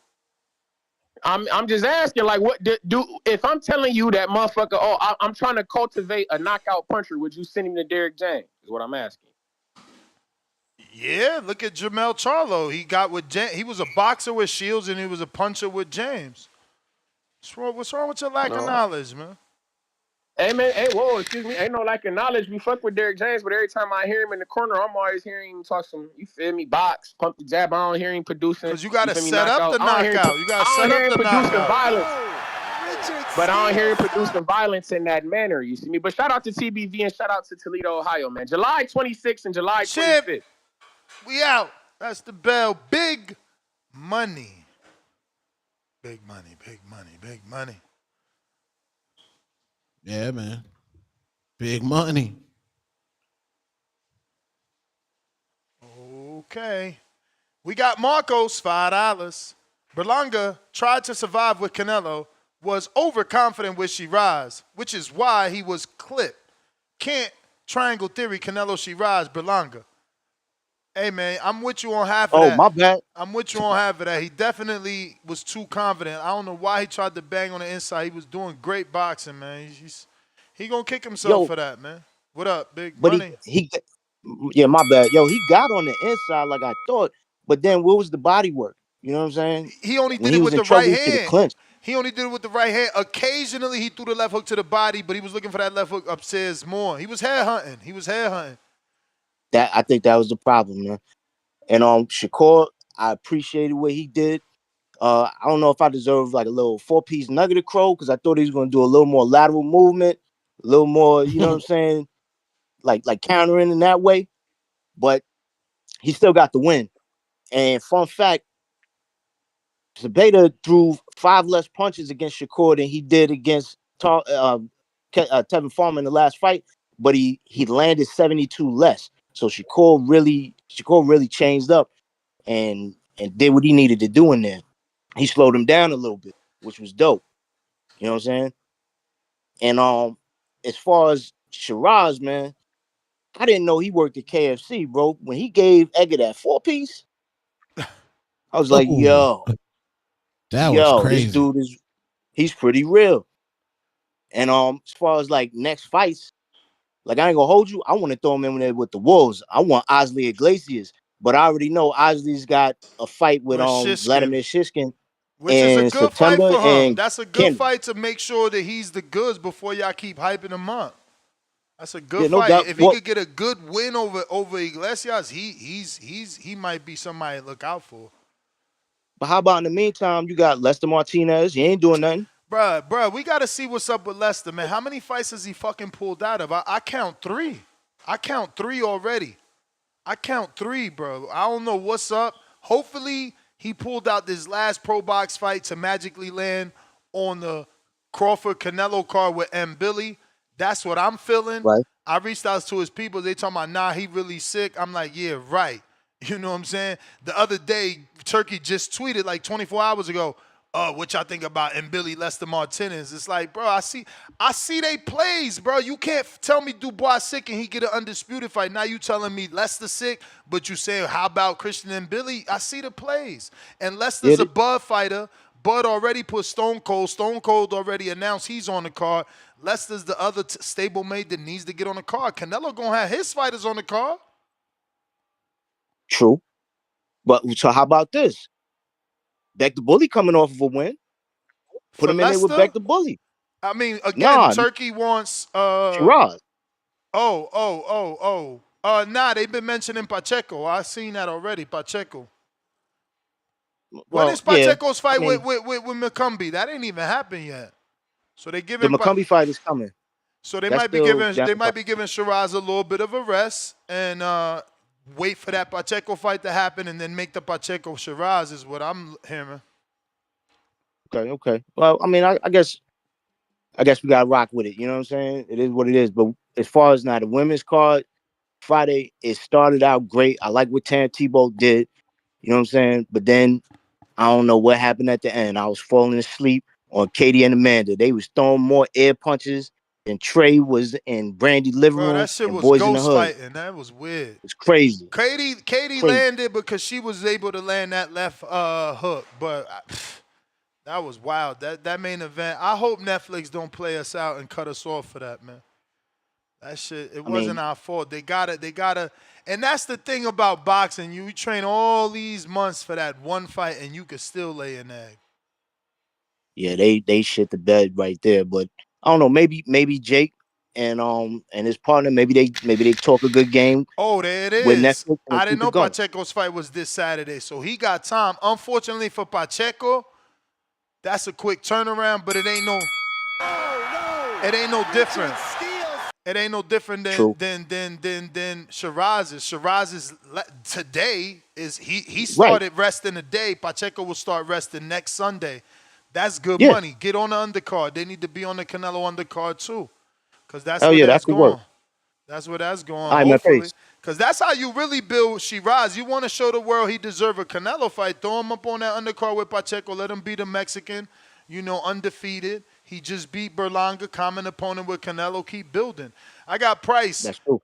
I'm just asking, like, what do if I'm telling you that motherfucker? Oh, I'm trying to cultivate a knockout puncher. Would you send him to Derrick James? Is what I'm asking. Yeah, look at Jamel Charlo. He got with he was a boxer with Shields and he was a puncher with James. What's wrong with your lack of knowledge, man? Hey man, hey, whoa, excuse me. Ain't no lack of knowledge. We fuck with Derrick James, but every time I hear him in the corner, I'm always hearing him talk some. You feel me? Box, pump the jab. I don't hear him producing. Because you got to feel me, set up the knockout. You got to set up the producing knockout. violence. But I don't hear him producing violence in that manner. You see me? But shout out to TBV and shout out to Toledo, Ohio, man. July 26th and July 25th. We out. That's the bell. Big money. Big money, big money, big money. Yeah, man. Big money. Okay. We got Marcos, $5. Berlanga tried to survive with Canelo, was overconfident with Sheeraz, which is why he was clipped. Can't triangle theory, Canelo, Sheeraz, Berlanga. Hey, man, I'm with you on half of that. Oh, my bad. I'm with you on half of that. He definitely was too confident. I don't know why he tried to bang on the inside. He was doing great boxing, man. He going to kick himself for that, man. What up, Big Money? Yeah, my bad. Yo, he got on the inside like I thought, but then what was the body work? You know what I'm saying? He only when did it with the trouble, right he should have hand. clinched. He only did it with the right hand. Occasionally, he threw the left hook to the body, but he was looking for that left hook upstairs more. He was hair hunting. I think that was the problem, man. And Shakur, I appreciated what he did. I don't know if I deserve like a little 4-piece nugget of crow because I thought he was going to do a little more lateral movement, a little more, you know what I'm saying, like countering in that way. But he still got the win. And fun fact, Zabeta threw 5 less punches against Shakur than he did against Tevin Farmer in the last fight, but he landed 72 less. So Shakur really changed up and did what he needed to do in there. He slowed him down a little bit, which was dope. You know what I'm saying? And as far as Sheeraz, man, I didn't know he worked at KFC, bro. When he gave Edgar that 4-piece, I was like, yo, was crazy. This dude he's pretty real. And as far as like next fights, like I ain't gonna hold you, I want to throw him in there with the Wolves. I want Osley Iglesias, but I already know Osley's got a fight with Vladimir Shishkin. Which is a good fight for him. That's a good Canada. fight to make sure that he's the goods before y'all keep hyping him up. That's a good no fight. doubt. If he could get a good win over Iglesias, he might be somebody to look out for. But how about in the meantime, you got Lester Martinez. He ain't doing nothing. Bruh, we got to see what's up with Lester, man. How many fights has he fucking pulled out of? I count 3. I count 3 already. I count 3, bro. I don't know what's up. Hopefully, he pulled out this last pro box fight to magically land on the Crawford-Canelo card with M. Billy. That's what I'm feeling. Right. I reached out to his people. They talking about, nah, he really sick. I'm like, yeah, right. You know what I'm saying? The other day, Turkey just tweeted like 24 hours ago, what y'all think about M. Billy Lester Martinez? It's like, bro, I see they plays, bro. You can't tell me Dubois sick and he get an undisputed fight. Now you telling me Lester sick, but you saying, how about Christian and Billy? I see the plays. And Lester's a Bud fighter. Bud already put Stone Cold. Stone Cold already announced he's on the card. Lester's the other stablemate that needs to get on the card. Canelo gonna have his fighters on the card. True. But so how about this? Beck the Bully coming off of a win. Put him in there with Beck the Bully. I mean, again, Turkey wants Sheeraz. Nah, they've been mentioning Pacheco. I seen that already, Pacheco. Well, when is Pacheco's fight with McCumbee? That ain't even happened yet. So they giving the McCumbee fight is coming. So they might be giving Sheeraz a little bit of a rest and wait for that Pacheco fight to happen and then make the Pacheco Sheeraz is what I'm hearing. Okay. Well, I mean, I guess we gotta rock with it. You know what I'm saying? It is what it is. But as far as now the women's card, Friday, it started out great. I like what Tan Tebow did. You know what I'm saying? But then I don't know what happened at the end. I was falling asleep. on Katie and Amanda. They was throwing more air punches than Trey was in Brandy living Bro, room that shit and was Boys in the ghost Hood. fighting. That was weird. It's crazy. Katie landed because she was able to land that left hook, but that was wild. That main event. I hope Netflix don't play us out and cut us off for that, man. That shit, it wasn't our fault. They gotta, and that's the thing about boxing. You train all these months for that one fight, and you could still lay an egg. Yeah, they shit the bed right there. But I don't know, maybe Jake and his partner, maybe they talk a good game. Oh, there it with is. Netflix and I didn't keep know it going. Pacheco's fight was this Saturday, so he got time. Unfortunately for Pacheco, that's a quick turnaround, but it ain't no different. It ain't no different than Sheeraz's. Sheeraz's today is he started resting today. Pacheco will start resting next Sunday. That's good money. Get on the undercard. They need to be on the Canelo undercard too, because that's where that's going. That's where that's going. Hopefully, because that's how you really build Sheeraz. You want to show the world he deserves a Canelo fight. Throw him up on that undercard with Pacheco. Let him beat a Mexican. Undefeated. He just beat Berlanga, common opponent with Canelo. Keep building. I got Price. That's true.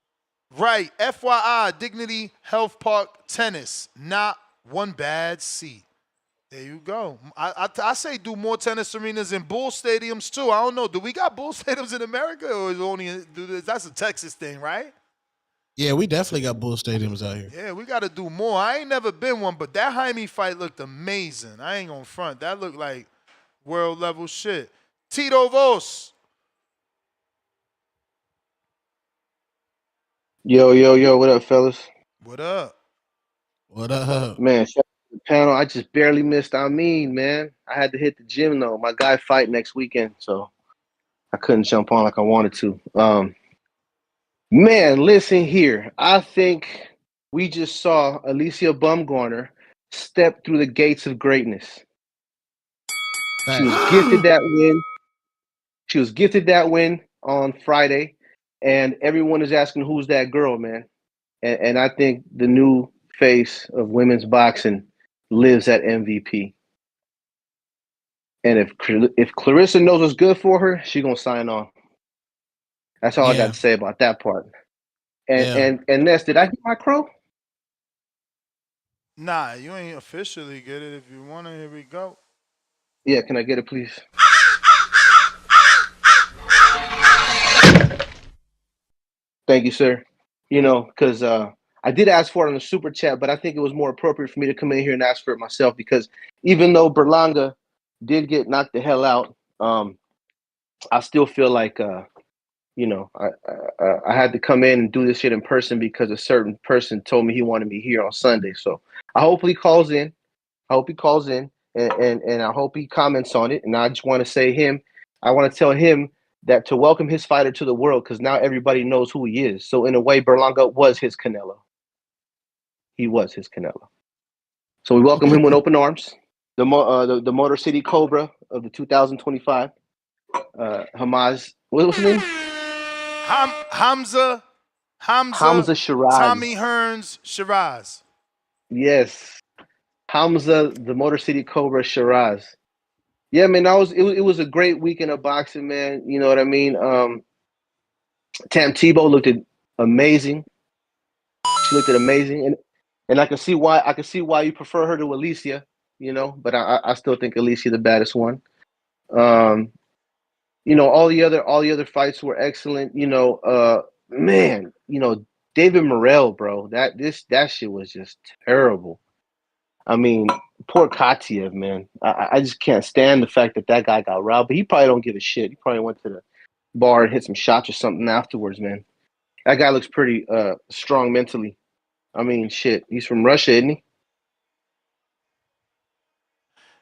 Right. FYI, Dignity Health Park Tennis. Not one bad seat. There you go. I say do more tennis arenas and bull stadiums too. I don't know. Do we got bull stadiums in America, or is it only that's a Texas thing, right? Yeah, we definitely got bull stadiums out here. Yeah, we got to do more. I ain't never been one, but that Jaime fight looked amazing. I ain't gonna front. That looked like world level shit. Tito Vos. Yo, what up, fellas? What up? What up? Man, shout out to the panel. I just barely missed man. I had to hit the gym, though. My guy fight next weekend, so I couldn't jump on like I wanted to. Man, listen here. I think we just saw Alicia Bumgardner step through the gates of greatness. She was gifted that win. She was gifted that win on Friday, and everyone is asking who's that girl, man. And I think the new face of women's boxing lives at MVP. And if Clarissa knows what's good for her, she's gonna sign on. That's all I got to say about that part. And Ness, did I get my crow? Nah, you ain't officially get it. If you want it, here we go. Yeah, can I get it, please? Thank you, sir. Because I did ask for it on the super chat, but I think it was more appropriate for me to come in here and ask for it myself, because even though Berlanga did get knocked the hell out, I still feel like I had to come in and do this shit in person because a certain person told me he wanted me here on Sunday. So I hope he calls in. And I hope he comments on it. And I just want to say I want to tell him that to welcome his fighter to the world, because now everybody knows who he is. So in a way, Berlanga was his Canelo. He was his Canelo. So we welcome him with open arms. The Motor City Cobra of the 2025. Hamaz, what's his name? Hamza Sheeraz. Tommy Hearns Sheeraz. Yes. Hamza, the Motor City Cobra Sheeraz. Yeah, man, it was a great weekend of boxing, man. You know what I mean? Tam Tebow looked amazing. She looked amazing, and I can see why you prefer her to Alicia. But I still think Alicia the baddest one. All the other fights were excellent. Man, David Morel, bro, that shit was just terrible. I mean, poor Katayv, man. I just can't stand the fact that guy got robbed. But he probably don't give a shit. He probably went to the bar and hit some shots or something afterwards, man. That guy looks pretty strong mentally. I mean, shit. He's from Russia, isn't he?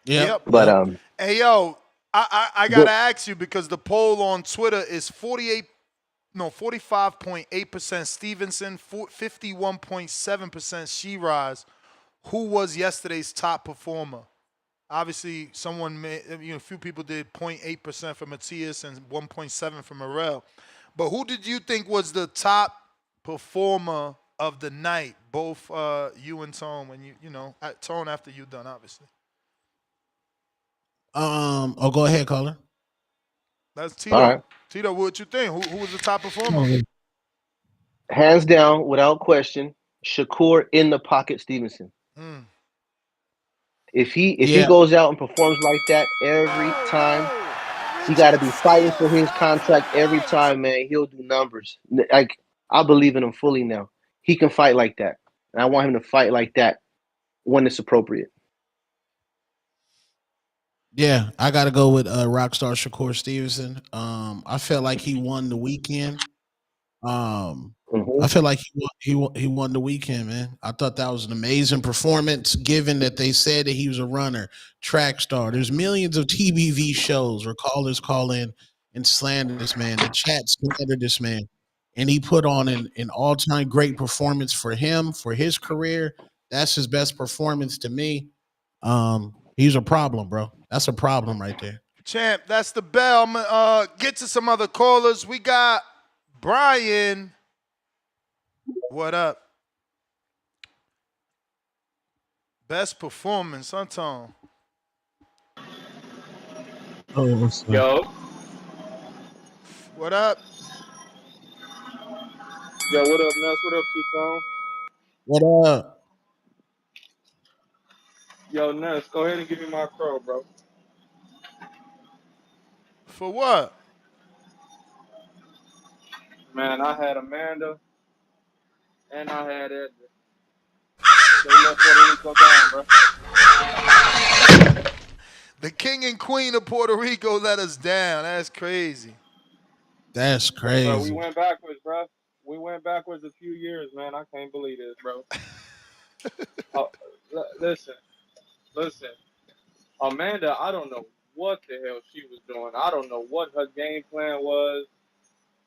Yep. But hey, yo, I gotta ask you, because the poll on Twitter is 45.8% Stevenson, 51.7% Sheeraz. Who was yesterday's top performer? Obviously, a few people did 0.8% for Matias and 1.7% for Morel. But who did you think was the top performer of the night? Both you and Tone, when Tone after you done, obviously. Oh, go ahead, caller. That's All Tito. right. Tito, what you think? Who was the top performer? Hands down, without question, Shakur in the pocket Stevenson. Mm. If he Yeah, goes out and performs like that every time, he got to be fighting for his contract every time, man. He'll do numbers. Like, I believe in him fully now. He can fight like that, and I want him to fight like that when it's appropriate. yeah, I got to go with Rockstar Shakur Stevenson. I felt like he won the weekend. I feel like he won the weekend, man. I thought that was an amazing performance, given that they said that he was a runner, track star. There's millions of TBV shows where callers call in and slander this man. The chat slandered this man, and he put on an all time great performance for him for his career. That's his best performance to me. He's a problem, bro. That's a problem right there. Champ, that's the bell. I'm gonna get to some other callers. We got Brian. What up? Best performance, huh, Tom? Oh, what's up? Yo, What up? what up, Nuts? What up, Two-Tone? What up? Yo, Nuts, go ahead and give me my crow, bro. For what? Man, I had Amanda and I had Edgar. They let Puerto Rico down, bro. The king and queen of Puerto Rico let us down. That's crazy. That's Bro, we crazy. went backwards, bro. We went backwards a few years, man. I can't believe this, bro. Listen. Amanda, I don't know what the hell she was doing. I don't know what her game plan was.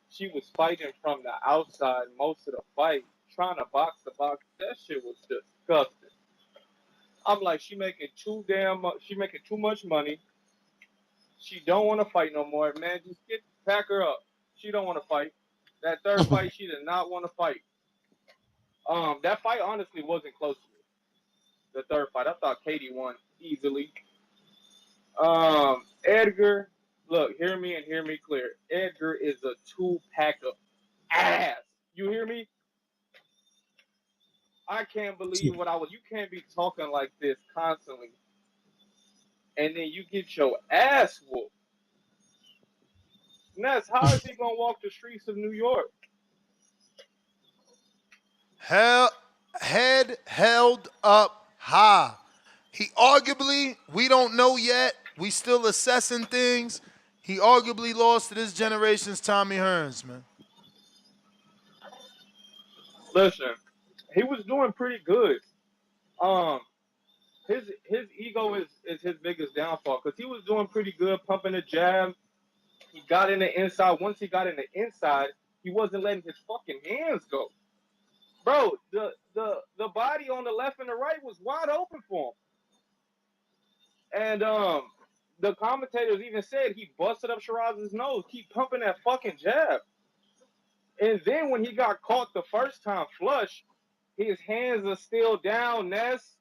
She was fighting from the outside most of the fight, trying to box the box. That shit was disgusting. I'm like, she making too much money. She don't want to fight no more. Man, just pack her up. She don't want to fight. That third fight, she did not want to fight. That fight honestly wasn't close to me. The third fight, I thought Katie won easily. Edgar, look, hear me and hear me clear. Edgar is a 2-pack of ass. You hear me? I can't believe you can't be talking like this constantly. And then you get your ass whooped. Ness, how is he gonna walk the streets of New York? Head held up high. He arguably, we don't know yet. We still assessing things. He arguably lost to this generation's Tommy Hearns, man. Listen, he was doing pretty good. His ego is his biggest downfall because he was doing pretty good pumping the jab. He got in the inside. Once he got in the inside, he wasn't letting his fucking hands go. Bro, the body on the left and the right was wide open for him. And the commentators even said he busted up Sheeraz's nose. Keep pumping that fucking jab. And then when he got caught the first time flush, his hands are still down, Ness.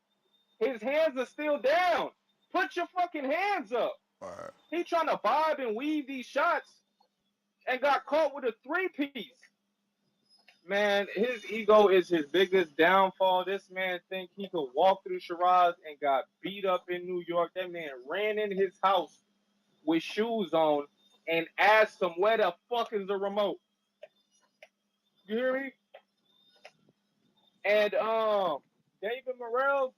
His hands are still down. Put your fucking hands up. Right. He trying to bob and weave these shots and got caught with a 3-piece. Man, his ego is his biggest downfall. This man think he could walk through Sheeraz and got beat up in New York. That man ran in his house with shoes on and asked him where the fuck is the remote. You hear me? And David Morel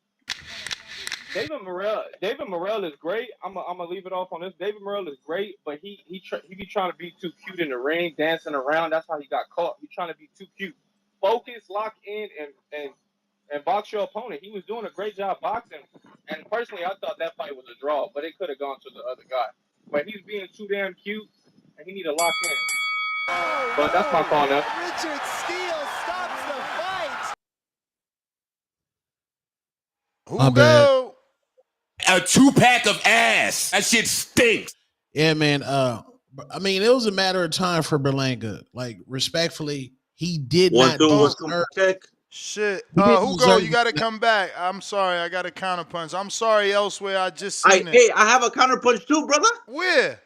is great. I'm gonna leave it off on this. David Morel is great, but he be trying to be too cute in the ring, dancing around. That's how he got caught. He trying to be too cute. Focus, lock in, and box your opponent. He was doing a great job boxing, and personally, I thought that fight was a draw, but it could have gone to the other guy. But he's being too damn cute, and he need to lock in. But that's my call now. Richard Steele stops the fight. Who go? A 2-pack of ass. That shit stinks. Yeah, man. I mean, it was a matter of time for Berlanga. Like, respectfully, he did One not thing was coming deserve. check. Shit. He didn't Hugo, deserve you it. got to come back. I'm sorry. I got a counterpunch. I'm sorry elsewhere. I just I seen it. hey, I have a counterpunch too, brother. Where?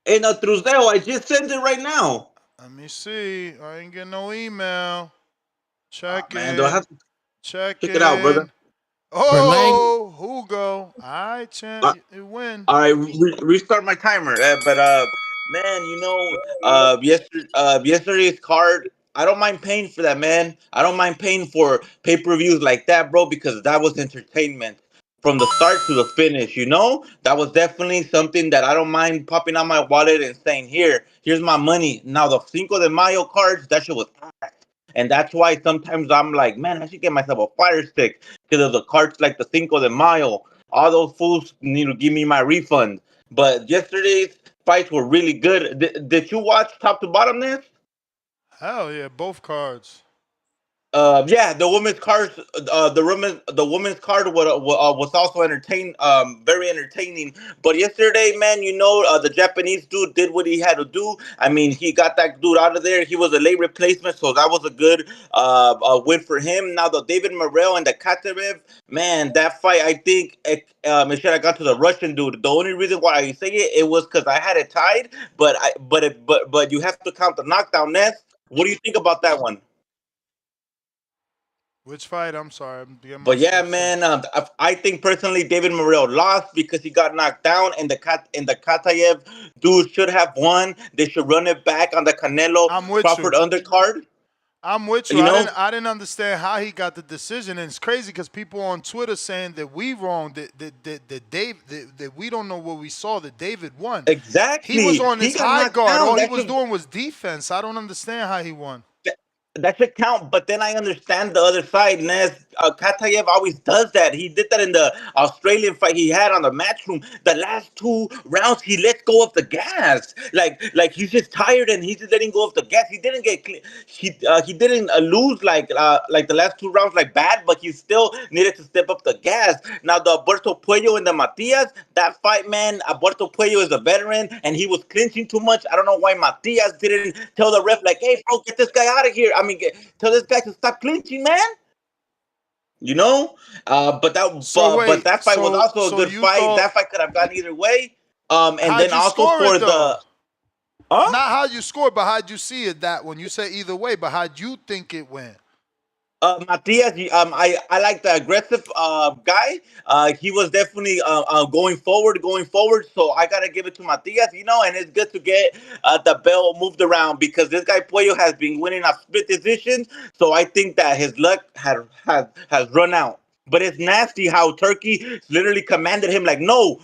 In a Truzdeo, I just sent it right now. Let me see. I ain't getting no email. Check Man, do I have in. to Check check it out, brother? in. Berlanga. Oh, Hugo. All right, champ. You win. All right, restart my timer. Man, yesterday's card. I don't mind paying for that, man. I don't mind paying for pay-per-views like that, bro, because that was entertainment from the start to the finish. That was definitely something that I don't mind popping out my wallet and saying, here's my money. Now the Cinco de Mayo cards, that shit was ass. And that's why sometimes I'm like, man, I should get myself a fire stick because of the cards like the Cinco de Mayo. All those fools need to give me my refund. But yesterday's fights were really good. Did you watch top to bottom this? Hell yeah, both cards. Yeah, the women's card, the women's card was also very entertaining. But yesterday, man, the Japanese dude did what he had to do. I mean, he got that dude out of there. He was a late replacement, so that was a good win for him. Now the David Morel and the Katayv, man, that fight, I think it should have got to the Russian dude. The only reason why I say it was because I had it tied, but you have to count the knockdown. Ness, what do you think about that one? Which fight? I'm sorry. I'm getting But yeah, myself man, fixed. I think personally David Morel lost because he got knocked down, and the Katayev dude should have won. They should run it back on the Canelo I'm with Crawford you. undercard. I'm with you. You know, I didn't understand how he got the decision, and it's crazy because people on Twitter saying that we wrong, that we don't know what we saw, that David won. He was exactly. on He his got high knocked guard. down. All he That was should doing was defense. I don't understand how he won. that should count. But then I understand the other side. Nez Katayev always does that. He did that in the Australian fight he had on the matchroom. The last two rounds, he let go of the gas. Like he's just tired and he's just letting go of the gas. He didn't get he didn't lose like the last two rounds like bad, but he still needed to step up the gas. Now the Alberto Puello and the Matias, that fight, man. Alberto Puello is a veteran and he was clinching too much. I don't know why Matias didn't tell the ref like, hey, bro, get this guy out of here. I mean, tell this guy to stop clinching, man. You know, So but wait, that fight was also a so good you fight. thought That fight could have gone either way. And how'd then you also score for it though? the huh? Not how you scored, but how'd you see it that one? You say either way, but how'd you think it went? Matias, I like the aggressive guy. He was definitely going forward. So I gotta give it to Matias, and it's good to get the bell moved around because this guy Puello has been winning on split decisions. So I think that his luck has run out. But it's nasty how Turkey literally commanded him like, no,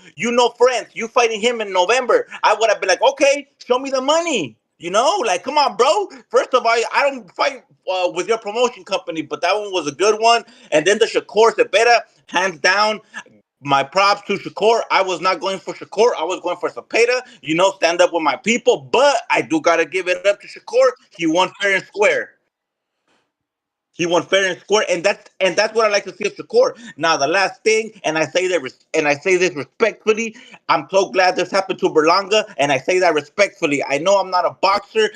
France, you fighting him in November. I would have been like, okay, show me the money. Like, come on, bro. First of all, I don't fight with your promotion company, but that one was a good one. And then the Shakur Cepeda, hands down, my props to Shakur. I was not going for Shakur. I was going for Cepeda. Stand up with my people. But I do got to give it up to Shakur. He won fair and square. He won fair and square, and that's what I like to see of Shakur. Now, the last thing, and I say this respectfully. I'm so glad this happened to Berlanga, and I say that respectfully. I know I'm not a boxer.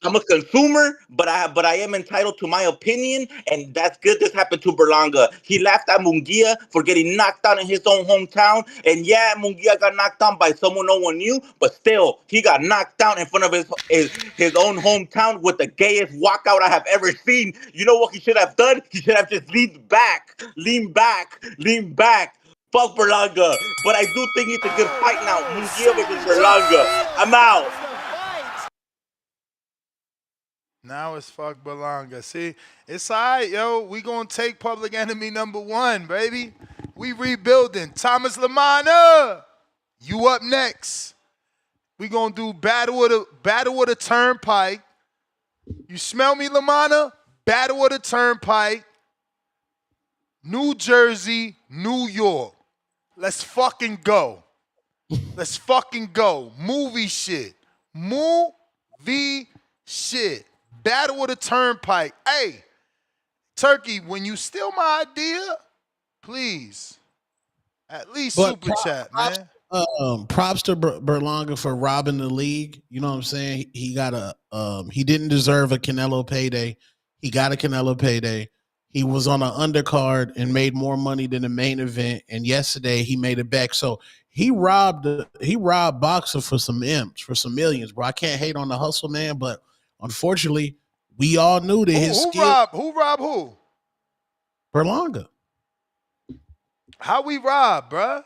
I'm a consumer, but I am entitled to my opinion, and that's good. This happened to Berlanga. He laughed at Munguia for getting knocked out in his own hometown, and yeah, Munguia got knocked down by someone no one knew, but still, he got knocked down in front of his own hometown with the gayest walkout I have ever seen. You know what he should have done? He should have just leaned back. Fuck Berlanga, but I do think it's a good fight now. Munguia versus Berlanga. I'm out. Now it's fuck Berlanga. See, it's all right, yo. We gonna take Public Enemy #1, baby. We rebuilding. Thomas Lamana, you up next. We gonna do Battle of the Turnpike. You smell me, Lamana? Battle of the Turnpike. New Jersey, New York. Let's fucking go. Let's fucking go. Movie shit. Movie shit. Battle of the Turnpike. Hey, Turkey, when you steal my idea, please, at least But super chat, man. props to Berlanga for robbing the league. You know what I'm saying? He got he didn't deserve a Canelo payday. He got a Canelo payday. He was on an undercard and made more money than the main event. And yesterday he made it back. So he robbed Boxer for some M's, for some millions, bro. I can't hate on the hustle, man, but unfortunately, we all knew that his skill. Who robbed who? Berlanga. How we robbed, bruh?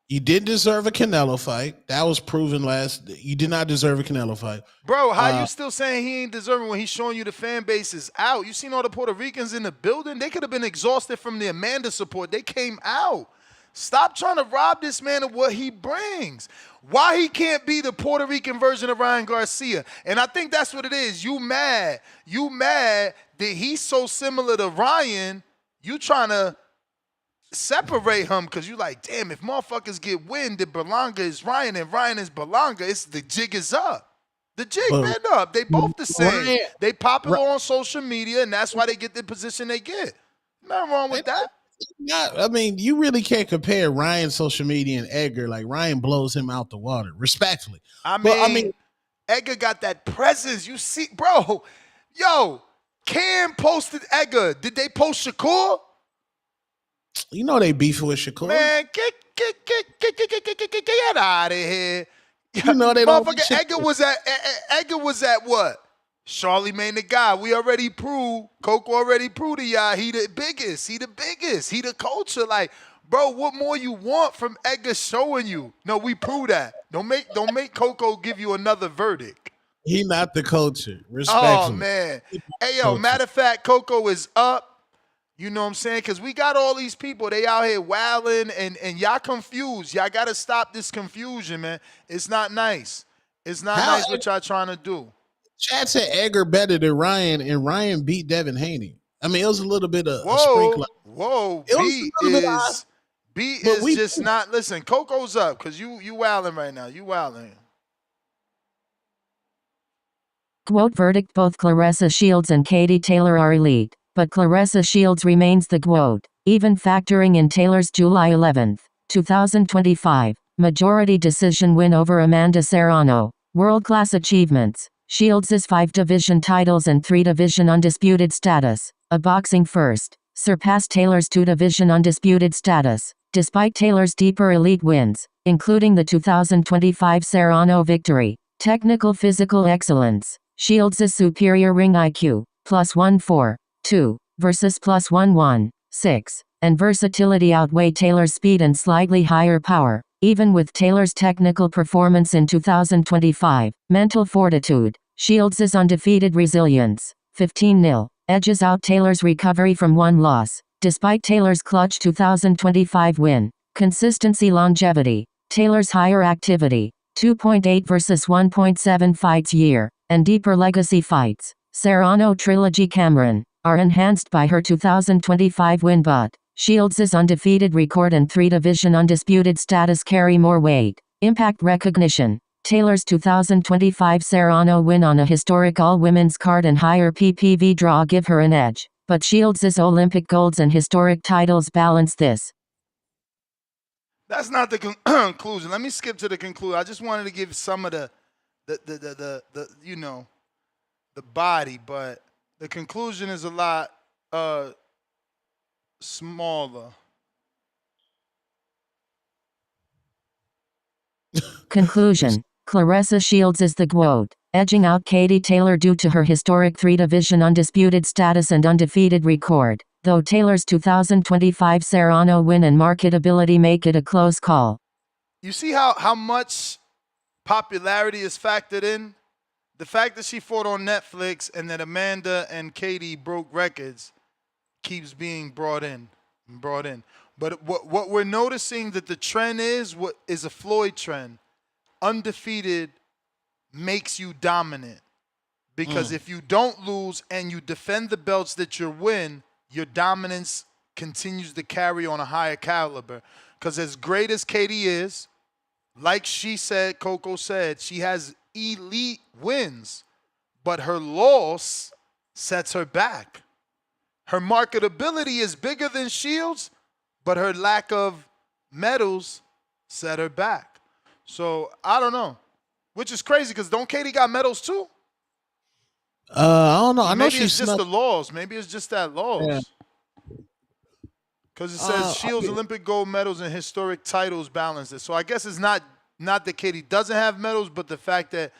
You didn't deserve a Canelo fight. That was proven last. You did not deserve a Canelo fight. Bro, how you still saying he ain't deserving when he's showing you the fan base is out? You seen all the Puerto Ricans in the building? They could have been exhausted from the Amanda support. They came out. Stop trying to rob this man of what he brings. Why he can't be the Puerto Rican version of Ryan Garcia? And I think that's what it is. You mad. You mad that he's so similar to Ryan. You trying to separate him because you like, damn, if motherfuckers get wind that Berlanga is Ryan and Ryan is Berlanga, it's the jig is up. The jig been up. They both the same. Ryan, they popular on social media, and that's why they get the position they get. Nothing wrong with that. I mean, you really can't compare Ryan's social media and Edgar. Like, Ryan blows him out the water, respectfully. I mean, Edgar got that presence. You see, bro, yo, Cam posted Edgar. Did they post Shakur? You know they beefing with Shakur. Man, get out of here. You know they don't. Edgar was at what? Charlemagne the guy. We already proved. Coco already proved to y'all he the biggest. He the biggest. He the culture. Like, bro, what more you want from Edgar showing you? No, we proved that. Don't make Coco give you another verdict. He not the culture. Respectfully. Oh man. Hey yo, matter of fact, Coco is up. You know what I'm saying? Because we got all these people. They out here wilding and y'all confused. Y'all got to stop this confusion, man. It's not nice. It's not nice what y'all trying to do. Chad said Edgar better than Ryan, and Ryan beat Devin Haney. I mean, it was a little bit of a sprinkle. Whoa, B is just not. Listen, Coco's up because you wilding right now. You wilding. Quote verdict: both Claressa Shields and Katie Taylor are elite, but Claressa Shields remains the GOAT, even factoring in Taylor's July 11, 2025, majority decision win over Amanda Serrano. World-class achievements: Shields' 5 division titles and 3 division undisputed status. A boxing first, surpassed Taylor's 2 division undisputed status. Despite Taylor's deeper elite wins, including the 2025 Serrano victory, technical physical excellence, Shields' superior ring IQ, +142, versus +116, and versatility outweigh Taylor's speed and slightly higher power. Even with Taylor's technical performance in 2025, mental fortitude, Shields' undefeated resilience, 15-0, edges out Taylor's recovery from 1 loss. Despite Taylor's clutch 2025 win, consistency longevity, Taylor's higher activity, 2.8 versus 1.7 fights year, and deeper legacy fights, Serrano Trilogy Cameron, are enhanced by her 2025 win, but Shields' undefeated record and 3 division undisputed status carry more weight. Impact recognition: Taylor's 2025 Serrano win on a historic all-women's card and higher PPV draw give her an edge, but Shields' Olympic golds and historic titles balance this. That's not the conclusion. Let me skip to the conclusion. I just wanted to give some of the you know, the body, but the conclusion is a lot smaller. Conclusion: Claressa Shields is the GOAT, edging out Katie Taylor due to her historic 3 division undisputed status and undefeated record, though Taylor's 2025 Serrano win and marketability make it a close call. You see how much popularity is factored in? The fact that she fought on Netflix and that Amanda and Katie broke records keeps being brought in. But what we're noticing that the trend is what is a Floyd trend. Undefeated makes you dominant. Because if you don't lose and you defend the belts that you win, your dominance continues to carry on a higher caliber. Because as great as Katie is, like she said, Coco said, she has elite wins, but her loss sets her back. Her marketability is bigger than Shields, but her lack of medals set her back. So I don't know, which is crazy because don't Katie got medals too? I don't know. I know Maybe she it's just snuck. the laws. Maybe it's just that Yeah. laws. Because it says Shields Olympic gold medals and historic titles balance it. So I guess it's not that Katie doesn't have medals, but the fact that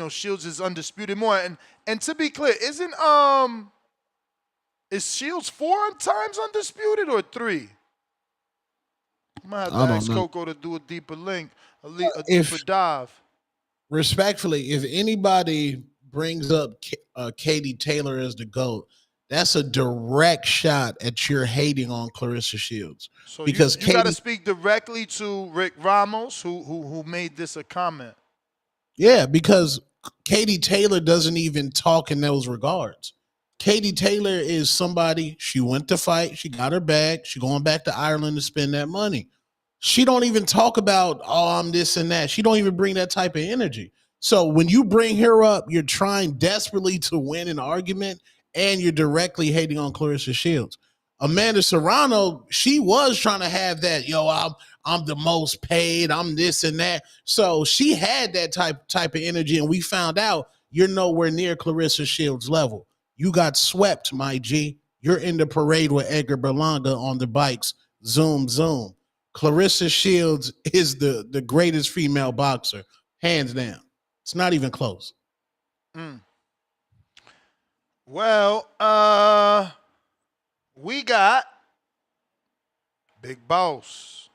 Shields is undisputed more. And to be clear, is Shields 4 times undisputed or 3? I'm gonna have to I don't ask know. Coco to do a deeper link, a deeper If dive. respectfully, if anybody brings up Katie Taylor as the GOAT, that's a direct shot at your hating on Clarissa Shields. So Because you got to Katie, speak directly to Rick Ramos, who made this a comment. yeah, because Katie Taylor doesn't even talk in those regards. Katie Taylor is somebody, she went to fight, she got her bag, she going back to Ireland to spend that money. She don't even talk about, oh, I'm this and that. She don't even bring that type of energy. So when you bring her up, you're trying desperately to win an argument and you're directly hating on Clarissa Shields. Amanda Serrano, she was trying to have that, I'm the most paid, I'm this and that. So she had that type of energy, and we found out you're nowhere near Clarissa Shields' level. You got swept, my G. You're in the parade with Edgar Berlanga on the bikes. Zoom, zoom. Clarissa Shields is the greatest female boxer, hands down. It's not even close. Well, we got Big Boss.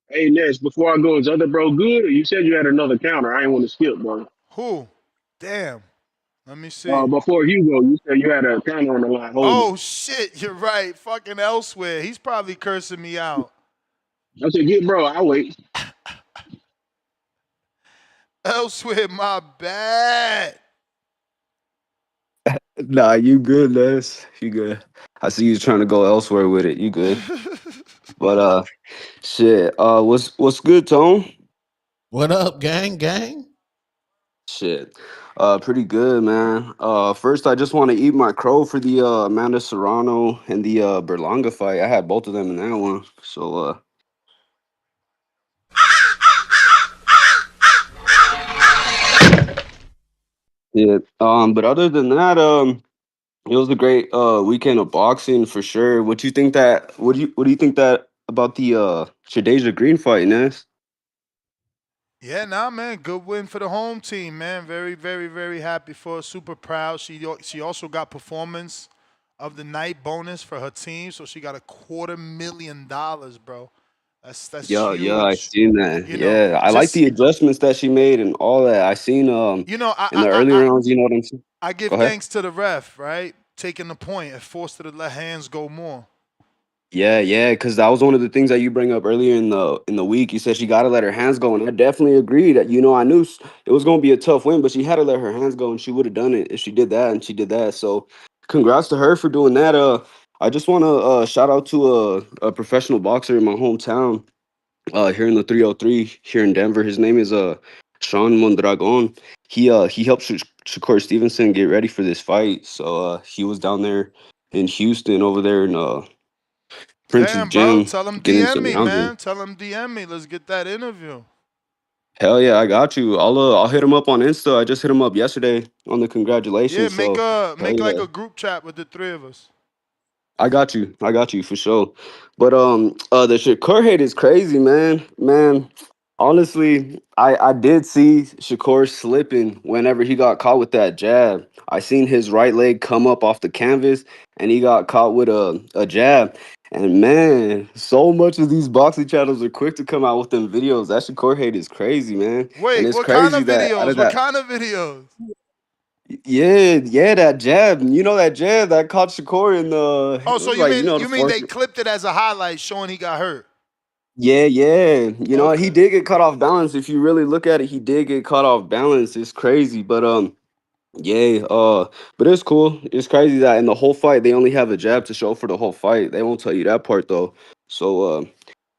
Hey, Ness, before I go, is other bro good? Or you said you had another counter. I ain't want to skip, bro. Who? Damn. Let me see. Before Hugo, you said you had a counter on the line. Hold it. Oh, shit. You're right. Fucking elsewhere. He's probably cursing me out. I said, get bro. I'll wait. Elsewhere, my bad. Nah, you good, Les. You good. I see you trying to go elsewhere with it. You good. But shit. What's good, Tone? What up, gang? Shit. Pretty good, man. First I just want to eat my crow for the Amanda Serrano and the Berlanga fight. I had both of them in that one. So yeah. But other than that, it was a great weekend of boxing for sure. What do you think that about the Shadeja Green fight, Ness? Yeah, man. Good win for the home team, man. Very, very, very happy for her. Super proud. She also got performance of the night bonus for her team, so she got $250,000, bro. That's Yeah, I huge. seen that. You know, Yeah, I like just the adjustments that she made and all that. I seen in the early rounds. You know what I'm saying? I give Go ahead. thanks to the ref, right? Taking the point and forced her to let hands go more. Yeah, because that was one of the things that you bring up earlier in the week. You said she got to let her hands go, and I definitely agree that I knew it was going to be a tough win, but she had to let her hands go, and she would have done it if she did that, and she did that. So, congrats to her for doing that. I just want to shout out to a professional boxer in my hometown, here in the 303 here in Denver. His name is Sean Mondragon. He helped Shakur Stevenson get ready for this fight. So he was down there in Houston over there in Prince's Damn, bro. gym Tell him getting DM some me, rounds in. man. Tell him DM me. Let's get that interview. Hell yeah, I got you. I'll hit him up on Insta. I just hit him up yesterday on the Yeah, congratulations. So hell make like yeah. a group chat with the three of us. I got you for sure. But the Shakur hate is crazy, man. Man, honestly, I did see Shakur slipping whenever he got caught with that jab. I seen his right leg come up off the canvas, and he got caught with a jab. And man, so much of these boxing channels are quick to come out with them videos. That Shakur hate is crazy, man. And Wait, it's what kind crazy of that out videos? of What that, kind of videos? yeah, that jab. You know that jab that caught Shakur in the. Oh, It so was you like mean the you mean fourth. they clipped it as a highlight showing he got hurt? Yeah. He Okay. did get caught off balance. If you really look at it, he did get caught off balance. It's crazy, but yeah, but it's cool. It's crazy that in the whole fight they only have a jab to show for the whole fight. They won't tell you that part though. So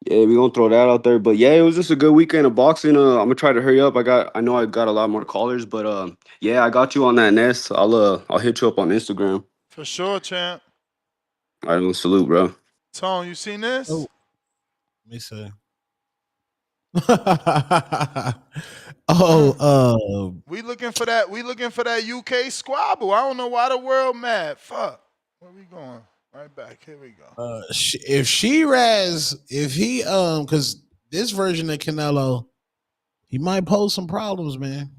yeah, we gonna throw that out there. But yeah, it was just a good weekend of boxing. I'm gonna try to hurry up. I know I got a lot more callers, but yeah, I got you on that Nest. I'll hit you up on Instagram. For sure, champ. All right, salute, bro. Tone, you seen this? Oh, let me see. We looking for that. We looking for that UK squabble. I don't know why the world mad. Fuck. Where we going? Right back. Here we go. If Sheeraz, if he because this version of Canelo, he might pose some problems, man.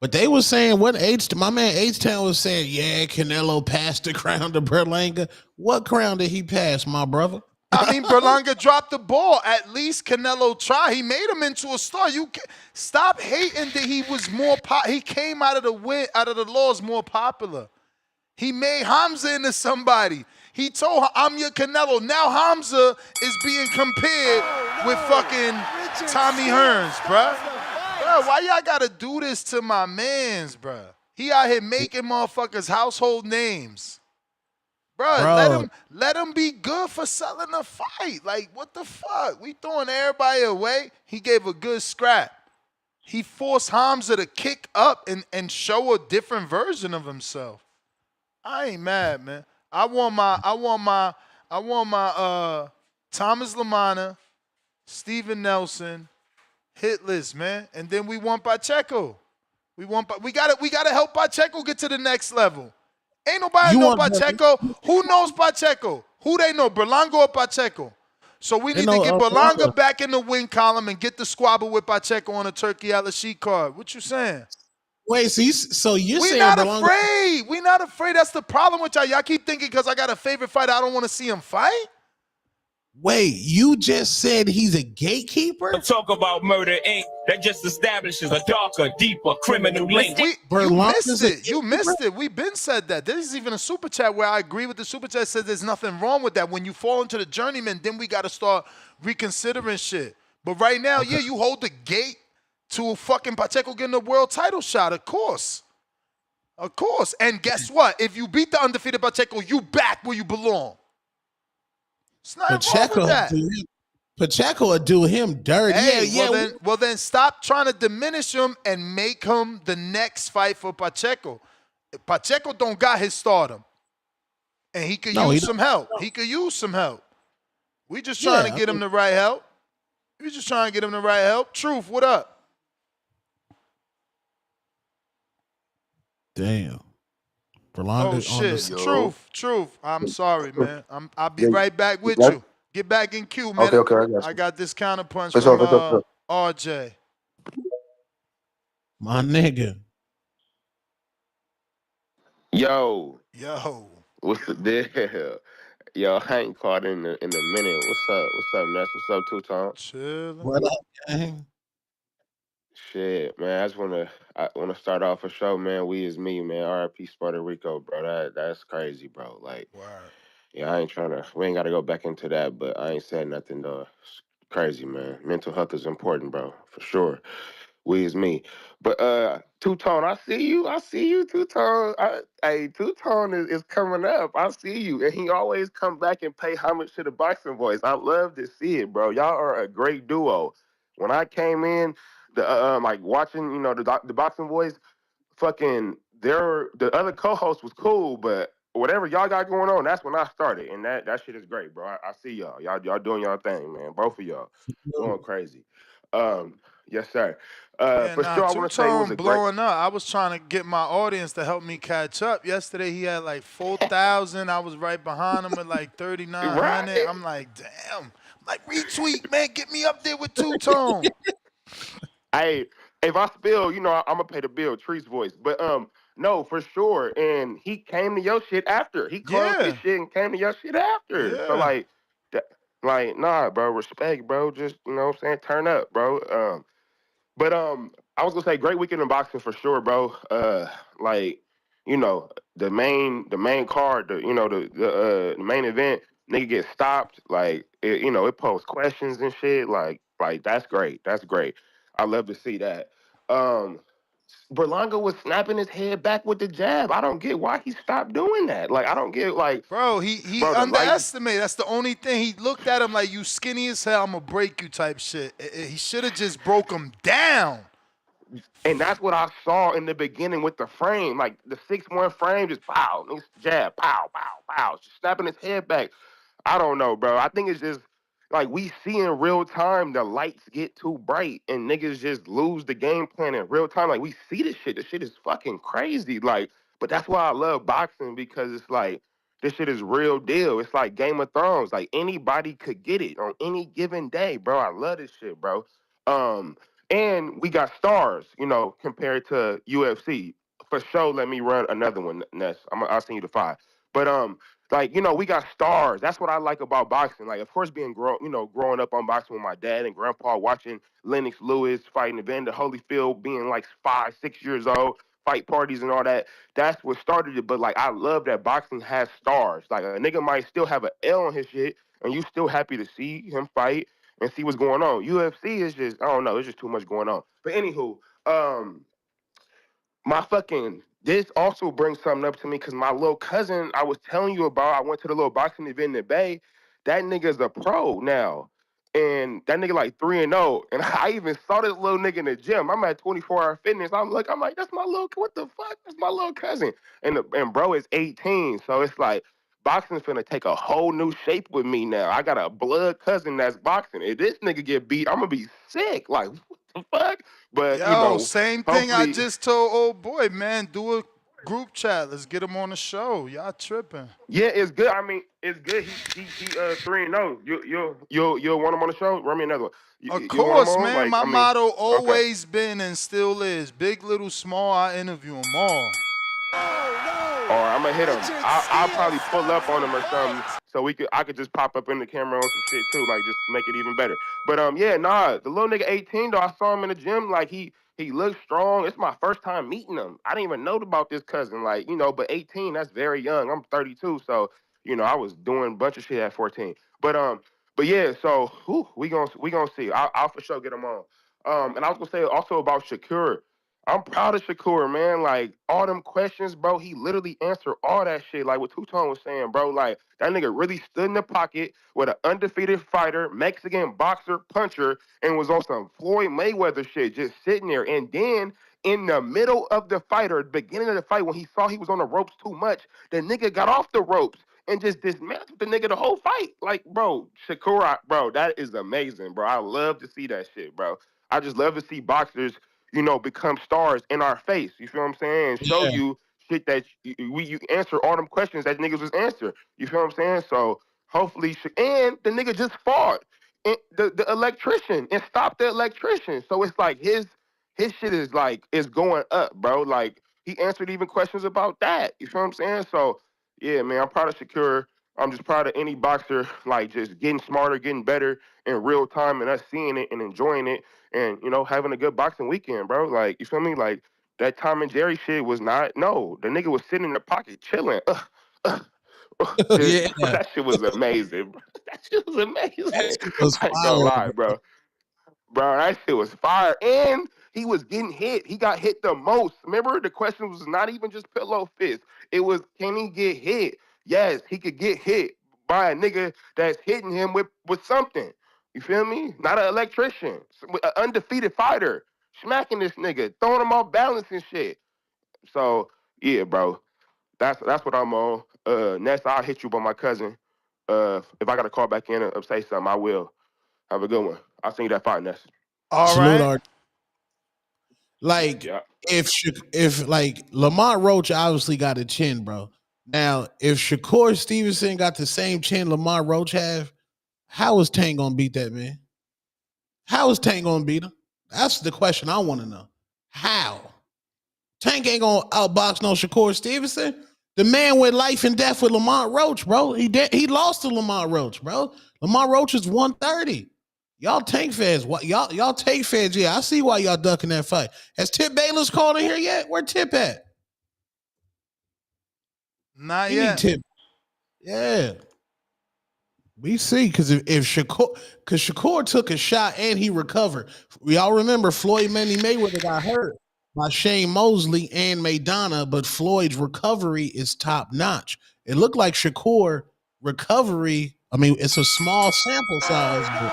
But they were saying my man H-Town was saying, yeah, Canelo passed the crown to Berlanga. What crown did he pass, my brother? I mean, Berlanga dropped the ball. At least Canelo tried. He made him into a star. You stop hating that he was more he came out of the laws more popular. He made Hamza into somebody. He told I'm your Canelo. Now Hamza is being compared with fucking Tommy Hearns, bruh. Bruh, why y'all gotta do this to my mans, bruh? He out here making motherfuckers household names. Bruh, let him be good for selling the fight. Like, what the fuck? We throwing everybody away. He gave a good scrap. He forced Hamza to kick up and show a different version of himself. I ain't mad, man. I want my Thomas Lamana, Steven Nelson hit list, man. And then we want Pacheco. We gotta help Pacheco get to the next level. Ain't nobody know Pacheco. Who knows Pacheco? Who they know, Berlanga or Pacheco? So we need to get Berlanga back in the win column and get the squabble with Pacheco on a Turkey Al-Rashid card. What you saying? Wait, so you're saying not Berlanga... afraid. We not afraid. That's the problem with y'all. Y'all keep thinking because I got a favorite fighter, I don't want to see him fight. Wait, you just said he's a gatekeeper? Talk about Murder Inc. That just establishes a darker, deeper criminal link. You missed it. You missed it. We've been said that. There's even a super chat where I agree with the super chat. Says there's nothing wrong with that. When you fall into the journeyman, then we got to start reconsidering shit. But right now, yeah, you hold the gate to fucking Pacheco getting a world title shot, of course. Of course. And guess what? If you beat the undefeated Pacheco, you back where you belong. It's not wrong with that. Pacheco will do him dirty. Hey, well then stop trying to diminish him and make him the next fight for Pacheco. Pacheco don't got his stardom. And he could use some help. He could use some help. We just trying to get him the right help. We just trying to get him the right help. Truth, what up? Damn. Berlanga oh shit. Truth. I'm sorry, man. I'll be right back with you. Get back in queue, man. Okay, I got this counterpunch from RJ. My nigga. Yo. What's the deal? Yo, I ain't caught in a minute. What's up? What's up, Ness? What's up, Two-Tone? Chillin'. What up, gang? Shit, man. I wanna start off a show, man. We is me, man. R.I.P. Puerto Rico, bro. That's crazy, bro. Like, yeah, I ain't trying to. We ain't got to go back into that, but I ain't said nothing though. It's crazy, man. Mental health is important, bro, for sure. We is me. But Two-Tone, I see you, Two-Tone. Hey, Two-Tone is coming up. I see you. And he always come back and pay homage to the boxing voice. I love to see it, bro. Y'all are a great duo. When I came in, like watching, the boxing voice, fucking the other co-host was cool, but whatever y'all got going on, that's when I started. And that shit is great, bro. I see y'all. Y'all doing y'all thing, man. Both of y'all going crazy. Yes, sir. For sure, I want to say it was a blowing up. I was trying to get my audience to help me catch up. Yesterday, he had like 4,000. I was right behind him at like 3,900. Right. I'm like, damn. Like, retweet, man. Get me up there with Two-Tone. Hey, if I spill, I'm going to pay the bill, Tree's voice. But no, for sure. And he came to your shit after. He closed his shit and came to your shit after. Yeah. So, like, nah, bro, respect, bro. Just, you know what I'm saying? Turn up, bro. But I was gonna say great weekend in boxing for sure, bro. Like, the main card, the main event, nigga get stopped. Like, it posed questions and shit. Like that's great. That's great. I love to see that. Berlanga was snapping his head back with the jab. I don't get why he stopped doing that. Like, I don't get, like... Bro, he underestimated. That's the only thing. He looked at him like, you skinny as hell, I'm going to break you type shit. He should have just broke him down. And that's what I saw in the beginning with the frame. Like, the 6-1 frame, just pow, jab, pow, pow, pow. Just snapping his head back. I don't know, bro. I think it's just... like we see in real time the lights get too bright and niggas just lose the game plan in real time. Like we see this shit. This shit is fucking crazy. Like, but that's why I love boxing because it's like this shit is real deal. It's like Game of Thrones. Like anybody could get it on any given day, bro. I love this shit, bro. And we got stars, you know, compared to UFC. For sure, let me run another one, Ness. I'll send you the 5. But like, you know, we got stars. That's what I like about boxing. Like, of course, growing up on boxing with my dad and grandpa, watching Lennox Lewis fighting Evander Holyfield, being like 5, 6 years old, fight parties and all that. That's what started it. But like, I love that boxing has stars. Like, a nigga might still have an L on his shit, and you still happy to see him fight and see what's going on. UFC is just, I don't know, it's just too much going on. But anywho, this also brings something up to me because my little cousin I was telling you about, I went to the little boxing event in the Bay. That nigga's a pro now. And that nigga like 3-0. And I even saw this little nigga in the gym. I'm at 24-hour fitness. I'm like, that's my little, what the fuck? That's my little cousin. And bro is 18. So it's like boxing's finna take a whole new shape with me now. I got a blood cousin that's boxing. If this nigga get beat, I'm gonna be sick. Like, what the fuck? But you Yo, know, same thing I hopefully. just told old boy, man. Do a group chat. Let's get him on the show. Y'all tripping. Yeah, it's good. I mean, it's good. He 3-0. You'll want him on the show. Run me another one. Of You want him course, on? man. Like, My I mean, motto okay. always been and still is: big, little, small. I interview them all. Or I'm gonna hit him. I'll probably pull up on him or something, so I could just pop up in the camera on some shit too, like just make it even better. But yeah, nah, the little nigga 18 though, I saw him in the gym, like he looks strong. It's my first time meeting him. I didn't even know about this cousin, like, you know, but 18, that's very young. I'm 32, so you know, I was doing a bunch of shit at 14. But yeah, so we gonna see. I'll for sure get him on. And I was gonna say also about Shakur. I'm proud of Shakur, man. Like, all them questions, bro, he literally answered all that shit. Like what Two-Tone was saying, bro. Like, that nigga really stood in the pocket with an undefeated fighter, Mexican boxer, puncher, and was on some Floyd Mayweather shit, just sitting there. And then in the middle of the fight, or the beginning of the fight, when he saw he was on the ropes too much, the nigga got off the ropes and just dismantled the nigga the whole fight. Like, bro, Shakur, bro, that is amazing, bro. I love to see that shit, bro. I just love to see boxers, you know, become stars in our face. You feel what I'm saying? And show you shit that you answer all them questions that niggas was answer. You feel what I'm saying? So hopefully, and the nigga just fought the electrician and stopped the electrician. So it's like his shit is going up, bro. Like he answered even questions about that. You feel what I'm saying? So yeah, man, I'm proud of Shakur. I'm just proud of any boxer, like just getting smarter, getting better in real time, and us seeing it and enjoying it, and you know, having a good boxing weekend, bro. Like, you feel me? Like that Tom and Jerry shit was not. No, the nigga was sitting in the pocket chilling. Yeah. That shit was amazing. That shit was That amazing. shit was I ain't gonna fire. lie, bro. Bro, that shit was fire. And he was getting hit. He got hit the most. Remember, the question was not even just pillow fist. It was, can he get hit? Yes, he could get hit by a nigga that's hitting him with something. You feel me? Not an electrician. An undefeated fighter. Smacking this nigga, throwing him off balance and shit. So, yeah, bro. That's what I'm on. Next, I'll hit you by my cousin. If I got to call back in and say something, I will. Have a good one. I'll send you that fight, Ness. All Salute right. our like Yeah. if like Lamont Roach obviously got a chin, bro. Now, if Shakur Stevenson got the same chin Lamont Roach have, how is Tank gonna beat that man? How is Tank gonna beat him? That's the question I want to know. How? Tank ain't gonna outbox no Shakur Stevenson. The man went life and death with Lamont Roach, bro. He lost to Lamont Roach, bro. Lamont Roach is 130. Y'all Tank fans, what y'all Tank fans? Yeah, I see why y'all ducking that fight. Has Tip Bayless called in here yet? Where Tip at? Not We need yet. Tip. Yeah. We see, because if Shakur took a shot and he recovered. We all remember Floyd Manny Mayweather got hurt by Shane Mosley and Maidana, but Floyd's recovery is top notch. It looked like Shakur recovery. I mean, it's a small sample size, but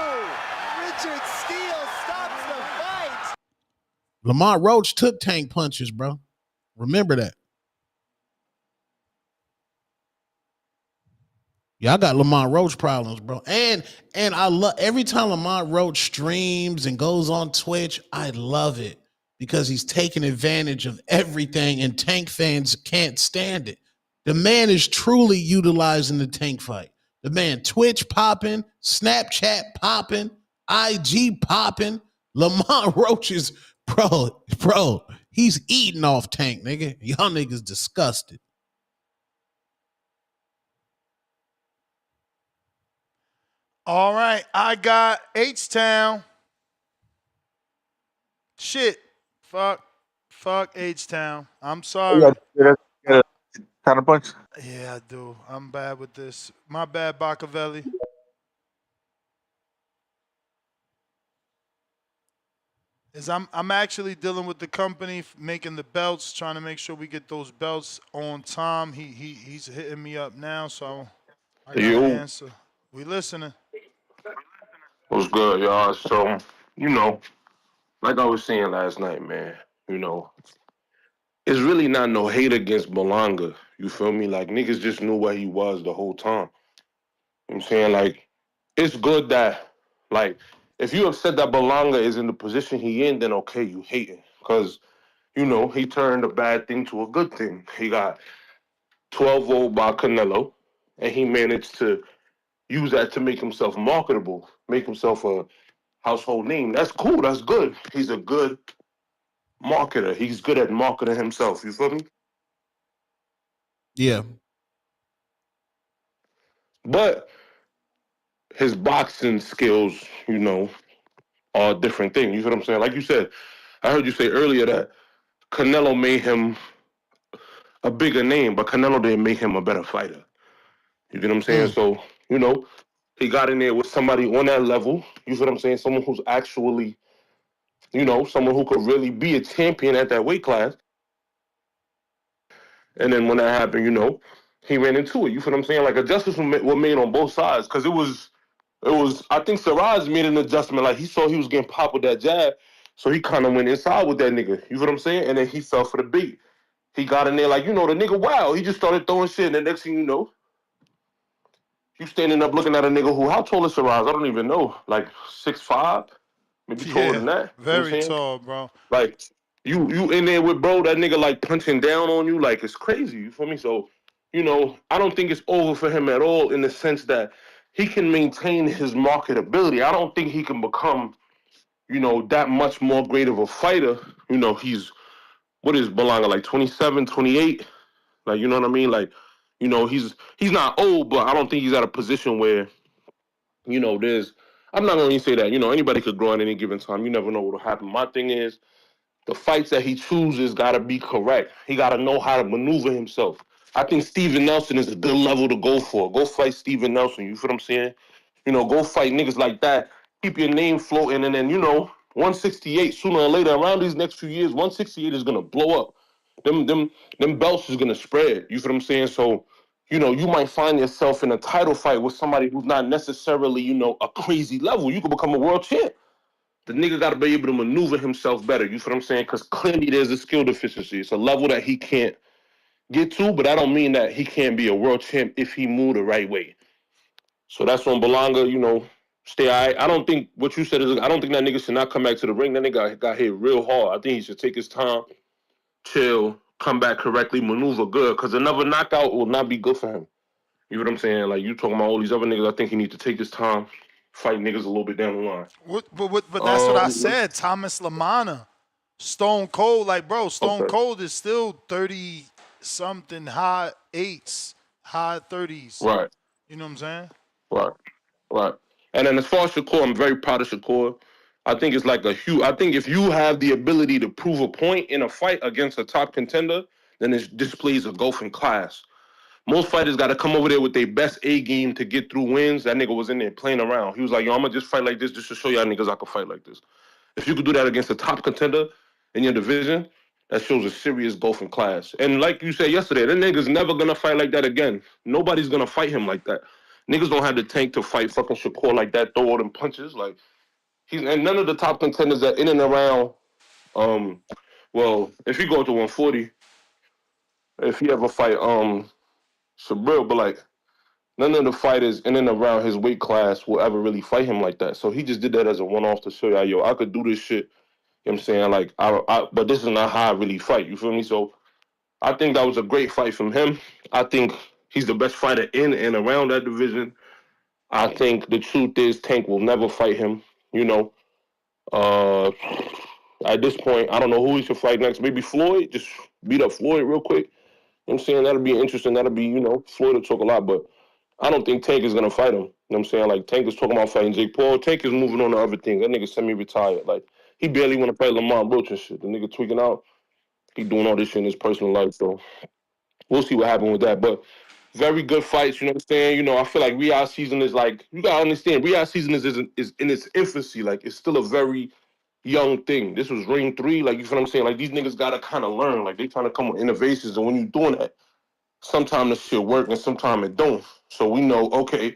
Richard Steele stops the fight. Lamont Roach took Tank punches, bro. Remember that. Y'all got Lamont Roach problems, bro. And I love every time Lamont Roach streams and goes on Twitch, I love it because he's taking advantage of everything, and Tank fans can't stand it. The man is truly utilizing the Tank fight. The man Twitch popping, Snapchat popping, IG popping. Lamont Roach is bro, he's eating off Tank, nigga. Y'all niggas disgusted. All right, I got H-Town. Shit. Fuck H-Town. I'm sorry. Counterpunch. Yeah, I do. I'm bad with this. My bad, Bacavelli. I'm actually dealing with the company making the belts, trying to make sure we get those belts on time. He's hitting me up now, so I gotta You. answer. We listening. What's good, y'all? So, you know, like I was saying last night, man, you know, it's really not no hate against Berlanga. You feel me? Like, niggas just knew where he was the whole time. You know what I'm saying? Like, it's good that, like, if you have said that Berlanga is in the position he in, then okay, you hating. Because, you know, he turned a bad thing to a good thing. He got 12-0 by Canelo, and he managed to use that to make himself marketable, make himself a household name. That's cool. That's good. He's a good marketer. He's good at marketing himself. You feel me? Yeah. But his boxing skills, you know, are a different thing. You feel what I'm saying? Like you said, I heard you say earlier that Canelo made him a bigger name, but Canelo didn't make him a better fighter. You get what I'm saying? So, you know, he got in there with somebody on that level. You feel what I'm saying? Someone who's actually, you know, someone who could really be a champion at that weight class. And then when that happened, you know, he ran into it. You feel what I'm saying? Like adjustments were made on both sides because it was. I think Sheeraz made an adjustment. Like he saw he was getting popped with that jab, so he kind of went inside with that nigga. You feel what I'm saying? And then he fell for the bait. He got in there like, you know, the nigga wild. He just started throwing shit, and the next thing you know, you standing up looking at a nigga who, how tall is Sheeraz? I don't even know. Like 6'5", maybe taller than Yeah, that. You know what I'm very saying? tall, bro. Like you in there with bro, that nigga like punching down on you, like it's crazy. You feel me? So, you know, I don't think it's over for him at all in the sense that he can maintain his marketability. I don't think he can become, you know, that much more great of a fighter. You know, what is Berlanga, like 27, 28? Like, you know what I mean? Like, you know, he's not old, but I don't think he's at a position where, you know, I'm not going to say that, you know, anybody could grow at any given time. You never know what will happen. My thing is, the fights that he chooses got to be correct. He got to know how to maneuver himself. I think Steven Nelson is a good level to go for. Go fight Steven Nelson. You feel what I'm saying? You know, go fight niggas like that. Keep your name floating. And then, you know, 168, sooner or later, around these next few years, 168 is going to blow up. Them belts is going to spread. You feel what I'm saying? So, you know, you might find yourself in a title fight with somebody who's not necessarily, you know, a crazy level. You could become a world champ. The nigga got to be able to maneuver himself better. You feel what I'm saying? Because clearly there's a skill deficiency. It's a level that he can't get to, but I don't mean that he can't be a world champ if he moved the right way. So that's on Berlanga, you know, stay all right. I don't think what you said is, I don't think that nigga should not come back to the ring. That nigga got hit real hard. I think he should take his time, chill, come back correctly, maneuver good, because another knockout will not be good for him. You know what I'm saying? Like, you talking about all these other niggas, I think he need to take his time, fight niggas a little bit down the line. But that's what I said. Thomas Lamana, Stone Cold, like bro, Stone Cold is still 30 something, high 8s, high 30s. Right. You know what I'm saying? Right. And then as far as Shakur, I'm very proud of Shakur. I think it's like I think if you have the ability to prove a point in a fight against a top contender, then it displays a golfing class. Most fighters got to come over there with their best A game to get through wins. That nigga was in there playing around. He was like, yo, I'm going to just fight like this just to show y'all niggas I can fight like this. If you could do that against a top contender in your division, that shows a serious golfing class. And like you said yesterday, that nigga's never going to fight like that again. Nobody's going to fight him like that. Niggas don't have the tank to fight fucking Shakur like that, throw all them punches. Like, and none of the top contenders are in and around, well, if he go to 140, if he ever fight Shabril, but like, none of the fighters in and around his weight class will ever really fight him like that. So he just did that as a one-off to show y'all, yo, I could do this shit. You know what I'm saying? Like, but this is not how I really fight. You feel me? So I think that was a great fight from him. I think he's the best fighter in and around that division. I think the truth is Tank will never fight him. You know, at this point, I don't know who he should fight next. Maybe Floyd. Just beat up Floyd real quick. You know what I'm saying? That'll be interesting. That'll be, Floyd will talk a lot, but I don't think Tank is going to fight him. You know what I'm saying? Like, Tank is talking about fighting Jake Paul. Tank is moving on to other things. That nigga semi-retired. Like, he barely want to fight Lamont Roach and shit. The nigga tweaking out. He doing all this shit in his personal life, so we'll see what happens with that. But very good fights, you know what I'm saying? I feel like Riyadh season is like, you got to understand, Riyadh season is in its infancy. Like, it's still a very young thing. This was ring 3. Like, you feel what I'm saying? Like, these niggas got to kind of learn. Like, they trying to come with innovations, and when you're doing that, sometimes the shit work and sometimes it don't. So we know, okay,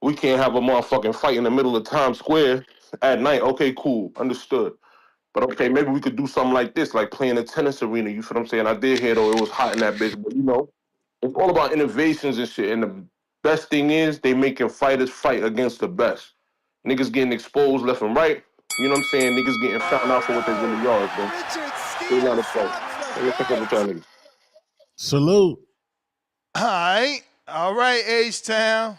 we can't have a motherfucking fight in the middle of Times Square at night. Okay, cool, understood. But okay, maybe we could do something like this, like playing a tennis arena. You feel what I'm saying? I did hear though it was hot in that bitch, but it's all about innovations and shit. And the best thing is they making fighters fight against the best. Niggas getting exposed left and right. You know what I'm saying? Niggas getting found out for what they really are, bro. They not a fight. Let me pick up with y'all niggas. Salute. All right, H-Town.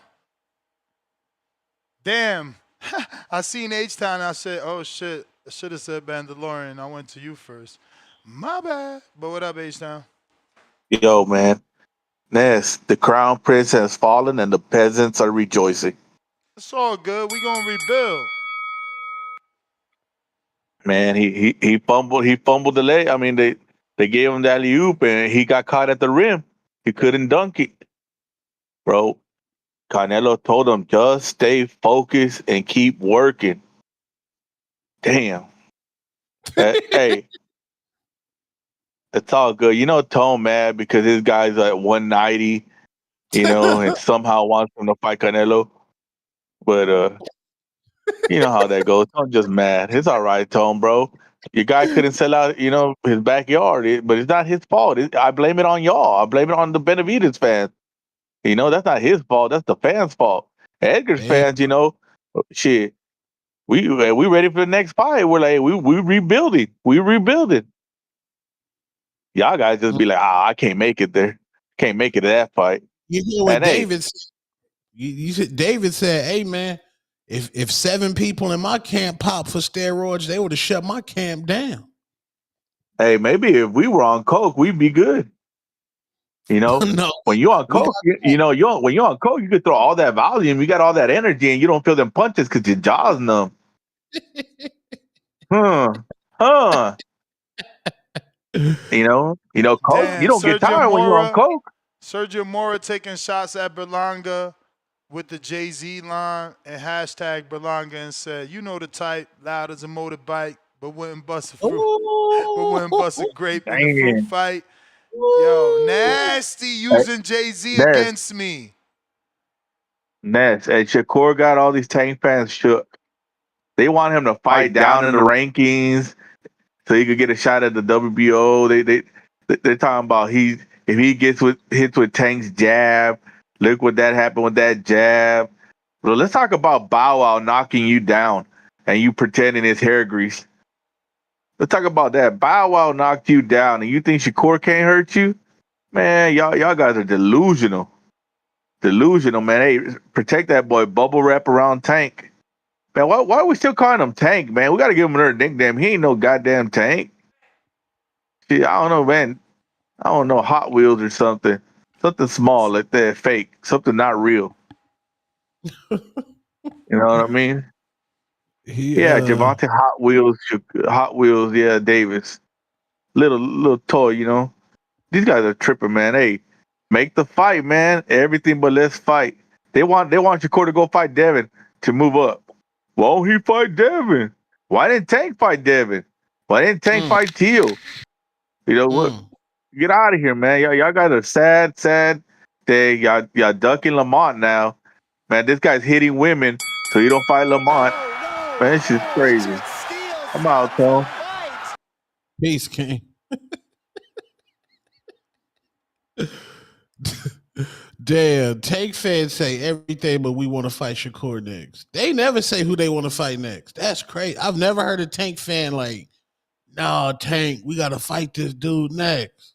Damn. I seen H-Town and I said, oh shit, I should have said Mandalorian. I went to you first. My bad. But what up, H-Town? Yo, man. Ness, the crown prince has fallen and the peasants are rejoicing. It's all good. We gonna rebuild. Man, he fumbled the leg. I mean, they gave him the alley-oop and he got caught at the rim. He couldn't dunk it. Bro, Canelo told him, just stay focused and keep working. Damn. Hey, it's all good. Tone mad because his guy's at 190, and somehow wants him to fight Canelo. But you know how that goes. Tone just mad. It's all right, Tone, bro. Your guy couldn't sell out, his backyard, but it's not his fault. I blame it on y'all. I blame it on the Benavides fans. That's not his fault. That's the fans' fault. Edgar's fans, shit. We ready for the next fight. We're like, we rebuilding. We rebuilding. Y'all guys just be like, I can't make it there. Can't make it to that fight. You hear what David said? You said David said, hey man, if 7 people in my camp pop for steroids, they would have shut my camp down. Hey, maybe if we were on coke, we'd be good. No, when you're on coke, when you're on coke, you could throw all that volume, you got all that energy, and you don't feel them punches because your jaw's numb. Coke. Damn, you don't get tired when you're on coke. Sergio Mora taking shots at Berlanga with the Jay-Z line and hashtag Berlanga and said, you know the type, loud as a motorbike, but wouldn't bust a grape in a fruit fight. Yo, nasty using Jay-Z against me. Ness, and Shakur got all these Tank fans shook. They want him to fight down in the rankings so he could get a shot at the WBO. They're talking about if he hits with Tank's jab. Look what that happened with that jab. Well, let's talk about Bow Wow knocking you down and you pretending it's hair grease. Let's talk about that. Bow Wow knocked you down and you think Shakur can't hurt you? Man, y'all guys are delusional. Delusional, man. Hey, protect that boy. Bubble wrap around Tank. Man, why are we still calling him Tank, man? We got to give him another nickname. He ain't no goddamn Tank. See, I don't know, man. I don't know, Hot Wheels or something. Something small like that, fake. Something not real. You know what I mean? Javante Hot Wheels, yeah, Davis. Little toy, These guys are tripping, man. Hey, make the fight, man. Everything but let's fight. They want Shakur to go fight Devin to move up. Won't he fight Devin? Why didn't Tank fight Devin? Why didn't Tank fight Teal? What? Get out of here, man. Y'all guys are sad. Y'all ducking Lamont now. Man, this guy's hitting women, so you don't fight Lamont. Man, this is crazy. I'm out, Tom. Peace, King. Damn, Tank fans say everything, but we want to fight Shakur next. They never say who they want to fight next. That's crazy. I've never heard a Tank fan like, "Nah, Tank, we got to fight this dude next."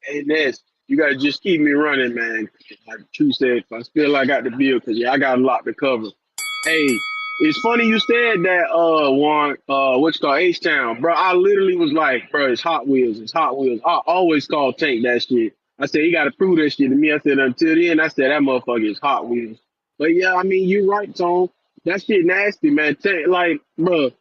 Hey, Ness, you got to just keep me running, man. Like True said, I feel like I got the bill because, yeah, I got a lot to cover. Hey, it's funny you said that, Warren, what's called H-Town. Bro, I literally was like, bro, it's Hot Wheels. It's Hot Wheels. I always call Tank that shit. I said, you got to prove that shit to me. I said, until then, I said, that motherfucker is Hot Wheels. But, yeah, I mean, you're right, Tone. That shit nasty, man. Tank, like, bro.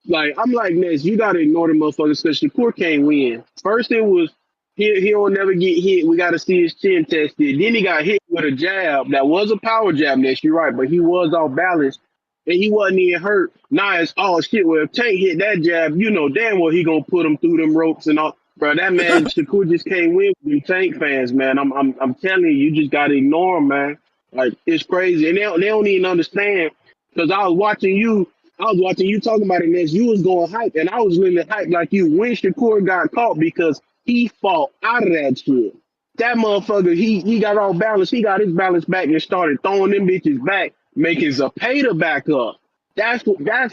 Like, I'm like, Ness, you gotta ignore the motherfuckers because Shakur can't win. First it was he'll never get hit. We gotta see his chin tested. Then he got hit with a jab that was a power jab, Ness, you're right, but he was off balance and he wasn't even hurt. Now it's all shit. Well, if Tank hit that jab, you know damn well he gonna put him through them ropes and all. Bro, that man Shakur just can't win with them Tank fans, man. I'm telling you, you just gotta ignore him, man. Like it's crazy, and they don't even understand. Because I was watching you talking about it, Ness. You was going hype, and I was really hype like you when Shakur got caught because he fought out of that shit. That motherfucker, he got off balance. He got his balance back and started throwing them bitches back, making Zapata back up. That's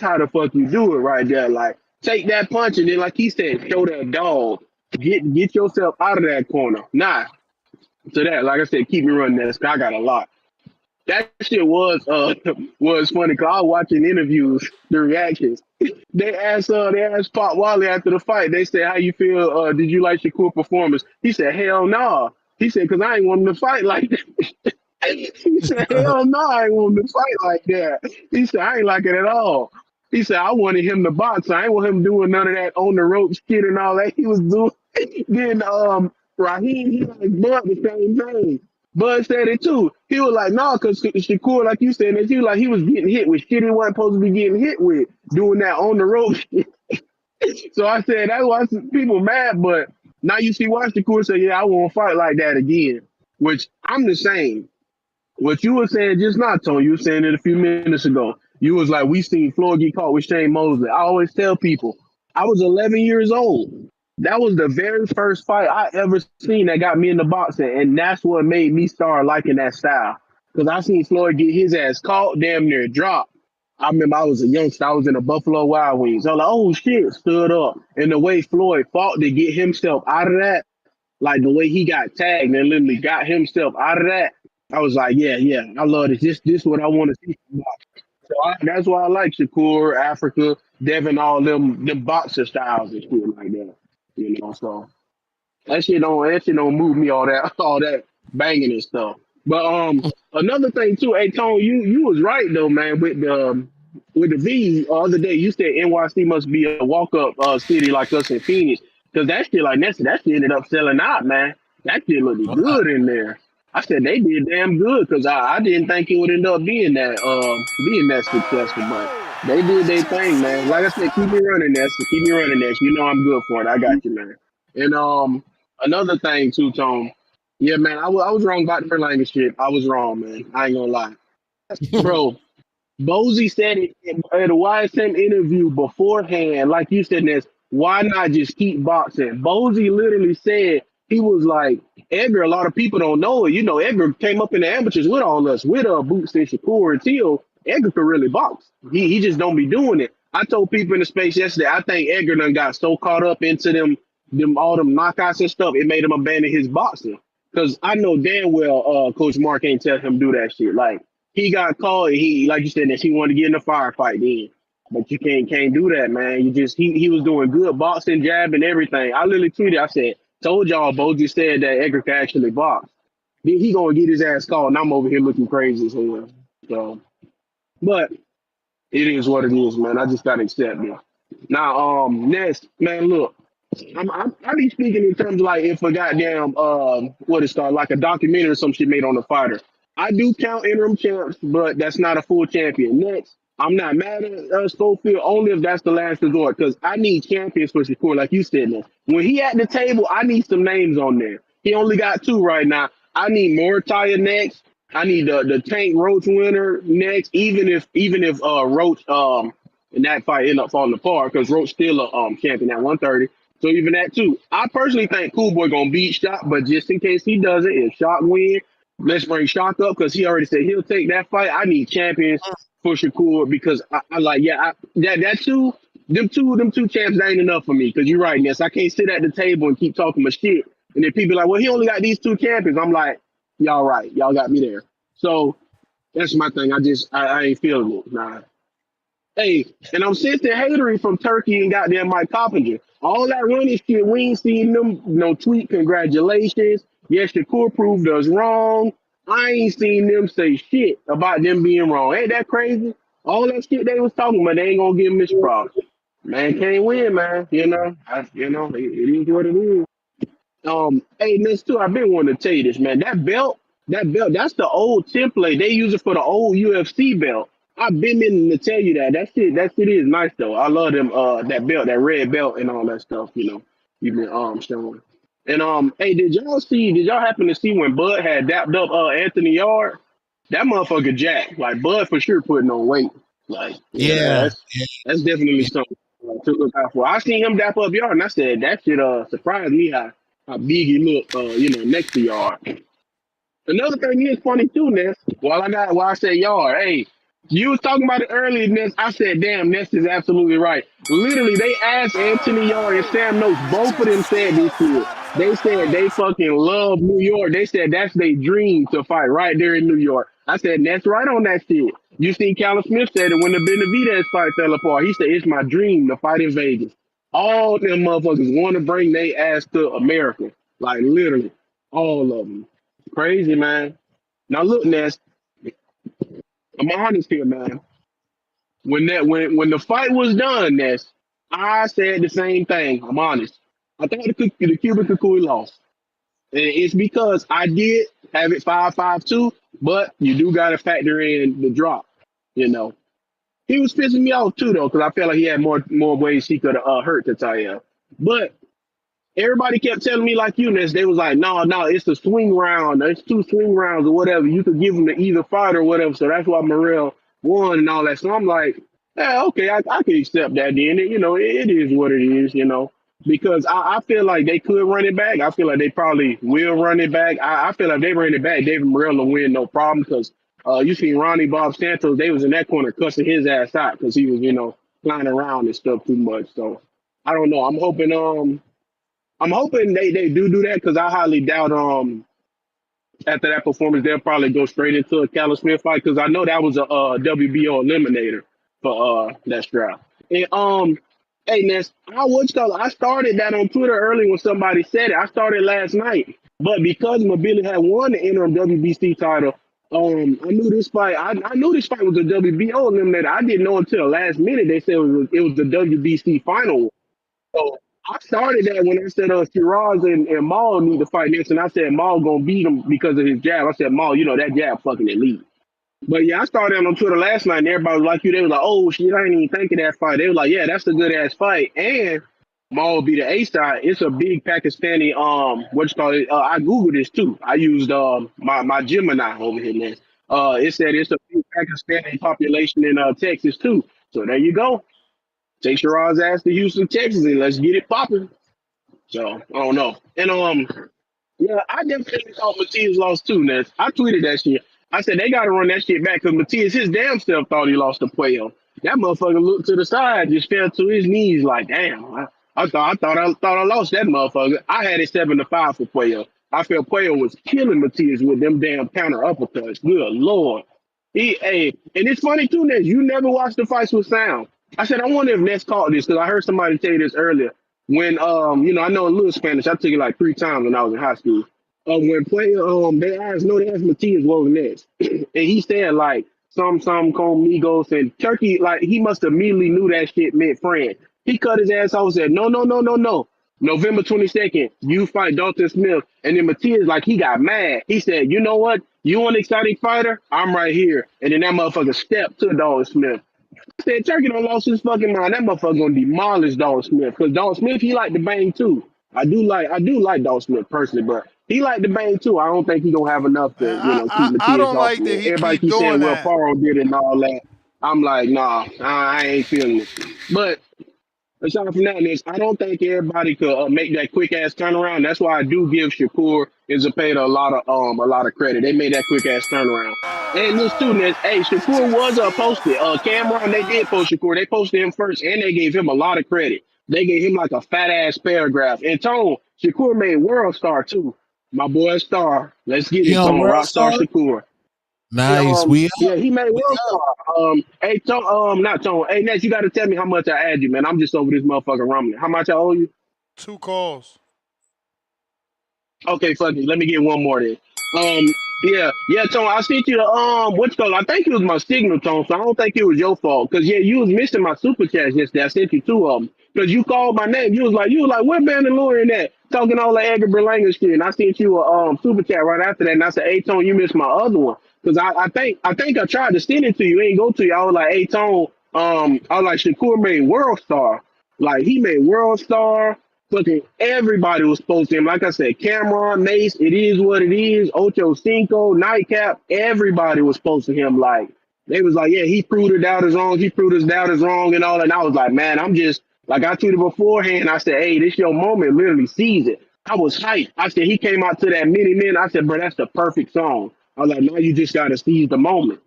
how the fuck you do it right there. Like take that punch and then, like he said, show that dog. Get yourself out of that corner. Nah. So that, like I said, keep me running that. I got a lot. That shit was funny because I was watching interviews, the reactions. They asked Pop Wally after the fight. They said, "How you feel? Did you like Shakur performance?" He said, "Hell no." Nah. He said, "Cause I ain't want him to fight like that." He said, "Hell no, I ain't want him to fight like that." He said, "I ain't like it at all." He said, "I wanted him to box. I ain't want him doing none of that on the ropes shit and all that he was doing." Then Raheem, he like Bud the same thing. Bud said it too. He was like, "No, because Shakur, like you said, he was like he was getting hit with shit he wasn't supposed to be getting hit with, doing that on the rope." So I said that's why people mad. But now you see why Shakur said, "Yeah, I won't fight like that again." Which I'm the same. What you were saying just not, Tony, you were saying it a few minutes ago. You was like, we seen Floyd get caught with Shane Mosley. I always tell people, I was 11 years old. That was the very first fight I ever seen that got me into boxing, and that's what made me start liking that style. Because I seen Floyd get his ass caught, damn near dropped. I remember I was a youngster. I was in the Buffalo Wild Wings. I was like, oh shit, stood up. And the way Floyd fought to get himself out of that, like the way he got tagged and literally got himself out of that, I was like, yeah, I love this. This is what I want to see. So that's why I like Shakur, Africa, Devin, all them boxer styles and shit like that. You know, so that shit don't move me all that banging and stuff. But another thing too, hey Tone, you was right though, man, with the V other day. You said NYC must be a walk up city like us in Phoenix. Cause that shit like that shit ended up selling out, man. That shit looked good in there. I said they did damn good because I didn't think it would end up being that successful, but they did their thing, man. Like I said, keep me running that. So keep me running that. You know I'm good for it. I got you, man. And another thing too, Tom. Yeah, man, I was wrong about the Berlanga shit. I was wrong, man. I ain't gonna lie, bro. Bozy said it at a YSM interview beforehand, like you said, this. Why not just keep boxing? Bozy literally said he was like Edgar. A lot of people don't know it. You know, Edgar came up in the amateurs with all us, with Boots and Shakur and Teal. Edgar could really box. He just don't be doing it. I told people in the space yesterday. I think Edgar done got so caught up into them all them knockouts and stuff. It made him abandon his boxing. Because I know damn well Coach Mark ain't tell him do that shit. Like he got called. He like you said that he wanted to get in the firefight then. But you can't do that, man. You just he was doing good boxing, jab, and everything. I literally tweeted. I said, "Told y'all, Boji said that Edgar can actually box. Then he gonna get his ass called, and I'm over here looking crazy as hell." So, but it is what it is, man. I just gotta accept it. Now, next, man, look, I be speaking in terms of like if a goddamn what is called like a documentary or some shit made on the fighter. I do count interim champs, but that's not a full champion. Next, I'm not mad at Schofield only if that's the last resort because I need champions for Shakur, like you said. Now, when he at the table, I need some names on there. He only got two right now. I need Moritaya next. I need the Tank Roach winner next. Even if Roach in that fight end up falling apart because Roach still a champion at 130. So even that too. I personally think Cool Boy gonna beat Shock, but just in case he doesn't, if Shock win, let's bring Shock up because he already said he'll take that fight. I need champions for Shakur because I like that two. Them two champs ain't enough for me. Cause you're right, Ness. I can't sit at the table and keep talking my shit. And then people are like, well, he only got these two champions. I'm like, y'all right. Y'all got me there. So that's my thing. I ain't feeling it. Nah. Hey, and I'm sensing hatery from Turkey and goddamn Mike Coppinger. All that running shit, we ain't seen them no tweet congratulations. Yes, Shakur proved us wrong. I ain't seen them say shit about them being wrong. Ain't that crazy? All that shit they was talking about, they ain't gonna give him this props. Man can't win, man. It is what it is. Hey, Miss too, I've been wanting to tell you this, man. That belt, that's the old template. They use it for the old UFC belt. I've been meaning to tell you that. That shit is nice though. I love them that belt, that red belt and all that stuff, you've been showing. And hey, did y'all happen to see when Bud had dapped up Anthony Yard? That motherfucker jack. Like Bud for sure putting on weight. Like, Yeah. that's definitely something to look out for. I seen him dap up Yard and I said that shit surprised me how big he looked next to Yard. Another thing is funny too, Ness. While I say Yard, hey, you was talking about it earlier, Ness. I said, damn, Ness is absolutely right. Literally, they asked Anthony Yard and Sam Notes, both of them said this shit. They said they fucking love New York. They said that's their dream to fight right there in New York. I said, that's right on that shit. You seen Callum Smith said it when the Benavidez fight fell apart. He said, it's my dream to fight in Vegas. All them motherfuckers want to bring their ass to America. Like, literally, all of them. Crazy, man. Now, look, Ness, I'm honest here, man. When the fight was done, Ness, I said the same thing. I'm honest. I thought the Cuban Kukui lost. And it's because I did have it 5-5-2, but you do got to factor in the drop. He was pissing me off too, though, because I felt like he had more ways he could have hurt Katayv. But everybody kept telling me like you, Ness. They was like, no, it's a swing round. It's 2 swing rounds or whatever. You could give them to either fight or whatever. So that's why Morel won and all that. So I'm like, yeah, okay, I can accept that then. It is what it is, because I feel like they could run it back. I feel like they probably will run it back. I feel like they ran it back. David Morel will win no problem because you seen Ronnie Bob Santos. They was in that corner cussing his ass out because he was, flying around and stuff too much. So I don't know. I'm hoping they do that because I highly doubt after that performance they'll probably go straight into a Callum Smith fight because I know that was a WBO eliminator for that strap. And hey Ness, I started that on Twitter early when somebody said it. I started last night, but because Mobili had won the interim WBC title, I knew this fight. I knew this fight was a WBO eliminator. I didn't know until the last minute they said it was the WBC final. So I started that when I said Sheeraz and Maul need to fight next, and I said Maul gonna beat him because of his jab. I said Maul, that jab fucking elite. But yeah, I started on Twitter last night, and everybody was like you. They was like, "Oh shit, I ain't even think of that fight." They was like, "Yeah, that's a good ass fight." And Maul be the A side. It's a big Pakistani I googled this too. I used my Gemini over here, man. It said it's a big Pakistani population in Texas too. So there you go. Take Shiraz's ass to Houston, Texas, and let's get it popping. So I don't know. And yeah, I definitely thought Matias lost too, Ness. I tweeted that shit. I said they gotta run that shit back because Matias his damn self thought he lost to Puello. That motherfucker looked to the side, just fell to his knees like, damn. I thought I lost that motherfucker. I had it 7-5 for Puello. I felt Puello was killing Matias with them damn counter uppercuts. Good lord. And it's funny too, Ness. You never watched the fights with sound. I said, I wonder if Ness caught this because I heard somebody tell you this earlier. When I know a little Spanish. I took it like 3 times when I was in high school. When playing, they asked Matias what was next, and he said like some conmigos and Turkey. Like he must have immediately knew that shit meant friend. He cut his ass off and said, no. November 22nd, you fight Dalton Smith. And then Matias, like, he got mad. He said, you know what? You want an exciting fighter? I'm right here. And then that motherfucker stepped to Dalton Smith. I said, Turkey done lost his fucking mind. That motherfucker gonna demolish Dalton Smith. Because Dalton Smith, he like to bang too. I do like Dalton Smith personally, but he like to bang too. I don't think he gonna have enough to, keep Matias I don't off. like that he Everybody keep keep saying, doing well, that. Faro did it and all that. I'm like, nah, I ain't feeling it. But Aside from that, is I don't think everybody could make that quick ass turnaround. That's why I do give Shakur and Zapata a lot of credit. They made that quick ass turnaround. And this too, Ness, hey, Shakur was posted. Cameron, they did post Shakur. They posted him first, and they gave him a lot of credit. They gave him like a fat ass paragraph. And Tone, Shakur made World Star too. My boy Star. Let's get He it, on Tone. World Rockstar Star? Shakur. And Nice. We up. yeah, he made We World up. Star. Hey Tone, not Tone. Hey Ness, you gotta tell me how much I add you, man. I'm just over this motherfucker rumbling. How much I owe you? 2 calls. Okay, fuck it. Let me get one more then. Yeah, Tone. I sent you the what's called? I think it was my signal, Tone. So I don't think it was your fault. Cause yeah, you was missing my super chats yesterday. I sent you two of them. Cause you called my name. You was like, where Mandalorian at? Talking all that Edgar Berlanga shit. And I sent you a super chat right after that. And I said, hey Tone, you missed my other one. Cause I think I tried to send it to you. It ain't go to you. I was like, hey Tone. I was like, Shakur made World Star. Like he made World Star. Fucking everybody was supposed to him. Like I said, Cameron, Mace, it is what it is. Ocho Cinco, Nightcap, everybody was supposed to him. Like they was like, yeah, he proved his doubters wrong. He proved his doubters wrong and all. And I was like, man, I'm just like I tweeted beforehand. I said, hey, this your moment. Literally seize it. I was hyped. I said he came out to that mini min. I said, bro, that's the perfect song. I was like, now you just gotta seize the moment.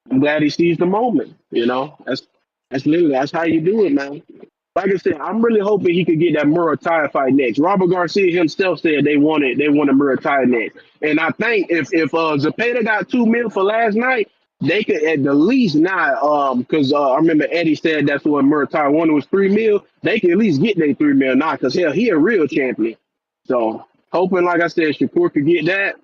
I'm glad he seized the moment. You know, that's how you do it, man. Like I said, I'm really hoping he could get that Muay fight next. Robert Garcia himself said they wanted Muay next, and I think if Zapata got 2 mil for last night, they could at the least not because I remember Eddie said that's what Muay wanted was 3 mil. They could at least get their 3 mil now because hell, he a real champion. So hoping, like I said, Shakur could get that.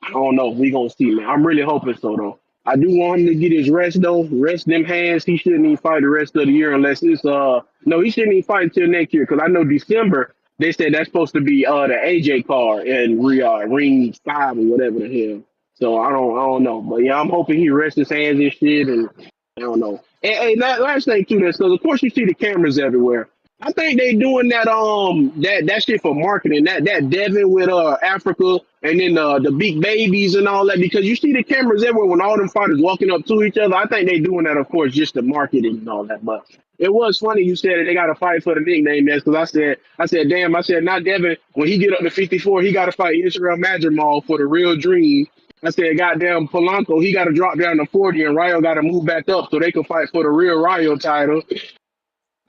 I don't know. We gonna see, man. I'm really hoping so though. I do want him to get his rest though. Rest them hands. He shouldn't even fight the rest of the year unless it's no. He shouldn't even fight until next year because I know December they said that's supposed to be the AJ card and ring 5 or whatever the hell. So I don't know. But yeah, I'm hoping he rests his hands and shit and I don't know. And hey, last thing too, this because of course you see the cameras everywhere. I think they doing that shit for marketing. That Devin with Africa and then the big babies and all that because you see the cameras everywhere when all them fighters walking up to each other. I think they doing that of course just to market it and all that. But it was funny you said that they got to fight for the nickname there because I said damn not Devin when he get up to 54 he got to fight Israel Madrimal for the real dream. I said goddamn Polanco he got to drop down to 40 and Ryo got to move back up so they can fight for the real Ryo title.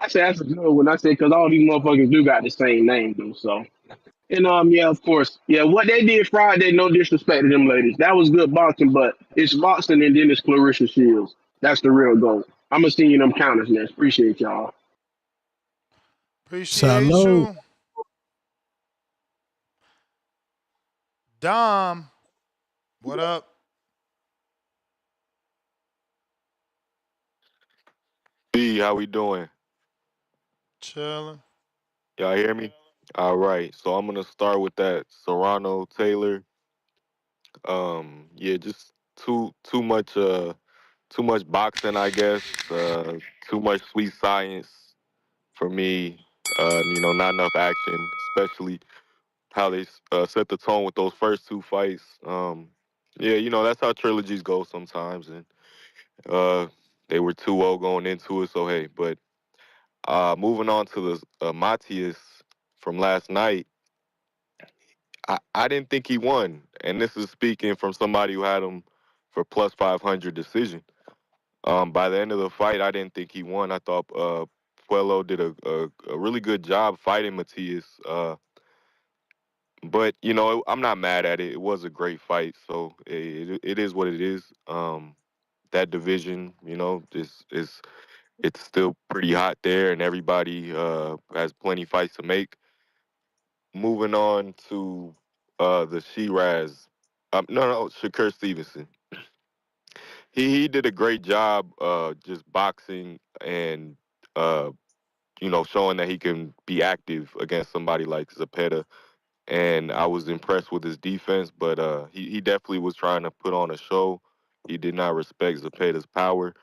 I said that's a good one. I said because all these motherfuckers do got the same name though. So and yeah, of course, yeah. What they did Friday, no disrespect to them ladies. That was good boxing, but it's boxing and then it's Clarissa Shields. That's the real goal. I'm gonna send you them counters next. Appreciate y'all. Appreciate Salute. you. Dom, what up? B, how we doing? Chilling. Y'all hear me? All right. So I'm gonna start with that Serrano Taylor. Yeah, just too much boxing, I guess. Too much sweet science for me. Not enough action, especially how they set the tone with those first two fights. Yeah, that's how trilogies go sometimes, and uh, they were 2-0 going into it. So hey, but moving on to the Matias from last night, I didn't think he won, and this is speaking from somebody who had him for plus 500 decision. By the end of the fight, I didn't think he won. I thought Puello did a really good job fighting Matias. But I'm not mad at it. It was a great fight, so it is what it is. That division, is it's still pretty hot there, and everybody has plenty fights to make. Moving on to the Sheeraz, no, Shakur Stevenson. He did a great job just boxing and uh, showing that he can be active against somebody like Zapata, and I was impressed with his defense. But he definitely was trying to put on a show. He did not respect Zapata's power.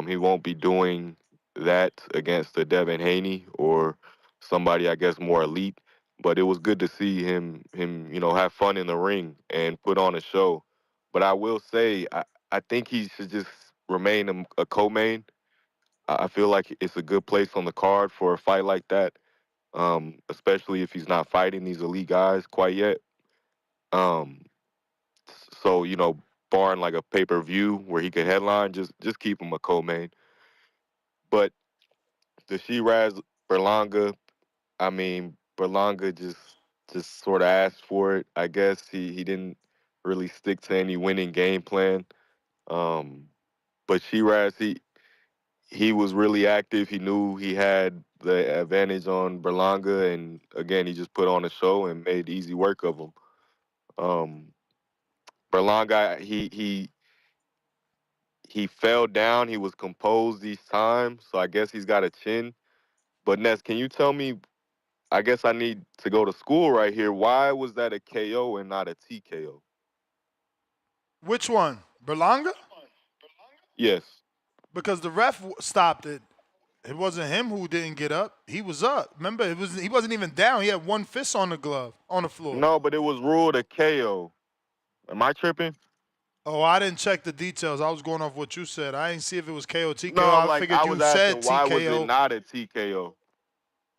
He won't be doing that against the Devin Haney or somebody I guess more elite. But it was good to see him have fun in the ring and put on a show. But I will say I think he should just remain a co-main. I feel like it's a good place on the card for a fight like that, especially if he's not fighting these elite guys quite yet. Um, so barring like a pay-per-view where he could headline, just keep him a co-main. But the Sheeraz Berlanga, I mean, Berlanga just sort of asked for it. I guess he didn't really stick to any winning game plan. But Sheeraz, he was really active. He knew he had the advantage on Berlanga, and again, he just put on a show and made easy work of him. Berlanga, he fell down. He was composed each time, so I guess he's got a chin. But Ness, can you tell me? I guess I need to go to school right here. Why was that a KO and not a TKO? Which one? Berlanga? Yes. Because the ref stopped it. It wasn't him who didn't get up. He was up. Remember, he wasn't even down. He had one fist on the glove, on the floor. No, but it was ruled a KO. Am I tripping? Oh, I didn't check the details. I was going off what you said. I didn't see if it was KO, TKO. No, I figured was you said asking, why TKO. was it not a TKO?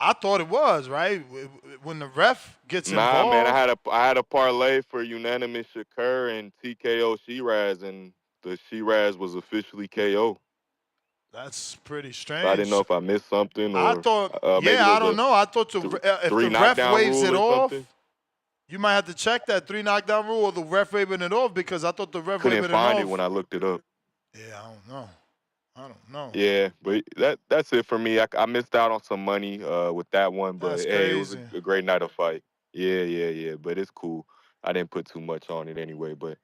I thought it was, right? When the ref gets involved. Nah, man, I had a parlay for unanimous Shakur and TKO Sheeraz, and the Sheeraz was officially KO. That's pretty strange. So I didn't know if I missed something. Or, I thought, maybe I don't know. I thought if the ref waves it off, you might have to check that 3 knockdown rule or the ref waving it off, because I thought the ref waving it off. Couldn't find it when I looked it up. Yeah, I don't know. Yeah, but that's it for me. I missed out on some money with that one, but That's hey, it was crazy. a great night of fight. Yeah. But it's cool. I didn't put too much on it anyway. But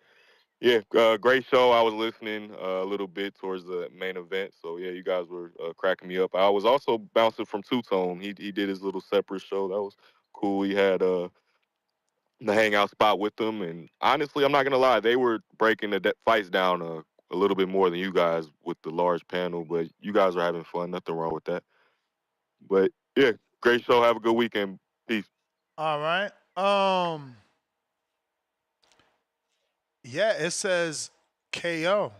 yeah, great show. I was listening a little bit towards the main event. So yeah, you guys were cracking me up. I was also bouncing from Two Tone. He did his little separate show. That was cool. He had the hangout spot with them, and honestly, I'm not gonna lie, they were breaking the fights down a little bit more than you guys with the large panel, but you guys are having fun. Nothing wrong with that. But yeah, great show. Have a good weekend. Peace. All right. Yeah, it says KO.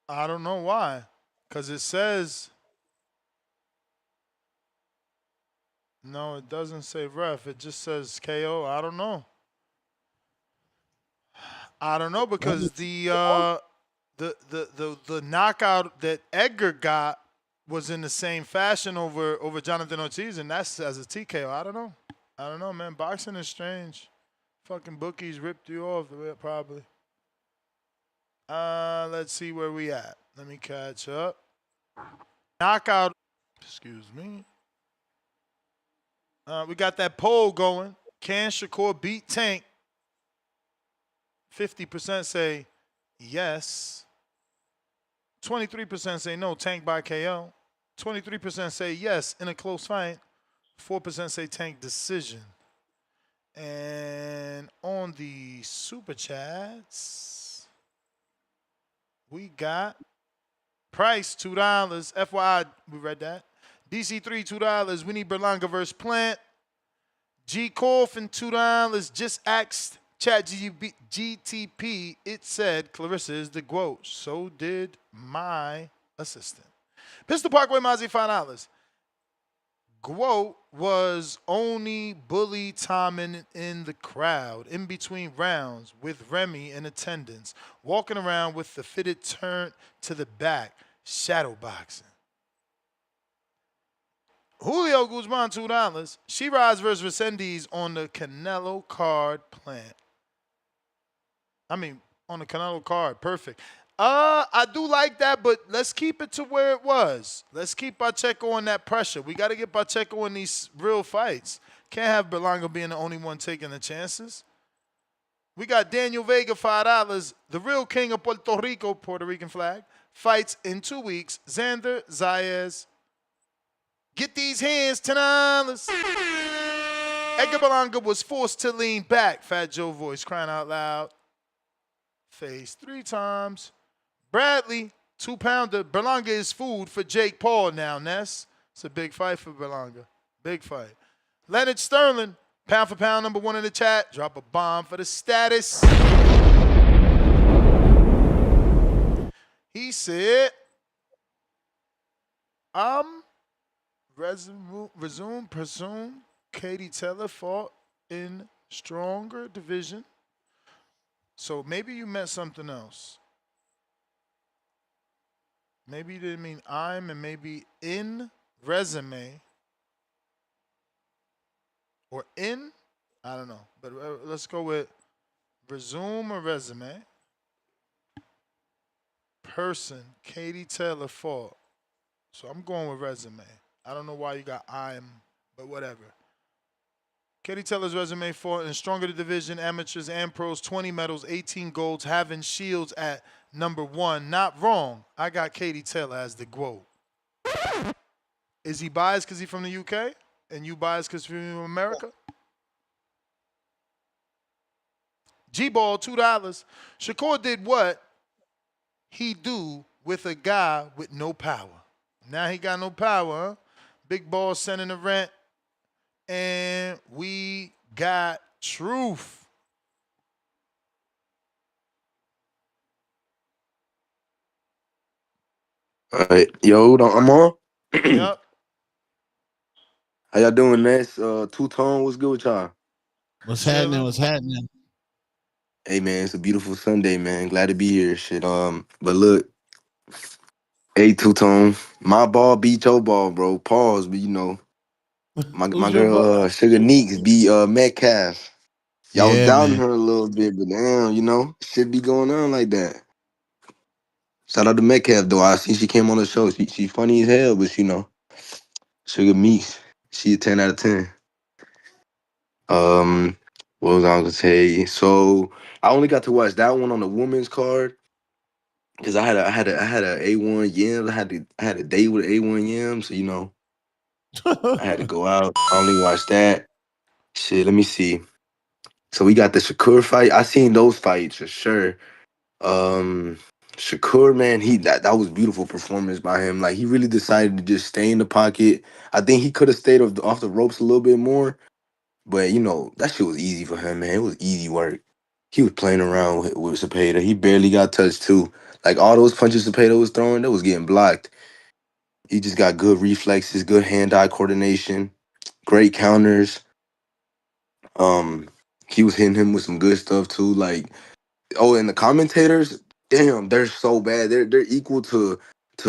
I don't know why. Because it says... No, it doesn't say ref. It just says KO. I don't know. Because the knockout that Edgar got was in the same fashion over Jonathan Ortiz, and that's as a TKO. I don't know, man. Boxing is strange. Fucking bookies ripped you off, probably. Let's see where we at. Let me catch up. Knockout. Excuse me. We got that poll going. Can Shakur beat Tank? 50% say yes. 23% say no, Tank by KO. 23% say yes in a close fight. 4% say Tank decision. And on the super chats, we got Price $2. FYI, we read that. DC3 $2. We need Berlanga versus Plant. G Coffin $2. Just asked ChatGTP. It said Clarissa is the GWOAT. So did my assistant. Pistol Parkway Mozzie $5. GWOAT was only bully timing in the crowd in between rounds with Remy in attendance, walking around with the fitted turned to the back, shadow boxing. Julio Guzman $2. Sheeraz versus Resendiz on the Canelo card Plant. On the Canelo card. Perfect. I do like that, but let's keep it to where it was. Let's keep Pacheco on that pressure. We got to get Pacheco in these real fights. Can't have Berlanga being the only one taking the chances. We got Daniel Vega $5. The real king of Puerto Rico, Puerto Rican flag, fights in 2 weeks. Xander Zayas. Get these hands, $10. Edgar Berlanga was forced to lean back. Fat Joe voice crying out loud. Face 3 times. Bradley, 2-pounder. Berlanga is food for Jake Paul now, Ness. It's a big fight for Berlanga. Big fight. Leonard Sterling, pound for pound, #1 in the chat. Drop a bomb for the status. He said, Presume Katie Taylor fought in stronger division. So maybe you meant something else. Maybe you didn't mean I'm, and maybe in resume or in. I don't know, but let's go with resume or resume. Person Katie Taylor fought. So I'm going with resume. I don't know why you got I'm, but whatever. Katie Taylor's resume fought in stronger division, amateurs and pros, 20 medals, 18 golds, having Shields at number 1. Not wrong. I got Katie Taylor as the GWO. Is he biased because he's from the UK? And you biased because you're from America? G-Ball, $2. Shakur did what he do with a guy with no power. Now he got no power, huh? Big Ball sending the rent. And we got truth. All right, yo, I'm on. Yep. How y'all doing, Ness? Two-tone, what's good with y'all? What's happening? What's happening? Hey, man, it's a beautiful Sunday, man. Glad to be here. Shit. But look, hey, Two-tone, my ball beat your ball, bro. Pause, but you know, my Who's your girl, butt? Sugar Neeks beat Metcalf. Y'all was Yeah, doubting man. her a little bit, but damn, you know, shit be going on like that. Shout out to Metcalf, though. I see she came on the show. She funny as hell, but you know, Sugar Meeks, she a 10 out of 10. What was I gonna say? So I only got to watch that one on the women's card because I had a A1 Yams. I had a date with A1 Yams, so you know I had to go out. I only watched that. Shit, let me see. So we got the Shakur fight. I seen those fights for sure. Um, Shakur, man, that was beautiful performance by him. Like he really decided to just stay in the pocket. I think he could have stayed off the ropes a little bit more. But you know, that shit was easy for him, man. It was easy work. He was playing around with Cepeda. He barely got touched too. Like all those punches Cepeda was throwing, that was getting blocked. He just got good reflexes, good hand-eye coordination, great counters. Um, he was hitting him with some good stuff too. Like, oh, and the commentators, damn, they're so bad. They're equal to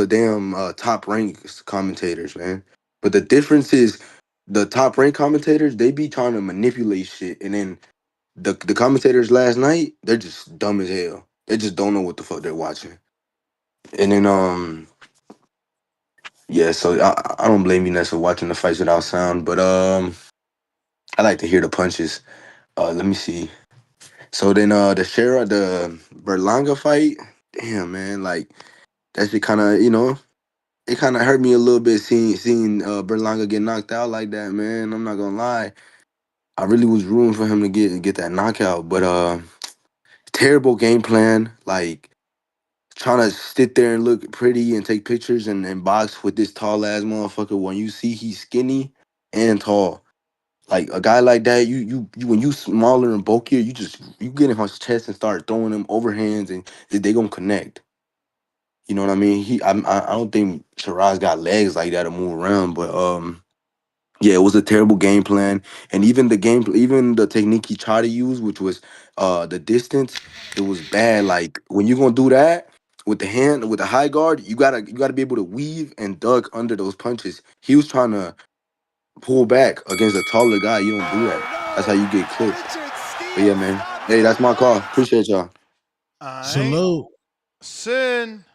damn top ranked commentators, man. But the difference is the top ranked commentators, they be trying to manipulate shit, and then the commentators last night, they're just dumb as hell. They just don't know what the fuck they're watching. And then yeah, so I don't blame you Ness for watching the fights without sound, but I like to hear the punches. Let me see. So then the Berlanga fight, damn man, like that shit kinda, you know, it kinda hurt me a little bit seeing Berlanga get knocked out like that, man. I'm not gonna lie. I really was rooting for him to get that knockout, but terrible game plan. Like trying to sit there and look pretty and take pictures and box with this tall ass motherfucker when you see he's skinny and tall. Like a guy like that, you when you smaller and bulkier, you get in his chest and start throwing them overhands and they gonna connect. You know what I mean? I don't think Shiraz got legs like that to move around, but yeah, it was a terrible game plan, and even the technique he tried to use, which was the distance, it was bad. Like when you're gonna do that with the hand, with the high guard, you gotta be able to weave and duck under those punches. He was trying to pull back against a taller guy. You don't do that. That's how you get clipped. But yeah, man. Hey, that's my call. Appreciate y'all. All right. Salute. Sin.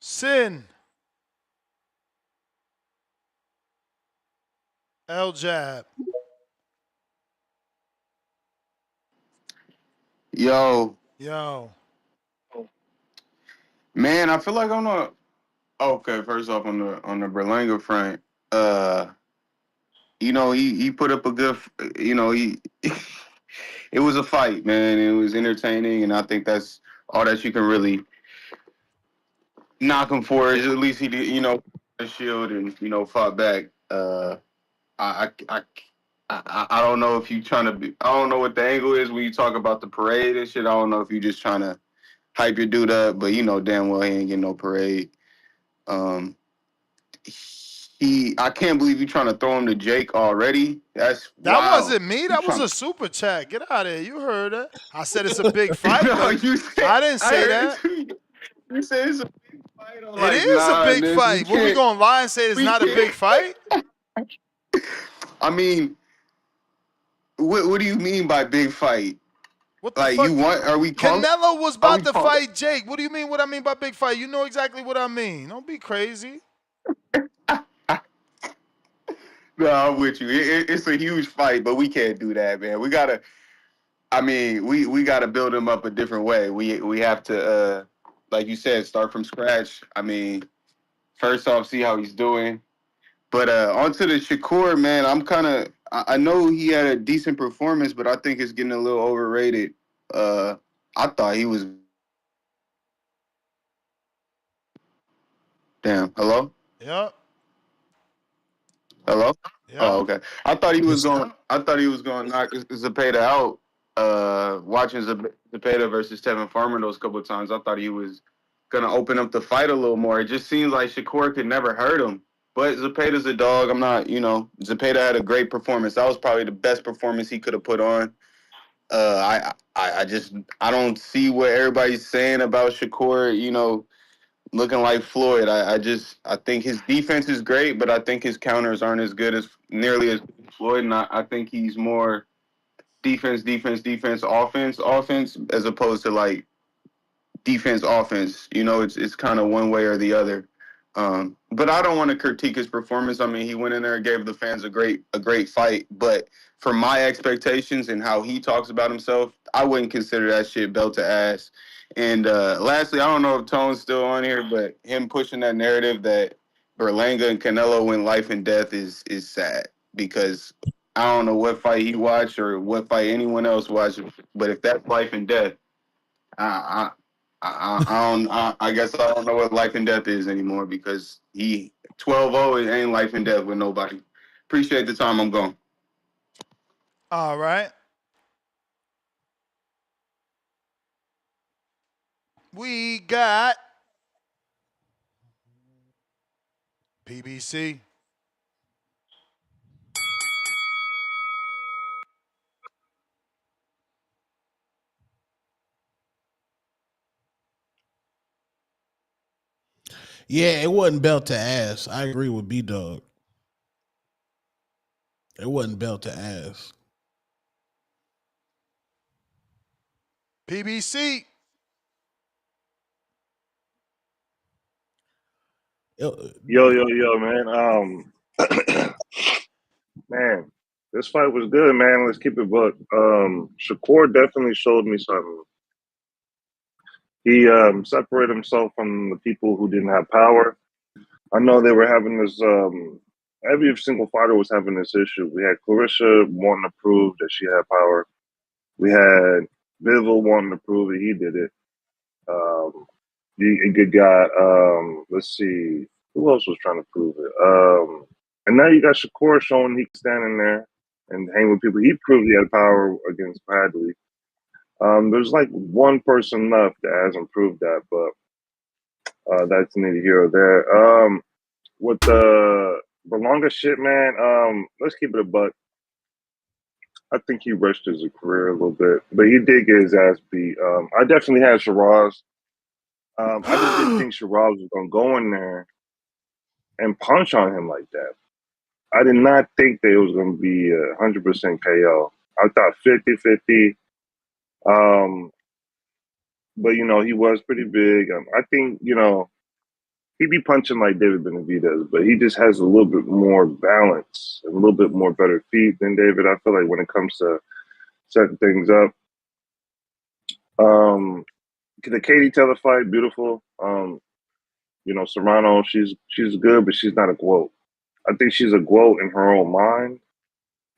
Sin. L Jab. Yo, Yo. man, I feel like I'm not okay. First off, on the Berlanga front, uh, you know, he put up a good, you know, he it was a fight, man. It was entertaining, and I think that's all that you can really knock him for is at least he did, a shield and fought back. I I I don't know if you trying to be. I don't know what the angle is when you talk about the parade and shit. I don't know if you just trying to hype your dude up, but damn well he ain't getting no parade. Um, I can't believe you trying to throw him to Jake already. That's That wild. wasn't me. You That was trying a super chat. Get out of here. You heard it. I said it's a big fight, no, but you said I didn't I say heard it that. too. You said it's a big fight. I'm It like, is a nah, big this we fight. What, we can't. gonna lie and say it's We not a big can't. fight? I mean, what do you mean by big fight? What the Like fuck? you want? Are we calling? Canelo was Are we about to calling? fight Jake. What do you mean what I mean by big fight? You know exactly what I mean. Don't be crazy. No, I'm with you. It's a huge fight, but we can't do that, man. We gotta. I mean, we gotta build him up a different way. We have to, like you said, start from scratch. I mean, first off, see how he's doing. But onto the Shakur, man. I know he had a decent performance, but I think it's getting a little overrated. I thought he was. Damn. Hello. Yep. Hello. Oh, Yep. okay. I thought he was Yes. going. I thought he was going to knock Zepeda out. Watching Zepeda versus Tevin Farmer those couple of times, I thought he was going to open up the fight a little more. It just seems like Shakur could never hurt him. But Zepeda's a dog. I'm not. Zepeda had a great performance. That was probably the best performance he could have put on. I don't see what everybody's saying about Shakur. Looking like Floyd. I think his defense is great, but I think his counters aren't as good as nearly as Floyd. And I think he's more defense, offense, as opposed to like defense, offense. It's kind of one way or the other. But I don't want to critique his performance. I mean, he went in there and gave the fans a great fight. But for my expectations and how he talks about himself, I wouldn't consider that shit belt to ass. And lastly, I don't know if Tone's still on here, but him pushing that narrative that Berlanga and Canelo win life and death is sad because I don't know what fight he watched or what fight anyone else watched, but if that's life and death, I I guess I don't know what life and death is anymore because he 12-0 it ain't life and death with nobody. Appreciate the time. I'm gone. All right. We got PBC. Yeah, it wasn't belt to ass. I agree with B Dog. It wasn't belt to ass. PBC. Yo, man. Man, this fight was good, man. Let's keep it book. Shakur definitely showed me something. He separated himself from the people who didn't have power. I know they were having this. Every single fighter was having this issue. We had Clarissa wanting to prove that she had power. We had Bivol wanting to prove that he did it. A good guy. Let's see, who else was trying to prove it? And now you got Shakur showing he can stand in there and hang with people. He proved he had power against Padley. There's like one person left that hasn't proved that, but that's neither here or there. With the Berlanga shit, man, let's keep it a buck. I think he rushed his career a little bit, but he did get his ass beat. I definitely had Sheeraz. I just didn't think Sheeraz was going to go in there and punch on him like that. I did not think that it was going to be 100% KO. I thought 50-50. But, he was pretty big. I think, he'd be punching like David Benavidez, but he just has a little bit more balance and a little bit more better feet than David. I feel like when it comes to setting things up. The Katie Taylor fight, beautiful. Serrano, she's good, but she's not a GOAT. I think she's a GOAT in her own mind,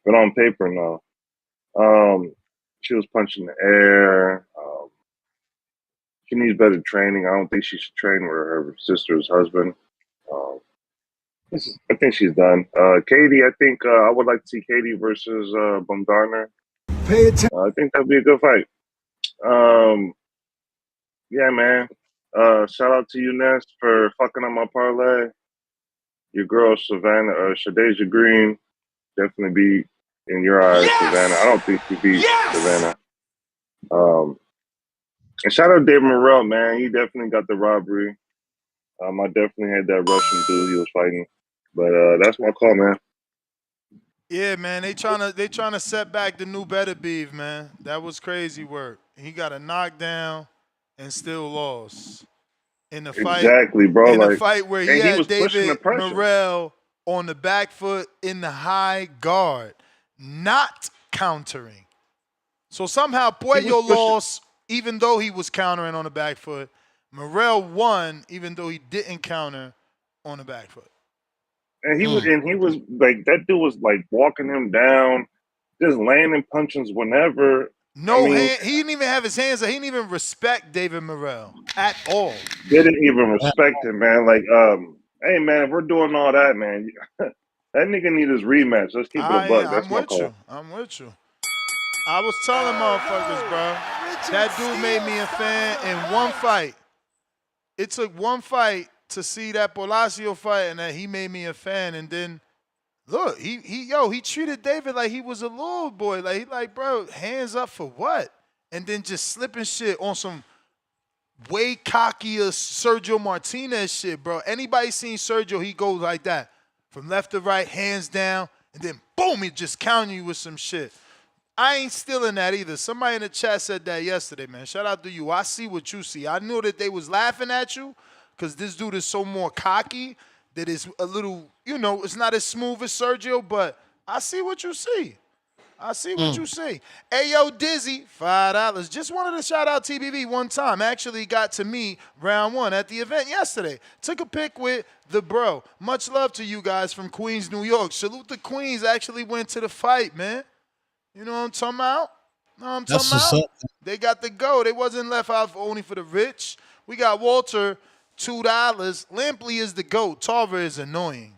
but on paper, no. She was punching the air. She needs better training. I don't think she should train with her sister's husband. Um, I think she's done. Katie, I think I would like to see Katie versus Bumgardner. Pay attention. I think that'd be a good fight. Yeah, man. Shout out to you, Ness, for fucking up my parlay. Your girl, Savannah, Shadeja Green, definitely beat in your eyes, Savannah. I don't think she beat Savannah. And shout out David Morel, man. He definitely got the robbery. I definitely had that Russian dude he was fighting. But that's my call, man. Yeah, man, they trying to set back the new better beef, man. That was crazy work. He got a knockdown and still lost in the fight. Exactly, bro. In a Like, fight where he and he had was pushing the David pressure. Morel on the back foot in the high guard, not countering. So somehow Puello lost even though he was countering on the back foot. Morel won even though he didn't counter on the back foot. And he was like, that dude was like walking him down, just landing punches whenever. No hand. He didn't even have his hands up. He didn't even respect David Morel at all. Didn't even respect him, man. Like, hey, man, if we're doing all that, man, that nigga need his rematch. Let's keep it a buck. That's my call. I'm with you. I was telling motherfuckers, bro. That dude made me a fan in one fight. It took one fight to see that Palacio fight, and that he made me a fan. And then, look, he treated David like he was a little boy. Like, he like, bro, hands up for what? And then just slipping shit on some way cockier Sergio Martinez shit, bro. Anybody seen Sergio, he goes like that. From left to right, hands down, and then boom, he just counting you with some shit. I ain't stealing that either. Somebody in the chat said that yesterday, man. Shout out to you. I see what you see. I knew that they was laughing at you because this dude is so more cocky that it's a little, it's not as smooth as Sergio, but I see what you see. I see what you see. Hey, yo, Dizzy, $5. Just wanted to shout out TBV one time. Actually got to me round one at the event yesterday. Took a pic with the bro. Much love to you guys from Queens, New York. Salute the Queens. Actually went to the fight, man. You know what I'm talking about? That's what's up. They got the go. They wasn't left out only for the rich. We got Walter, $2. Lampley is the GOAT. Tarver is annoying.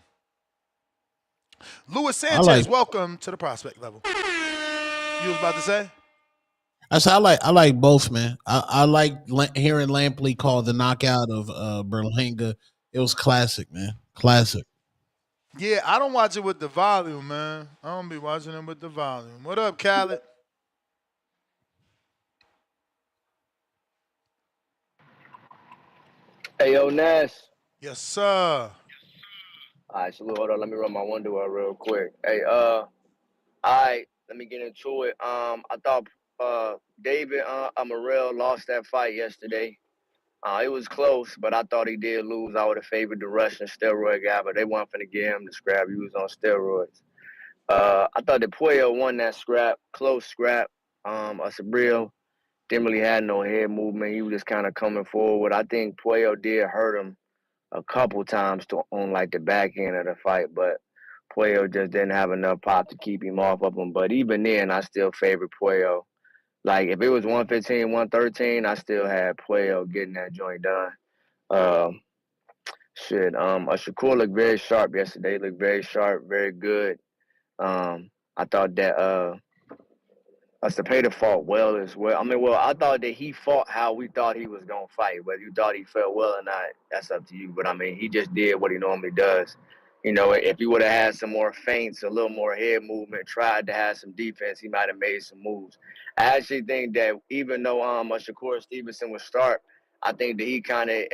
Luis Sanchez, welcome to the prospect level. You was about to say? I like both, man. I like hearing Lampley call the knockout of Berlanga. It was classic, man. Classic. Yeah, I don't watch it with the volume, man. I don't be watching it with the volume. What up, Khaled? Hey, yo, Ness. Yes, sir. All right, salute. Hold on. Let me run my window out real quick. Hey, all right, let me get into it. I thought David Morel lost that fight yesterday. It was close, but I thought he did lose. I would have favored the Russian steroid guy, but they weren't finna give him the scrap. He was on steroids. I thought that Puello won that scrap, close scrap. Sabril didn't really have no head movement. He was just kind of coming forward. I think Puello did hurt him a couple times on like the back end of the fight, but Puello just didn't have enough pop to keep him off of him. But even then, I still favored Puello. Like, if it was 115, 113, I still had Puello getting that joint done. Shakur looked very sharp yesterday. He looked very sharp, very good. I thought that Cepeda fought well as well. I thought that he fought how we thought he was going to fight. Whether you thought he felt well or not, that's up to you. But, he just did what he normally does. If he would have had some more feints, a little more head movement, tried to have some defense, he might have made some moves. I actually think that even though Shakur Stevenson was sharp, I think that he kind of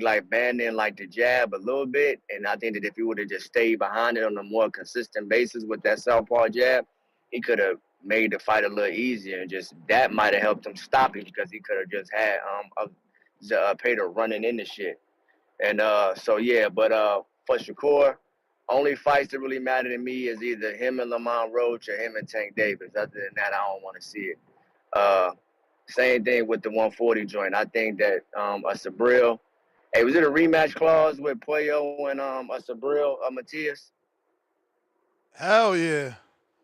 like banned in like the jab a little bit. And I think that if he would have just stayed behind it on a more consistent basis with that southpaw jab, he could have made the fight a little easier, and just that might have helped him stop it because he could have just had Peter running into shit. And for Shakur, only fights that really matter to me is either him and Lamont Roach or him and Tank Davis. Other than that, I don't want to see it. Same thing with the 140 joint. I think that Sabril. Hey, was it a rematch clause with Puello and Sabril Matias? Hell yeah.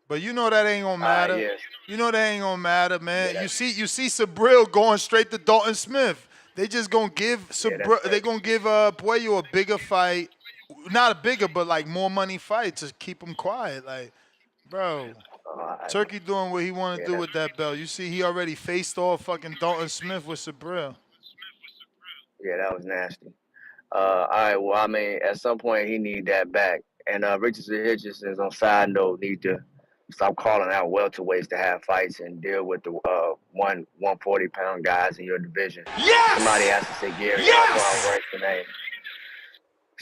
But that ain't gonna matter. Yeah. That ain't gonna matter, man. Yeah, you see Sabril going straight to Dalton Smith. They just gonna give Yeah, that's they crazy. gonna give Puello a bigger fight, not a bigger, but like more money fight to keep him quiet. Like, bro, Turkey doing what he want to Yeah, do with that belt. You see, he already faced off fucking Dalton Smith with Sabril. yeah, that was nasty. All right, well, I mean, at some point he need that back. And Richardson Hitchens, on side note, need to stop calling out welterweights to have fights and deal with the 140-pound guys in your division. Yes! Somebody has to say Gary Antoine Russell's name.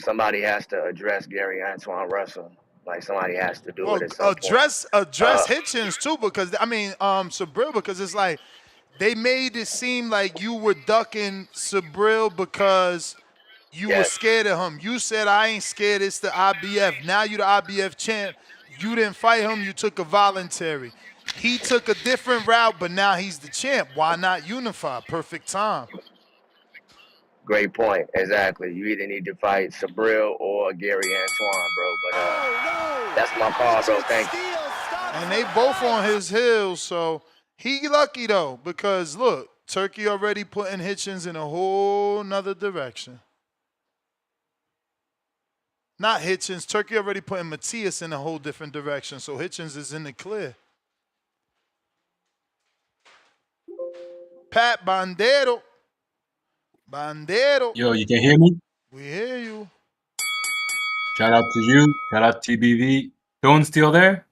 Somebody has to address Gary Antoine Russell. Like, somebody has to do Well, it at some point. address Hitchens too, because I mean, Sabril, because it's like they made it seem like you were ducking Sabril because you were scared of him. You said, I ain't scared, it's the IBF. Now you the IBF champ. You didn't fight him, you took a voluntary. He took a different route, but now he's the champ. Why not unify? Perfect time. Great point. Exactly. You either need to fight Sabril or Gary Antoine, bro. But that's my call, bro. Thank you. And they both on his heels, so he lucky though, because look, Turkey already putting Hitchens in a whole nother direction. Not Hitchens. Turkey already putting Matias in a whole different direction, so Hitchens is in the clear. Pat Bandero. Yo, you can hear me? We hear you. Shout out to you. Shout out TBV. Don still there?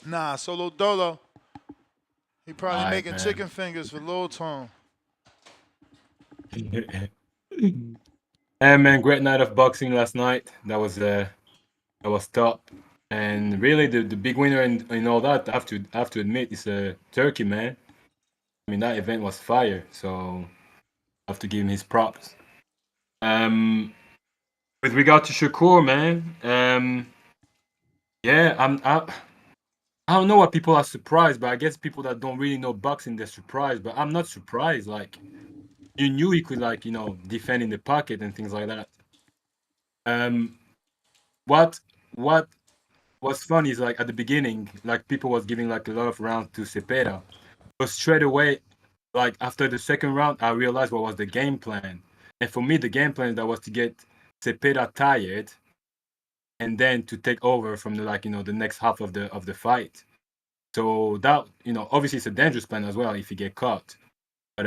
Nah, Solo Dolo. He probably All right, making man. chicken fingers for Lil Tone. Hey man, great night of boxing last night. That was top. And really, the big winner in all that, I have to admit, is Turkey, man. I mean, that event was fire, so I have to give him his props. With regard to Shakur, man, yeah, I don't know what people are surprised, but I guess people that don't really know boxing, they're surprised. But I'm not surprised. Like, you knew he could, like, defend in the pocket and things like that. What was funny is, like, at the beginning, like, people was giving like a lot of rounds to Cepeda, but straight away, like, after the second round, I realized what was the game plan. And for me, the game plan that was to get Cepeda tired, and then to take over from the next half of the fight. So that, obviously it's a dangerous plan as well if you get caught. But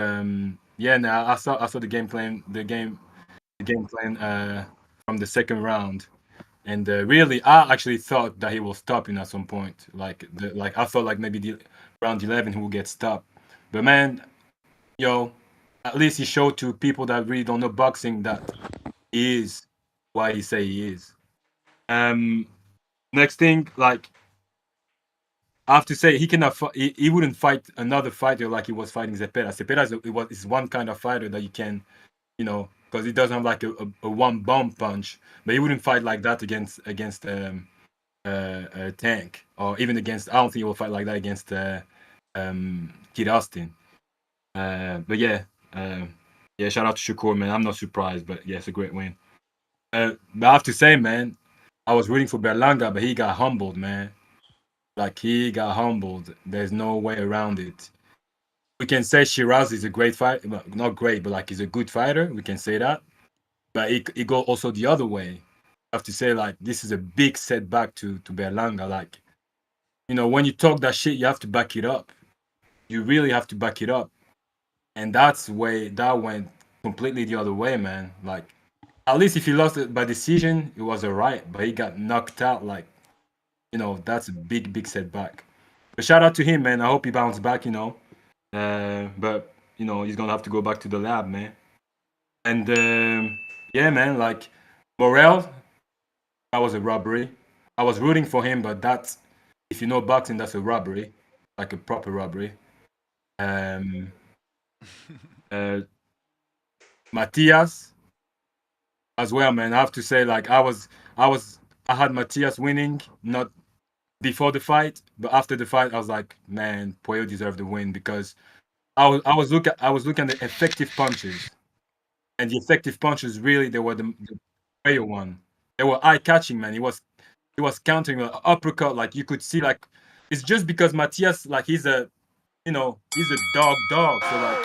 yeah, now I saw the game plan from the second round, and really I actually thought that he will stop him at some point. Like I thought like maybe the round 11 he will get stopped. But man, at least he showed to people that really don't know boxing that he is why he say he is. Next thing, like, I have to say, he wouldn't fight another fighter like he was fighting Zepeda. Zepeda is one kind of fighter that you can, because he doesn't have like a one bomb punch, but he wouldn't fight like that against Tank, or even against. I don't think he will fight like that against Kid Austin. But yeah, shout out to Shakur, man. I'm not surprised, but yeah, it's a great win. But I have to say, man, I was rooting for Berlanga, but he got humbled, man. Like, he got humbled. There's no way around it. We can say Sheeraz is a great fighter. Well, not great, but like he's a good fighter. We can say that. But it go also the other way. I have to say, like, this is a big setback to Berlanga. Like, when you talk that shit, you have to back it up. You really have to back it up. And that went completely the other way, man. Like, at least if he lost it by decision, it was all right. But he got knocked out, like, that's a big, big setback. But shout out to him, man. I hope he bounced back, but, he's going to have to go back to the lab, man. And, yeah, man, like, Morel, that was a robbery. I was rooting for him, but that's, if you know boxing, that's a robbery, like a proper robbery. Matias, as well, man. I have to say, like, I had Matias winning, not before the fight, but after the fight, I was like, man, Puello deserved the win, because I was looking at the effective punches, and the effective punches really, they were the Puello one. They were eye catching, man. He was countering an uppercut, like you could see, like, it's just because Matias, like, he's a dog, so like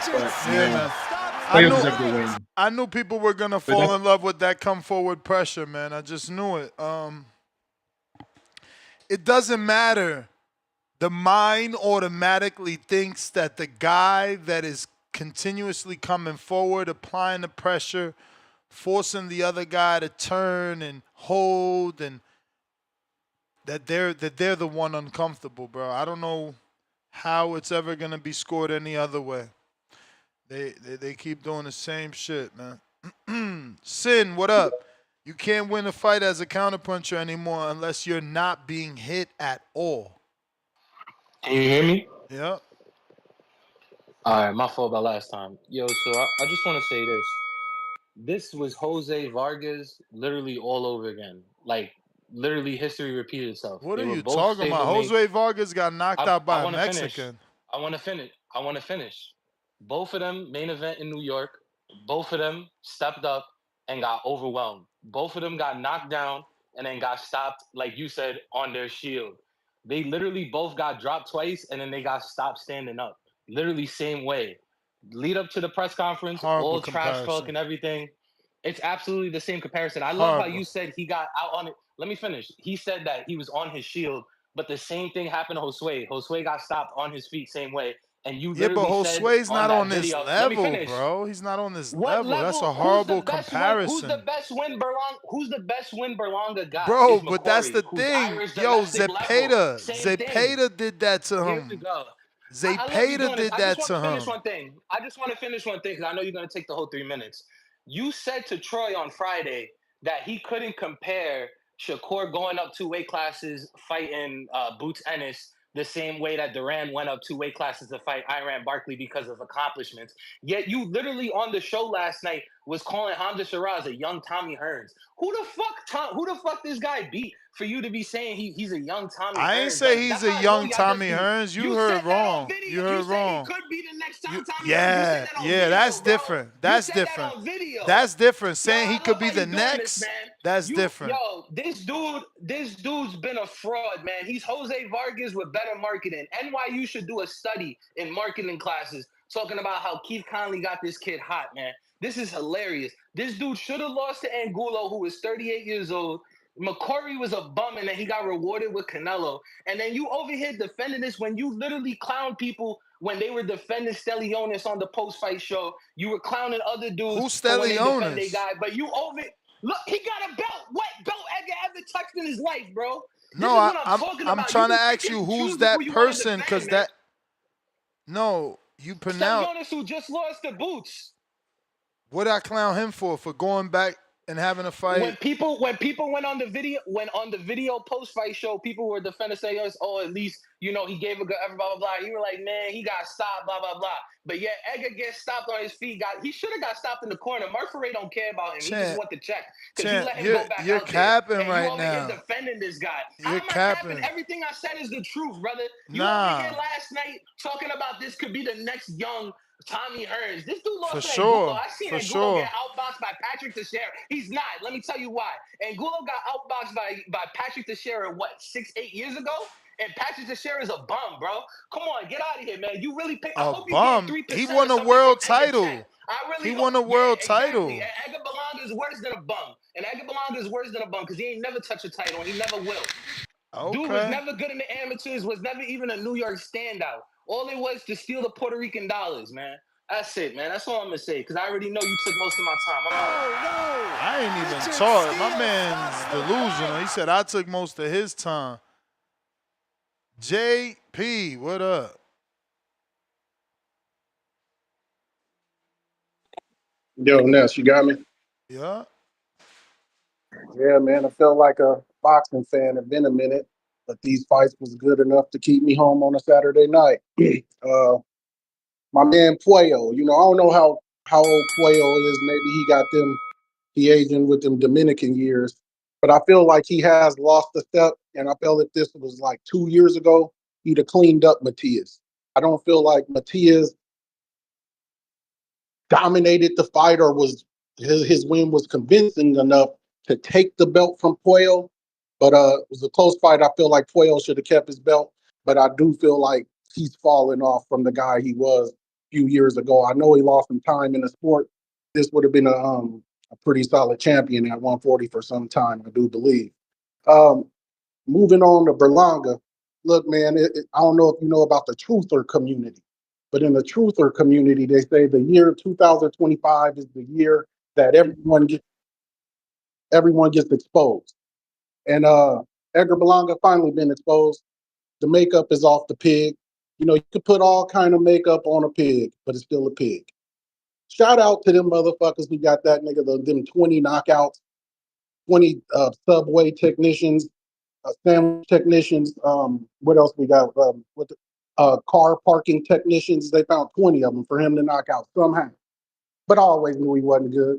Richard But Steele man, stops I the Players knew deserve to fight. win. I knew people were gonna But fall that, in love with that come forward pressure, man. I just knew it. It doesn't matter. The mind automatically thinks that the guy that is continuously coming forward, applying the pressure, forcing the other guy to turn and hold, and that they're the one uncomfortable, bro. I don't know how it's ever gonna be scored any other way. They keep doing the same shit, man. Sin, what up? You can't win a fight as a counterpuncher anymore unless you're not being hit at all. Can you hear me? Yeah. All right, my fault about last time. Yo, so I just want to say this. This was Jose Vargas literally all over again. Like, literally history repeated itself. What They are were you both talking about? stablemate. Jose Vargas got knocked out I by a want to finish. Mexican. I want to finish. I want to finish. Both of them main event in New York. Both of them stepped up and got overwhelmed. Both of them got knocked down and then got stopped, like you said, on their shield. They literally both got dropped twice and then they got stopped standing up. Literally same way. Lead up to the press conference, Horrible all trash talk comparison. and everything. It's absolutely the same comparison. I love how Horrible. you said he got out on it. Let me finish. He said that he was on his shield, but the same thing happened to Josue. Josue got stopped on his feet, same way. And you Yeah, but literally said Josue's on not on that this video, let me level, finish. bro. He's not on this What level. That's a level? Who's the horrible best win? Who's the comparison. best win Berlanga? Who's the best win Berlanga got? Bro, Is but that's McCory, the who's thing. Irish Yo, domestic level. Zepeda. Same thing. Zepeda did that to Here we him. go. I love you Zepeda doing this. did I just that want to to finish him. one thing. I just want to finish one thing because I know you're going to take the whole 3 minutes. You said to Troy on Friday that he couldn't compare Shakur going up 2 weight classes fighting Boots Ennis the same way that Duran went up 2 weight classes to fight Iran Barkley because of accomplishments. Yet you literally on the show last night was calling Hamza Sheeraz a young Tommy Hearns. Who the fuck this guy beat for you to be saying he's a young Tommy I Hearns? ain't say Like, he's that's a how I know young y'all just Tommy be. Hearns. You You heard said that on wrong. video. You heard You said he wrong. could be the next Tommy Hearns. You Yeah, said that on yeah, video, that's bro. different. You That's said different. that on video. That's different. Yo, Saying he I could love be how the you doing this, next, man. that's different. Yo, this dude's been a fraud, man. He's Jose Vargas with better marketing. NYU should do a study in marketing classes talking about how Keith Conley got this kid hot, man. This is hilarious. This dude should have lost to Angulo, who is 38 years old. McCory was a bum, and then he got rewarded with Canelo. And then you over here defending this when you literally clown people when they were defending Stellionis on the post-fight show. You were clowning other dudes Who's for when they defend their Stellionis? guy. But you over look, he got a belt. What belt Edgar ever touched in his life, bro? This No, is what I'm talking I'm about. trying to You ask pick you and who's choose that who you want to person, because defend, man. that no, you pronounce Stellionis who just lost to Boots. what I clown him for going back and having a fight. When people went on the video post fight show, people were defending saying, "Oh, at least he gave a good blah blah blah." You were like, "Man, he got stopped, blah blah blah." But yet Edgar gets stopped on his feet. He should have got stopped in the corner. Murphy don't care about him. He just want to check because he let him go back You're out capping there. And right you over now. here defending this guy. You're How am I capping? Everything I said is the truth, brother. You over here last night talking about this could be the next young Tommy Hearns. This dude lost to Angulo. I seen Angulo get outboxed by Patrick Teixeira. He's not. Let me tell you why. Angulo got outboxed by Patrick Teixeira, what, 6-8 years ago? And Patrick Teixeira is a bum, bro. Come on, get out of here, man. You really pick. I hope you get 3%. He won a world title. He won a world title. And Edgar Berlanga is worse than a bum. Because he ain't never touched a title and he never will. Okay. Dude was never good in the amateurs, was never even a New York standout. All it was to steal the Puerto Rican dollars, man. That's it, man. That's all I'm going to say, because I already know you took most of my time. I ain't even taught. My man's delusional. He said I took most of his time. JP, what up? Yo, Ness, you got me? Yeah. Yeah, man, I felt like a boxing fan. It's been a minute, but these fights was good enough to keep me home on a Saturday night. My man Puello, I don't know how old Puello is. Maybe he aging with them Dominican years, but I feel like he has lost a step. And I felt if this was like 2 years ago, he'd have cleaned up Matias. I don't feel like Matias dominated the fight or was his win was convincing enough to take the belt from Puello. But it was a close fight. I feel like Puello should have kept his belt, but I do feel like he's fallen off from the guy he was few years ago. I know he lost some time in the sport. This would have been a pretty solid champion at 140 for some time, I do believe. Um, Moving on to Berlanga. Look, man, I don't know if you know about the truther community, but in the truther community, they say the year 2025 is the year that everyone gets exposed. And Edgar Berlanga finally been exposed. The makeup is off the pig. You know, you could put all kind of makeup on a pig, but it's still a pig. Shout out to them motherfuckers who got that nigga, them 20 knockouts, 20 subway technicians, sandwich technicians. What else we got? With car parking technicians, they found 20 of them for him to knock out somehow. But I always knew he wasn't good,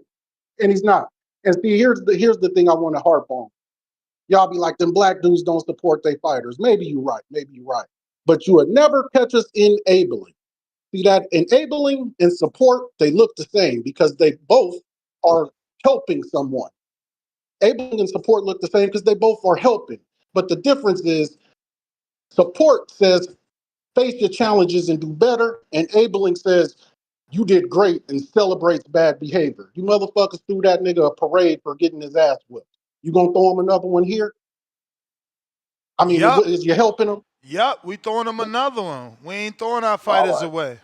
and he's not. And see, here's the thing I want to harp on. Y'all be like, them black dudes don't support their fighters. Maybe you're right. Maybe you're right. But you would never catch us enabling. See that enabling and support, they look the same because they both are helping someone. Enabling and support look the same because they both are helping. But the difference is support says face your challenges and do better. Enabling says you did great and celebrates bad behavior. You motherfuckers threw that nigga a parade for getting his ass whipped. You gonna throw him another one here? I mean, Yup. is you helping him? Yup. We throwing him another one. We ain't throwing our All fighters right. away.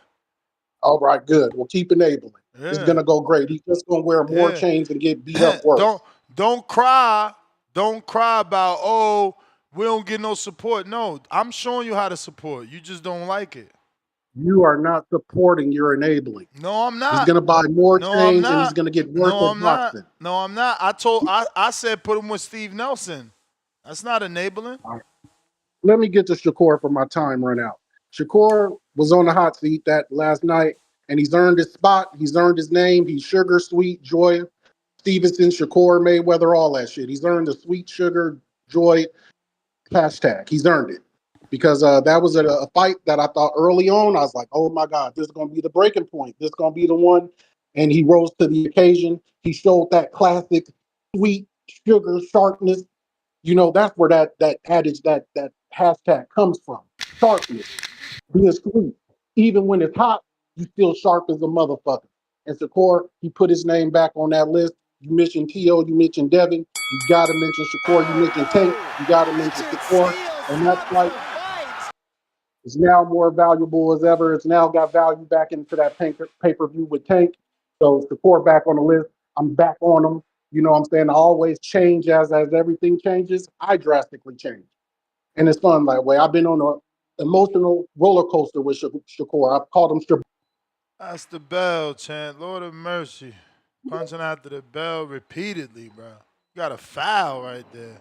All right, good. We'll keep enabling. It's Yeah. gonna go great. He's just gonna wear more Yeah. chains and get beat up worse. don't cry. Don't cry about, oh, we don't get no support. No, I'm showing you how to support. You just don't like it. You are not supporting, you're enabling. No, I'm He's not. gonna buy more No, I'm chains and he's not. gonna get worse No, at I'm not. boxing. No, I'm not. I said put him with Steve Nelson. That's not enabling. All right. Let me get to Shakur for my time run out. Shakur was on the hot seat that last night, and he's earned his spot. He's earned his name. He's Sugar, Sweet, Joy, Stevenson, Shakur, Mayweather, all that shit. He's earned the Sweet Sugar, Joy hashtag. He's earned it because that was a fight that I thought early on. I was like, oh my God, this is going to be the breaking point. This is going to be the one. And he rose to the occasion. He showed that classic sweet sugar sharpness. You know, that's where that adage, that hashtag comes from. Sharpness, being sweet. Even when it's hot, you still sharp as a motherfucker. And Shakur, he put his name back on that list. You mentioned T.O., you mentioned Devin, you gotta mention Shakur, you mentioned Tank, you gotta mention Richard Shakur. Steele And that's stops like the fight. it's now more valuable as ever. It's now got value back into that pay-per-view with Tank. So Shakur back on the list. I'm back on him. You know what I'm saying? I always change as everything changes. I drastically change. And it's fun that way. I've been on an emotional roller coaster with Shakur. I've called him That's the bell, chant. Lord of mercy. Punching after the bell repeatedly, bro. You got a foul right there.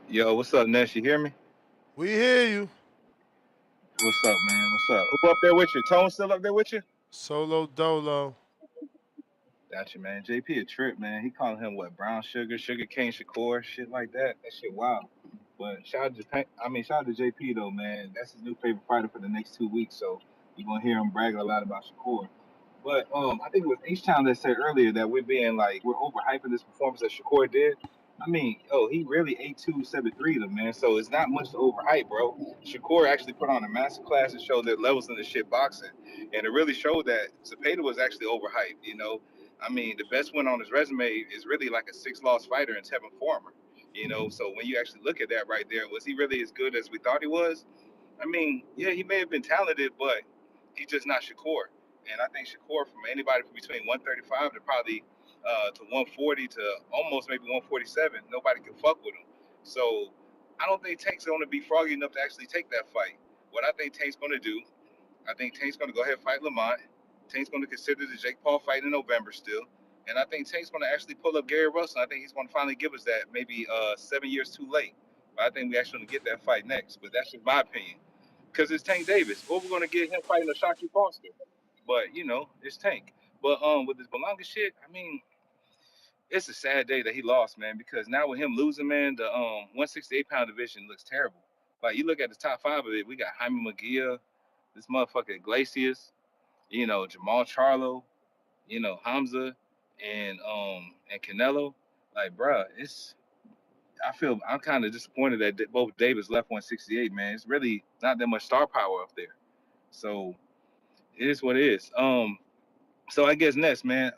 Yo, what's up, Ness? You hear me? We hear you. What's up, man? What's up? Who up there with you? Tone still up there with you? Solo dolo. Gotcha, man. JP a trip, man. He calling him what? Brown sugar, sugar cane Shakur, shit like that. That shit wild. But shout out to shout out to JP though, man. That's his new favorite fighter for the next 2 weeks. So you're gonna hear him bragging a lot about Shakur. But I think it was H-Town that said earlier that we're overhyping this performance that Shakur did. I mean, he really 8-2, 7-3 them, man. So it's not much to overhype, bro. Shakur actually put on a master class and showed their levels in the shit boxing, and it really showed that Zepeda was actually overhyped. You know, I mean, the best win on his resume is really like a 6-loss fighter and Tevin Farmer. You know, so when you actually look at that right there, was he really as good as we thought he was? I mean, yeah, he may have been talented, but he's just not Shakur. And I think Shakur, from anybody from between 135 to probably to 140 to almost maybe 147, nobody can fuck with him. So I don't think Tank's going to be froggy enough to actually take that fight. What I think Tank's going to do, I think Tank's going to go ahead and fight Lamont. Tank's going to consider the Jake Paul fight in November still. And I think Tank's going to actually pull up Gary Russell. I think he's going to finally give us that maybe 7 years too late. But I think we actually going to get that fight next. But that's just my opinion. Because it's Tank Davis. Or we're going to get him fighting Ashaki Foster. But, it's Tank. But with this Berlanga shit, I mean, it's a sad day that he lost, man, because now with him losing, man, the 168-pound division looks terrible. Like, you look at the top five of it, we got Jaime Magia, this motherfucker Iglesias, Jamal Charlo, Hamza, and Canelo. Like, bruh, I'm kind of disappointed that both Davis left 168, man. It's really not that much star power up there. So It is what it is. So I guess next, man.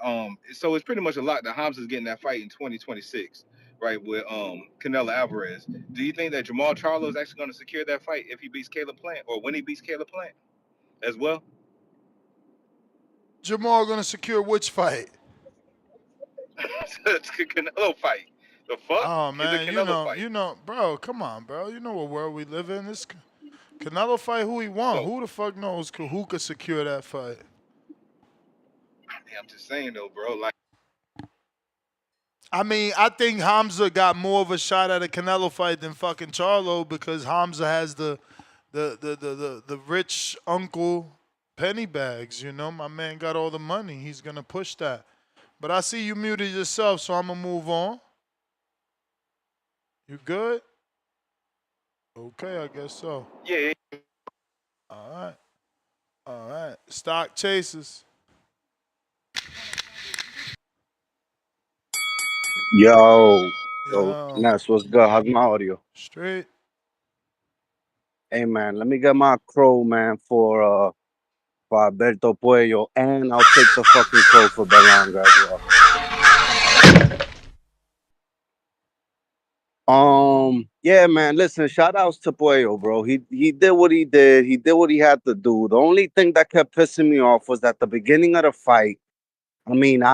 So it's pretty much a lot that Hamza's getting that fight in 2026, right? With Canelo Alvarez. Do you think that Jamal Charlo is actually going to secure that fight if he beats Caleb Plant, or when he beats Caleb Plant as well? Jamal gonna secure which fight? It's a Canelo fight. The fuck Oh is a man, Canelo fight? bro. Come on, bro. You know what world we live in. This Canelo fight, who he want? So Who the fuck knows who could secure that fight? I'm just saying though, bro. Like, I mean, I think Hamza got more of a shot at a Canelo fight than fucking Charlo because Hamza has the rich uncle penny bags. You know, my man got all the money. He's gonna push that. But I see you muted yourself, so I'm gonna move on. You good? Okay, I guess so. yeah. All right. All right. Stock chasers. Yo, Yo. Ness, what's good? How's my audio? Straight. Hey man, let me get my crow, man, for Alberto Puello, and I'll take the fucking crow for Berlanga as well. Yeah, man. Listen, shout outs to Puello, bro. He did what he did. He did what he had to do. The only thing that kept pissing me off was at the beginning of the fight. I mean,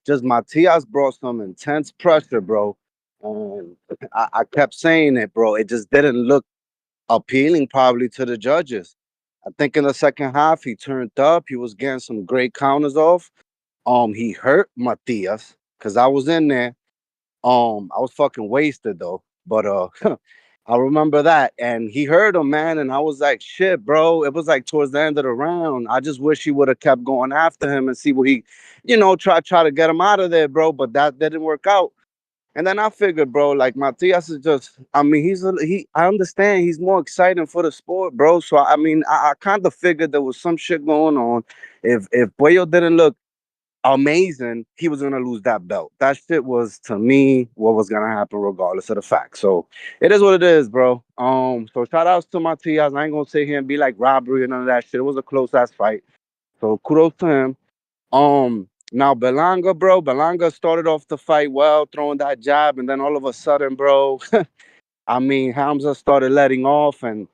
just Matias brought some intense pressure, bro. And I kept saying it, bro. It just didn't look appealing, probably to the judges. I think in the second half he turned up. He was getting some great counters off. He hurt Matias because I was in there. I was fucking wasted though. But I remember that. And he hurt him, man. And I was like, shit, bro. It was like towards the end of the round. I just wish he would have kept going after him and see what he, try to get him out of there, bro. But that didn't work out. And then I figured, bro, like Matias is just, I mean, I understand he's more exciting for the sport, bro. So, I mean, I kind of figured there was some shit going on. If Puello didn't look amazing, he was gonna lose that belt. That shit was, to me, what was gonna happen regardless of the fact. So it is what it is, bro. So shout outs to Matias. I ain't gonna sit here and be like robbery and none of that shit. It was a close ass fight. So kudos to him. Now Berlanga, bro. Berlanga started off the fight well, throwing that jab, and then all of a sudden, bro, I mean, Hamza started letting off, and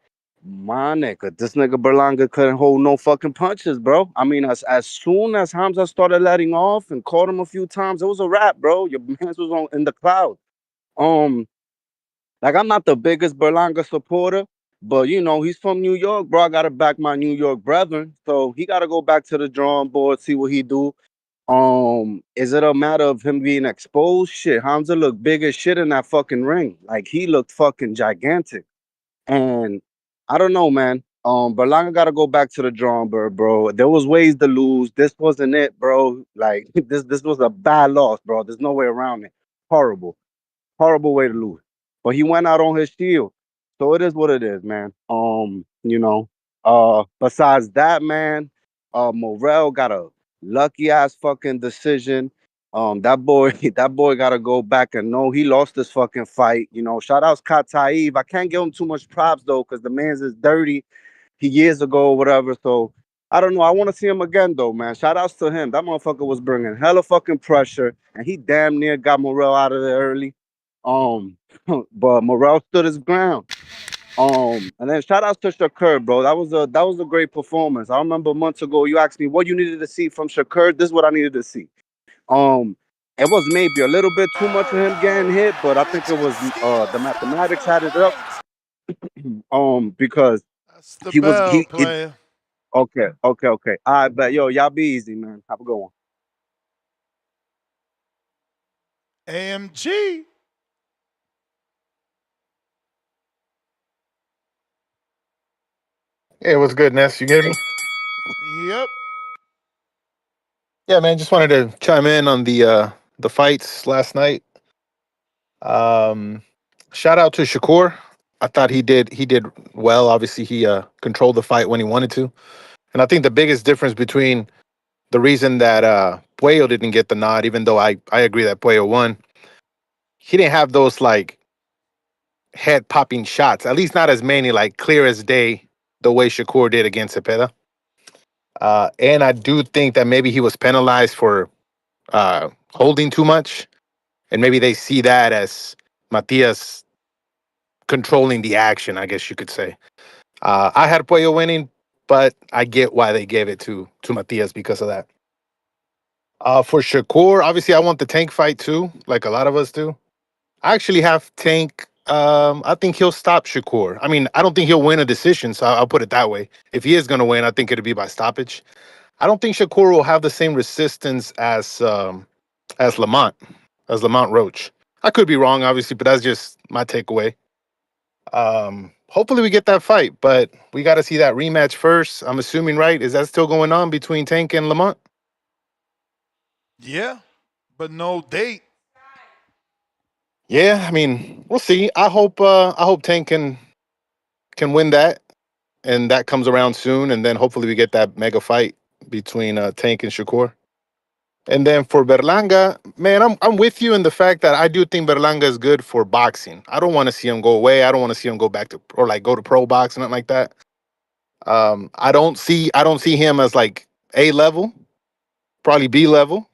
my nigga, this nigga Berlanga couldn't hold no fucking punches, bro. I mean, as soon as Hamza started letting off and caught him a few times, it was a wrap, bro. Your man's was in the cloud. Um, like I'm not the biggest Berlanga supporter, but he's from New York, bro. I gotta back my New York brethren, so he gotta go back to the drawing board, see what he do. Is it a matter of him being exposed? Shit, Hamza looked big as shit in that fucking ring. Like he looked fucking gigantic. And I don't know, man. Berlanga gotta go back to the drawing board, bro. There was ways to lose. This wasn't it, bro. Like this was a bad loss, bro. There's no way around it. Horrible. Horrible way to lose. But he went out on his shield. So it is what it is, man. Besides that, man, Morel got a lucky ass fucking decision. That boy, that boy gotta go back and know he lost this fucking fight. Shout outs Katayv. I can't give him too much props though, because the man's is dirty. He years ago or whatever. So I don't know. I want to see him again though, man. Shout outs to him. That motherfucker was bringing hella fucking pressure, and he damn near got Morel out of there early. Um, but Morel stood his ground. And then shout outs to Shakur, bro. That was a great performance. I remember months ago you asked me what you needed to see from Shakur. This is what I needed to see. Um, it was maybe a little bit too much of him getting hit, but I think it was the mathematics had it up. Because That's the he was bell, he player. okay, okay, okay. I bet y'all be easy, man. Have a good one. AMG. Hey, what's good, Ness? You get me? Yep. Yeah, man. Just wanted to chime in on the fights last night. Um, Shout out to Shakur. I thought he did well. Obviously, he controlled the fight when he wanted to, and I think the biggest difference between the reason that Puello didn't get the nod, even though I agree that Puello won, he didn't have those like head popping shots. At least not as many, like clear as day, the way Shakur did against Cepeda. And I do think that maybe he was penalized for holding too much, and maybe they see that as Matias controlling the action, I guess you could say. I had Puello winning, but I get why they gave it to Matias because of that. For Shakur, obviously, I want the Tank fight too, like a lot of us do. I actually have Tank. I think he'll stop Shakur. I mean, I don't think he'll win a decision, so I'll put it that way. If he is going to win, I think it'll be by stoppage. I don't think Shakur will have the same resistance as Lamont, as Lamont Roach. I could be wrong, obviously, but that's just my takeaway. Hopefully we get that fight, but we got to see that rematch first. I'm assuming, right? Is that still going on between Tank and Lamont? Yeah, but no date. Yeah, I mean, we'll see. I hope Tank can win that, and that comes around soon, and then hopefully we get that mega fight between Tank and Shakur. And then for Berlanga, man, I'm with you in the fact that I do think Berlanga is good for boxing. I don't want to see him go away. I don't want to see him go back to or like go to pro box, nothing like that. I don't see him as like A level, probably B level,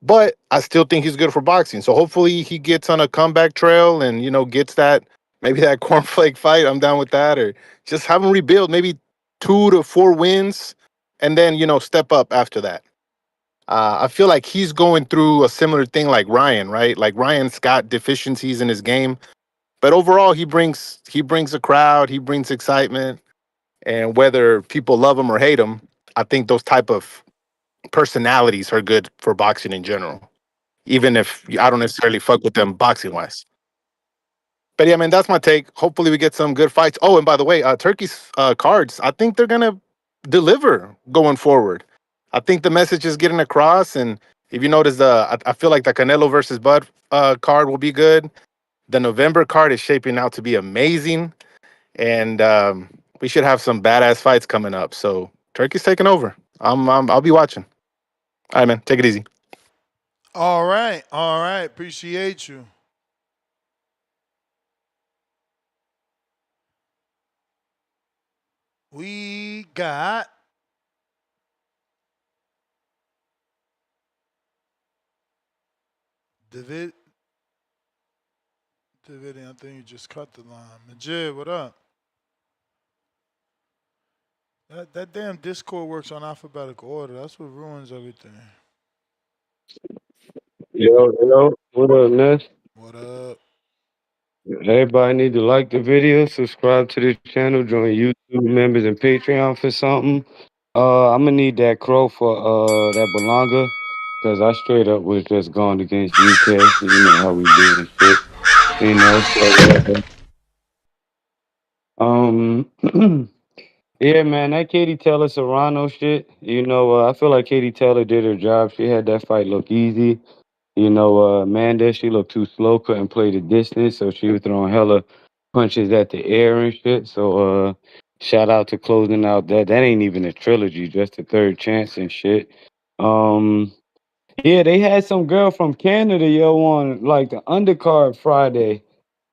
but I still think he's good for boxing. So hopefully he gets on a comeback trail and gets that maybe that cornflake fight. I'm down with that, or just have him rebuild maybe 2 to 4 wins, and then step up after that. I feel like he's going through a similar thing like Ryan, right? Like Ryan's got deficiencies in his game, but overall he brings a crowd, he brings excitement, and whether people love him or hate him, I think those type of personalities are good for boxing in general. Even if I don't necessarily fuck with them boxing wise. But yeah, man, that's my take. Hopefully, we get some good fights. Oh, and by the way, Turkey's cards, I think they're gonna deliver going forward. I think the message is getting across. And if you notice, I feel like the Canelo versus Bud card will be good. The November card is shaping out to be amazing, and we should have some badass fights coming up. So Turkey's taking over. I'll be watching. All right, man, take it easy. All right, all right. Appreciate you. We got David. David, I think you just cut the line. Majid, what up? That damn Discord works on alphabetical order. That's what ruins everything. Yo, what up, Ness? What up? Everybody need to like the video, subscribe to the channel, join YouTube members and Patreon for something. I'm gonna need that crow for that Belonga, cause I straight up was just going against UK. You know how we do and shit. Um, yeah, man, that Katie Taylor Serrano shit. I feel like Katie Taylor did her job. She had that fight look easy. Amanda, she looked too slow, couldn't play the distance, so she was throwing hella punches at the air and shit. So shout out to closing out that. That ain't even a trilogy, just a third chance and shit. Um yeah, they had some girl from Canada, yo, on like the undercard Friday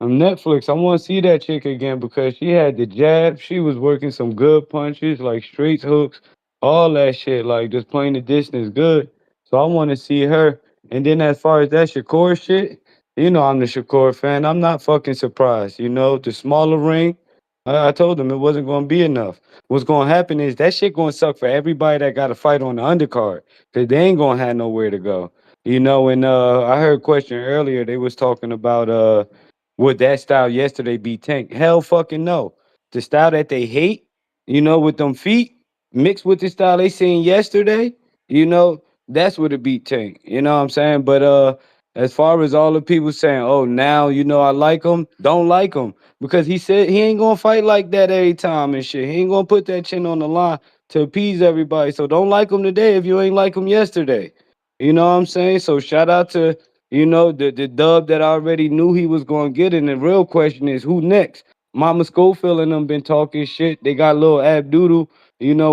on Netflix. I want to see that chick again because she had the jab. She was working some good punches, like straight hooks, all that shit, like just playing the distance good. So I want to see her. And then as far as that Shakur shit, I'm the Shakur fan. I'm not fucking surprised. The smaller ring, I told them it wasn't going to be enough. What's going to happen is that shit going to suck for everybody that got to fight on the undercard because they ain't going to have nowhere to go. And I heard a question earlier. They was talking about would that style yesterday be Tank? Hell fucking no. The style that they hate, with them feet mixed with the style they seen yesterday, you know, that's what it beat Tank. You know what I'm saying? But as far as all the people saying, oh, now I like him, don't like him because he said he ain't gonna fight like that every time and shit. He ain't gonna put that chin on the line to appease everybody. So don't like him today if you ain't like him yesterday. You know what I'm saying? So shout out to the dub that I already knew he was gonna get. And the real question is who next? Mama Schofield and them been talking shit. They got little Abdoodle,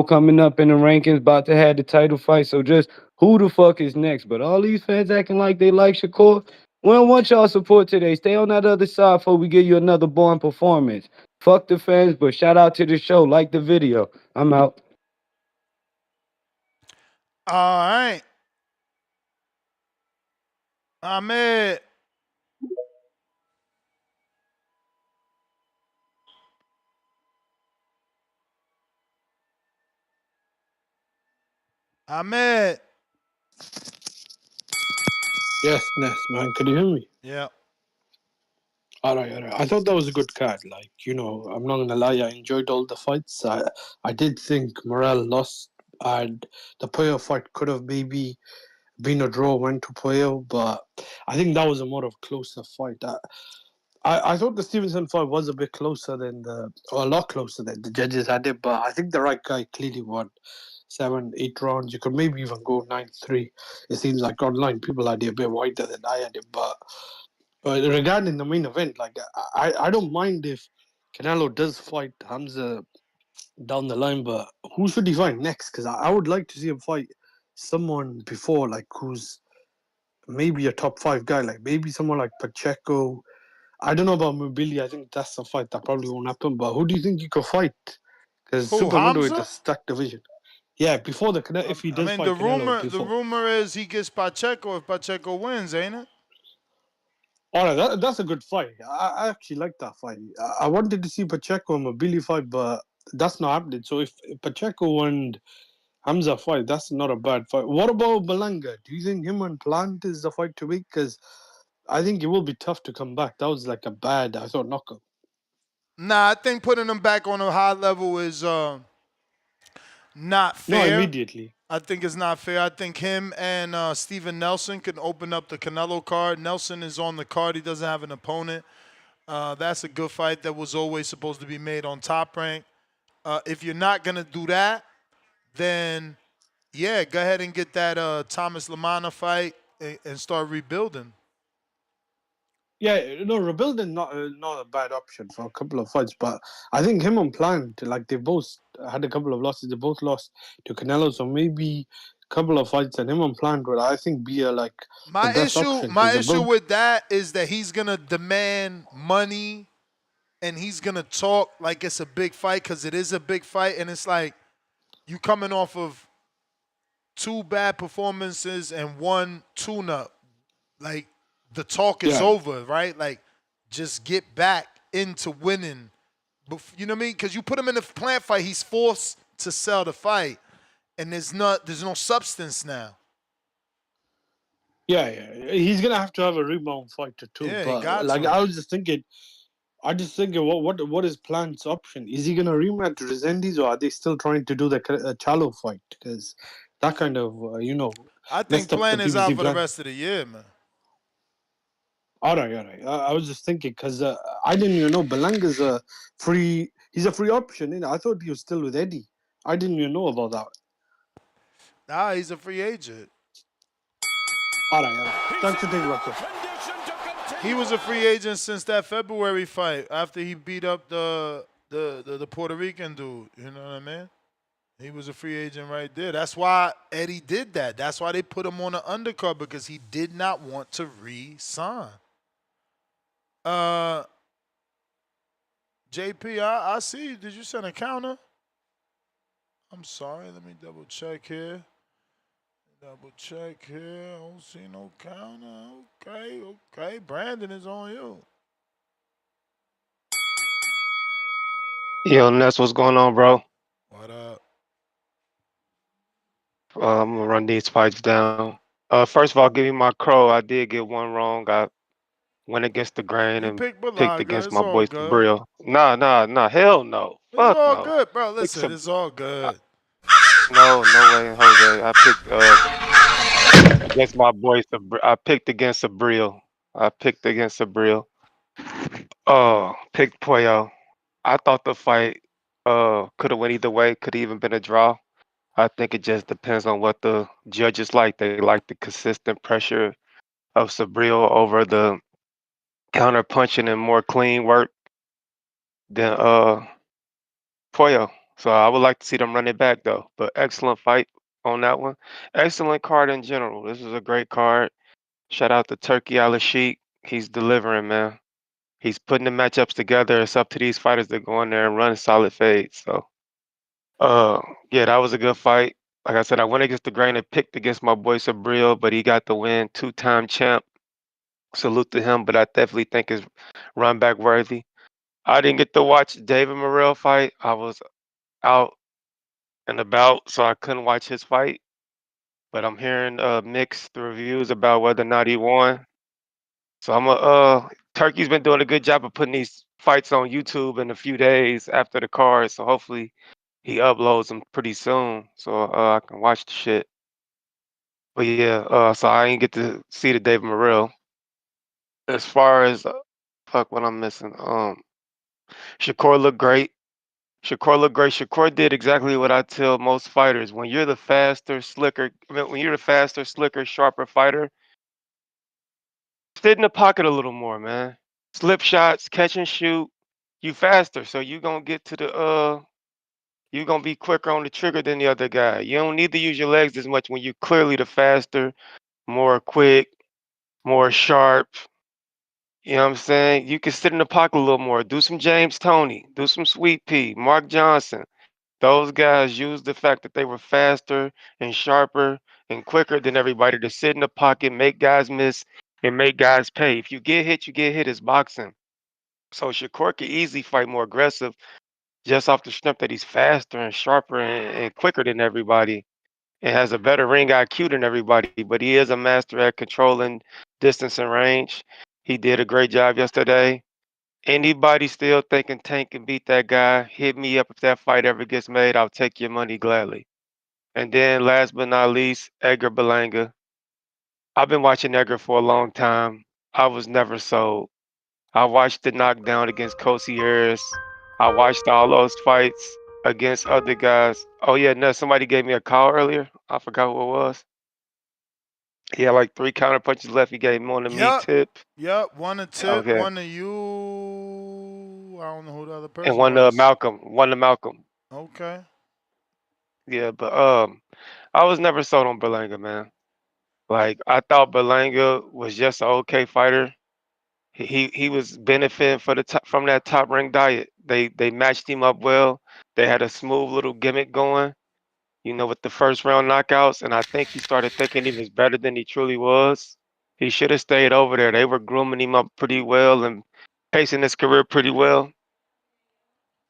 coming up in the rankings, about to have the title fight. So just who the fuck is next? But all these fans acting like they like Shakur. We don't want y'all support today. Stay on that other side before we give you another boring performance. Fuck the fans, but shout out to the show. Like the video. I'm out. All right. Ahmed. Ahmed. Yes, Ness, man. Can you hear me? Yeah. All right, all right. I thought that was a good card. Like, I'm not gonna lie, I enjoyed all the fights. I did think Morel lost, and the Puyo fight could have maybe been a draw, went to Puyo, but I think that was a more of a closer fight. I thought the Stevenson fight was a bit closer or a lot closer than the judges had it, but I think the right guy clearly won 7, 8 rounds. You could maybe even go 9-3. It seems like online people had it a bit wider than I had it, but regarding the main event, like I don't mind if Canelo does fight Hamza down the line, but who should he fight next? Because I would like to see him fight someone before, like who's maybe a top 5 guy, like maybe someone like Pacheco. I don't know about Mobili. I think that's a fight that probably won't happen. But who do you think he could fight? Because Who, super middleweight is a Hamza? stacked division. Yeah, before if he I does mean, fight Canelo the before. rumor is he gets Pacheco if Pacheco wins, ain't it? All right, that's a good fight. I actually like that fight. I wanted to see Pacheco and Mobili fight, but that's not happening. So if Pacheco and Hamza fight, that's not a bad fight. What about Berlanga? Do you think him and Plant is the fight to make? Because I think it will be tough to come back. That was like a bad, I thought, knockout. Nah, I think putting him back on a high level is not No, fair. immediately. I think it's not fair. I think him and Steven Nelson can open up the Canelo card. Nelson is on the card. He doesn't have an opponent. That's a good fight that was always supposed to be made on Top Rank. If you're not going to do that, then, yeah, go ahead and get that Thomas Lamana fight and start rebuilding. Yeah, no, rebuilding not a bad option for a couple of fights, but I think him and Plant, like they both had a couple of losses. They both lost to Canelo, so maybe a couple of fights and him and Plant would, I think, be the best option because My they're issue both. with that is that he's gonna demand money and he's gonna talk like it's a big fight because it is a big fight, and it's like you coming off of 2 bad performances and 1 tune-up. Like the talk is Yeah, over, right? Like just get back into winning. You know what I mean? Because you put him in a plant fight, he's forced to sell the fight, and there's no substance now. yeah. He's gonna have to have a rebound fighter too. Yeah, he But got like to. I just thinking, what is Plant's option? Is he gonna rematch Resendiz, or are they still trying to do the Chalo fight? Because that kind of I think messed up the Plan is out PBC for the plan. rest of the year, man. All right, all right. I was just thinking because I didn't even know Belanga's a free. He's a free option. I thought he was still with Eddie. I didn't even know about that. Nah, he's a free agent. All right, all right. Thanks for taking my question. He was a free agent since that February fight after he beat up the Puerto Rican dude. You know what I mean? He was a free agent right there. That's why Eddie did that. That's why they put him on the undercard because he did not want to re-sign. Uh, JP, I see you. Did you send a counter? I'm sorry. Let me double check here. Double check here. I don't see no counter. Okay. Brandon is on you. Yo, Ness, what's going on, bro? What up? I'm gonna run these fights down. First of all, give me my crow. I did get one wrong. I went against the grain You and picked picked Berlanga. against It's my all boy good. Sabril. Nah, hell no. It's Fuck all no. good, bro. Pick Listen, some. it's all good. No way, Jose. I picked against my boy. I picked against Sabril. I picked against Sabril. Oh, picked Puyo. I thought the fight could have went either way. Could have even been a draw. I think it just depends on what the judges like. They like the consistent pressure of Sabril over the counter punching and more clean work than Poyo. So I would like to see them run it back though. But excellent fight on that one. Excellent card in general. This is a great card. Shout out to Turkey Al Sheik. He's delivering, man. He's putting the matchups together. It's up to these fighters to go in there and run solid fades. So yeah, that was a good fight. Like I said, I went against the grain and picked against my boy Sabril, but he got the win, two-time champ. Salute to him, but I definitely think it's run back worthy. I didn't get to watch David Morel fight. I was out and about, so I couldn't watch his fight. But I'm hearing mixed reviews about whether or not he won. So I'm a Turkey's been doing a good job of putting these fights on YouTube in a few days after the card. So hopefully he uploads them pretty soon, so I can watch the shit. But yeah, so I ain't get to see the David Morrell. As far as fuck, what I'm missing. Shakur looked great. Shakur looked great. Shakur did exactly what I tell most fighters: when you're the faster, slicker, when you're the faster, slicker, sharper fighter, sit in the pocket a little more, man. Slip shots, catch and shoot. You faster, so you gonna get to the you gonna be quicker on the trigger than the other guy. You don't need to use your legs as much when you're clearly the faster, more quick, more sharp. You know what I'm saying? You can sit in the pocket a little more. Do some James Toney, do some Sweet Pea, Mark Johnson. Those guys used the fact that they were faster and sharper and quicker than everybody to sit in the pocket, make guys miss, and make guys pay. If you get hit, you get hit. It's boxing. So Shakur could easily fight more aggressive just off the strength that he's faster and sharper and quicker than everybody and has a better ring IQ than everybody. But he is a master at controlling distance and range. He did a great job yesterday. Anybody still thinking Tank can beat that guy, hit me up if that fight ever gets made. I'll take your money gladly. And then last but not least, Edgar Berlanga. I've been watching Edgar for a long time. I was never sold. I watched the knockdown against Kosi Harris. I watched all those fights against other guys. Oh yeah, no, somebody gave me a call earlier. I forgot who it was. He had like 3 counter punches left. He gave me on the me Yep. tip. Yep. One to Tip, Okay. one to you. I don't know who the other And person one to was. Malcolm. One to Malcolm. Okay. Yeah, but I was never sold on Berlanga, man. Like I thought Berlanga was just an okay fighter. He was benefiting for the top, from that top rank diet. They matched him up well. They had a smooth little gimmick going, with the first round knockouts, and I think he started thinking he was better than he truly was. He should have stayed over there. They were grooming him up pretty well and pacing his career pretty well.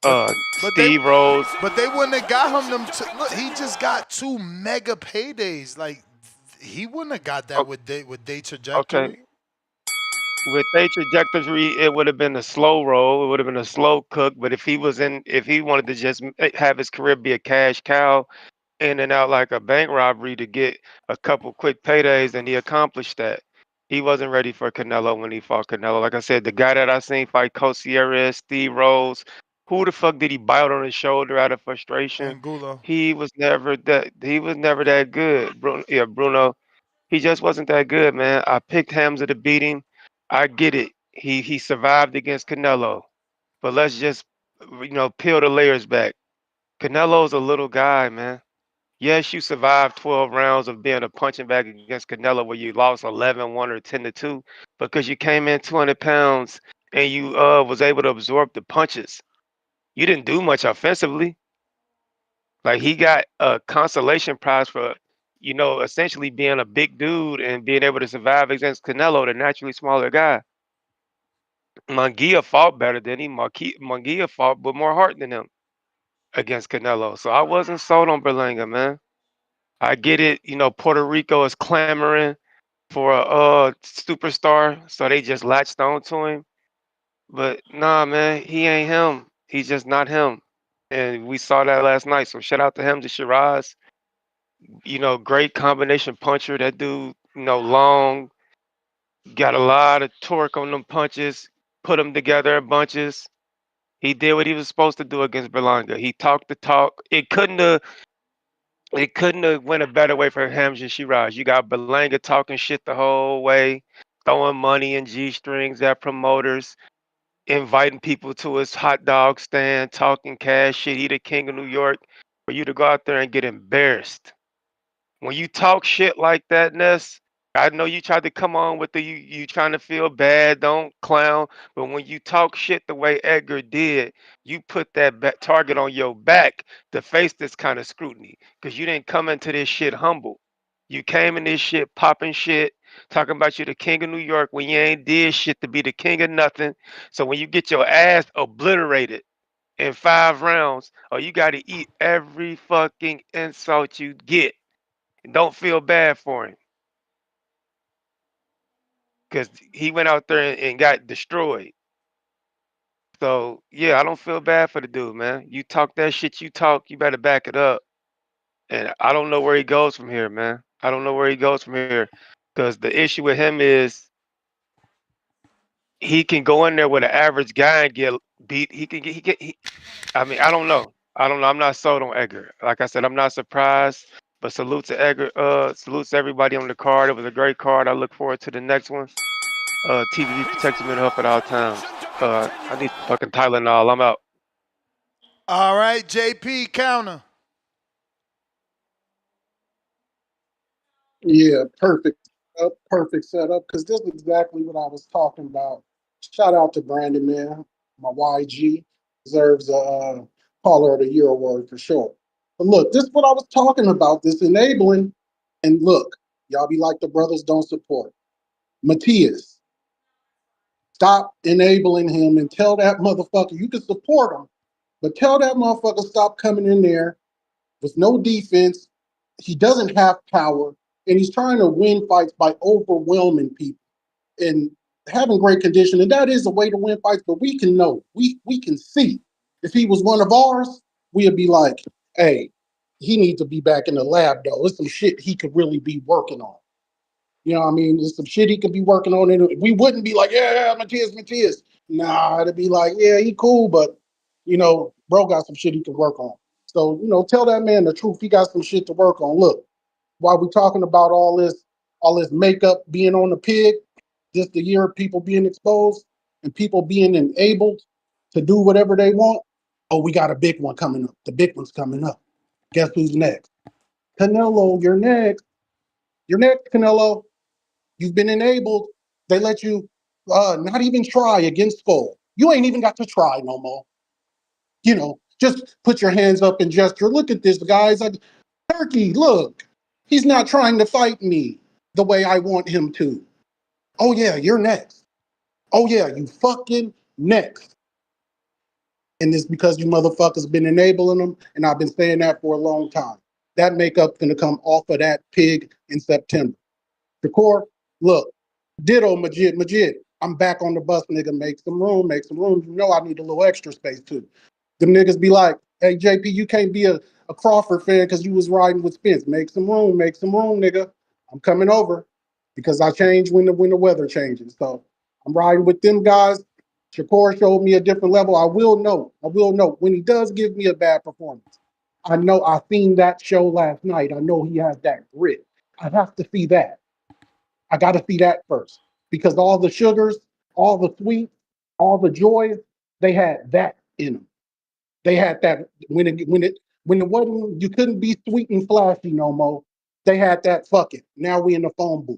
But but they Steve Rose. but they wouldn't have got him them. Look, he just got 2 mega paydays. Like he wouldn't have got that o- with day Okay, trajectory. with their trajectory, it would have been a slow roll. It would have been a slow cook. But if he wanted to just have his career be a cash cow, in and out like a bank robbery to get a couple quick paydays, and he accomplished that. He wasn't ready for Canelo when he fought Canelo. Like I said, the guy that I seen fight Cosieres, Steve Rose, who the fuck did he bite on his shoulder out of frustration? Angulo. He was never that good. Bruno. He just wasn't that good, man. I picked Hamza to beat him. I get it. He survived against Canelo. But let's just peel the layers back. Canelo's a little guy, man. Yes, you survived 12 rounds of being a punching bag against Canelo where you lost 11-1 or 10-2 because you came in 200 pounds and you was able to absorb the punches. You didn't do much offensively. Like he got a consolation prize for, essentially being a big dude and being able to survive against Canelo, the naturally smaller guy. Munguia fought better than him. Munguia fought with more heart than him against Canelo. So I wasn't sold on Berlanga, man. I get it. Puerto Rico is clamoring for a superstar, so they just latched on to him. But nah, man, he ain't him. He's just not him. And we saw that last night. So shout out to him, to Sheeraz. Great combination puncher. That dude, long, got a lot of torque on them punches, put them together in bunches. He did what he was supposed to do against Berlanga. He talked the talk. It couldn't have went a better way for Hamza Shiraz. You got Berlanga talking shit the whole way, throwing money and G strings at promoters, inviting people to his hot dog stand, talking cash shit. He the king of New York. For you to go out there and get embarrassed. When you talk shit like that, Ness, I know you tried to come on with the you trying to feel bad, don't clown. But when you talk shit the way Edgar did, you put that target on your back to face this kind of scrutiny because you didn't come into this shit humble. You came in this shit popping shit, talking about you the king of New York when you ain't did shit to be the king of nothing. So when you get your ass obliterated in 5 rounds, oh, you got to eat every fucking insult you get. And don't feel bad for him because he went out there and got destroyed. So yeah, I don't feel bad for the dude, man. You talk that shit you talk, you better back it up. And I don't know where he goes from here, man. I don't know where he goes from here because the issue with him is he can go in there with an average guy and get beat. I mean, I don't know. I don't know. I'm not sold on Edgar. Like I said, I'm not surprised. But salute to Edgar. Salutes to everybody on the card. It was a great card. I look forward to the next one. TVV protects mental health at all times. I need some fucking Tylenol. I'm out. All right, JP, counter. Yeah, perfect setup. Because this is exactly what I was talking about. Shout out to Brandon, man. My YG deserves a caller of the year award for sure. But look, this is what I was talking about. This enabling, and look, y'all be like the brothers don't support. Matthias, stop enabling him and tell that motherfucker you can support him, but tell that motherfucker stop coming in there with no defense. He doesn't have power, and he's trying to win fights by overwhelming people and having great condition. And that is a way to win fights, but we can know, we can see. If he was one of ours, we'd be like, hey, he needs to be back in the lab, though. It's some shit he could really be working on. You know what I mean? There's some shit he could be working on. And we wouldn't be like, yeah, Matthias. Nah, it'd be like, yeah, he cool, but, bro got some shit he can work on. So, tell that man the truth. He got some shit to work on. Look, while we talking about all this makeup being on the pig, just the year of people being exposed and people being enabled to do whatever they want. Oh, we got a big one coming up. The big one's coming up. Guess who's next? Canelo, you're next. You're next, Canelo. You've been enabled. They let you not even try against Skull. You ain't even got to try no more. Just put your hands up and gesture. Look at this, guys. Turkey, look. He's not trying to fight me the way I want him to. Oh, yeah, you're next. Oh, yeah, you fucking next. And it's because you motherfuckers been enabling them, and I've been saying that for a long time. That makeup's gonna come off of that pig in September. Shakur, look, ditto Majid. I'm back on the bus, nigga. Make some room, make some room. You know I need a little extra space too. Them niggas be like, hey JP, you can't be a Crawford fan because you was riding with Spence. Make some room, nigga. I'm coming over because I change when the weather changes. So I'm riding with them guys. Shakur showed me a different level. I will know when he does give me a bad performance. I know I seen that show last night. I know he has that grit. I have to see that. I got to see that first because all the sugars, all the sweets, all the joys, they had that in them. They had that when it wasn't, you couldn't be sweet and flashy no more. They had that. Fuck it. Now we in the phone booth,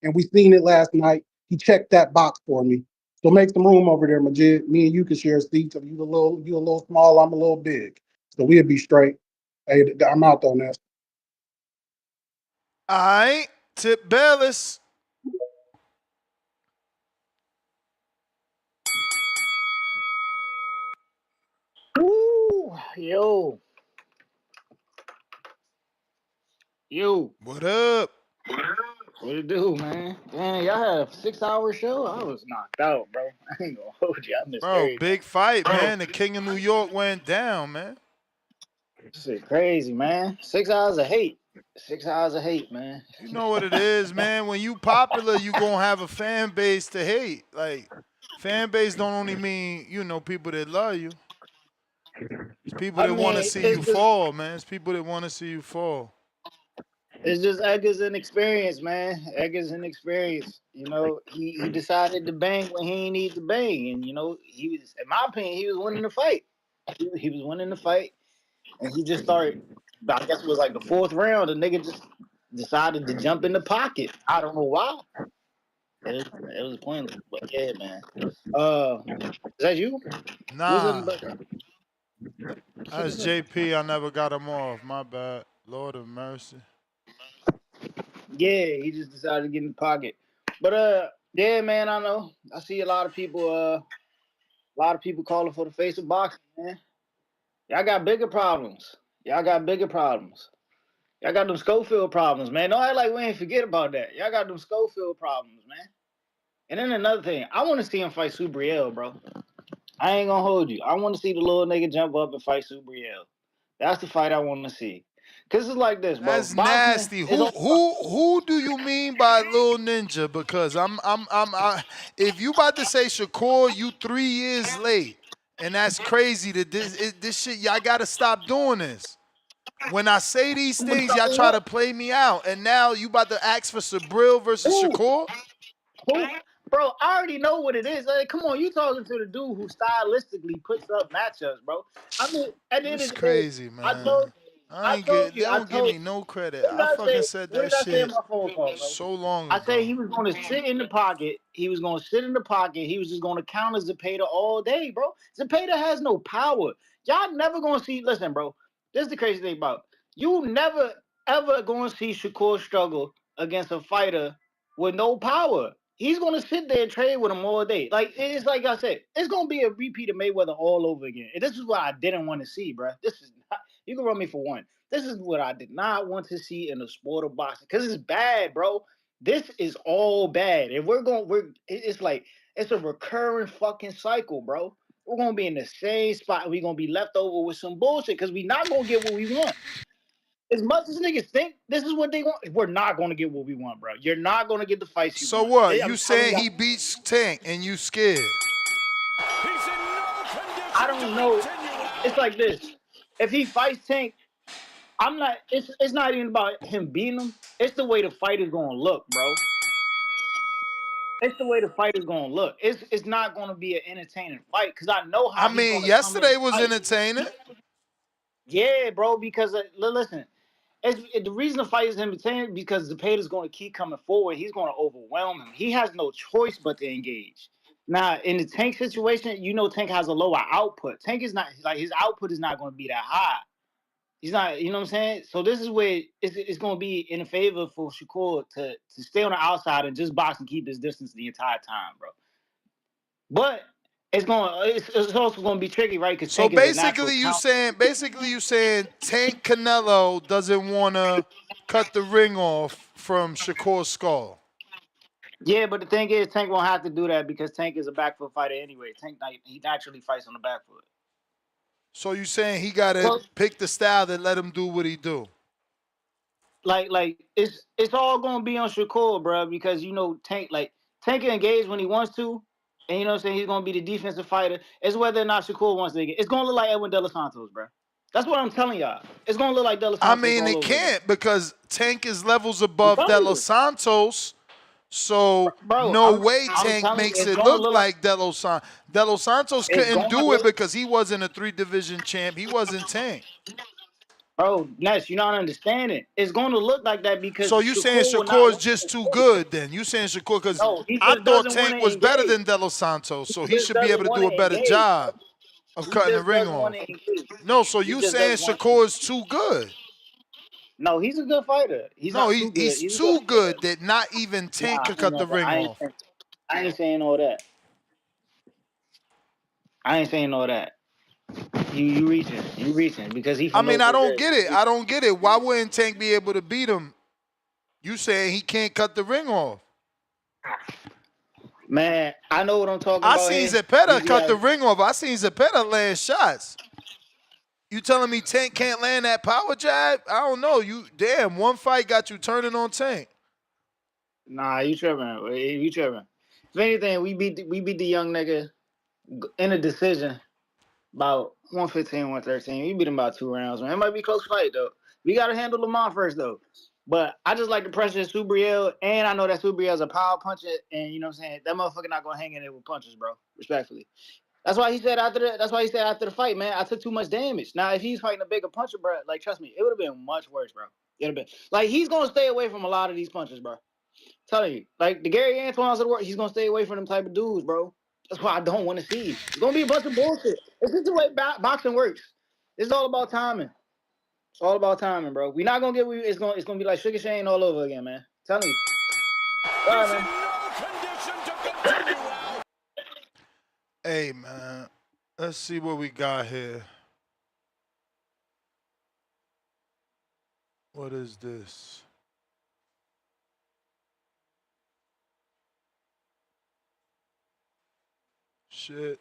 and we seen it last night. He checked that box for me. So make some room over there, Majid. Me and you can share seats. If you a little small, I'm a little big, so we'll be straight. Hey, I'm out on that. All right, Tip Bellis. Ooh, yo, yo. What up? What it do, man? Damn, y'all had a 6 hour show? I was knocked out, bro. I ain't gonna hold you. I missed Bro, everything. big fight, man. The King of New York went down, man. Shit crazy, man. 6 hours of hate. 6 hours of hate, man. You know what it is, man. When you popular, you gonna have a fan base to hate. Like, fan base don't only mean, people that love you. It's people I that want to mean, see you fall, man. It's people that want to see you fall. it's just Edgar's inexperience, man. Edgar's inexperience. He decided to bang when he ain't need to bang, and he was, in my opinion, he was winning the fight. He was winning the fight, and he just started. I guess it was like the fourth round. The nigga just decided to jump in the pocket. I don't know why. It was pointless. But yeah, man. Is that you? What's up, Nah, brother? that's JP. I never got him off. My bad. Lord of mercy. Yeah, he just decided to get in the pocket. But yeah, man, I know. I see a lot of people calling for the face of boxing, man. Y'all got bigger problems. Y'all got bigger problems. Y'all got them Schofield problems, man. Don't act like we ain't forget about that. Y'all got them Schofield problems, man. And then another thing, I want to see him fight Subriel, bro. I ain't gonna hold you. I want to see the little nigga jump up and fight Subriel. That's the fight I want to see. Cause it's like this, bro. That's Boxing nasty. is Who all. who who do you mean by Lil Ninja? Because if you about to say Shakur, you 3 years late, and that's crazy. That this shit, y'all gotta stop doing this. When I say these things, y'all try to play me out, and now you about to ask for Sabril versus Who? Shakur? Who? Bro, I already know what it is. Like, come on, you talking to the dude who stylistically puts up matchups, bro. I mean, at the end of It's the day, crazy, I man. told you, I told They you, I don't give told me you. no credit. What did I I fucking say? said What that did I say in shit my phone call, bro? so long I said ago. he was going to sit in the pocket. He was going to sit in the pocket. He was just going to counter Zepeda all day, bro. Zepeda has no power. Y'all never going to see. Listen, bro. This is the crazy thing about you. Never ever going to see Shakur struggle against a fighter with no power. He's going to sit there and trade with him all day. Like it's like I said, it's going to be a repeat of Mayweather all over again. And this is what I didn't want to see, bro. This is not, you can run me for one. This is what I did not want to see in the sport of boxing because it's bad, bro. This is all bad. If it's like it's a recurring fucking cycle, bro. We're gonna be in the same spot. We're gonna be left over with some bullshit because we're not gonna get what we want. As much as niggas think this is what they want, we're not gonna get what we want, bro. You're not gonna get the fights you So want. what? You I'm telling saying you, he beats Tank and you scared? I don't know. It's like this. If he fights Tank, I'm not. It's not even about him beating him. It's the way the fight is gonna look, bro. It's the way the fight is gonna look. It's not gonna be an entertaining fight because I know I how he's mean, gonna come in yesterday and was fight. entertaining. Yeah, bro. Because listen, the reason the fight is entertaining because Zepeda's gonna keep coming forward. He's gonna overwhelm him. He has no choice but to engage. Now, in the Tank situation, you know Tank has a lower output. Tank is not like his output is not gonna be that high. He's not, you know what I'm saying? So this is where it's going to be in favor for Shakur to stay on the outside and just box and keep his distance the entire time, bro. But it's also going to be tricky, right? Because So Tank is a natural basically you saying Tank Canelo doesn't want to cut the ring off from Shakur's skull. Yeah, but the thing is, Tank won't have to do that because Tank is a back foot fighter anyway. Tank he naturally fights on the back foot. So you saying he got to So pick the style that let him do what he do? like it's all gonna be on Shakur, bro, because you know Tank can engage when he wants to, and you know what I'm saying he's gonna be the defensive fighter. It's whether or not Shakur wants to engage. It's gonna look like Edwin De Los Santos, bro. That's what I'm telling y'all. It's gonna look like De Los I Santos mean, all it over again. can't because Tank is levels I'm above De telling Los you, Santos. So bro. no I'm way I'm Tank telling you, makes it's it gonna look look like like De Los Santos. De Los Santos it's couldn't gonna do it look, because he wasn't a 3 division champ. He wasn't Tank. bro. Ness, you're not understanding. It's gonna look like that because So you saying Shakur will not Shakur is want to just too engage. good then? You saying Shakur because No, he I just thought doesn't want Tank to was better engage. than De Los Santos, so He he just should be able doesn't to want do to a better engage, bro. job of He cutting the just ring doesn't want off. to engage. No, so He you just saying doesn't want to engage. Shakur is too good. No, he's a good fighter. He's No, not too good. he's He's a good too fighter. good that not even Tank Nah, could cut the ring off. I ain't saying all that. I ain't saying all that. You reaching. You reaching. Because he I from mean, North I don't Brazil. get it. I don't get it. Why wouldn't Tank be able to beat him? You saying he can't cut the ring off. Man, I know what I'm talking I about seen here. Zepeda cut the BGI. ring off. I seen Zepeda land shots. You telling me Tank can't land that power jab? I don't know. You damn, one fight got you turning on Tank. Nah, you tripping. You tripping. If anything, we beat the young nigga in a decision about 115, 113. We beat him about 2 rounds, man. It might be a close fight though. We gotta handle Lamont first though. But I just like the pressure of Subriel, and I know that Subriel's a power puncher, and you know what I'm saying? That motherfucker not gonna hang in there with punches, bro. Respectfully. That's why he said after the fight, man, I took too much damage. Now if he's fighting a bigger puncher, bro, like trust me, it would have been much worse, bro. Like, he's gonna stay away from a lot of these punches, bro. Telling you, like the Gary Antoine's of the world, he's gonna stay away from them type of dudes, bro. That's why I don't want to see. It's gonna be a bunch of bullshit. It's just the way boxing works. It's all about timing. It's all about timing, bro. We're not gonna get. It's gonna be like Sugar Shane all over again, man. Telling you. All right, man. Hey, man. Let's see what we got here. What is this? Shit.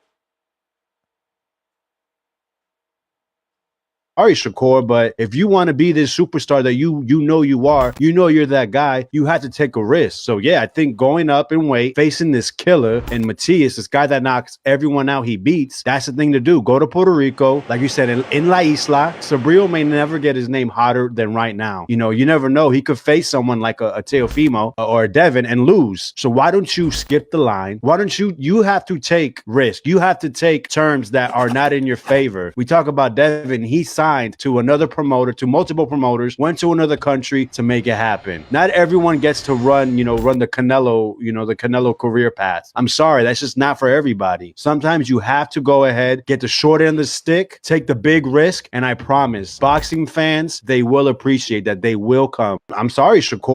Sorry, Shakur, but if you want to be this superstar that you know you are, you know you're that guy, you have to take a risk. So yeah, I think going up in weight, facing this killer and Matias, this guy that knocks everyone out he beats, that's the thing to do. Go to Puerto Rico, like you said, in La Isla. Sabril may never get his name hotter than right now. You know, you never know. He could face someone like a Teofimo or a Devin and lose. So why don't you skip the line? Why don't you have to take risk. You have to take terms that are not in your favor. We talk about Devin, he signed to another promoter, to multiple promoters, went to another country to make it happen. Not everyone gets to run the Canelo, the Canelo career path. I'm sorry, that's just not for everybody. Sometimes you have to go ahead, get the short end of the stick, take the big risk, and I promise, boxing fans, they will appreciate that. They will come. I'm sorry, Shakur.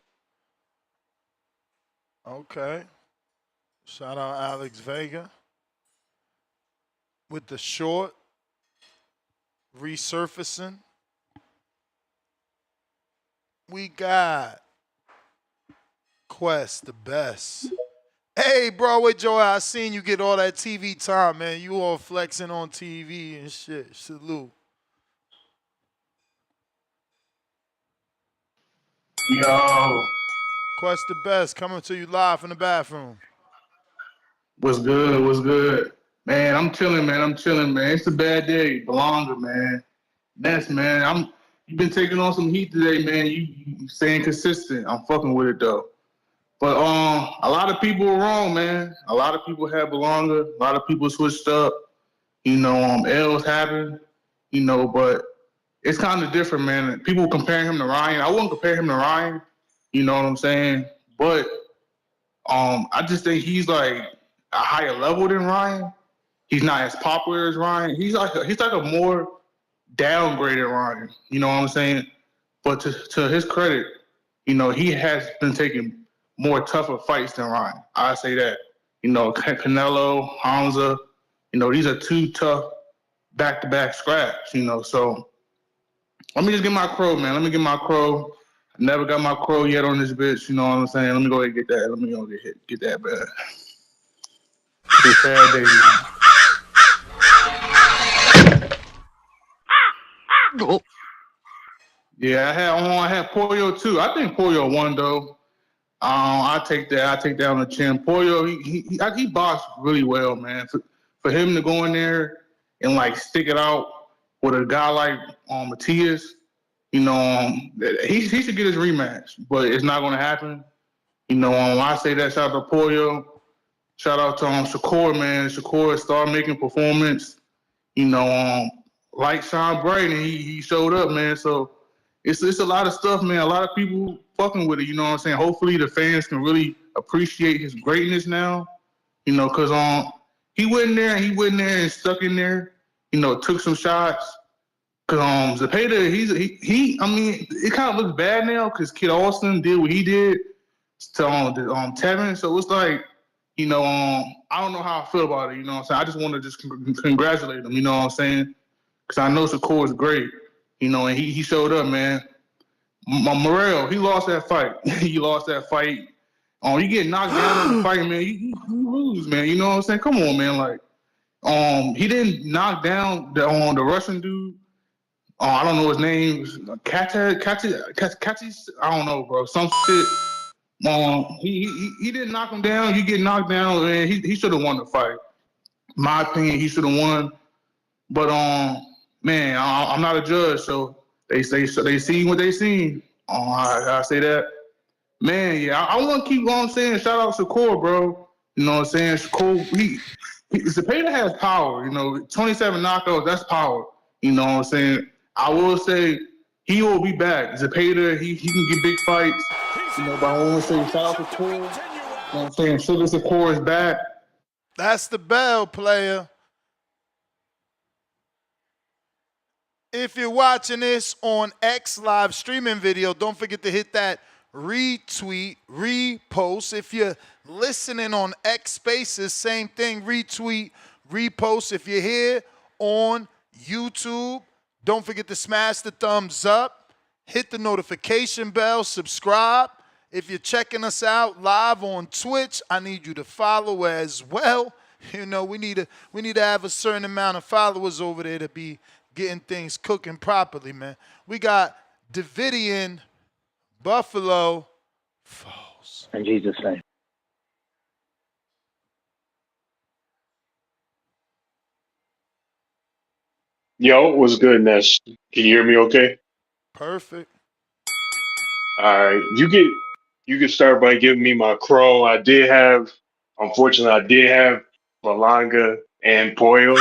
Okay. Shout out Alex Vega with the short. Resurfacing. We got Quest, the best. Hey, Broadway Joe, I seen you get all that TV time, man. You all flexing on TV and shit. Salute. Yo. Quest, the best, coming to you live from the bathroom. What's good? What's good? Man, I'm chilling, man. It's a bad day. Berlanga, man. Ness, man. You've been taking on some heat today, man. You staying consistent. I'm fucking with it though. But a lot of people were wrong, man. A lot of people had Berlanga. A lot of people switched up. L's happened. But it's kind of different, man. People comparing him to Ryan. I wouldn't compare him to Ryan. You know what I'm saying? But I just think he's like a higher level than Ryan. He's not as popular as Ryan. He's like a more downgraded Ryan. You know what I'm saying? But to his credit, he has been taking more tougher fights than Ryan. I say that. Canelo, Hamza, these are two tough back-to-back scraps, So let me just get my crow, man. Let me get my crow. I never got my crow yet on this bitch, you know what I'm saying? Let me go ahead and get that. Let me go get that, man. It's a sad day, man. Yeah, I had Pollo too. I think Pollo won though. I take that on the chin. Pollo, he boxed really well, man. For him to go in there and like stick it out with a guy like Matias, he should get his rematch, but it's not going to happen. I say that, shout out to Pollo, shout out to Shakur, man. Shakur star making performance. Like Sean Brayden, he showed up, man. So it's a lot of stuff, man. A lot of people fucking with it. You know what I'm saying? Hopefully the fans can really appreciate his greatness now. Because he went in there and stuck in there. Took some shots. Cause Zepeda, it kind of looks bad now because Kid Austin did what he did to Tevin. So it's like, I don't know how I feel about it. You know what I'm saying? I just want to just congratulate him. You know what I'm saying? Because I know Shakur is great. And he showed up, man. Morel, he lost that fight. He lost that fight. You get knocked down in the fight, man. You lose, man. You know what I'm saying? Come on, man. Like, he didn't knock down the Russian dude. I don't know his name. Katayv. I don't know, bro. Some shit. He didn't knock him down. You get knocked down, man. He should have won the fight. In my opinion, he should have won. But man, I'm not a judge, so they seen what they seen. I say that. Man, yeah, I want to keep on saying shout out Shakur, bro. You know what I'm saying? Shakur, Zepeda has power. 27 knockouts, that's power. You know what I'm saying? I will say he will be back. Zepeda, he can get big fights. You know, but I want to say shout out to Core. You know what I'm saying? Sugar Shakur is back. That's the bell, player. If you're watching this on X live streaming video, don't forget to hit that retweet, repost. If you're listening on X Spaces, same thing, retweet, repost. If you're here on YouTube, don't forget to smash the thumbs up, hit the notification bell, subscribe. If you're checking us out live on Twitch, I need you to follow as well. You know, we need to have a certain amount of followers over there to be getting things cooking properly, man. We got Davidian, Buffalo, Falls. In Jesus' name. Yo, what's good, Ness? Can you hear me okay? Perfect. All right. You can start by giving me my crow. Unfortunately, I did have Berlanga and Pollo.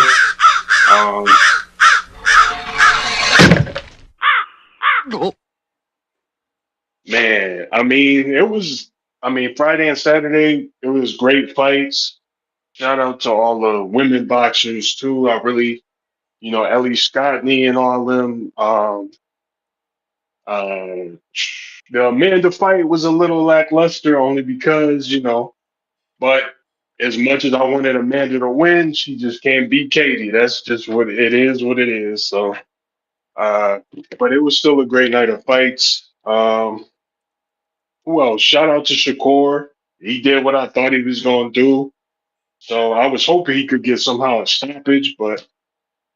Man, Friday and Saturday, it was great fights. Shout out to all the women boxers too. I really, Ellie Scottney and all them. The Amanda fight was a little lackluster only because, but as much as I wanted Amanda to win, she just can't beat Katie. That's just what it is. So, but it was still a great night of fights. Who else? Shout out to Shakur. He did what I thought he was going to do. So I was hoping he could get somehow a stoppage, but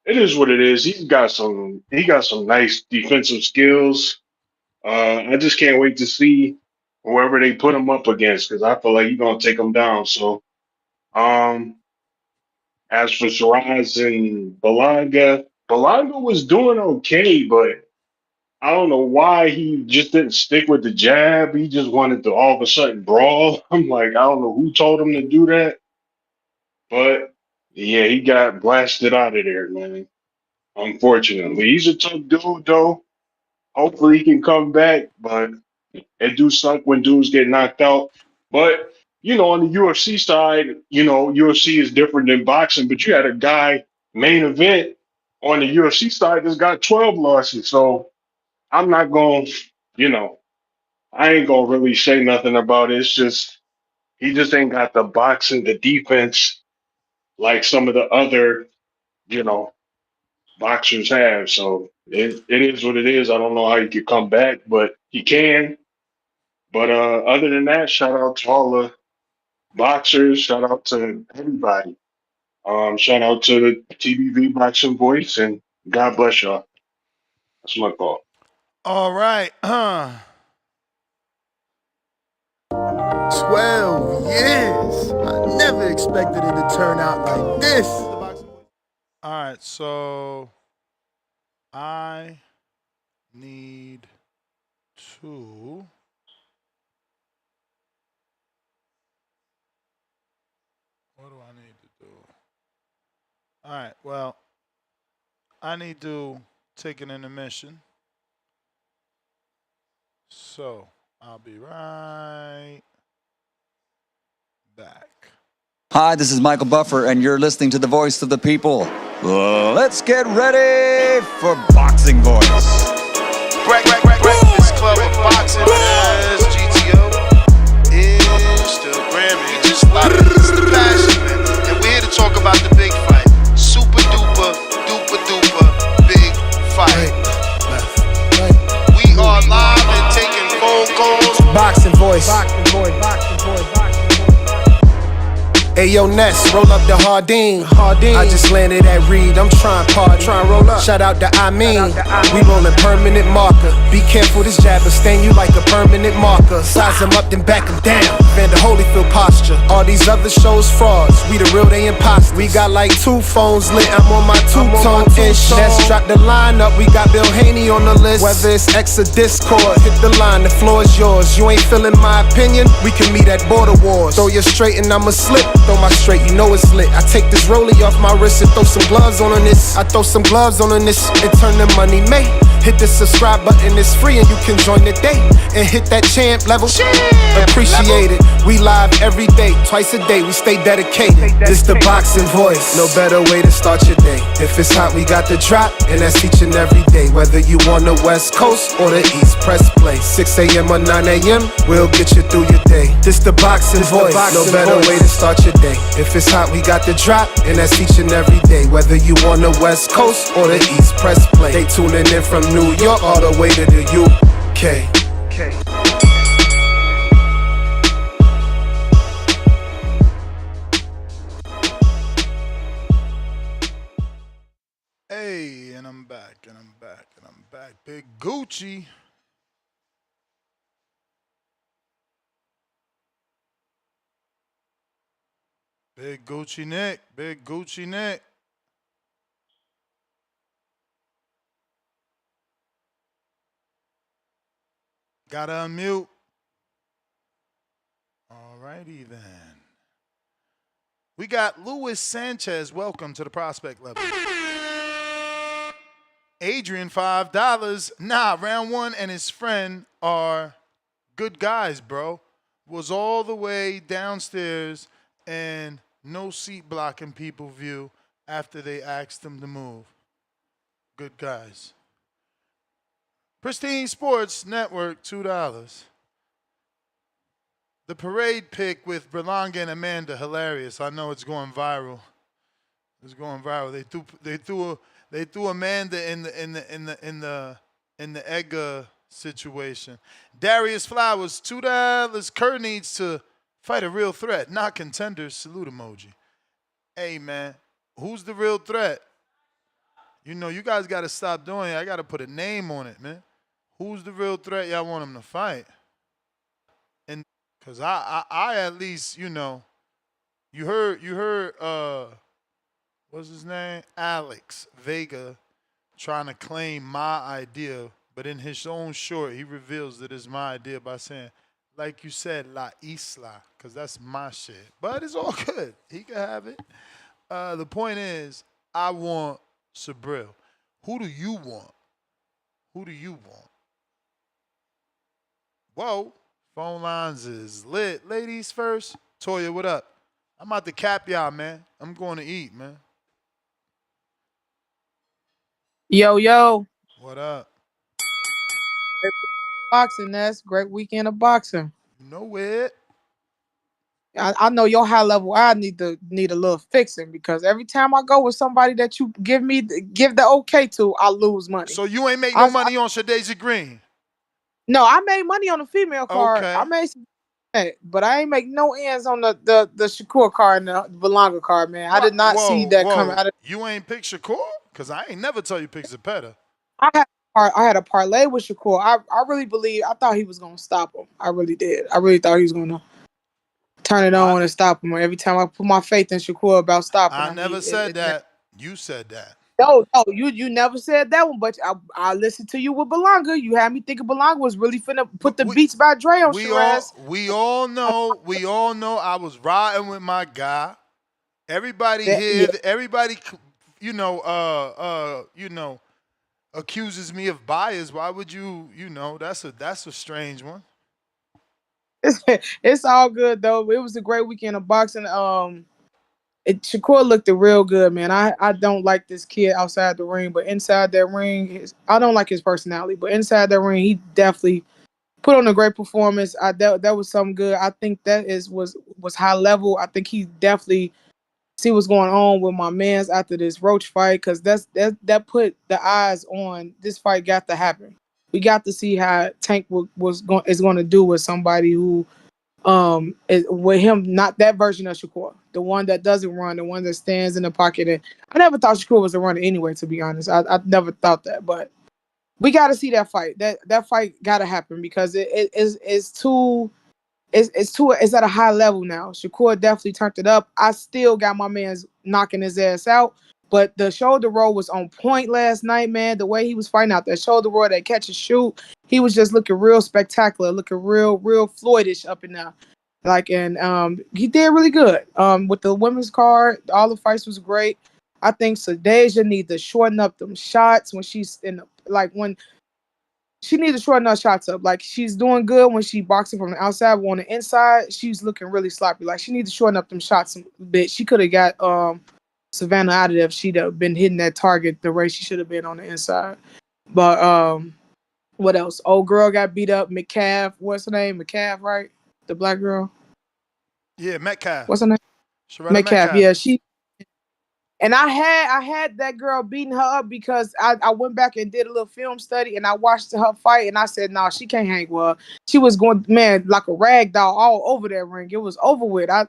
it is what it is. He got some nice defensive skills. I just can't wait to see whoever they put him up against because I feel like he's going to take him down. So, as for Sheeraz and Berlanga was doing okay, but I don't know why he just didn't stick with the jab. He just wanted to all of a sudden brawl. I'm like, I don't know who told him to do that. But, yeah, he got blasted out of there, man. Unfortunately. He's a tough dude, though. Hopefully he can come back, but it do suck when dudes get knocked out. But, on the UFC side, UFC is different than boxing, but you had a guy, main event, on the UFC side that's got 12 losses. So I'm not going to, I ain't going to really say nothing about it. It's just, he just ain't got the boxing, the defense, like some of the other, boxers have. So it is what it is. I don't know how he could come back, but he can. But other than that, shout out to all the boxers. Shout out to everybody. Shout out to the TBV Boxing Voice, and God bless y'all. That's my call. All right. 12 years. I never expected it to turn out like this. All right, so I need to what do I need to do? All right, well, I need to take an intermission. So I'll be right back. Hi, this is Michael Buffer, and you're listening to the Voice of the People. Let's get ready for Boxing Voice. Breakfast Club of Boxing as GTO, Instagram, we just spotted it's the passion, man. And we're here to talk about the big fight. Super duper, duper duper, big fight. We are live and taking phone calls. Boxing Voice. Boxing Voice. Boxing Voice. Hey yo, Ness, roll up the Hardin. I just landed at Reed, I'm trying party. Roll up. Shout out to I mean. We rollin' permanent marker. Be careful, this jabber stain you like a permanent marker. Size them up, then back them down. Vander Holyfield posture. All these other shows frauds. We the real, they imposters. We got like 2 phones lit. I'm on my 2-tone ish. Ness drop the line up. We got Bill Haney on the list. Whether it's X or Discord, hit the line. The floor is yours. You ain't feeling my opinion? We can meet at Border Wars. Throw you straight and I'ma slip. Throw my straight, you know it's lit. I take this rollie off my wrist and throw some gloves on this. I throw some gloves on this and turn the money made Hit the subscribe button, it's free and you can join the day. And hit that champ level. Appreciate it. We live every day, twice a day, we stay dedicated. This the boxing voice, no better way to start your day. If it's hot, we got the drop, and that's each and every day. Whether you on the West Coast or the East, press play. 6 a.m. or 9 a.m., we'll get you through your day. This the boxing voice, no better way to start your day. If it's hot, we got the drop, and that's each and every day. Whether you on the West Coast or the East, press play. They tuning in from New York all the way to the UK. Hey, and I'm back, and I'm back, and I'm back. Big Gucci. Big Gucci Nick. Big Gucci Nick. Gotta unmute. Alrighty then. We got Luis Sanchez. Welcome to the prospect level. Adrian, $5. Nah, round one and his friend are good guys, bro. Was all the way downstairs and no seat blocking people view after they asked him to move. Good guys. Pristine Sports Network, $2. The parade pic with Berlanga and Amanda, hilarious. I know it's going viral. It's going viral. They threw Amanda in the Edgar situation. Darius Flowers, $2. Kerr needs to fight a real threat, not contenders. Salute emoji. Hey man, who's the real threat? You know, you guys got to stop doing it. I got to put a name on it, man. Who's the real threat y'all want him to fight? And because I at least, you know, you heard what's his name? Alex Vega trying to claim my idea, but in his own short, he reveals that it's my idea by saying, like you said, La Isla, because that's my shit. But it's all good. He can have it. The point is, I want Sabril. Who do you want? Who do you want? Whoa, phone lines is lit. Ladies first. Toya, what up? I'm about to cap y'all, man. I'm going to eat, man. Yo. What up? Boxing, that's great weekend of boxing. You know it. I know your high level. I need a little fixing because every time I go with somebody that you give the okay to, I lose money. So you ain't make no money on Shadeja Green? No, I made money on the female card. Okay. I made some, but I ain't make no ends on the Shakur card and the Berlanga card, man. I did not see that coming. You ain't pick Shakur? Because I ain't never tell you pick Zapata. I had a parlay with Shakur. I really believe. I thought he was gonna stop him. I really did. I really thought he was gonna turn it on and stop him. Every time I put my faith in Shakur about stopping him. I never said that. You said that. No, you never said that one, but I listened to you with Berlanga. You had me thinking Berlanga was really finna put the Beats by Dre on Sheeraz. We all know I was riding with my guy. Everybody here, everybody, accuses me of bias. Why would you, that's a strange one. It's all good though. It was a great weekend of boxing. Shakur looked real good, man. I don't like this kid outside the ring, but inside that ring, I don't like his personality. But inside that ring, he definitely put on a great performance. That was something good. I think that was high level. I think he definitely see what's going on with my man's after this Roach fight, because that put the eyes on this fight. Got to happen. We got to see how Tank is going to do with somebody who with him, not that version of Shakur, the one that doesn't run, the one that stands in the pocket. And I never thought Shakur was a runner anyway, to be honest. I never thought that, but we got to see that fight. That fight got to happen because it's at a high level now. Shakur definitely turned it up. I still got my man's knocking his ass out, but the shoulder roll was on point last night, man. The way he was fighting out that shoulder roll, that catch and shoot, he was just looking real spectacular, looking real Floydish up in there. And he did really good. With the women's card, all the fights was great. I think Shadeja need to shorten up them shots when she's when she needs to shorten her shots up. Like she's doing good when she boxing from the outside, but on the inside, she's looking really sloppy. Like she needs to shorten up them shots a bit. She could have got Savannah out of there if she'd have been hitting that target the way she should have been on the inside. But what else? Old girl got beat up. McCaff, what's her name? McCaff, right? The black girl. Yeah, Metcalf. What's her name? Sharetta Metcalf. Metcalf. Yeah, she. And I had that girl beating her up because I went back and did a little film study and I watched her fight and I said, no, she can't hang well. She was going, man, like a rag doll all over that ring. It was over with. I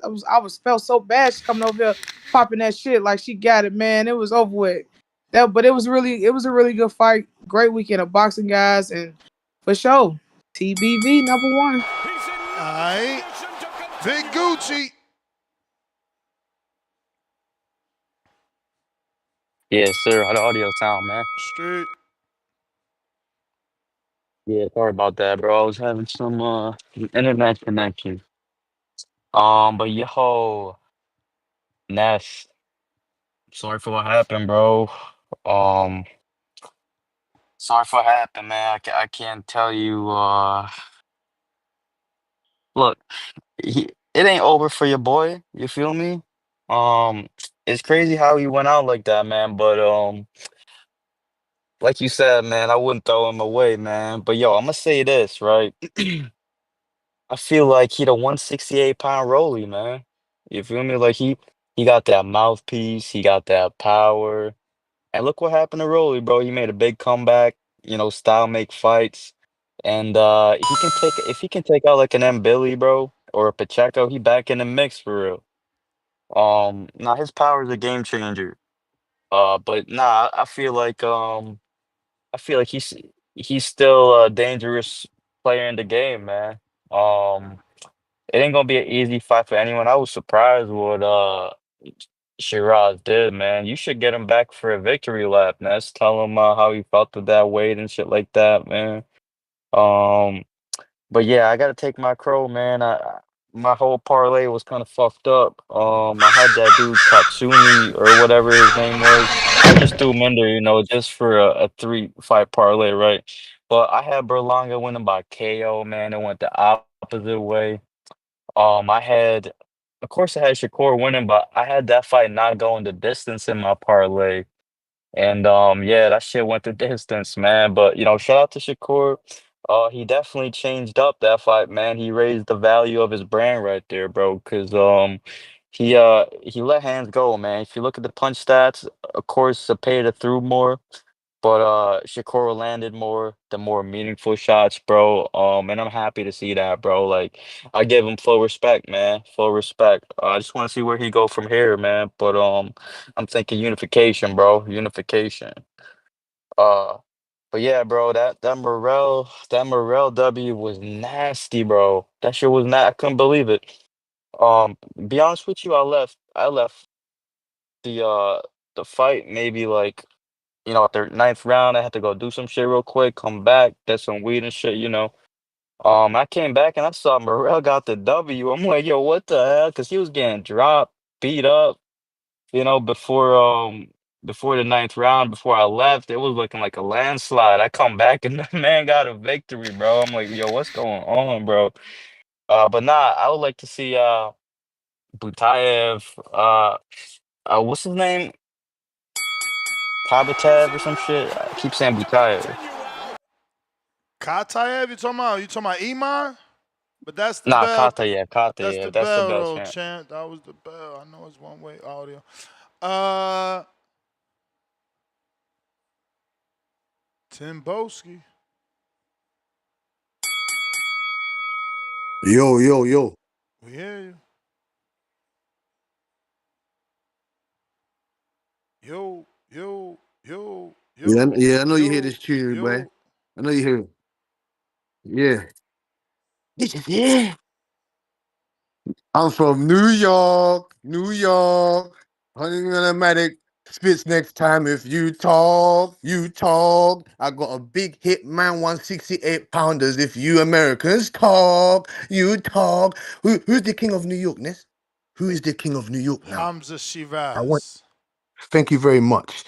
felt so bad. She coming over here popping that shit like she got it, man. It was over with. But it was a really good fight. Great weekend of boxing, guys, and for sure, TBV #1. All right, Big Gucci. Yes, sir. How the audio sound, man? Straight. Yeah, sorry about that, bro. I was having some internet connection. But yo, Ness, sorry for what happened, bro. Um, sorry for what happened, man. I can't tell you. Look, it ain't over for your boy. You feel me? Um, it's crazy how he went out like that, man. But like you said, man, I wouldn't throw him away, man. But yo, I'm gonna say this, right? I feel like he the 168-pound Rolly, man. You feel me? Like he got that mouthpiece, he got that power. And look what happened to Rolly, bro. He made a big comeback, style make fights. And he can take if he can take out like an M. Billy, bro, or a Pacheco, he back in the mix for real. Now his power is a game changer. But nah, I feel like he's still a dangerous player in the game, man. Um it ain't gonna be an easy fight for anyone. I was surprised what Sheeraz did, man. You should get him back for a victory lap, man. Just tell him how he felt with that weight and shit like that, man. Um, but yeah, I gotta take my crow, man. My whole parlay was kind of fucked up. I had that dude Katsuni or whatever his name was. I just threw him in there, just for a 3-fight parlay, right? But I had Berlanga winning by KO, man. It went the opposite way. I had, of course, I had Shakur winning, but I had that fight not going the distance in my parlay. And yeah, that shit went the distance, man. But shout out to Shakur. He definitely changed up that fight, man. He raised the value of his brand right there, bro. Cause he let hands go, man. If you look at the punch stats, of course, Zepeda threw more. But Shakur landed more, the more meaningful shots, bro. And I'm happy to see that, bro. Like, I give him full respect, man. Full respect. I just want to see where he go from here, man. But I'm thinking unification, bro. Unification. Uh, but yeah, bro, that Morel W was nasty, bro. That shit was not. I couldn't believe it. Be honest with you, I left the fight maybe like at the ninth round. I had to go do some shit real quick, come back, get some weed and shit. I came back and I saw Morel got the W. I'm like, yo, what the hell? Because he was getting dropped, beat up, before the ninth round, before I left, it was looking like a landslide. I come back and the man got a victory, bro. I'm like, yo, what's going on, bro? But nah, I would like to see Butayev, what's his name? Kabatev or some shit. I keep saying Butayev. Katayv, you talking about Iman? But that's the Nah, bell. Katayef, That's the Katayef. That's the bell best though, champ. champ. That was the bell. I know it's one way audio. Uh Timboski. Yo, yo, yo. We hear you. Yo, yo, yo, Yeah, yo, yeah, I know you hear yo, this tune, boy. yo. I know you hear it. Yeah. This is it. I'm from New York, New York. Hunting automatic spits next time if you talk, you talk. I got a big hit man, 168 pounders. If you Americans talk, you talk. Who's the king of New York, Ness? Who is the king of New York now? Hamza I want. Shiraz. Thank you very much.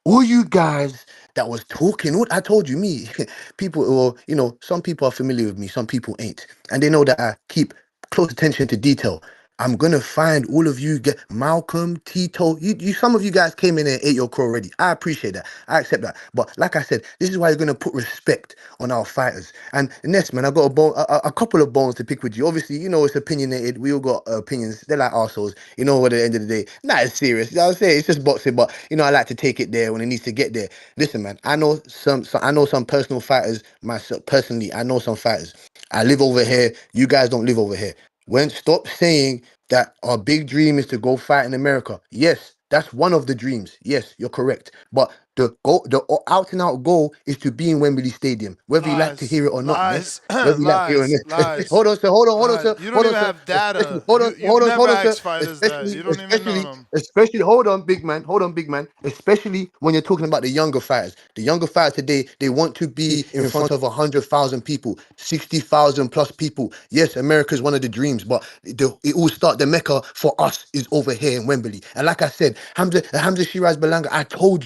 All you guys that was talking. What I told you, me, people, or some people are familiar with me, some people ain't, and they know that I keep close attention to detail. I'm gonna find all of you, get Malcolm, Tito. Some of you guys came in and ate your crow already. I appreciate that. I accept that. But like I said, this is why you're gonna put respect on our fighters. And next, man, I got a couple of bones to pick with you. Obviously, it's opinionated. We all got opinions. They're like arseholes. At the end of the day, not as serious. You know what I'm saying? It's just boxing, but I like to take it there when it needs to get there. Listen, man, I know some personal fighters. Myself personally, I know some fighters. I live over here. You guys don't live over here. Stop saying that our big dream is to go fight in America. Yes, that's one of the dreams. Yes, you're correct. But the out and out goal is to be in Wembley Stadium, whether you like to Lies, hear it or not, man. lies, Whether you like to hear it or lies, not. lies, Hold on, sir. Hold on, lies. sir. You don't Hold on, even sir. have Especially, data. You've hold never on, sir. asked fighters that. You don't even know them. Hold on, big man. Hold on, big man. Especially when you're talking about the younger fighters. The younger fighters today, they want to be in front of 100,000 people, 60,000 plus people. Yes, America is one of the dreams, but it all start. The mecca for us is over here in Wembley. And like I said, Hamza Sheeraz Berlanga, I told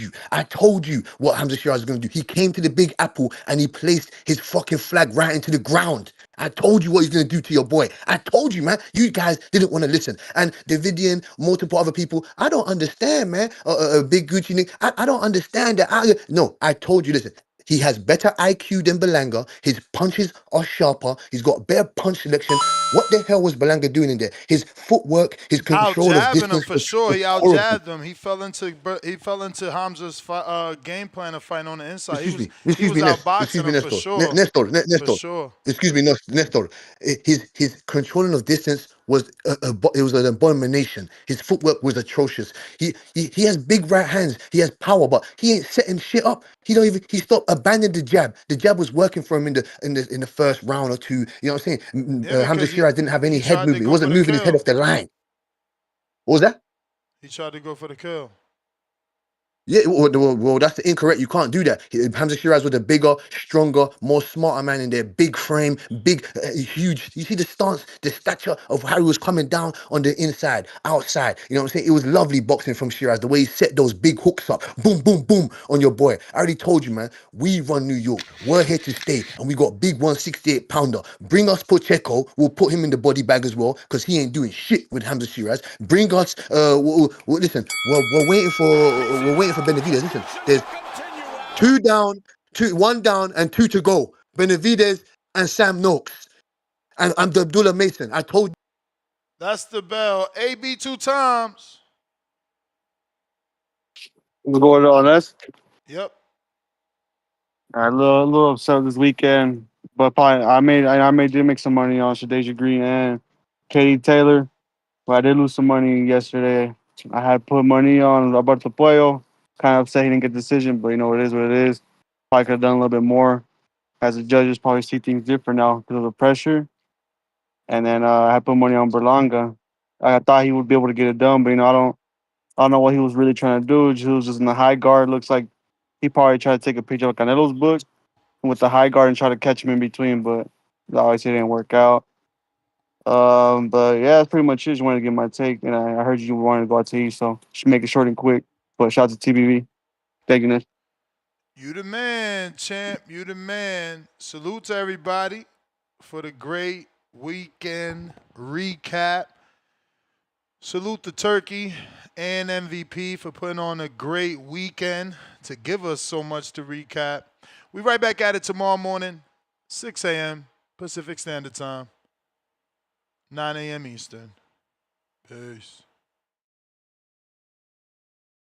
you what Hamza Sheeraz is going to do. He came to the Big Apple and he placed his fucking flag right into the ground. I told you what he's going to do to your boy. I told you, man. You guys didn't want to listen. And Davidian, multiple other people, I don't understand, man. Big Gucci Nick, I don't understand that. No, I told you, listen. He has better IQ than Berlanga. His punches are sharper. He's got better punch selection. What the hell was Berlanga doing in there? His footwork, his Out control of jabbing him distance for sure. was He out horrible. jabbed him. He fell into Hamza's game plan of fighting on the inside. He was he Excuse was me, out boxing excuse me, him for Nestor. sure, for Nestor. sure. Excuse me, Nestor. His controlling of distance was it was an abomination. His footwork was atrocious. He has big right hands. He has power, but he ain't setting shit up. He stopped abandoning the jab. The jab was working for him in the first round or two. You know what I'm saying? Yeah, Hamza because Shiraz didn't have any he head tried to movement. He go for wasn't the moving his head kill. off the line. What was that? He tried to go for the kill. Yeah, well, that's the incorrect. You can't do that. Hamza Shiraz was a bigger, stronger, more smarter man in there. Big frame, big, huge. You see the stance, the stature of how he was coming down on the inside, outside. You know what I'm saying? It was lovely boxing from Shiraz. The way he set those big hooks up, boom, boom, boom, on your boy. I already told you, man. We run New York. We're here to stay, and we got big 168 pounder. Bring us Pacheco. We'll put him in the body bag as well, because he ain't doing shit with Hamza Shiraz. Bring us. Listen, we're waiting for Benavidez. Listen, there's one down, and two to go. Benavidez and Sam Noakes. And I'm Abdullah Mason. I told you. That's the bell. AB 2 times. What's going on, us? Yep. A little upset this weekend, but probably did make some money on Shadeja Green and Katie Taylor. But I did lose some money yesterday. I had put money on Roberto Puello. Kind of upset he didn't get the decision, but it is what it is. Probably could have done a little bit more. As the judges probably see things different now because of the pressure. And then I had put money on Berlanga. I thought he would be able to get it done, but I don't know what he was really trying to do. He was just in the high guard. Looks like he probably tried to take a picture of Canelo's book with the high guard and try to catch him in between, but obviously it didn't work out. But yeah, that's pretty much it. Just wanted to get my take, and I heard you wanted to go out to eat, so should make it short and quick. But shout out to TBV. Thank you, Nick. You the man, champ. You the man. Salute to everybody for the great weekend recap. Salute to Turkey and MVP for putting on a great weekend to give us so much to recap. We right back at it tomorrow morning, 6 a.m. Pacific Standard Time, 9 a.m. Eastern. Peace.